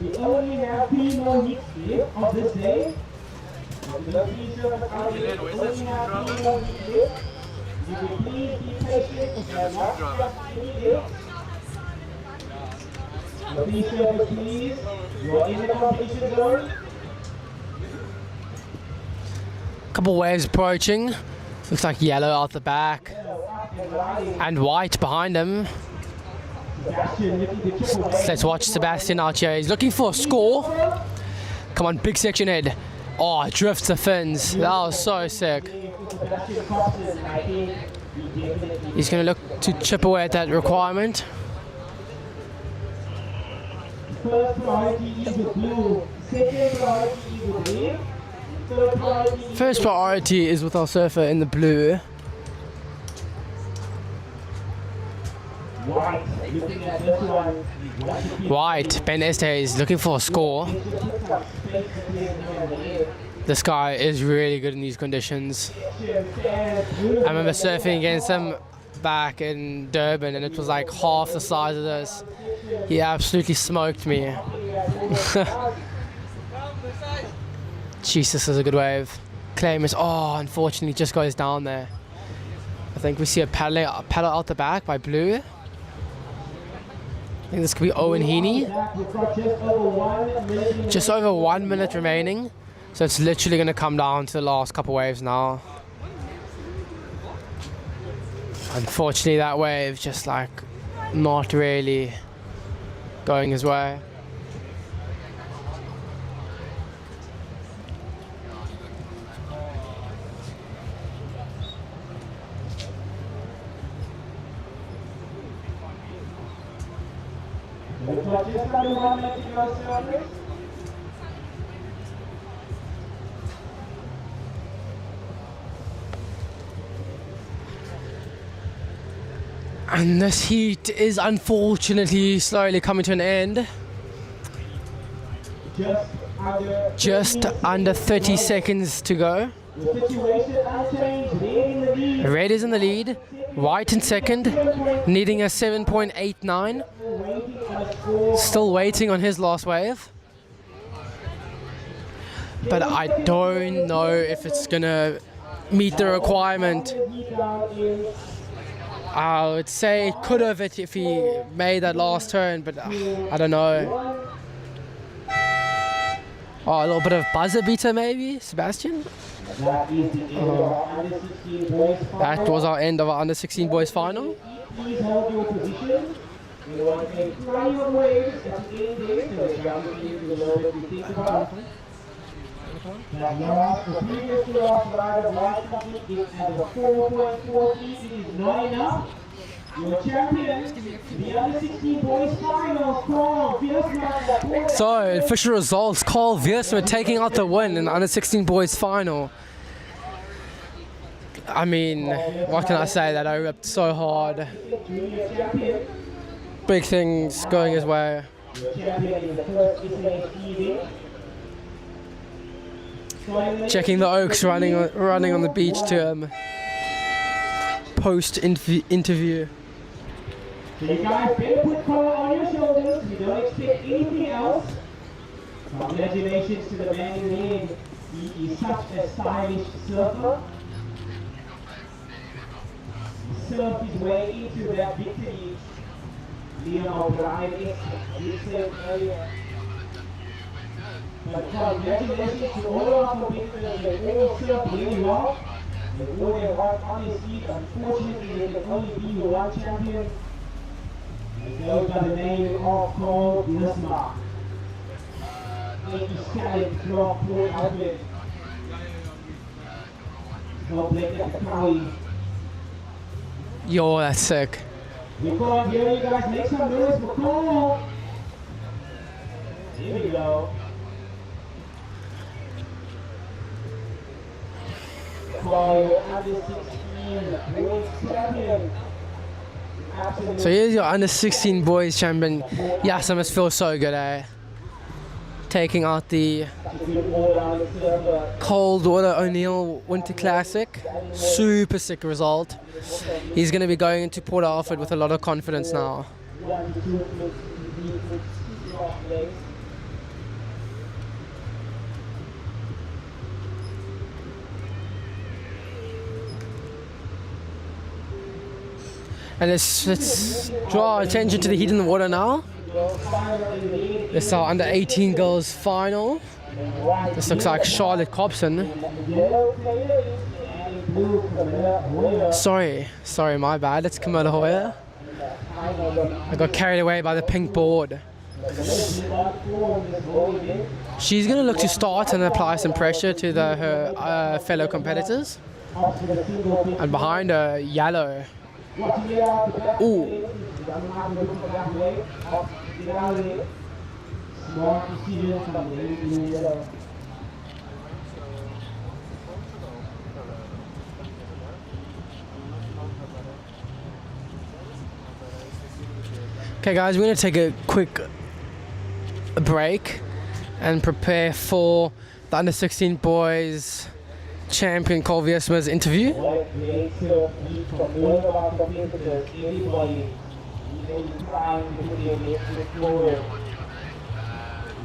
[SPEAKER 3] We only have 3 more heats left of this day. So those 3 servers out there, we only have 3 more heats left. You will please be patient and not just any day. So 3 servers, please. You are in the competition zone.
[SPEAKER 5] Couple waves approaching. Looks like yellow out the back and white behind him. Let's watch Sebastian out here. He's looking for a score. Come on, big section head. Oh, drifts the fins. That was so sick. He's going to look to chip away at that requirement.
[SPEAKER 3] First priority is with blue. Second priority is with red. Third priority is
[SPEAKER 5] First priority is with our surfer in the blue.
[SPEAKER 3] white. Looking at this one.
[SPEAKER 5] White, Ben Este is looking for a score. This guy is really good in these conditions. I remember surfing against him back in Durban and it was like half the size of this. He absolutely smoked me. Jesus, is a good wave. Claim is, oh, unfortunately just goes down there. I think we see a paddle out the back by blue. I think this could be Owen Heaney. Just over 1 minute remaining. So it's literally going to come down to the last couple waves now. Unfortunately, that wave just like not really going his way.
[SPEAKER 3] just under 1 minute to go, servers.
[SPEAKER 5] And this heat is unfortunately slowly coming to an end. Just under 30 seconds to go.
[SPEAKER 3] The situation unchanged. Red in the lead.
[SPEAKER 5] Red is in the lead. White in second, needing a 7.89. Still waiting on his last wave. But I don't know if it's gonna meet the requirement. I would say it could have if he made that last turn, but I don't know. Oh, a little bit of buzzer beater maybe, Sebastian? That was our end of our under 16 boys final.
[SPEAKER 3] Please hold your position. We want to take plenty of waves at the end there, so we're trying to give you a little bit to think about. That last, the previous to last ride of last company is at a 4.43. It is not enough. Your champion, the under 16 boys finals, Carl Viersma.
[SPEAKER 5] So, official results, Carl Viersma taking out the win in the under 16 boys final. I mean, what can I say, that I ripped so hard. Big things going his way. Checking the Oaks running on the beach to post interview.
[SPEAKER 3] So you guys better put color on your shoulders. You don't expect anything else. Congratulations to the man in the head. He is such a stylish surfer. He surfed his way into that victory. Liam O'Brien did say earlier. But congratulations to all of our competitors. They all surfed really well. They wore their heart on their sleeve. Unfortunately, there can only be one champion. It goes by the name of Carl Viersma. 80 Stallion from Port Albert.
[SPEAKER 5] Yo, that's sick.
[SPEAKER 3] We can't hear you guys. Make some noise for Cole. Here we go.
[SPEAKER 5] So here's your under 16 boys champion. Yes, I must feel so good, eh? Taking out the Cold Water O'Neill Winter Classic. Super sick result. He's going to be going into Port Alfred with a lot of confidence now. And let's draw attention to the heat in the water now. This is our under 18 girls final. This looks like Charlotte Cobson. Sorry, my bad. It's Camilla Hoyer. I got carried away by the pink board. She's going to look to start and apply some pressure to her fellow competitors. And behind her, yellow. Ooh. Okay guys, we're going to take a quick break and prepare for the under 16 boys champion Cole Viesma's interview.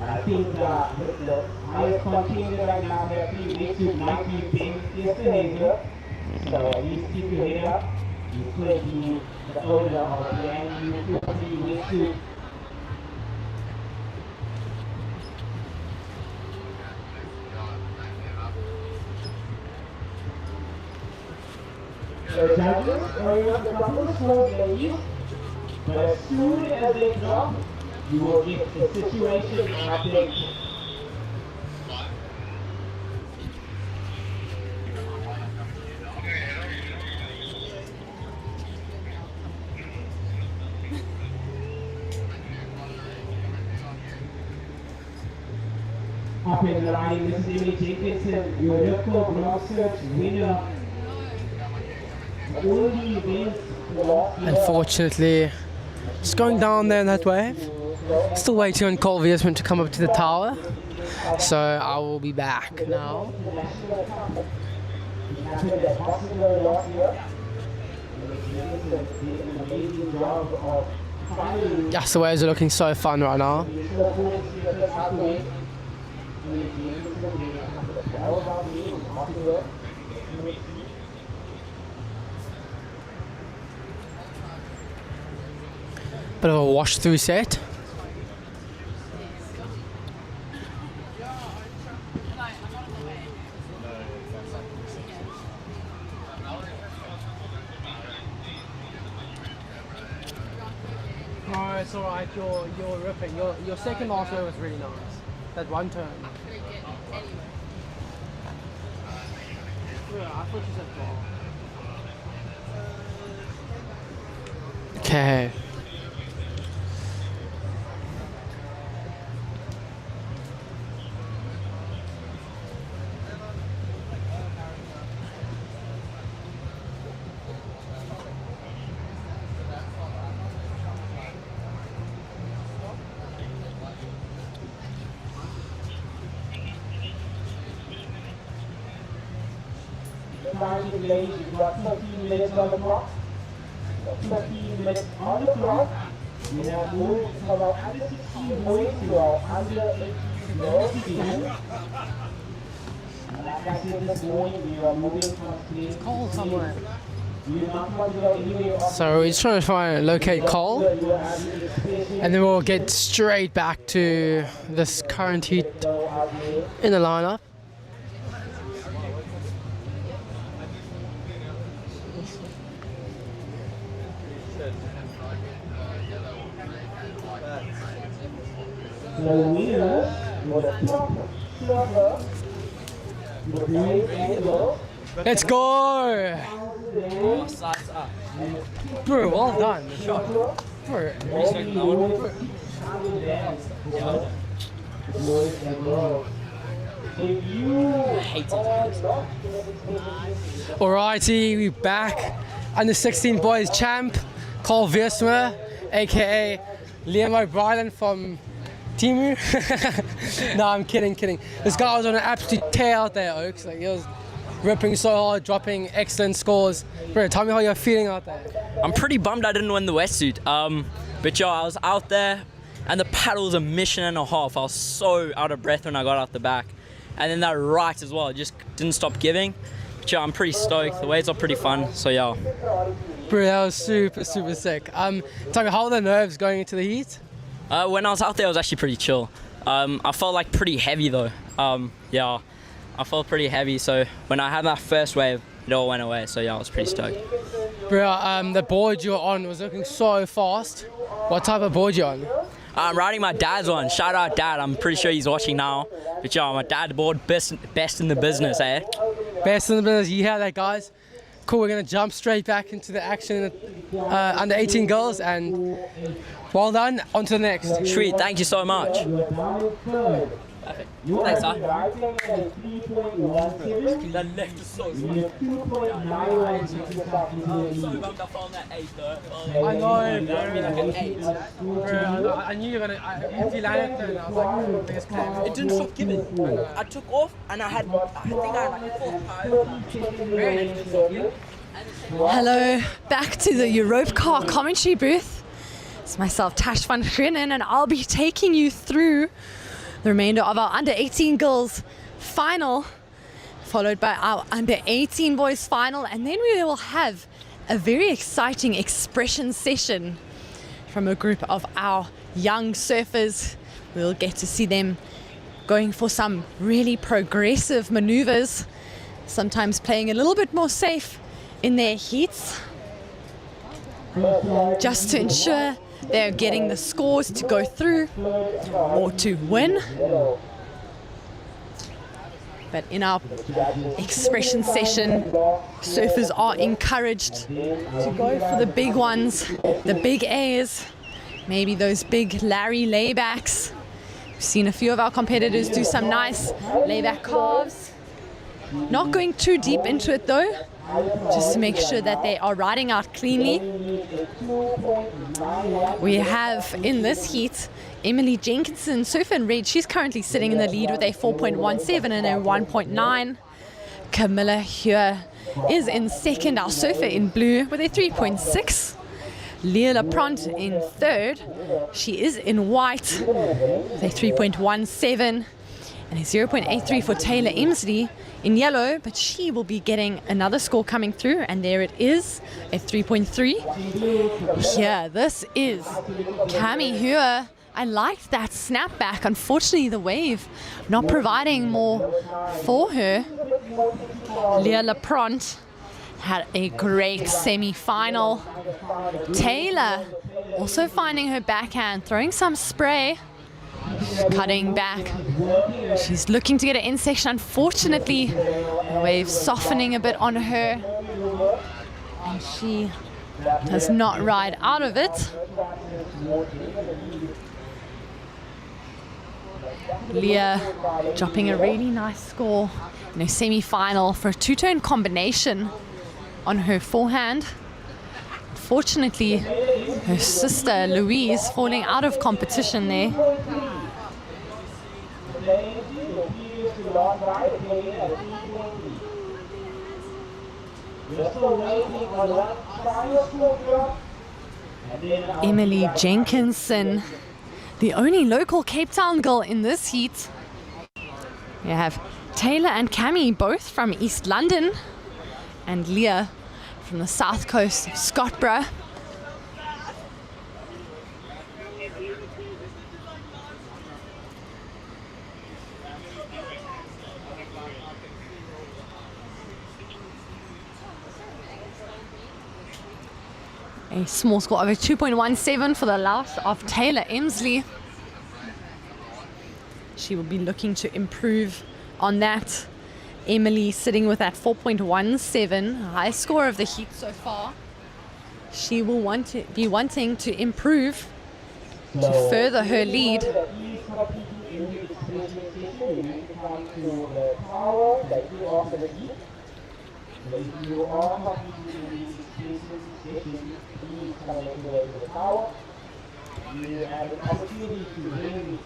[SPEAKER 3] I think the highest contingent right now there might be big yesterday. So please keep your head up. You could be the owner of the brand new 50 wingsuit. The judges are up a couple of slow ladies, but as soon as they drop, you will get the situation update. Up in the line, this is Emily Jenkinson, your Innerkom Blog Search winner.
[SPEAKER 5] Unfortunately, it's going down there in that wave. Still waiting on Cole Viesma to come up to the tower. So I will be back now. Yes, the waves are looking so fun right now. Bit of a wash through set. No, it's alright, you're ripping. Your second last wave was really nice. That one turn. Yeah, I thought you said ball. Okay.
[SPEAKER 3] Ladies, you've got 15 minutes on the clock. 15 minutes on the clock. We have moved from our under 16 boys to our under 18 girls team. Like I said this morning, we are moving from stage to
[SPEAKER 5] Cole somewhere.
[SPEAKER 3] So
[SPEAKER 5] we're just trying to locate Cole, and then we'll get straight back to this current heat in the lineup.
[SPEAKER 3] The winners for the top silver, the boys and girls,
[SPEAKER 5] Let's go! Bro, well done. Bro. Alrighty, we back. Under 16 boys champ, Carl Veersma, aka Liam O'Brien from Timu. No, I'm kidding. This guy was on an absolute tear out there, Oaks. Like, he was ripping so hard, dropping excellent scores. Bro, tell me how you're feeling out there.
[SPEAKER 7] I'm pretty bummed I didn't win the wetsuit. But yo, I was out there and the paddle was a mission and a half. I was so out of breath when I got out the back. And then that right as well, just didn't stop giving. But yo, I'm pretty stoked. The waves are pretty fun, so yeah.
[SPEAKER 5] Bro, that was super sick. Tell me, how are the nerves going into the heat?
[SPEAKER 7] When I was out there, it was actually pretty chill. I felt like pretty heavy though. Yeah, I felt pretty heavy. So when I had that first wave, it all went away. So yeah, I was pretty stoked.
[SPEAKER 5] Bro, the board you were on was looking so fast. What type of board you on?
[SPEAKER 7] I'm riding my dad's one. Shout out dad. I'm pretty sure he's watching now. But yeah, my dad's board, best in the business, eh?
[SPEAKER 5] Best in the business. You hear that, guys? Cool, we're gonna jump straight back into the action under 18 girls, and well done, on to the next.
[SPEAKER 7] Sweet, thank you so much. Thanks,
[SPEAKER 3] I
[SPEAKER 5] knew you were gonna. If you landed, then I was like, biggest claim.
[SPEAKER 7] It didn't stop giving. I took off and I think I had like 4
[SPEAKER 4] Hello, back to the Europcar commentary booth. It's myself, Tash van Grinnen, and I'll be taking you through the remainder of our under 18 girls final, followed by our under 18 boys final, and then we will have a very exciting expression session from a group of our young surfers. We'll get to see them going for some really progressive maneuvers, sometimes playing a little bit more safe in their heats, just to ensure they're getting the scores to go through or to win. But in our expression session, surfers are encouraged to go for the big ones, the big A's, maybe those big Larry laybacks. We've seen a few of our competitors do some nice layback carves. Not going too deep into it though, just to make sure that they are riding out cleanly. We have in this heat Emily Jenkinson, surfer in red. She's currently sitting in the lead with a 4.17 and a 1.9. Camilla here is in second, our surfer in blue, with a 3.6. Leah Lapront in third. She is in white with a 3.17 and a 0.83 for Taylor Emsley in yellow, but she will be getting another score coming through, and there it is, a 3.3. Here, this is Cami Hua. I liked that snapback. Unfortunately, the wave not providing more for her. Leah Lapront had a great semi-final. Taylor also finding her backhand, throwing some spray. She's cutting back. She's looking to get an in section. Unfortunately, the wave softening a bit on her, and she does not ride out of it. Leah dropping a really nice score in a semi-final for a two-tone combination on her forehand. Unfortunately, her sister Louise falling out of competition there. Emily Jenkinson, the only local Cape Town girl in this heat. We have Taylor and Cami, both from East London, and Leah from the south coast of Scarborough. A small score of a 2.17 for the loss of Taylor Emsley. She will be looking to improve on that Emily sitting with that 4.17, high score of the heat so far. She will be wanting to improve to further her lead.
[SPEAKER 3] You have the opportunity to win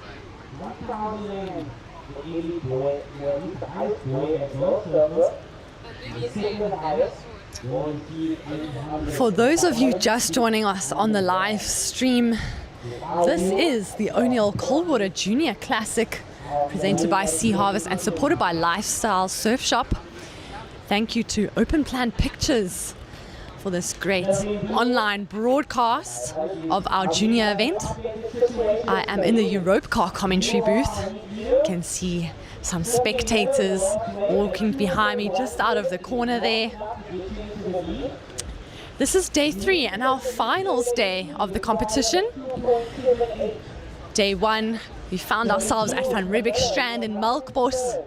[SPEAKER 3] 1,000 for any boy, well, the highest boy as well, server. The second highest.
[SPEAKER 4] For those of you just joining us on the live stream, this is the O'Neill Coldwater Junior Classic presented by Sea Harvest and supported by Lifestyle Surf Shop. Thank you to Open Plan Pictures for this great online broadcast of our junior event. I am in the Europe car commentary booth. You can see some spectators walking behind me just out of the corner there. This is day 3 and our finals day of the competition. Day 1, we found ourselves at Van Riebeeck Strand in Melbas.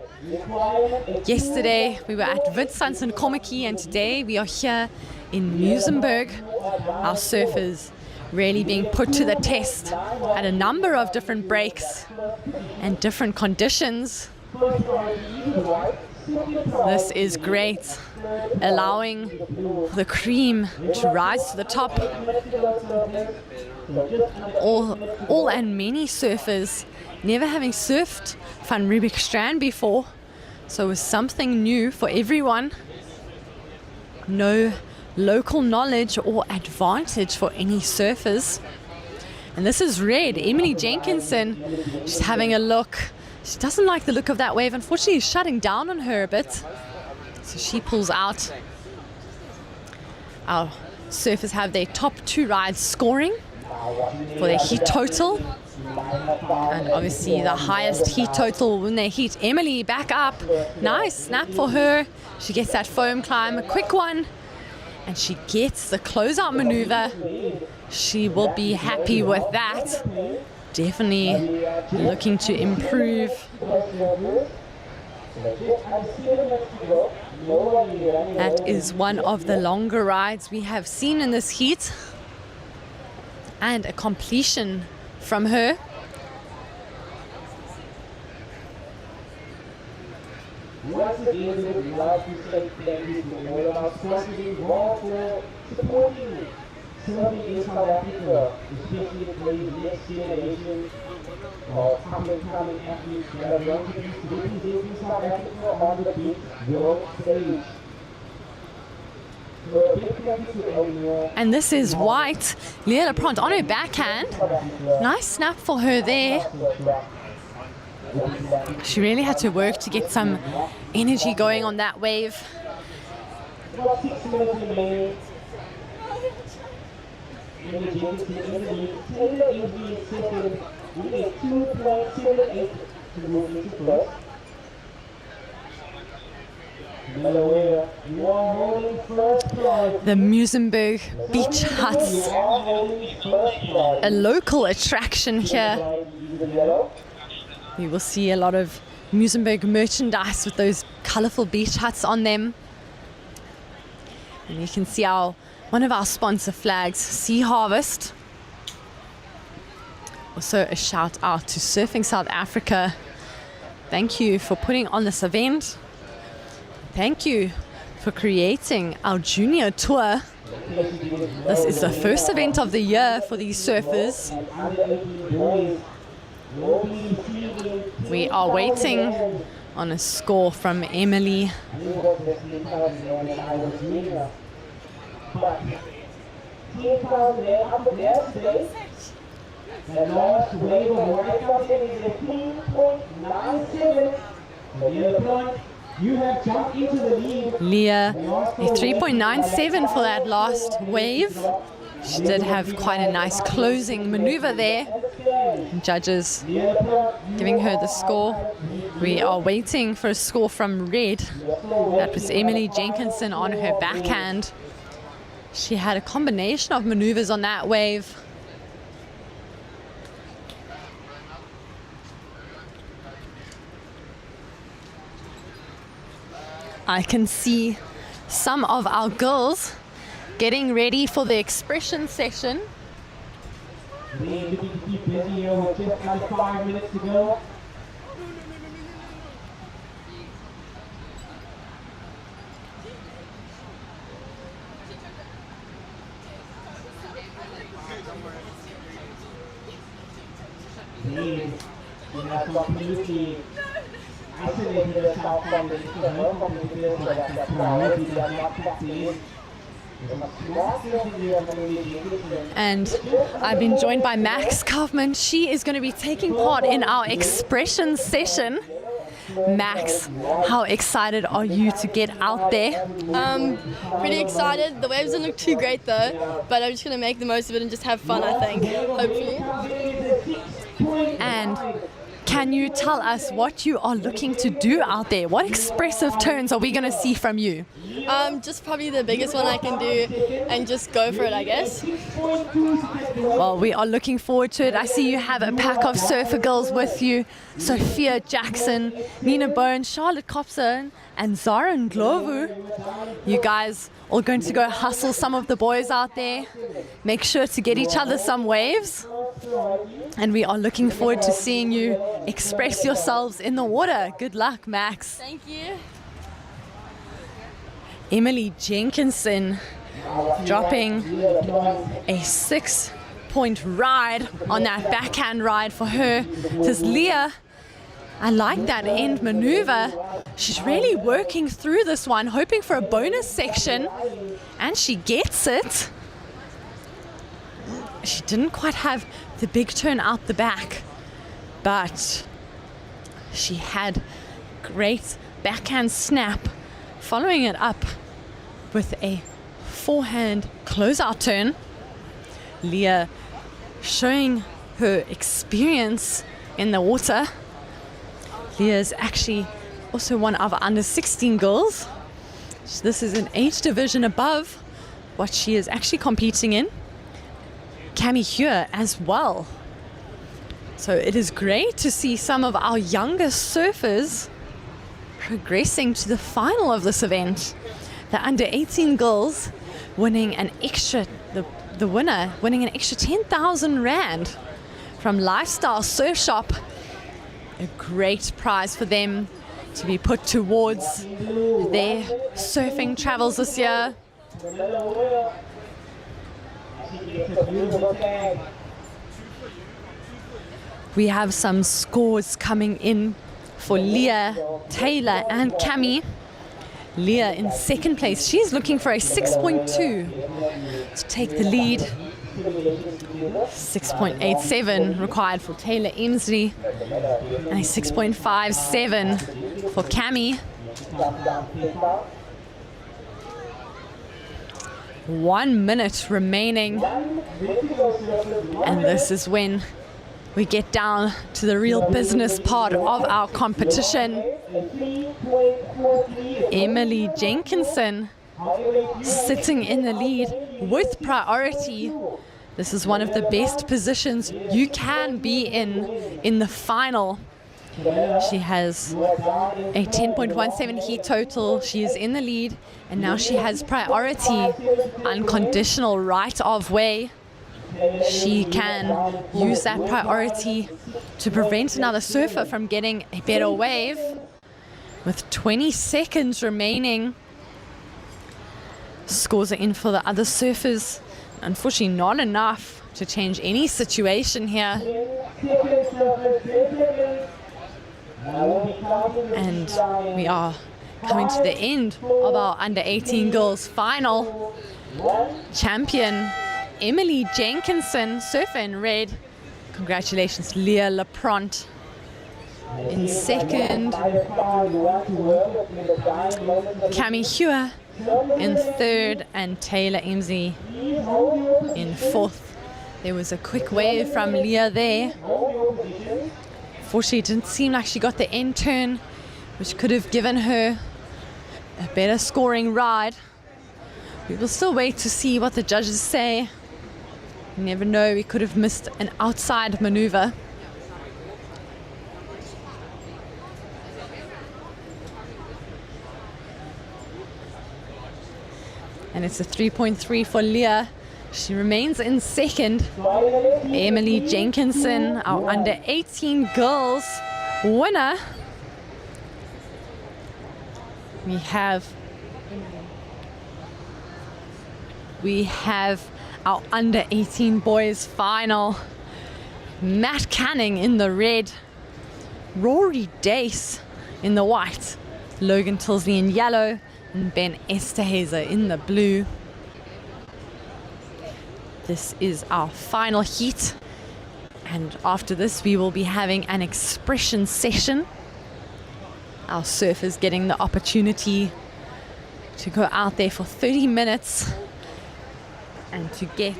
[SPEAKER 4] Yesterday we were at Witstands and Kommetjie, and today we are here in Muizenberg. Our surfers really being put to the test at a number of different breaks and different conditions. This is great, allowing the cream to rise to the top. All and many surfers never having surfed Van Riebeeck Strand before, so it was something new for everyone. No local knowledge or advantage for any surfers. And this is Red, Emily Jenkinson. She's having a look. She doesn't like the look of that wave. Unfortunately, it's shutting down on her a bit. So she pulls out. Our surfers have their top 2 rides scoring for their heat total. And obviously the highest heat total will win their heat. Emily back up. Nice snap for her. She gets that foam climb, a quick one. And she gets the closeout maneuver. She will be happy with that. Definitely looking to improve. That is one of the longer rides we have seen in this heat. And a completion from her.
[SPEAKER 3] Once again, we would like to say thank you to all of our sponsors involved for supporting surfing in South Africa, especially for the next generation of up-and-coming athletes that are going to be representing South Africa on the big world stage.
[SPEAKER 4] And this is White, Leah Lapront on her backhand. Nice snap for her there. She really had to work to get some energy going on that wave. The Muizenberg Beach Huts, a local attraction here. You will see a lot of Muizenberg merchandise with those colourful beach huts on them. And you can see one of our sponsor flags, Sea Harvest. Also a shout out to Surfing South Africa. Thank you for putting on this event. Thank you for creating our junior tour. This is the first event of the year for these surfers. We are waiting on a score from Emily.
[SPEAKER 3] The lowest wave of water comes in is a 3.97. You have jumped into the lead.
[SPEAKER 4] Leah, a 3.97 for that last wave. She did have quite a nice closing maneuver there. Judges giving her the score. We are waiting for a score from Red. That was Emily Jenkinson on her backhand. She had a combination of maneuvers on that wave. I can see some of our girls getting ready for the expression session.
[SPEAKER 3] We're looking to keep busy here with just under 5 minutes to go. Please, we have completely isolated herself from the competitors so that the priority does not cut in.
[SPEAKER 4] And I've been joined by Max Kaufman. She is going to be taking part in our expression session. Max, how excited are you to get out there?
[SPEAKER 8] Pretty excited. The waves don't look too great though, but I'm just going to make the most of it and just have fun, I think, hopefully.
[SPEAKER 4] And can you tell us what you are looking to do out there? What expressive turns are we going to see from you?
[SPEAKER 8] Just probably the biggest one I can do and just go for it, I guess.
[SPEAKER 4] Well, we are looking forward to it. I see you have a pack of surfer girls with you. Sophia Jackson, Nina Bone, Charlotte Copson, and Zara Ndlovu. You guys are going to go hustle some of the boys out there. Make sure to get each other some waves. And we are looking forward to seeing you express yourselves in the water. Good luck, Max.
[SPEAKER 8] Thank you.
[SPEAKER 4] Emily Jenkinson dropping a 6-point ride on that backhand ride for her. This Leah, I like that end maneuver. She's really working through this one, hoping for a bonus section, and she gets it. She didn't quite have the big turn out the back, but she had great backhand snap, following it up with a forehand closeout turn. Leah showing her experience in the water. Leah is actually also one of our under 16 girls. This is an age division above what she is actually competing in. Cami Hua as well. So it is great to see some of our younger surfers progressing to the final of this event. The under 18 girls winning an extra, the winner winning an extra 10,000 Rand from Lifestyle Surf Shop. A great prize for them to be put towards their surfing travels this year. We have some scores coming in for Leah, Taylor, and Cami. Leah in second place. She's looking for a 6.2 to take the lead. 6.87 required for Taylor Emsley and a 6.57 for Cami. 1 minute remaining, and this is when we get down to the real business part of our competition. Emily Jenkinson sitting in the lead with priority. This is one of the best positions you can be in the final. She has a 10.17 heat total. She is in the lead, and now she has priority, unconditional right of way. She can use that priority to prevent another surfer from getting a better wave. With 20 seconds remaining, scores are in for the other surfers. Unfortunately, not enough to change any situation here. And we are coming to the end of our under 18 girls final. Champion Emily Jenkinson, surfer in red. Congratulations, Leah Lapront in second. Cami Hua in third, and Taylor Emsley in fourth. There was a quick wave from Leah there. Unfortunately, it didn't seem like she got the end turn, which could have given her a better scoring ride. We will still wait to see what the judges say. You never know, we could have missed an outside maneuver. And it's a 3.3 for Leah. She remains in second. Emily Jenkinson, our under 18 girls winner. We have our under 18 boys final. Matt Canning in the red, Rory Dace in the white, Logan Tilsley in yellow, and Ben Esterhazy in the blue. This is our final heat, and after this we will be having an expression session. Our surfers getting the opportunity to go out there for 30 minutes and to get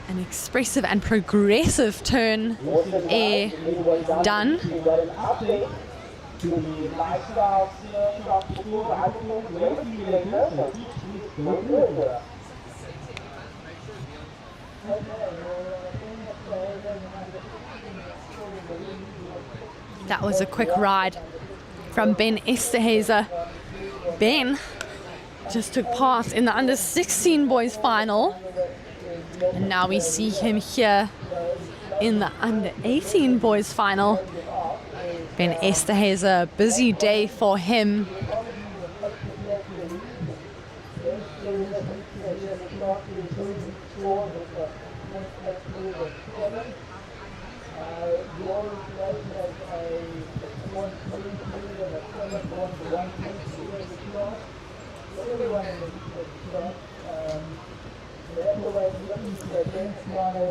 [SPEAKER 4] an expressive and progressive turn air done. That was a quick ride from Ben Esterhazy. Ben just took part in the under 16 boys final, and now we see him here in the under 18 boys final. Ben Esterhazy, a busy day for him.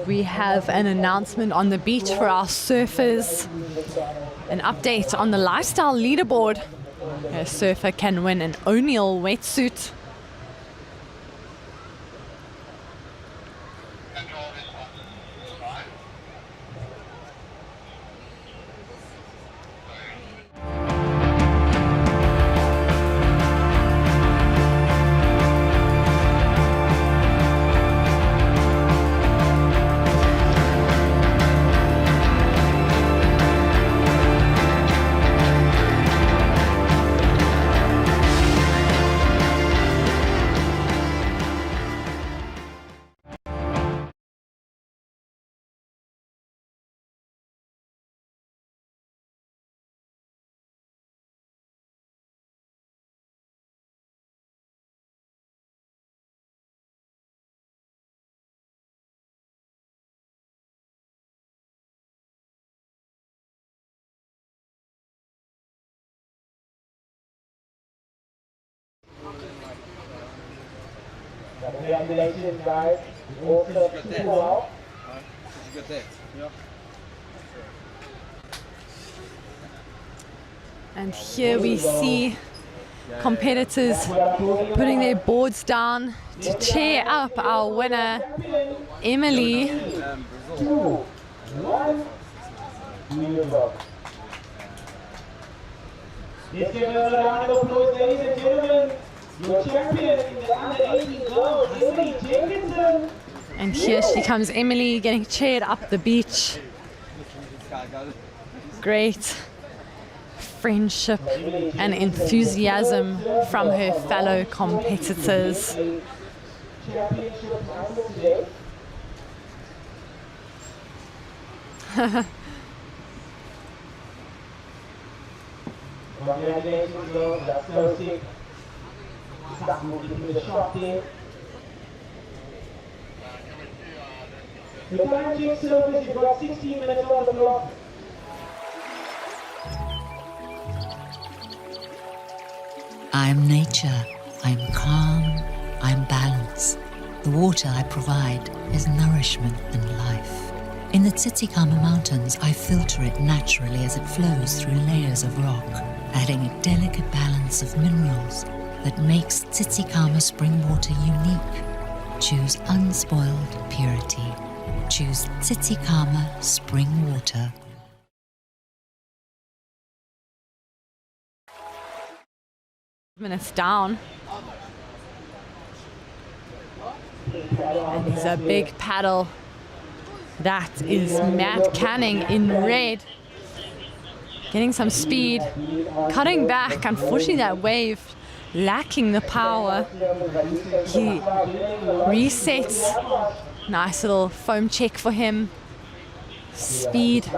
[SPEAKER 4] We have an announcement on the beach for our surfers. An update on the lifestyle leaderboard. A surfer can win an O'Neill wetsuit.
[SPEAKER 3] Congratulations, guys. Also, well.
[SPEAKER 4] And here we see competitors putting their boards down to cheer up our winner, Emily.
[SPEAKER 3] 2, 1. Let's give another round of applause, ladies and gentlemen. Your champion in the under 18 girls, Emily Jenkinson.
[SPEAKER 4] And here she comes, Emily, getting cheered up the beach. Great friendship and enthusiasm from her fellow competitors.
[SPEAKER 3] Congratulations, girls. That's so sick. Stop moving to the shot there. The time check service, you've got 16 minutes on the clock.
[SPEAKER 2] I'm nature, I'm calm, I'm balance. The water I provide is nourishment and life. In the Tsitsikamma Mountains, I filter it naturally as it flows through layers of rock, adding a delicate balance of minerals that makes Tsitsikamma spring water unique. Choose unspoiled purity. Choose Tsitsikamma spring water.
[SPEAKER 4] Minutes down. And there's a big paddle. That is Matt Canning in red. Getting some speed, cutting back. Unfortunately, that wave lacking the power. He resets. Nice little foam check for him. Speed.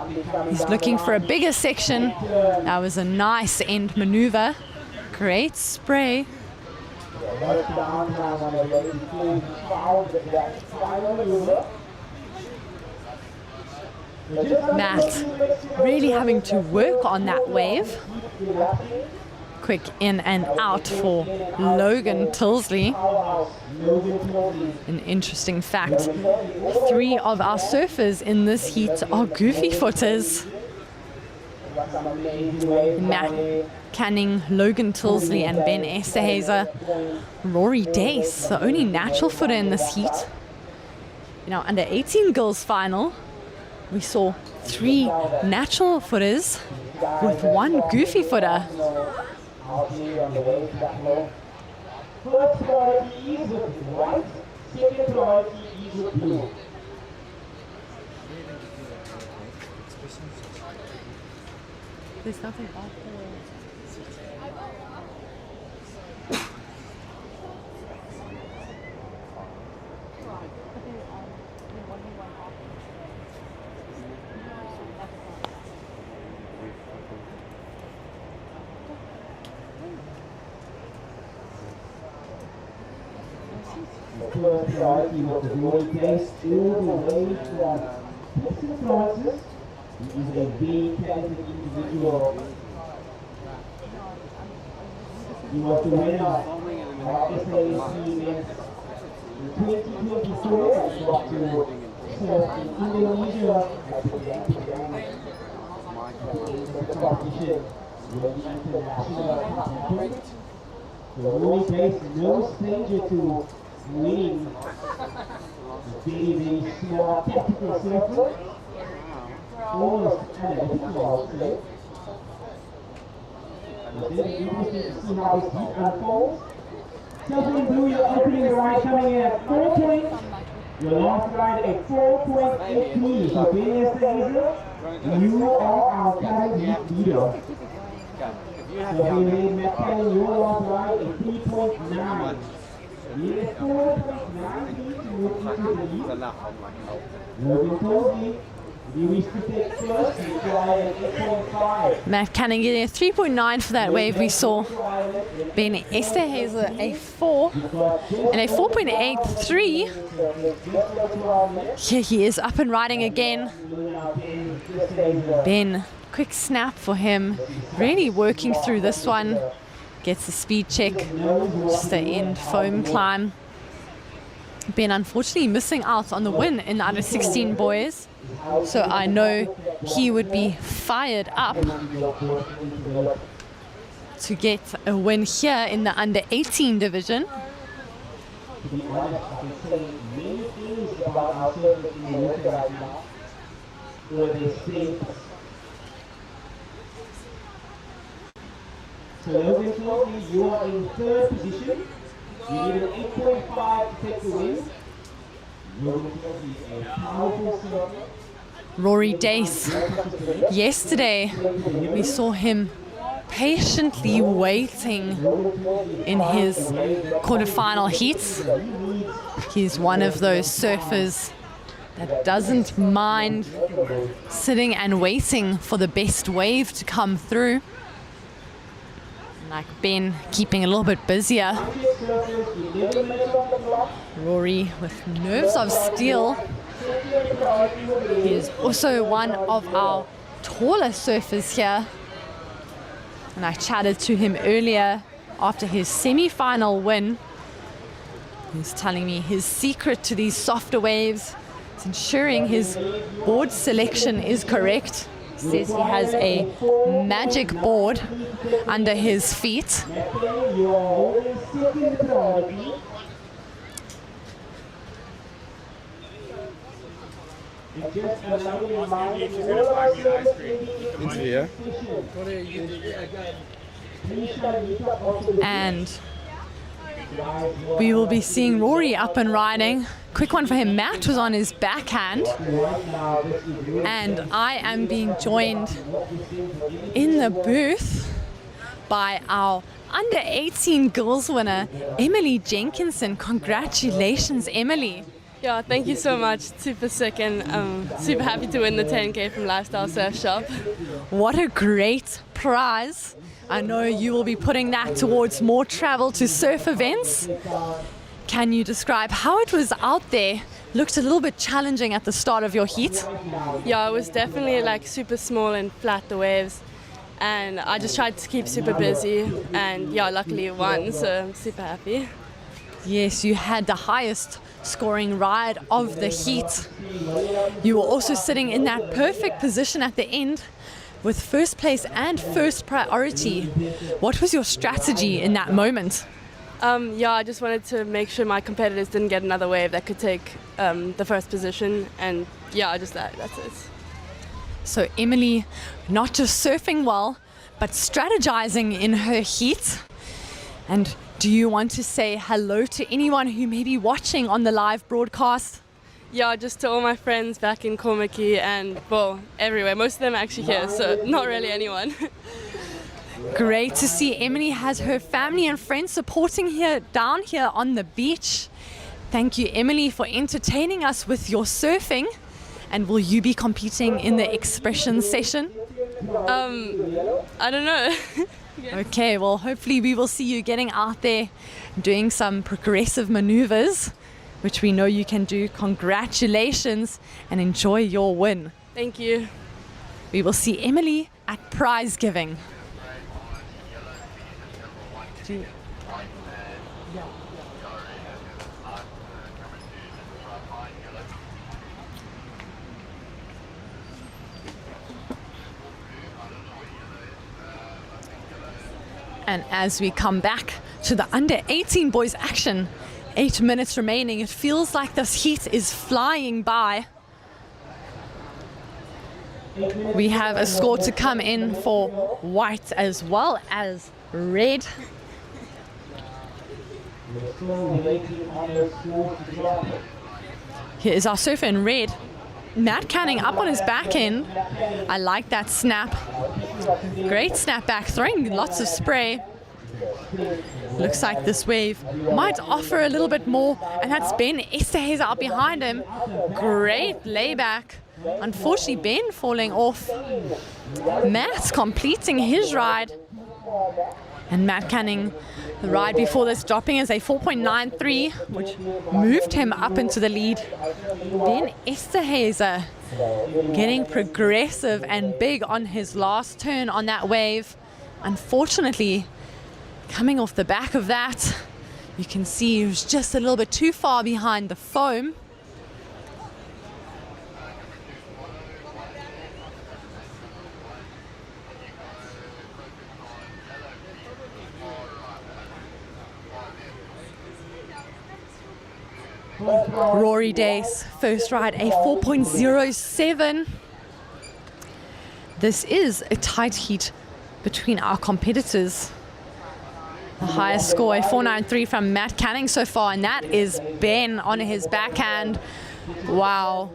[SPEAKER 4] He's looking for a bigger section. That was a nice end maneuver. Great spray. Matt really having to work on that wave. Quick in and out for Logan Tilsley. An interesting fact, 3 of our surfers in this heat are goofy footers. Matt Canning, Logan Tilsley and Ben Esterhazy. Rory Dace, the only natural footer in this heat. In our under 18 girls final, we saw 3 natural footers with 1 goofy footer.
[SPEAKER 3] First priority is with white, second priority is with blue.
[SPEAKER 4] There's nothing after.
[SPEAKER 3] First priority was the Rory Dace all the way from St. Francis. He is a very talented individual. He was the winner of our SAAC event in 2024 and got to surf in Indonesia at the competition with the international tournament. So Rory Dace, no stranger to winning. Very, very smart tactical surfer. Almost analytical, I would say. It's very interesting to see how this heat unfolds. Surfing blue, your opening ride coming in at 4 points. Your last ride at 4.83. So Ben Esterhazy, you are our current heat leader. So Ben Matt Canning, your last ride at 3.9.
[SPEAKER 4] Matt Canning getting a 3.9 for that wave we saw. Ben Esterhazy a 4 and a 4.83. Here he is up and riding again. Ben, quick snap for him. Really working through this one. Gets a speed check, just the end foam climb. Ben unfortunately missing out on the win in the under 16 boys, so I know he would be fired up to get a win here in the under 18 division.
[SPEAKER 3] To be honest, I can say many things about our surfers in the water right now, where they say. So Logan Tilsley, you are in 3rd position. You need an 8.5 to take the win. Logan Tilsley, a powerful surfer.
[SPEAKER 4] Rory Dace. Yesterday, we saw him patiently waiting in his quarterfinal heats. He's one of those surfers that doesn't mind sitting and waiting for the best wave to come through. Like Ben, keeping a little bit busier. Rory with nerves of steel. He is also one of our taller surfers here. And I chatted to him earlier after his semi-final win. He was telling me his secret to these softer waves is ensuring his board selection is correct. Says he has a magic board under his feet. And we will be seeing Rory up and riding. Quick one for him. Matt was on his backhand. And I am being joined in the booth by our under 18 girls winner, Emily Jenkinson. Congratulations, Emily.
[SPEAKER 12] Yeah, thank you so much. Super sick and super happy to win the 10K from Lifestyle Surf Shop.
[SPEAKER 4] What a great prize. I know you will be putting that towards more travel to surf events. Can you describe how it was out there? Looked a little bit challenging at the start of your heat.
[SPEAKER 12] Yeah, it was definitely like super small and flat, the waves. And I just tried to keep super busy. And yeah, luckily it won, so I'm super happy.
[SPEAKER 4] Yes, you had the highest scoring ride of the heat. You were also sitting in that perfect position at the end with first place and first priority. What was your strategy in that moment?
[SPEAKER 12] Yeah, I just wanted to make sure my competitors didn't get another wave that could take the first position. And yeah, that's it.
[SPEAKER 4] So Emily, not just surfing well, but strategizing in her heat. And do you want to say hello to anyone who may be watching on the live broadcast?
[SPEAKER 12] Yeah, just to all my friends back in Komaki and, well, everywhere. Most of them are actually here, so not really anyone.
[SPEAKER 4] Great to see Emily has her family and friends supporting her down here on the beach. Thank you, Emily, for entertaining us with your surfing. And will you be competing in the expression session?
[SPEAKER 12] I don't know.
[SPEAKER 4] Okay, well, hopefully we will see you getting out there doing some progressive maneuvers, which we know you can do. Congratulations and enjoy your win.
[SPEAKER 12] Thank you.
[SPEAKER 4] We will see Emily at prize giving. And as we come back to the under 18 boys action, 8 minutes remaining. It feels like this heat is flying by. We have a score to come in for white as well as red. Here is our surfer in red. Matt Canning up on his back end. I like that snap. Great snap back, throwing lots of spray. Looks like this wave might offer a little bit more, and that's Ben Esterhazy out behind him. Great layback. Unfortunately, Ben falling off. Matt completing his ride. And Matt Canning, the ride before this, dropping as a 4.93, which moved him up into the lead. Ben Esterhazy getting progressive and big on his last turn on that wave. Unfortunately, coming off the back of that, you can see he was just a little bit too far behind the foam. Rory Dace, first ride, a 4.07. This is a tight heat between our competitors. The highest score, a 4.93 from Matt Canning so far, and that is Ben on his backhand. Wow.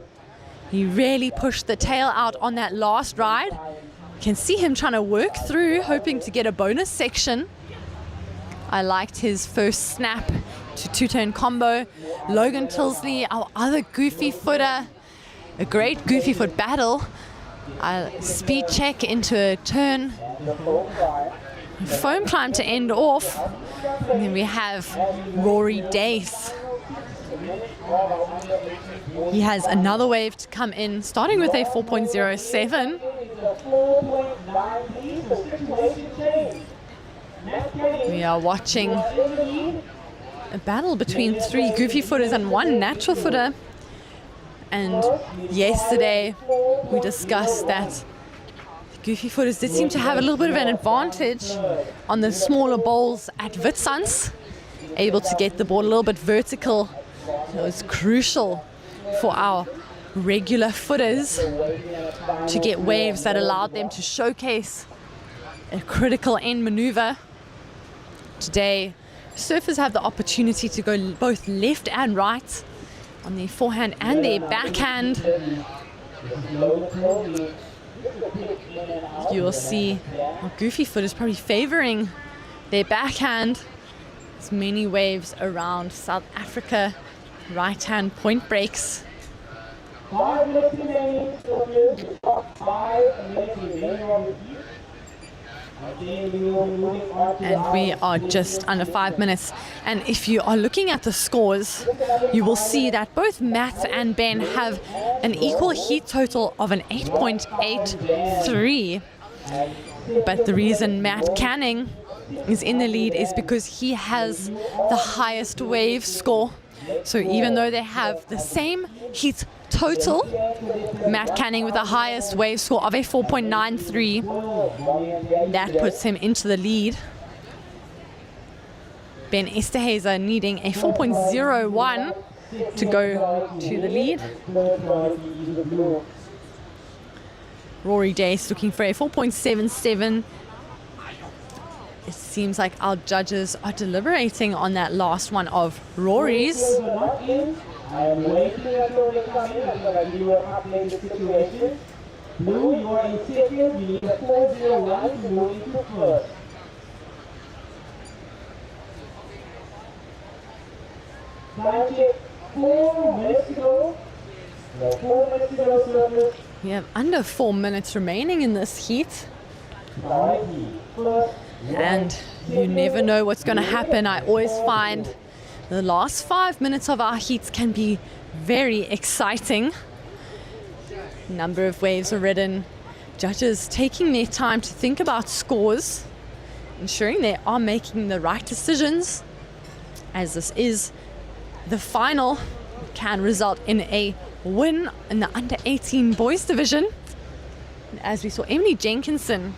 [SPEAKER 4] He really pushed the tail out on that last ride. You can see him trying to work through, hoping to get a bonus section. I liked his first snap to two-turn combo. Logan Tilsley, our other goofy footer. A great goofy foot battle. Speed check into a turn. Foam climb to end off. And then we have Rory Dace. He has another wave to come in, starting with a 4.07. We are watching a battle between three goofy footers and one natural footer. And yesterday we discussed that goofy footers did seem to have a little bit of an advantage on the smaller bowls at Witsuns, able to get the board a little bit vertical. It was crucial for our regular footers to get waves that allowed them to showcase a critical end maneuver. Today, surfers have the opportunity to go both left and right on their forehand and their backhand. You will see our goofy foot is probably favoring their backhand. There's many waves around South Africa. Right-hand point breaks.
[SPEAKER 3] 5 minutes remaining, Scorpions. We've got 5 minutes remaining on the heat.
[SPEAKER 4] And we are just under 5 minutes. And if you are looking at the scores, you will see that both Matt and Ben have an equal heat total of an 8.83. But the reason Matt Canning is in the lead is because he has the highest wave score. So even though they have the same heat total, Matt Canning with the highest wave score of a 4.93, that puts him into the lead. Ben Esterhazy needing a 4.01 to go to the lead. Rory Dace looking for a 4.77. It seems like our judges are deliberating on that last one of Rory's.
[SPEAKER 3] I am waiting until they come in. I'm going to give you an update the situation. Blue, you are in second. You need a 4.01 to move into first. Time check. 4 minutes to go. 4 minutes to go, surface.
[SPEAKER 4] We have under 4 minutes remaining in this heat. And you never know what's going to happen. I always find the last 5 minutes of our heats can be very exciting. Number of waves are ridden. Judges taking their time to think about scores, ensuring they are making the right decisions. As this is the final, it can result in a win in the under 18 boys division. And as we saw, Emily Jenkinson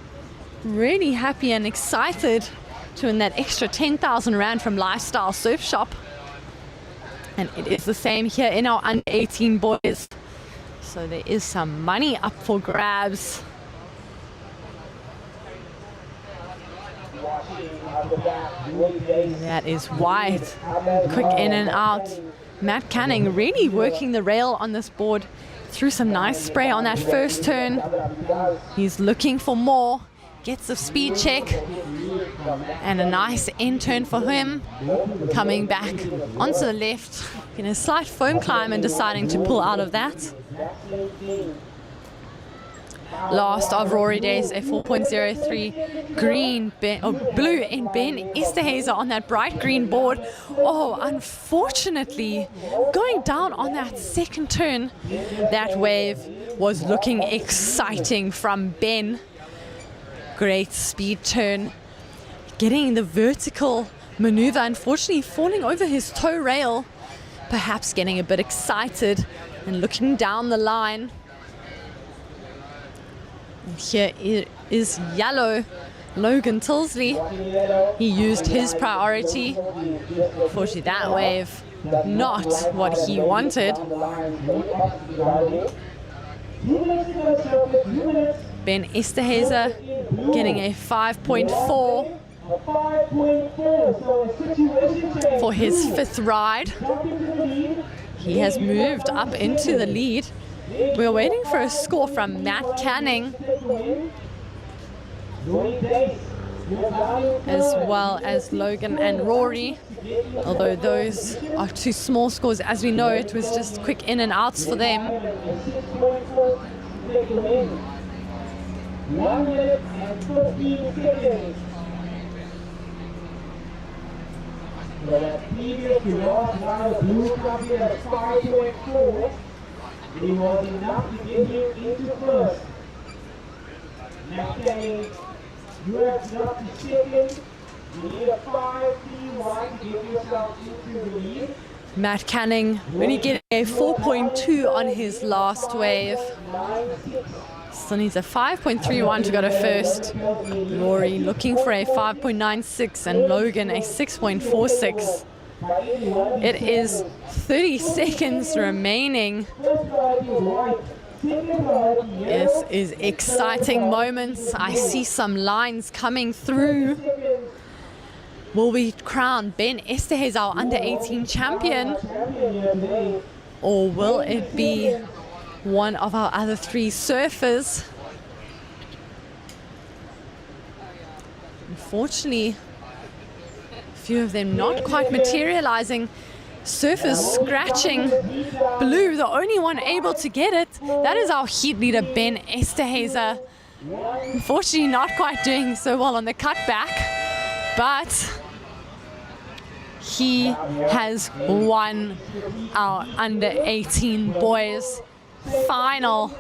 [SPEAKER 4] really happy and excited to win that extra 10,000 Rand from Lifestyle Surf Shop. And it is the same here in our under 18 boys. So there is some money up for grabs. That is wide. Quick in and out. Matt Canning really working the rail on this board. Threw some nice spray on that first turn. He's looking for more. Gets a speed check. And a nice end turn for him. Coming back onto the left. In a slight foam climb and deciding to pull out of that. Last of Rory Days, a 4.03 green, blue in Ben Esterhazy on that bright green board. Oh, unfortunately, going down on that second turn, that wave was looking exciting from Ben. Great speed turn, getting the vertical maneuver, unfortunately falling over his toe rail, perhaps getting a bit excited and looking down the line. Here is yellow Logan Tilsley. He used his priority. Unfortunately, that wave, not what he wanted. Ben Esterhazy getting a 5.4 for his fifth ride. He has moved up into the lead. We're waiting for a score from Matt Canning, as well as Logan and Rory. Although those are two small scores, as we know, it was just quick in and outs for them.
[SPEAKER 3] 1 minute and 15 seconds. The previous lost round, blue copy at 5.4. It was enough to get you into first. Matt Canning, you have dropped to second. You need a 5-3-1 to get yourself into the lead.
[SPEAKER 4] Matt Canning only getting a 4.2 on his last wave. Still needs a 5.31 to go to first. Rory looking for a 5.96 and Logan a 6.46. It is 30 seconds remaining. This is exciting moments. I see some lines coming through. Will we crown Ben Esterhazy our under 18 champion? Or will it be one of our other three surfers? Unfortunately, few of them not quite materializing. Surfers scratching. Blue, the only one able to get it. That is our heat leader, Ben Esterhazer. Unfortunately, not quite doing so well on the cutback, but he has won our under 18 boys final.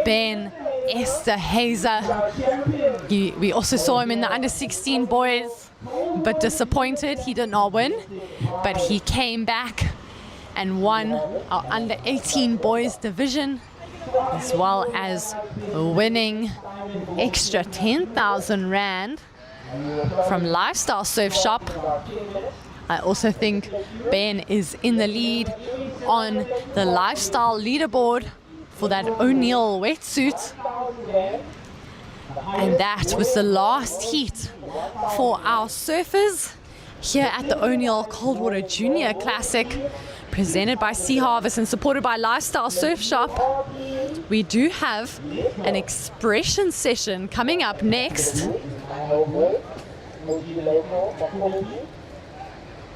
[SPEAKER 4] Ben Esterhazer. We also saw him in the under 16 boys, but disappointed he did not win. But he came back and won our under 18 boys division, as well as winning extra 10,000 Rand from Lifestyle Surf Shop. I also think Ben is in the lead on the Lifestyle leaderboard for that O'Neill wetsuit. And that was the last heat for our surfers here at the O'Neill Coldwater Junior Classic, presented by Sea Harvest and supported by Lifestyle Surf Shop. We do have an expression session coming up next,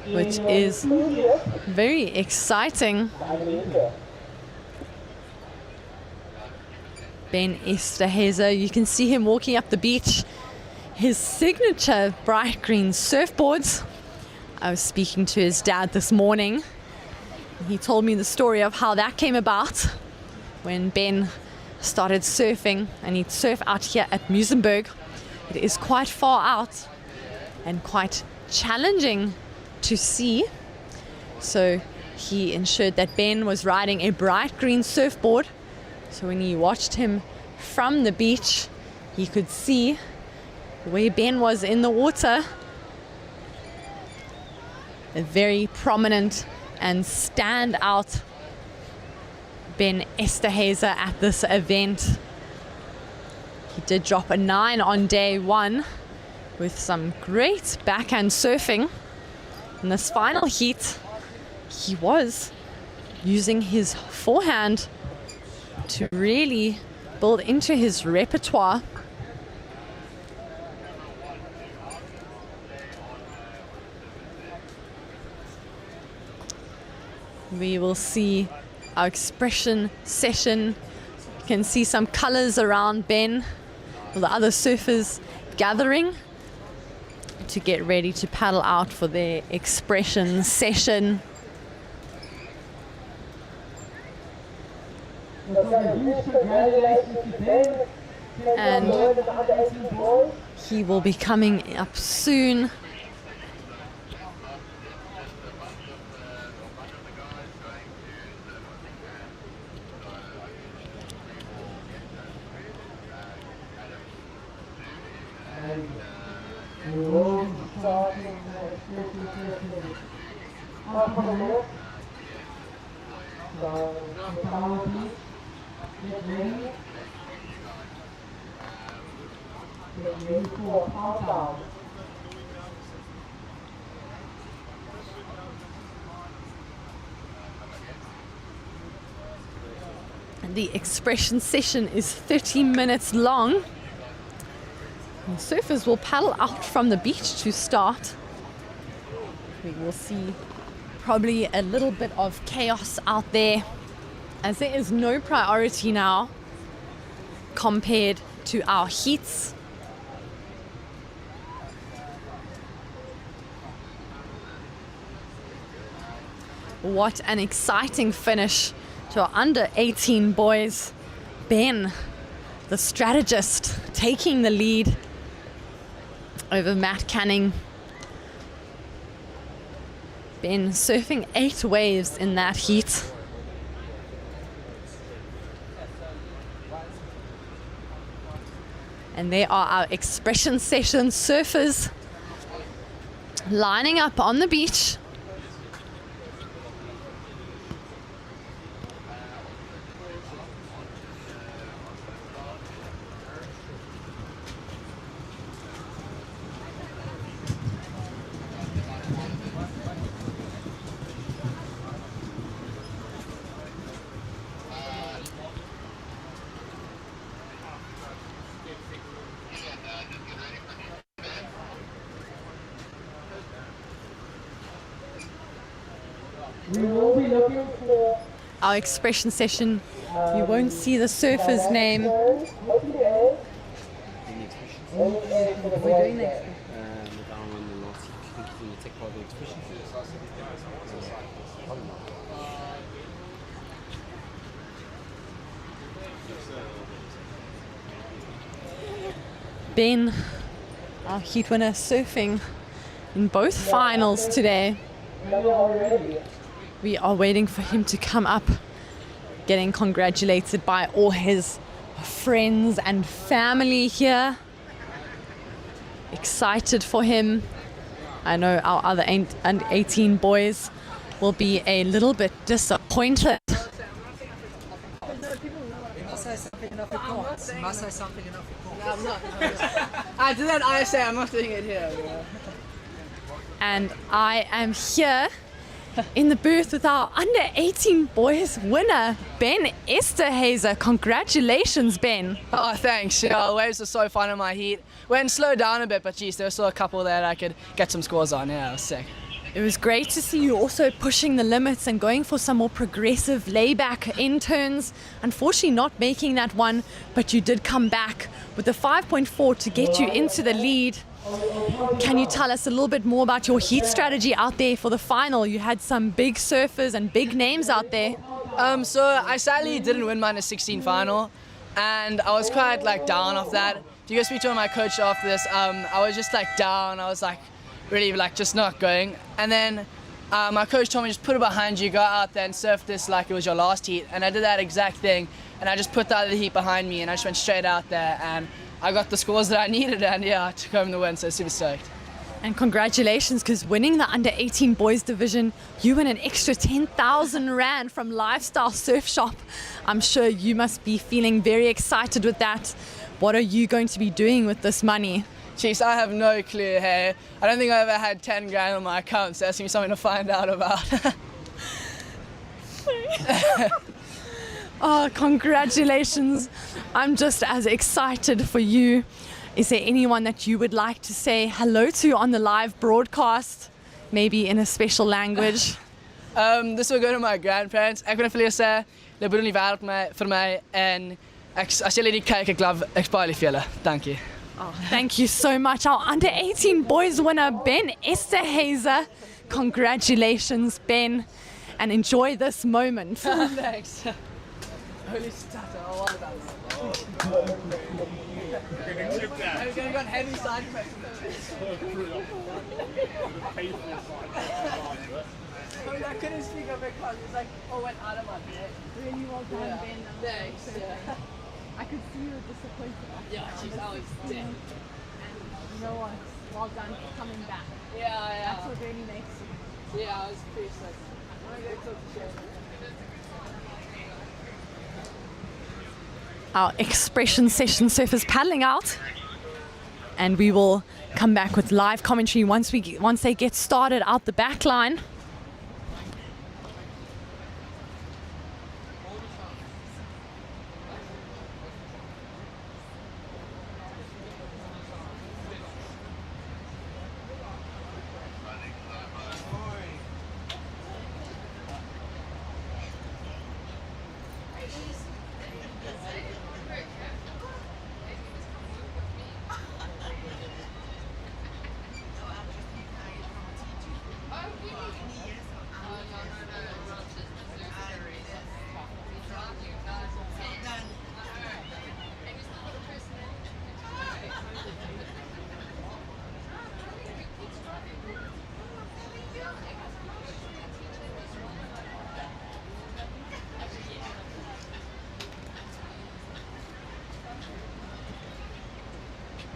[SPEAKER 4] which is very exciting. Ben Esterhazer, you can see him walking up the beach. His signature bright green surfboards. I was speaking to his dad this morning. He told me the story of how that came about when Ben started surfing, and he'd surf out here at Muizenberg. It is quite far out and quite challenging to see. So he ensured that Ben was riding a bright green surfboard. So when you watched him from the beach, you could see where Ben was in the water. A very prominent and standout Ben Esterhazer at this event. He did drop a 9 on day 1 with some great backhand surfing. In this final heat, he was using his forehand to really build into his repertoire. We will see our expression session. You can see some colors around Ben, all the other surfers gathering to get ready to paddle out for their expression session. And he will be coming up soon. The expression session is 30 minutes long. And surfers will paddle out from the beach to start. We will see probably a little bit of chaos out there, as there is no priority now compared to our heats. What an exciting finish to our under 18 boys. Ben, the strategist, taking the lead over Matt Canning. Ben surfing 8 waves in that heat. And there are our expression session surfers lining up on the beach.
[SPEAKER 14] We will be looking for
[SPEAKER 4] our expression session. You won't see the surfer's name.
[SPEAKER 14] what's the air?
[SPEAKER 4] We're doing next. Ben, our heat winner, surfing in both finals today. We are waiting for him to come up, getting congratulated by all his friends and family here. Excited for him. I know our other 18 boys will be a little bit disappointed.
[SPEAKER 19] No, I'm not. I did that ISA, I'm not doing it here.
[SPEAKER 4] And I am here in the booth with our under 18 boys winner, Ben Esterhazy. Congratulations, Ben.
[SPEAKER 19] Oh, thanks. Yeah, the waves were so fun in my heat. Went slowed down a bit, but geez, there were still a couple that I could get some scores on. Yeah, it was sick.
[SPEAKER 4] It was great to see you also pushing the limits and going for some more progressive layback end turns. Unfortunately not making that one, but you did come back with the 5.4 to get you into the lead. Can you tell us a little bit more about your heat strategy out there for the final? You had some big surfers and big names out there.
[SPEAKER 19] So I sadly didn't win my 16 final, and I was quite down off that. To go speak to my coach after this, I was just down. I was really just not going. And then my coach told me, just put it behind you, go out there and surf this like it was your last heat. And I did that exact thing, and I just put the other heat behind me and I just went straight out there and I got the scores that I needed, and yeah, I took home the win, so super stoked.
[SPEAKER 4] And congratulations, because winning the under 18 boys division, you win an extra 10,000 Rand from Lifestyle Surf Shop. I'm sure you must be feeling very excited with that. What are you going to be doing with this money?
[SPEAKER 19] Jeez, I have no clue, hey. I don't think I ever had 10 grand on my account, so that's going to be something to find out about.
[SPEAKER 4] Oh, congratulations. I'm just as excited for you. Is there anyone that you would like to say hello to on the live broadcast? Maybe in a special language?
[SPEAKER 19] This will go to my grandparents. Ek wil vir julle sê, julle bedoel die wêreld vir my en as julle dit kyk, ek love ek baie lief vir julle. Dankie.
[SPEAKER 4] Oh, thank you so much. Our under 18 boys winner, Ben Esterhazy. Congratulations, Ben, and enjoy this moment.
[SPEAKER 19] Thanks. Holy stutter, oh, well done. I'm going to go on heavy side effects. I couldn't speak up because it's oh, went out of my bed.
[SPEAKER 4] Really well done, Ben.
[SPEAKER 19] Thanks. Yeah.
[SPEAKER 4] I could see you were disappointed.
[SPEAKER 19] Yeah, she's always dead.
[SPEAKER 4] And you know what? Well done for coming back.
[SPEAKER 19] Yeah.
[SPEAKER 4] That's what really makes you.
[SPEAKER 19] Yeah, I was pretty sick. I'm going to talk to you.
[SPEAKER 4] Our expression session surfers paddling out, and we will come back with live commentary once they get started out the back line.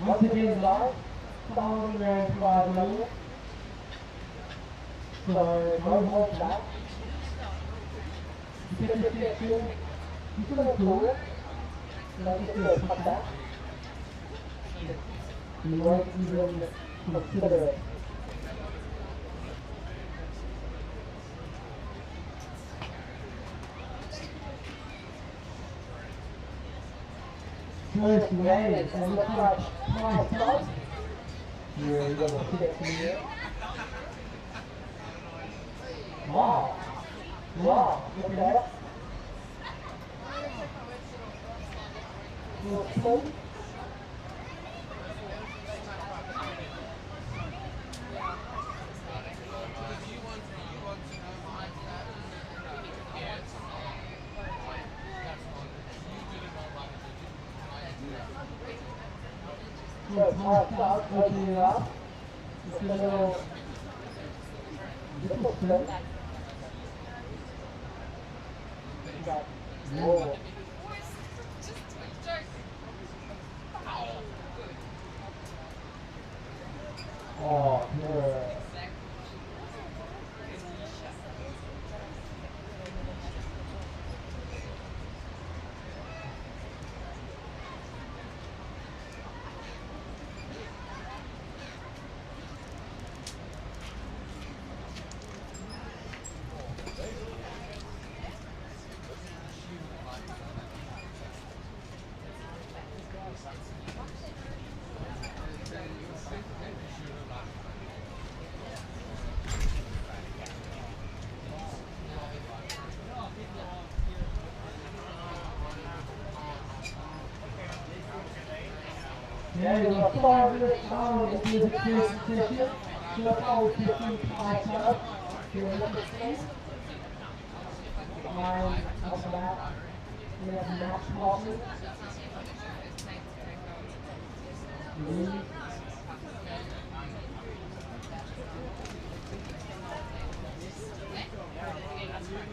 [SPEAKER 14] Once again, live, 1,000 Rand prize money. So, no hold back. You get the section, you can do it. Like if you cut back. You won't even consider it. First wave, and look like high start. Here we go, 6 here. Wow. Wow, okay. Oh, yeah. Yeah, we've got 5 minutes now into the first session. So I'll 15 past up. And after that, we have match passes.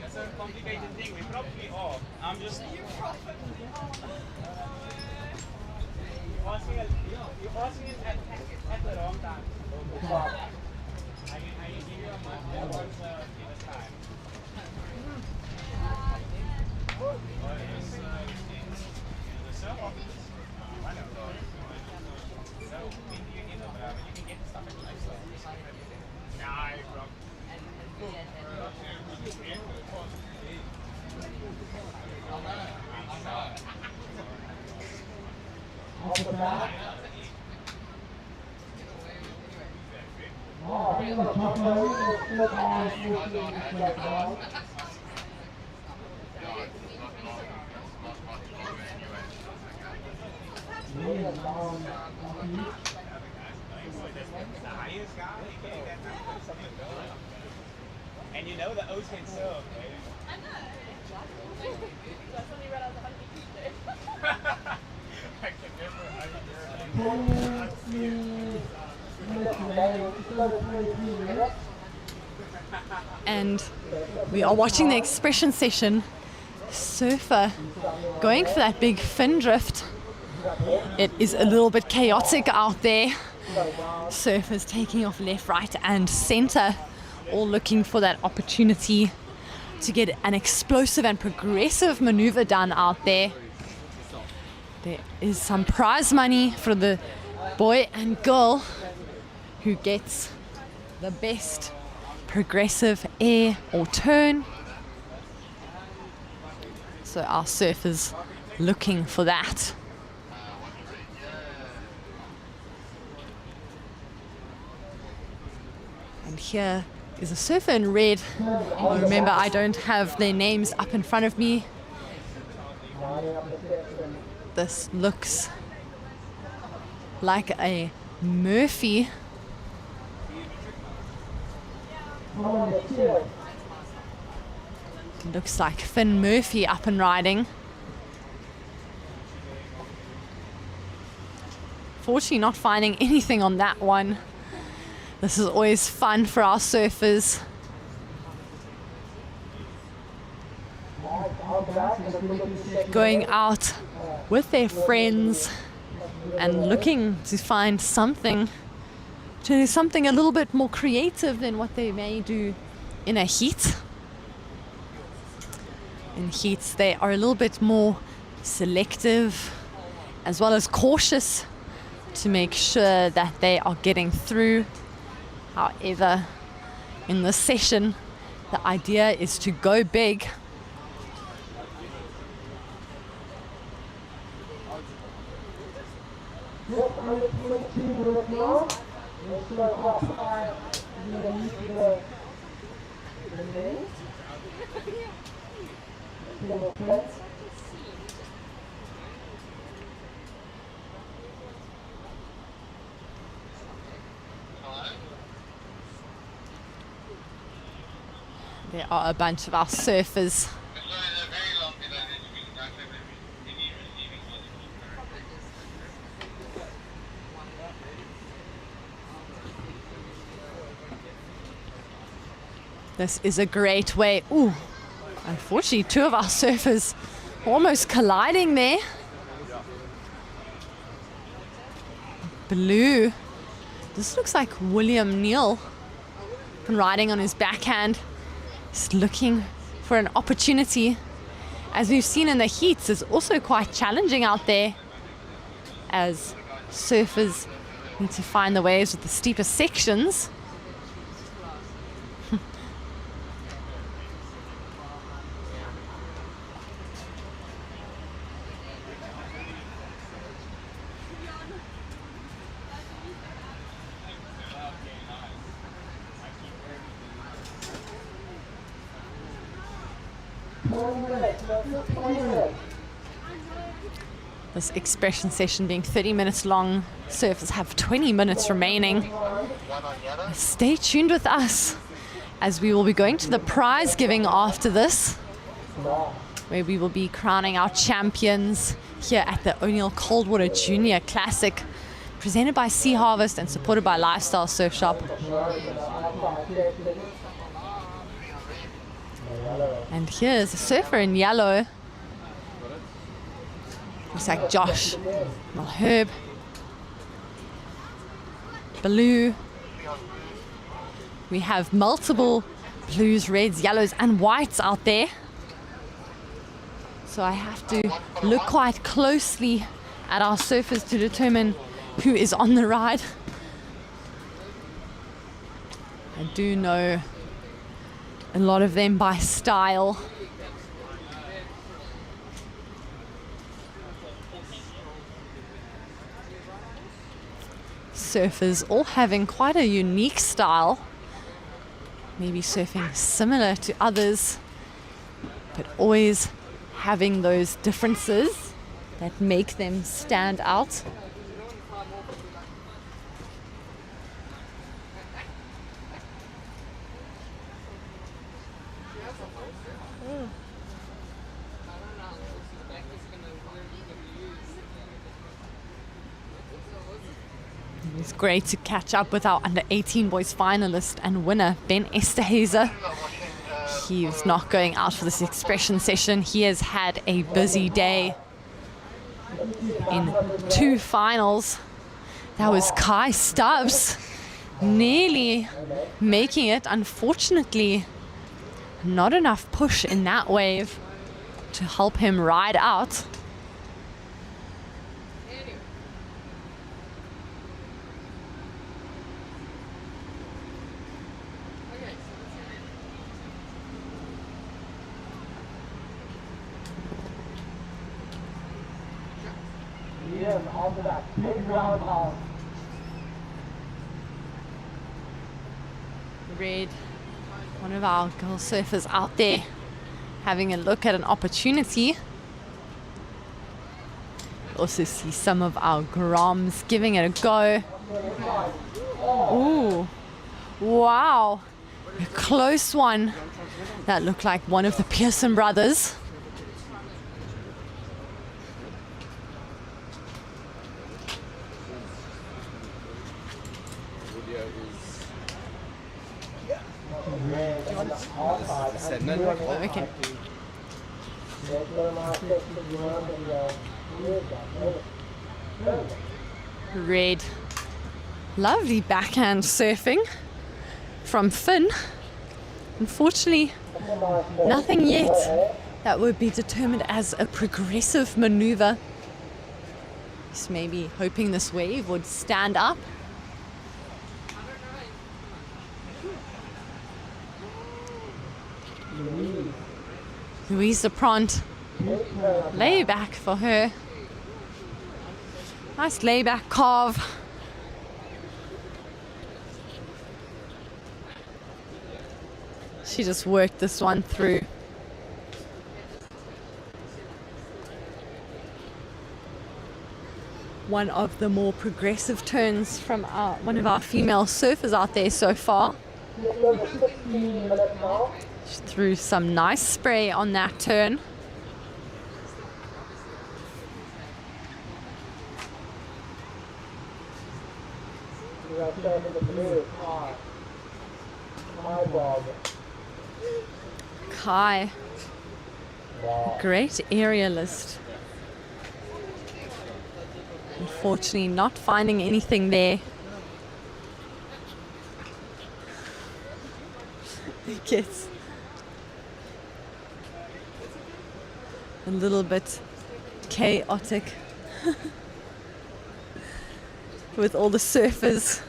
[SPEAKER 1] It's a complicated thing. We probably are. I'm just. You're asking it at the wrong time. I can give you a much better answer in a time. The serve office. I know. So, when do you get them? You can get stuff at the next one. Nah, bro.
[SPEAKER 14] After that, oh, I think the chocolate is still on 14 now.
[SPEAKER 1] And you know the O's can serve, right?
[SPEAKER 12] I know. That's when you realized
[SPEAKER 1] I can
[SPEAKER 14] never
[SPEAKER 4] And we are watching the expression session. Surfer going for that big fin drift. It is a little bit chaotic out there. Surfers taking off left, right and center, all looking for that opportunity to get an explosive and progressive maneuver done out there. There is some prize money for the boy and girl who gets the best progressive air or turn. So our surfers looking for that. And here is a surfer in red. Remember, I don't have their names up in front of me. This looks like a Murphy. Looks like Finn Murphy up and riding. Fortunately not finding anything on that one. This is always fun for our surfers. Going out with their friends and looking to find something, to do something a little bit more creative than what they may do in a heat. In heats, they are a little bit more selective as well as cautious to make sure that they are getting through. However, in this session, the idea is to go big. There are a bunch of our surfers. This is a great way. Ooh, unfortunately, two of our surfers almost colliding there. Blue. This looks like William Neal riding on his backhand. Just looking for an opportunity. As we've seen in the heats, it's also quite challenging out there as surfers need to find the waves with the steeper sections. This expression session being 30 minutes long, surfers have 20 minutes remaining. Stay tuned with us as we will be going to the prize giving after this, where we will be crowning our champions here at the O'Neill Coldwater Junior Classic, presented by Sea Harvest and supported by Lifestyle Surf Shop. And here's a surfer in yellow. Looks like Josh Malherb. Blue. We have multiple blues, reds, yellows, and whites out there. So I have to look quite closely at our surfers to determine who is on the ride. I do know a lot of them by style. Surfers all having quite a unique style, maybe surfing similar to others, but always having those differences that make them stand out. It's great to catch up with our under-18 boys finalist and winner, Ben Esterhazer. He's not going out for this expression session. He has had a busy day in 2 finals. That was Kai Stubbs nearly making it. Unfortunately, not enough push in that wave to help him ride out. Red, one of our girl surfers out there having a look at an opportunity. Also see some of our Groms giving it a go. Ooh, wow, a close one. That looked like one of the Pearson brothers. Okay. Red. Lovely backhand surfing from Finn. Unfortunately, nothing yet that would be determined as a progressive maneuver. Just maybe hoping this wave would stand up. Louise Pront, layback for her. Nice layback carve. She just worked this one through one of the more progressive turns from one of our female surfers out there so far. She threw some nice spray on that turn. Kai, great aerialist. Unfortunately, not finding anything there. It gets a little bit chaotic with all the surfers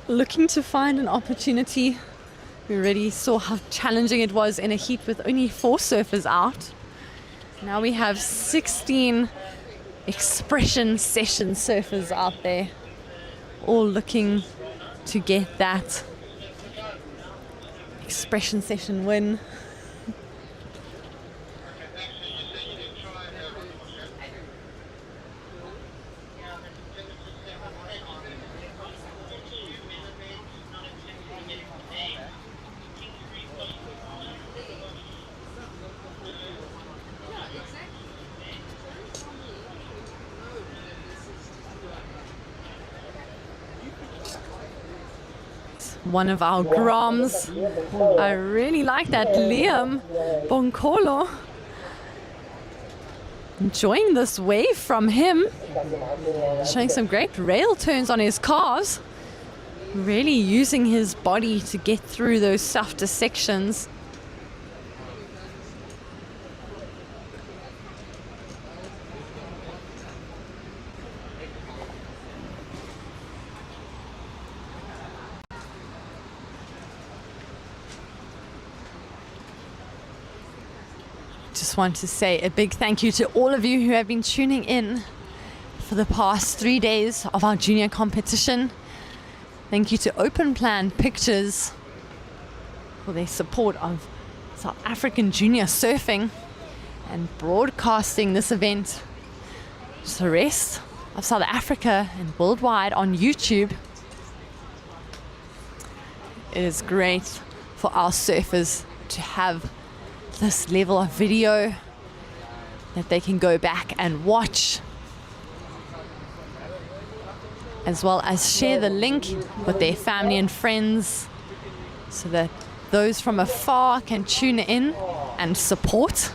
[SPEAKER 4] looking to find an opportunity. We already saw how challenging it was in a heat with only 4 surfers out. Now we have 16 expression session surfers out there, all looking to get that expression session win. One of our Groms. I really like that, Liam Bonkolo. Enjoying this wave from him. Showing some great rail turns on his cars. Really using his body to get through those softer sections. Just want to say a big thank you to all of you who have been tuning in for the past 3 days of our junior competition. Thank you to Open Plan Pictures for their support of South African junior surfing and broadcasting this event to the rest of South Africa and worldwide on YouTube. It is great for our surfers to have this level of video that they can go back and watch, as well as share the link with their family and friends so that those from afar can tune in and support.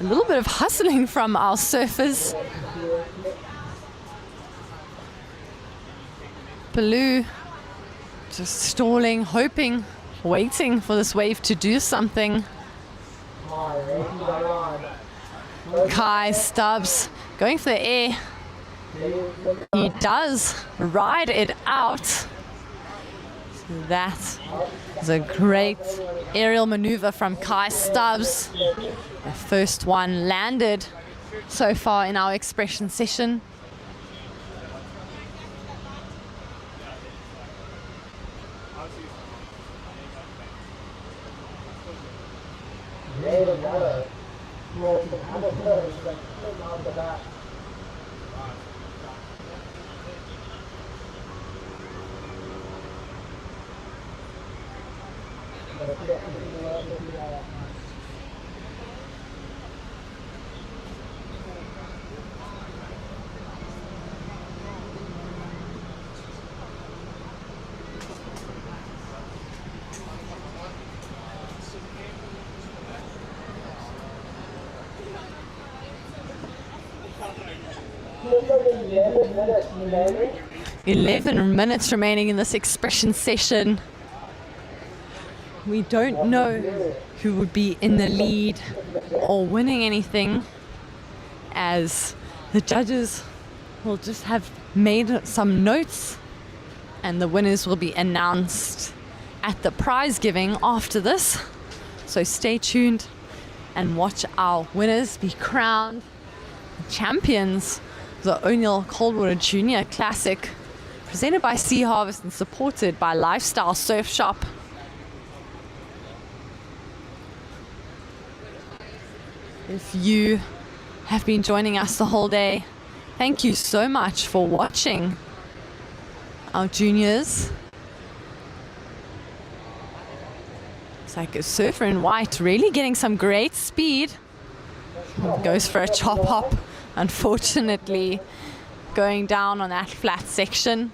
[SPEAKER 4] A little bit of hustling from our surfers. Baloo just stalling, hoping, waiting for this wave to do something. Kai Stubbs going for the air. He does ride it out. That is a great aerial maneuver from Kai Stubbs. The first one landed so far in our expression session.
[SPEAKER 14] remaining.
[SPEAKER 4] 11 minutes remaining in this expression session. We don't know who would be in the lead or winning anything, as the judges will just have made some notes and the winners will be announced at the prize giving after this. So stay tuned and watch our winners be crowned champions of the O'Neill Coldwater Junior Classic, presented by Sea Harvest and supported by Lifestyle Surf Shop. If you have been joining us the whole day, thank you so much for watching our juniors. It's like a surfer in white, really getting some great speed. Goes for a chop hop, unfortunately going down on that flat section.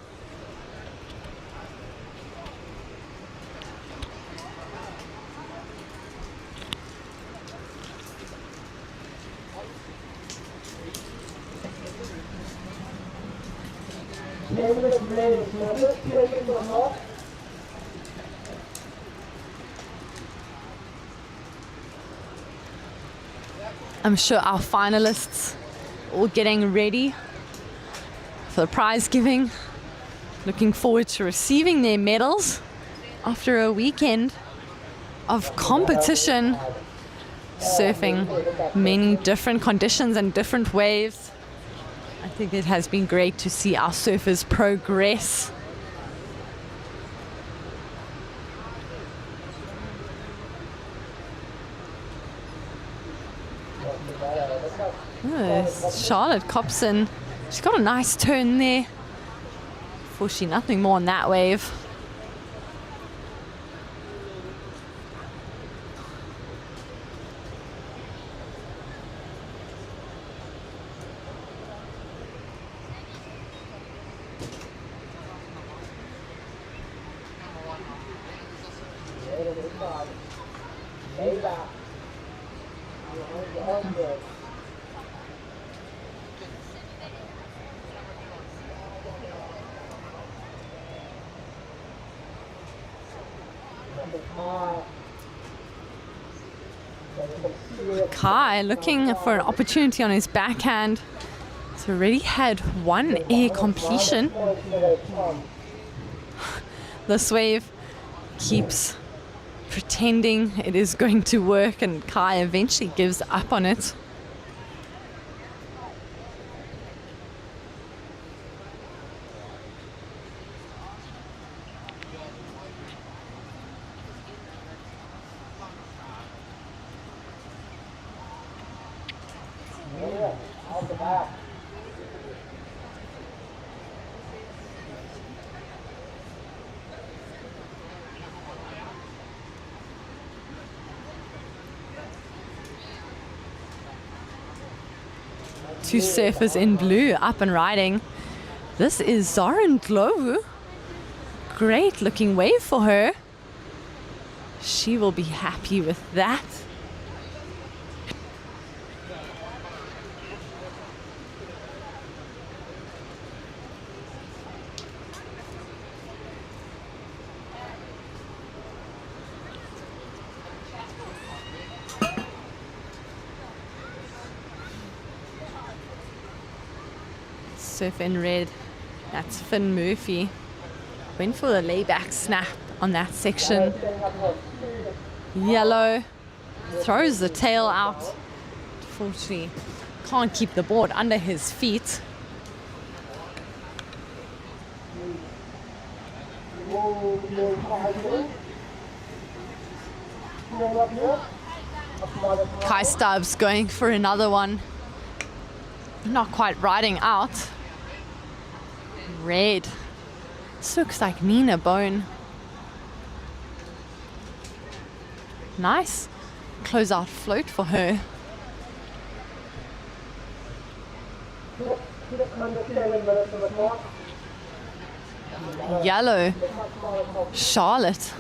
[SPEAKER 4] I'm sure our finalists are all getting ready for the prize giving, looking forward to receiving their medals after a weekend of competition, surfing many different conditions and different waves. I think it has been great to see our surfers progress. Charlotte Copson, she's got a nice turn there. Unfortunately, nothing more on that wave. Kai looking for an opportunity on his backhand. He's already had one air completion. This wave keeps pretending it is going to work, and Kai eventually gives up on it. Two surfers in blue up and riding. This is Zoran Glovu. Great looking wave for her. She will be happy with that. Surf in red, that's Finn Murphy. Went for the layback snap on that section. Yellow throws the tail out. Unfortunately, can't keep the board under his feet. Kai Stubbs going for another one. Not quite riding out. Red. This looks like Nina Bone. Nice close-out float for her. Yellow. Charlotte.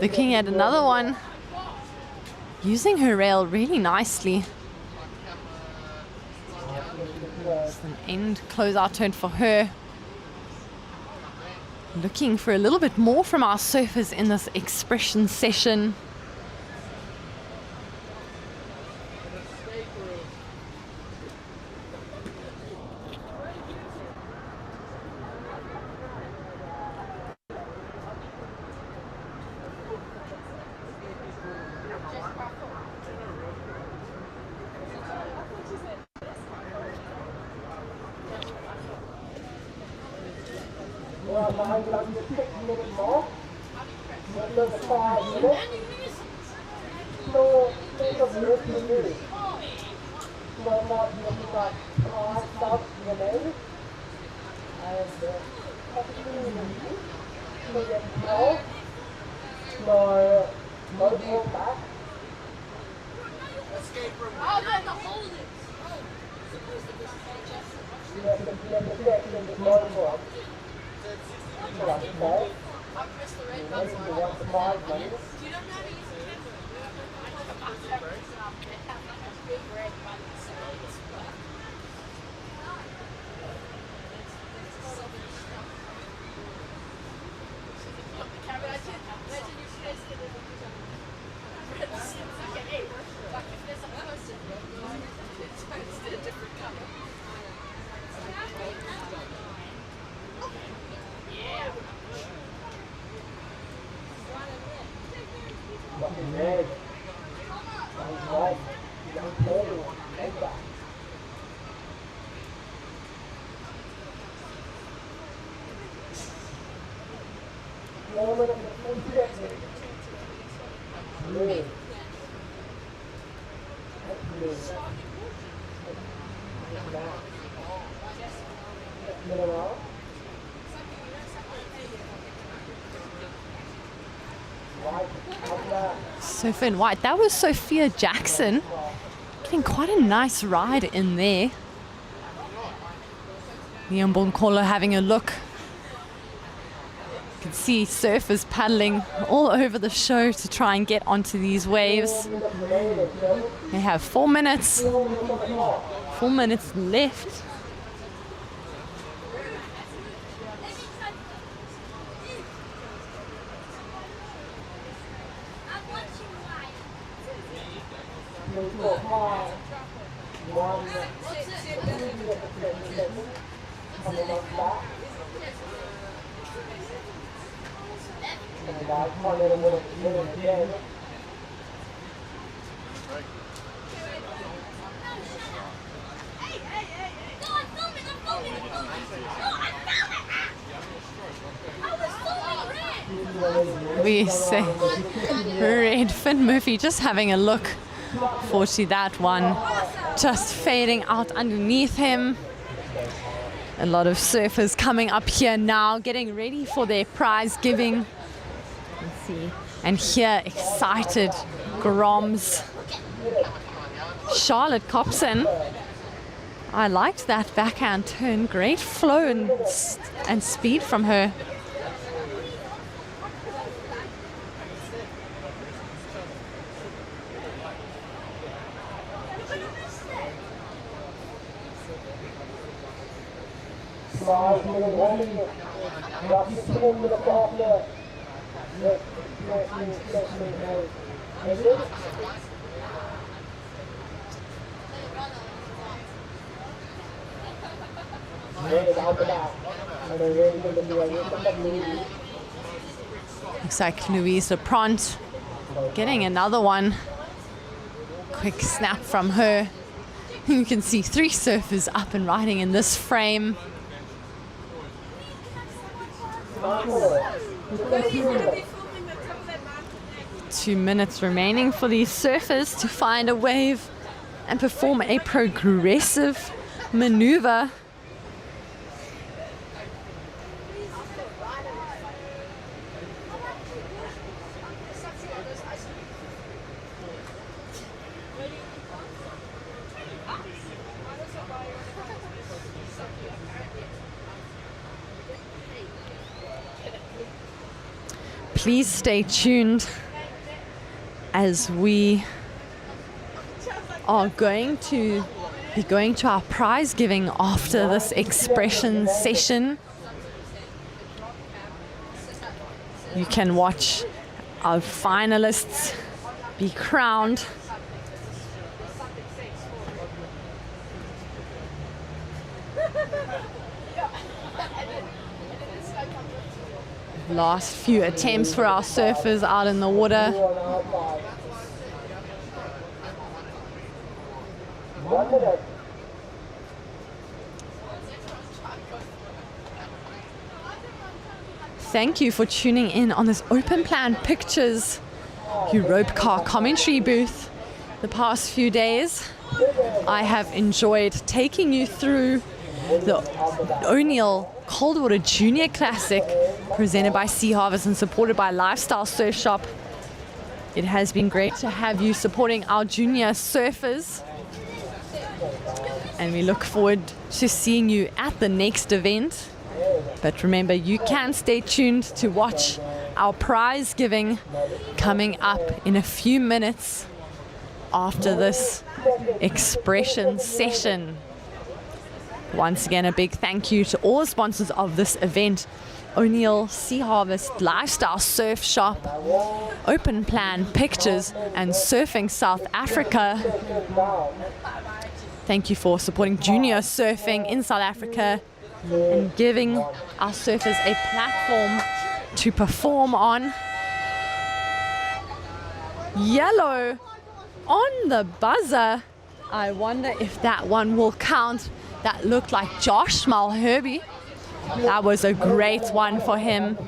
[SPEAKER 4] Looking at another one. Using her rail really nicely. Just an end closeout turn for her. Looking for a little bit more from our surfers in this expression session. Surfer in white. That was Sophia Jackson. Getting quite a nice ride in there. Leon Bonkolo having a look. You can see surfers paddling all over the show to try and get onto these waves. They have 4 minutes. 4 minutes left. We say Redfin Murphy just having a look. Fortunately, that one just fading out underneath him. A lot of surfers coming up here now, getting ready for their prize giving. Let's see. And here, excited Groms. Charlotte Copson. I liked that backhand turn. Great flow and speed from her. Looks like Louise Lepront getting another one. Quick snap from her. You can see 3 surfers up and riding in this frame. Two minutes remaining for these surfers to find a wave and perform a progressive maneuver. Please stay tuned as we are going to be going to our prize giving after this expression session. You can watch our finalists be crowned. Last few attempts for our surfers out in the water. Thank you for tuning in on this Open Plan Pictures Europe car commentary booth the past few days. I have enjoyed taking you through the O'Neill Coldwater Junior Classic presented by Sea Harvest and supported by Lifestyle Surf Shop. It has been great to have you supporting our junior surfers, and we look forward to seeing you at the next event. But remember, you can stay tuned to watch our prize giving coming up in a few minutes after this expression session. Once again, a big thank you to all the sponsors of this event: O'Neill, Sea Harvest, Lifestyle Surf Shop, Open Plan Pictures, and Surfing South Africa. Thank you for supporting junior surfing in South Africa and giving our surfers a platform to perform on. Yellow on the buzzer. I wonder if that one will count. That looked like Josh Malherbe. That was a great one for him.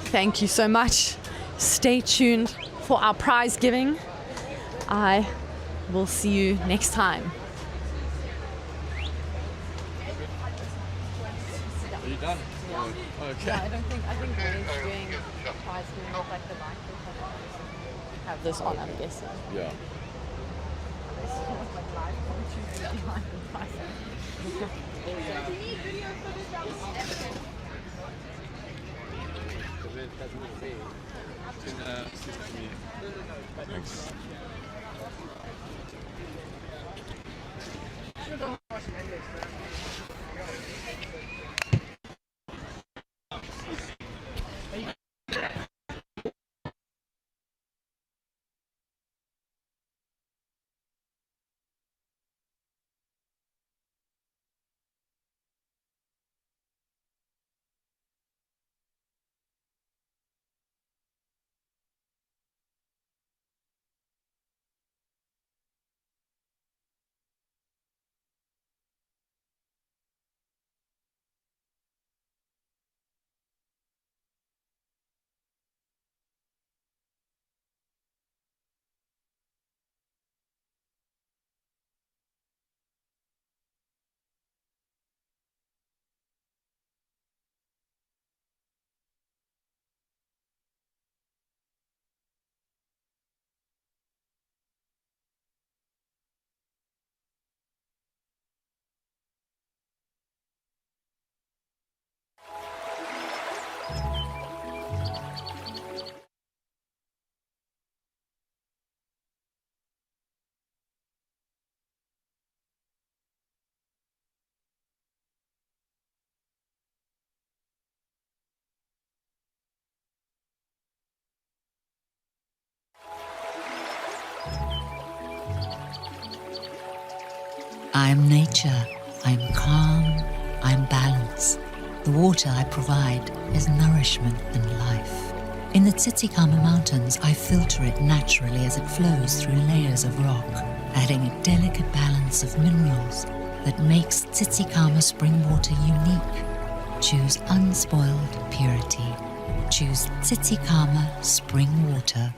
[SPEAKER 4] Thank you so much. Stay tuned for our prize giving. I will see you next time.
[SPEAKER 10] Are you done? Okay.
[SPEAKER 4] Yeah, I think Graham's doing prize giving with like the microphone. Have this on, I'm guessing.
[SPEAKER 10] Yeah. Thanks.
[SPEAKER 2] I'm nature, I'm calm, I'm balance. The water I provide is nourishment and life. In the Tsitsikamma Mountains, I filter it naturally as it flows through layers of rock, adding a delicate balance of minerals that makes Tsitsikamma spring water unique. Choose unspoiled purity. Choose Tsitsikamma spring water.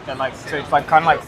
[SPEAKER 11] Then like, so it's like kind of like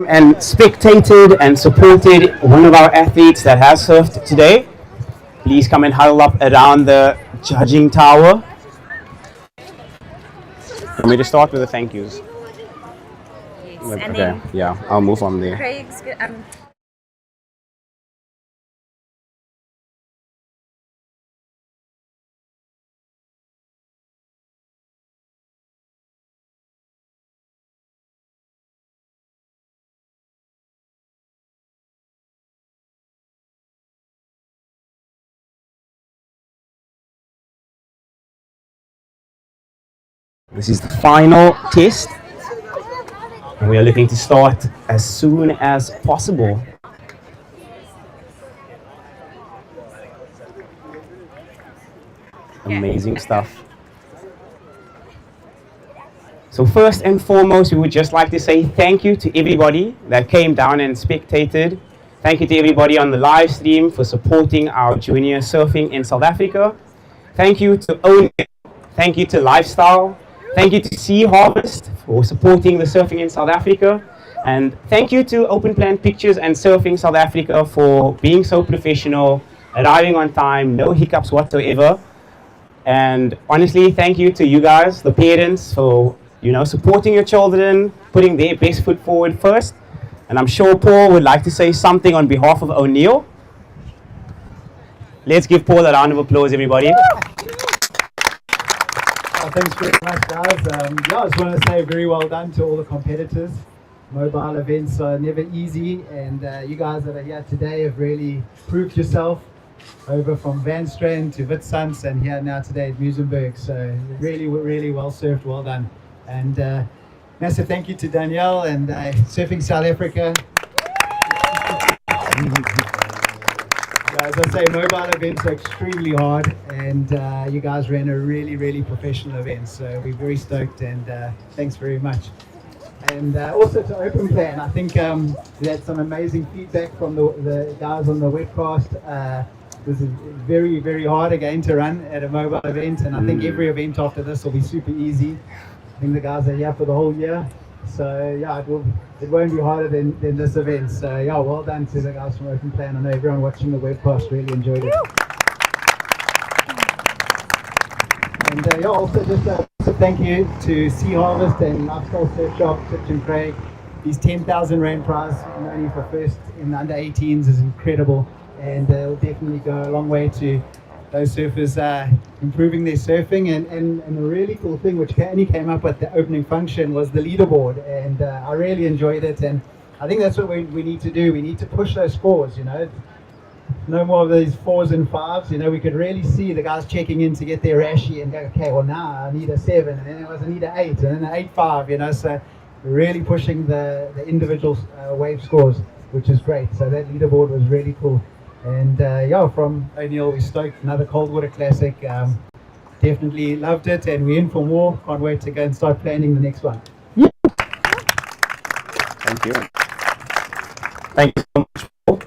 [SPEAKER 1] and spectated and supported one of our athletes that has surfed today, please come and huddle up around the judging tower. Want me to start with the thank yous?
[SPEAKER 13] Yes,
[SPEAKER 1] Okay,
[SPEAKER 13] and then
[SPEAKER 1] yeah, I'll move on there.
[SPEAKER 13] Craig's
[SPEAKER 1] This is the final test, and we are looking to start as soon as possible. Amazing stuff. So first and foremost, we would just like to say thank you to everybody that came down and spectated. Thank you to everybody on the live stream for supporting our junior surfing in South Africa. Thank you to Own. Thank you to Lifestyle. Thank you to Sea Harvest for supporting the surfing in South Africa. And thank you to Open Plan Pictures and Surfing South Africa for being so professional, arriving on time, no hiccups whatsoever. And honestly, thank you to you guys, the parents, for supporting your children, putting their best foot forward first. And I'm sure Paul would like to say something on behalf of O'Neill. Let's give Paul a round of applause, everybody.
[SPEAKER 22] Thanks very much, guys. I just want to say very well done to all the competitors. Mobile events are never easy, and you guys that are here today have really proved yourself, over from Van Strand to Witsunds and here now today at Muizenberg. So really, really well surfed, well done. And massive thank you to Danielle and Surfing South Africa. As I say, mobile events are extremely hard, and you guys ran a really, really professional event. So we're very stoked, and thanks very much. And also to Open Plan, I think we had some amazing feedback from the guys on the webcast. This is very, very hard again to run at a mobile event, and I think every event after this will be super easy. I think the guys are here for the whole year. So yeah, it won't be harder than this event. So yeah, well done to the guys from Open Plan. I know everyone watching the webcast really enjoyed it. And also just a thank you to Sea Harvest and Lifestyle Surf Shop, Fitch and Craig. These 10,000 Rand prize money for first in the under 18s is incredible, and it'll definitely go a long way to those surfers improving their surfing. And a really cool thing which only came up at the opening function was the leaderboard, and I really enjoyed it, and I think that's what we need to do. We need to push those scores, no more of these 4s and 5s. We could really see the guys checking in to get their rashi and go, okay, well now I need a 7, and then I need an 8, and then an 8.5, so we're really pushing the individual wave scores, which is great. So that leaderboard was really cool. And from O'Neill, we stoked. Another cold water classic. Definitely loved it, and we're in for more. Can't wait to go and start planning the next one.
[SPEAKER 1] Thank you. Thank you so much, Paul.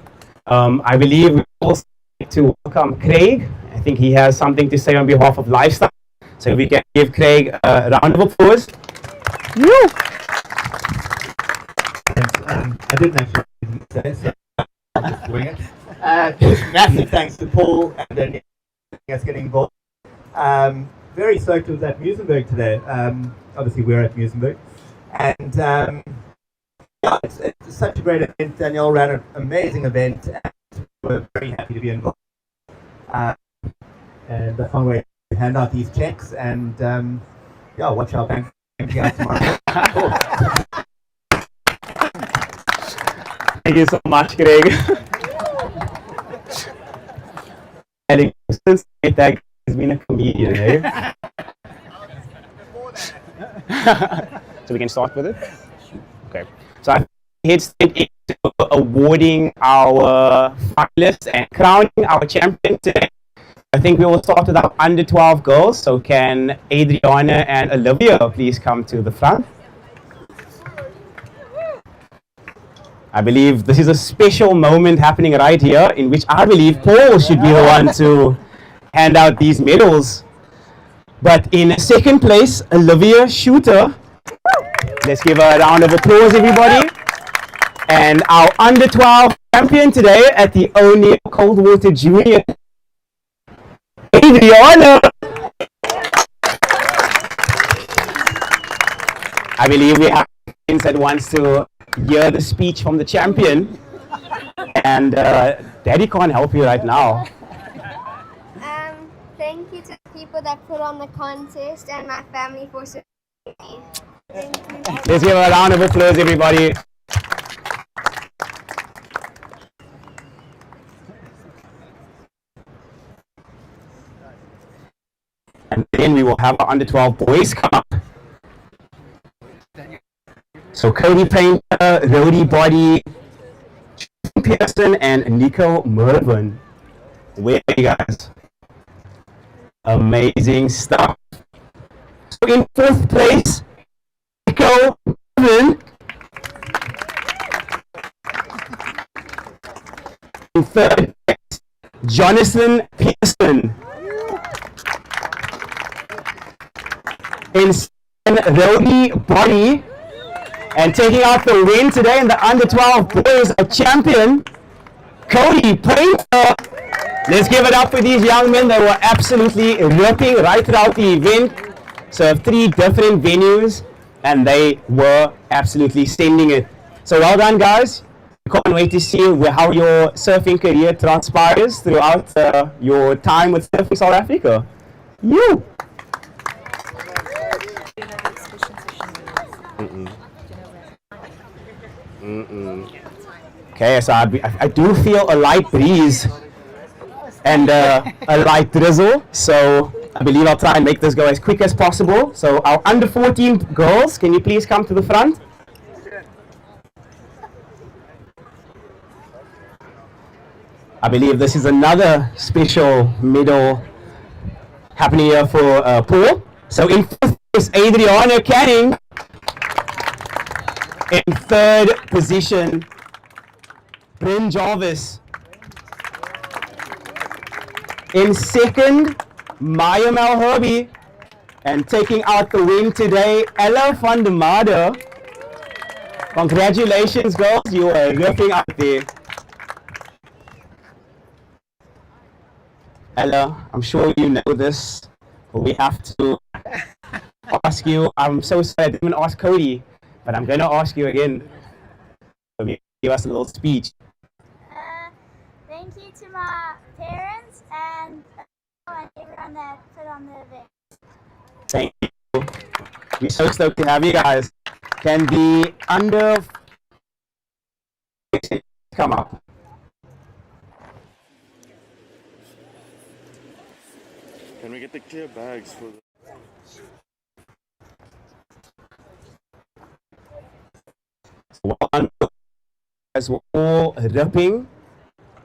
[SPEAKER 1] I believe we also like to welcome Craig. I think he has something to say on behalf of Lifestyle. So we can give Craig a round of applause.
[SPEAKER 23] I didn't actually say so. I'm just doing it. Massive thanks to Paul and then us getting involved. Very stoked to was at Muizenberg today. Obviously we're at Muizenberg, and it's such a great event. Danielle ran an amazing event, and we're very happy to be involved. And I can't wait to hand out these checks, and watch our bank account tomorrow.
[SPEAKER 1] Thank you so much, Craig. Since that has been a comedian, eh? So we can start with it? Okay. So I head straight into awarding our finalists and crowning our champion today. I think we will start with our under 12 girls. So can Adriana and Olivia please come to the front? I believe this is a special moment happening right here, in which I believe Paul should be the one to hand out these medals. But in second place, Olivia Shooter. Let's give her a round of applause, everybody. And our under 12 champion today at the O'Neill Coldwater Junior, Adriana. I believe we have friends that wants to hear the speech from the champion, and Daddy can't help you right now.
[SPEAKER 15] Thank you to the people that put on the contest and my family for supporting me. Thank you.
[SPEAKER 1] Let's give a round of applause, everybody. And then we will have our under 12 boys come up. So Cody Painter, Rody Body, Pearson, and Nico Mervin. Where are you guys? Amazing stuff. So in fourth place, Nico Mervin. In third place, Jonathan Pearson. In second, Rody Body. And taking out the win today in the under 12 boys, a champion, Cody Painter. Let's give it up for these young men that were absolutely ripping right throughout the event. So 3 different venues, and they were absolutely sending it. So well done, guys. Can't wait to see how your surfing career transpires throughout your time with Surfing South Africa. You. Okay, so I do feel a light breeze and a light drizzle, so I believe I'll try and make this go as quick as possible. So our under 14 girls, can you please come to the front? I believe this is another special medal happening here for Paul. So in fourth place, Adriana Canning. In third position, Bryn Jarvis. In second, Maya Malherby. And taking out the win today, Ella van der Made. Congratulations, girls. You are ripping out there. Ella, I'm sure you know this, but we have to ask you. I'm so sorry I didn't ask Cody, but I'm going to ask you again. Give us a little speech.
[SPEAKER 15] Thank you to my parents and everyone that put on the event.
[SPEAKER 1] Thank you. We're so stoked to have you guys. Can the under come up?
[SPEAKER 10] Can we get the clear bags for the...
[SPEAKER 1] One, as we're all ripping.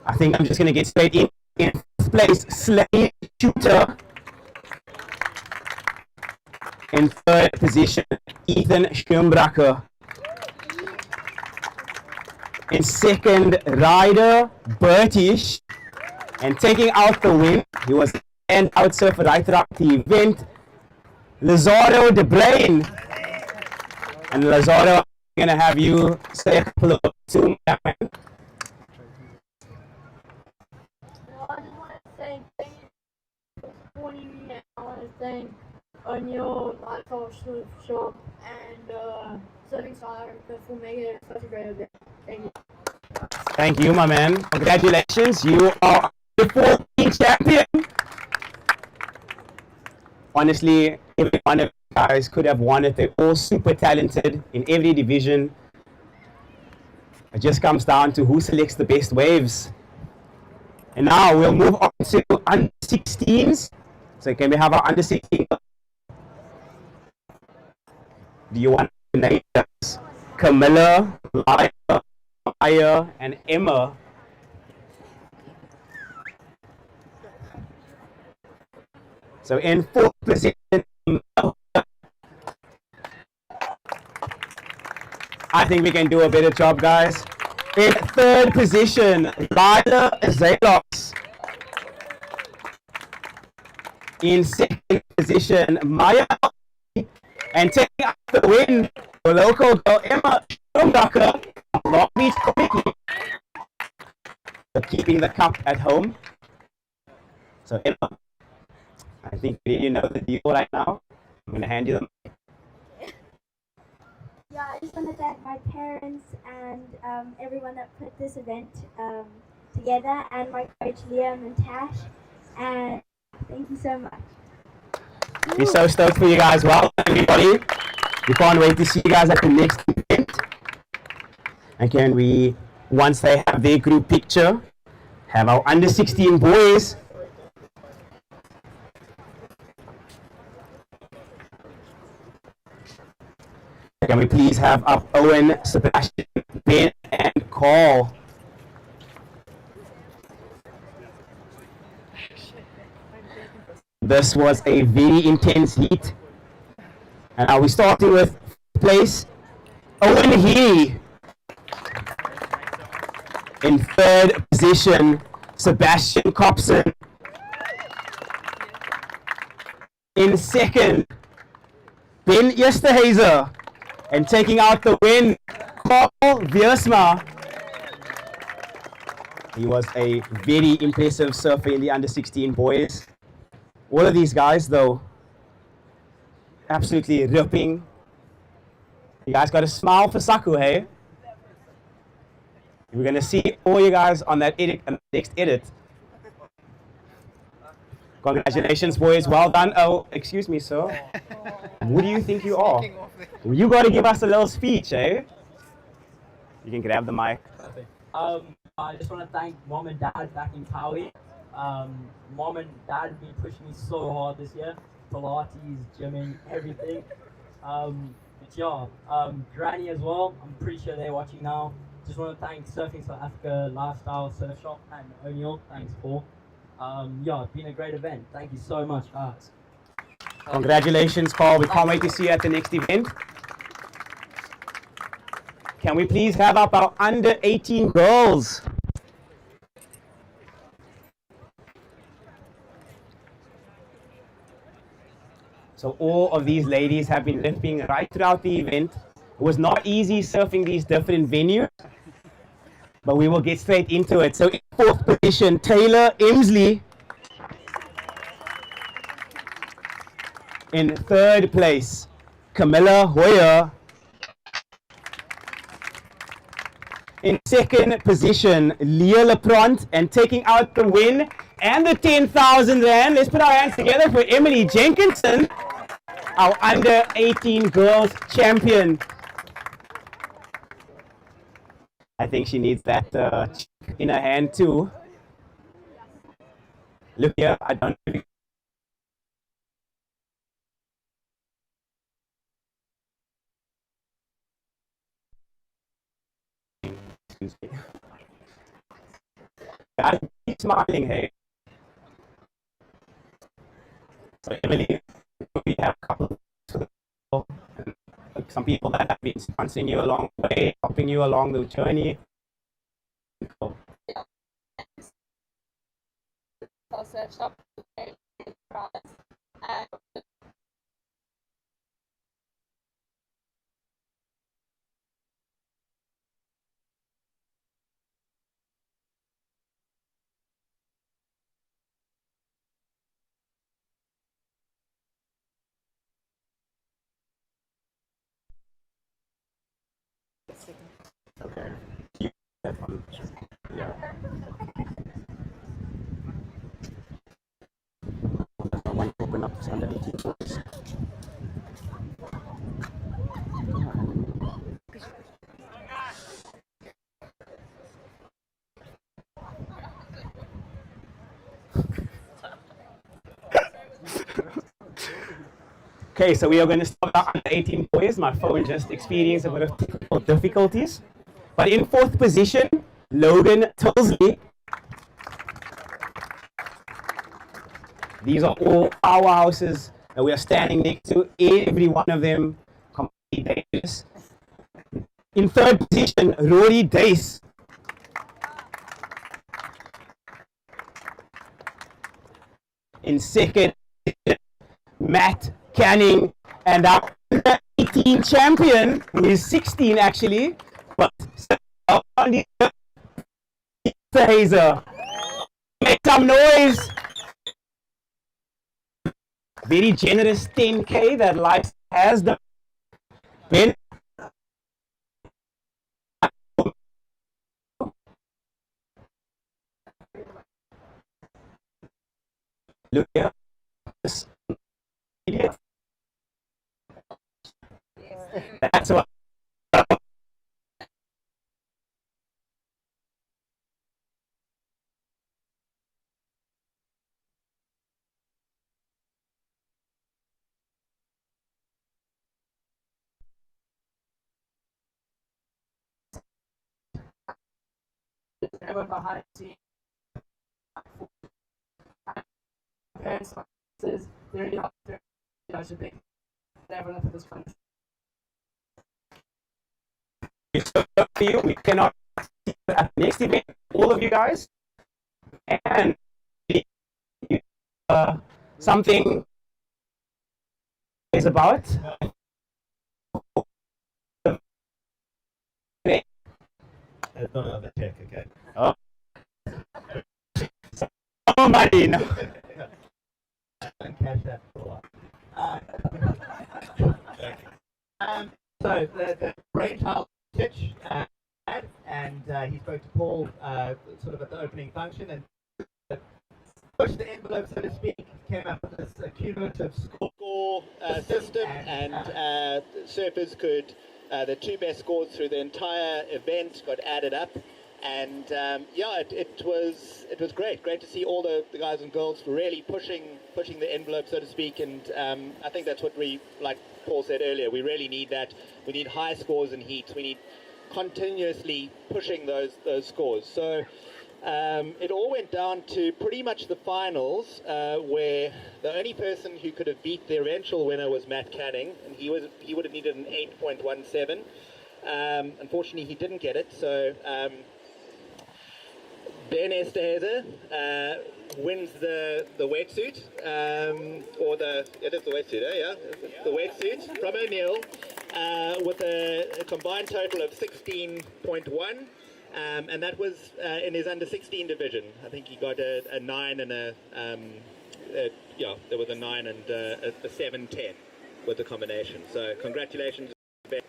[SPEAKER 1] I think I'm just going to get straight in. In first place, Slade Shooter. In third position, Ethan Schumbracher. In second, Ryder Bertish. And taking out the win, he was the standout surfer right throughout the event, Lazaro De Brain. And Lazaro, I'm going to have you say a couple of words to that man.
[SPEAKER 15] Well, I just want to say thank you for supporting me, and I want to thank O'Neill Lifestyle Shop and Surfing South Africa for making it such a great event. Thank you.
[SPEAKER 1] Thank you, my man. Congratulations. You are the 14th champion. Honestly, every one of you guys could have won it. They're all super talented in every division. It just comes down to who selects the best waves. And now we'll move on to under 16s. So can we have our under 16? Do you want to name us? Camilla, Maya, and Emma. So in fourth position, I think we can do a better job, guys. In third position, Lila Zalox. In second position, Maya. And taking out the win, the local girl Emma Schumbracher. Longbeach quickly. So keeping the cup at home. So Emma, I think you know the deal right now. I'm going to hand you the mic.
[SPEAKER 21] Yeah, I just want to thank my parents and everyone that put this event together, and my coach Liam and Tash, and thank you so much.
[SPEAKER 1] We're so stoked for you guys. Well, everybody. We can't wait to see you guys at the next event. And can we, once they have their group picture, have our under 16 boys. Can we please have up Owen, Sebastian, Ben, and Carl? This was a very intense heat. And are we starting with place? Owen Healy. In third position, Sebastian Copson. In second, Ben Esterhazer. And taking out the win, Carl Viersma. He was a very impressive surfer in the under 16 boys. All of these guys, though, absolutely ripping. You guys got a smile for Saku, hey? We're going to see all you guys on that edit, next edit. Congratulations, boys. Well done. Oh, excuse me, sir. Who do you think you are? You got to give us a little speech, eh? You can grab the mic.
[SPEAKER 7] I just want to thank Mom and Dad back in Tawi. Mom and Dad have been pushing me so hard this year. Pilates, gymming, everything. Granny as well. I'm pretty sure they're watching now. Just want to thank Surfing South Africa, Lifestyle, Surf Shop, and O'Neill. Thanks, Paul. It's been a great event. Thank you so much, guys.
[SPEAKER 1] Congratulations, Carl. We can't wait to see you at the next event. Can we please have up our under 18 girls? So all of these ladies have been lifting right throughout the event. It was not easy surfing these different venues, but we will get straight into it. So in fourth position, Taylor Emsley. In third place, Camilla Hoyer. In second position, Leah Leprant, and taking out the win and the 10,000 rand. Let's put our hands together for Emily Jenkinson, our under 18 girls champion. I think she needs that in her hand too. Look here, I don't know. Excuse me. Guys, keep smiling, hey. So Emily, we have a couple of some people that have been sponsoring you along the way, helping you along the journey. Cool. Okay. Yeah. I want to open up this under 18 boys. Okay, so we are going to start our under 18 boys. My phone just experienced a bit of technical difficulties. But in fourth position, Logan Tilsley. These are all powerhouses that we are standing next to. Every one of them completely dangerous. In third position, Rory Dace. In second, Matt Canning, and our 18 champion, who is 16 actually, but on you. Hazer. Make some noise. Very generous 10K that life has the Ben. Look here. That's what.
[SPEAKER 16] Behind the scenes. Parents, says they're not there. I should be never enough of this country.
[SPEAKER 1] We cannot at the next event, all of you guys, and something is about.
[SPEAKER 23] It's not on the tech, okay?
[SPEAKER 1] Oh. Oh, money, no.
[SPEAKER 23] Don't cash that for so the brainchild pitch, and he spoke to Paul sort of at the opening function and pushed the envelope, so to speak, came up with this cumulative score system, and surfers could, the two best scores through the entire event got added up. And yeah, it was great to see all the guys and girls really pushing the envelope, so to speak. And I think that's what we, like Paul said earlier, we really need that. We need high scores in heats. We need continuously pushing those scores. So it all went down to pretty much the finals, where the only person who could have beat the eventual winner was Matt Canning, and he would have needed an 8.17. Unfortunately, he didn't get it. So. Ben Esterhazy wins the wetsuit, or it is the wetsuit, yeah, the wetsuit from O'Neill, with a combined total of 16.1, and that was in his under 16 division. I think he got a 9 and yeah, there was a 9 and a 7-10 with the combination. So congratulations, Ben.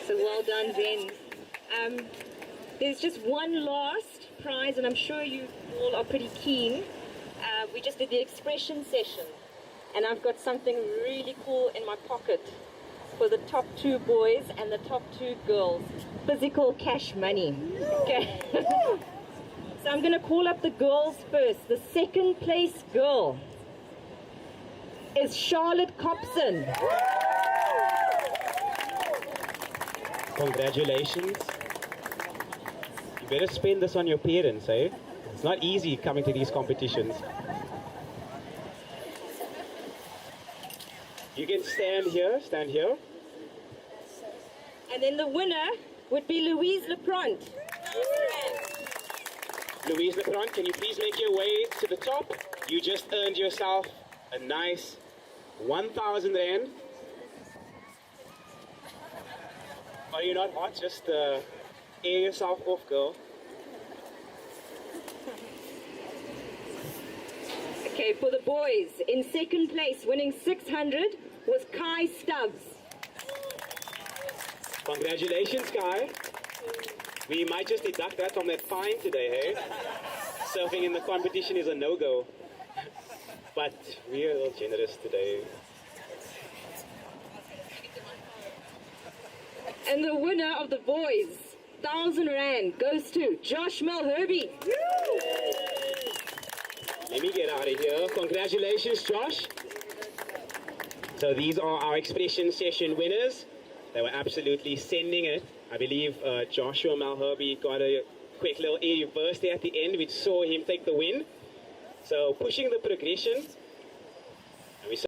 [SPEAKER 18] So well done, Ben. There's just one last prize, and I'm sure you all are pretty keen. We just did the expression session, and I've got something really cool in my pocket for the top 2 boys and the top 2 girls. Physical cash money. Okay. So I'm going to call up the girls first. The second place girl is Charlotte Copson.
[SPEAKER 1] Congratulations. You better spend this on your parents, eh? It's not easy coming to these competitions. You can stand here,
[SPEAKER 18] And then the winner would be Louise Leprant.
[SPEAKER 1] Louise Leprant, can you please make your way to the top? You just earned yourself a nice 1,000 Rand. Are you not hot? Just air yourself off, girl.
[SPEAKER 18] Okay, for the boys, in second place, winning 600, was Kai Stubbs.
[SPEAKER 1] Congratulations, Kai. We might just deduct that from that fine today, hey? Surfing in the competition is a no-go. But we are a little generous today.
[SPEAKER 18] And the winner of the boys, 1,000 Rand, goes to Josh Malherby.
[SPEAKER 1] Let me get out of here. Congratulations, Josh. So these are our expression session winners. They were absolutely sending it. I believe Joshua Malherby got a quick little air reverse there at the end. We saw him take the win. So pushing the progression. And we saw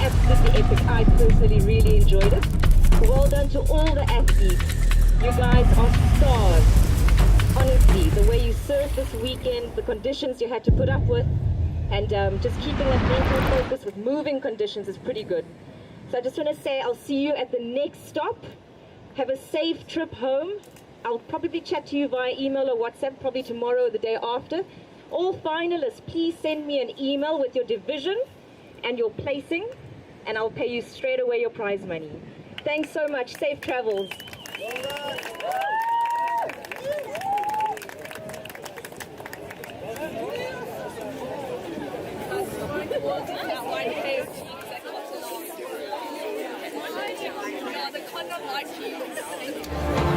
[SPEAKER 18] absolutely epic. I personally really enjoyed it. Well done to all the athletes. You guys are stars. Honestly, the way you surfed this weekend, the conditions you had to put up with, and just keeping that mental focus with moving conditions is pretty good. So I just want to say I'll see you at the next stop. Have a safe trip home. I'll probably chat to you via email or WhatsApp probably tomorrow or the day after. All finalists, please send me an email with your division and your placing, and I'll pay you straight away your prize money. Thanks so much. Safe travels.
[SPEAKER 6] The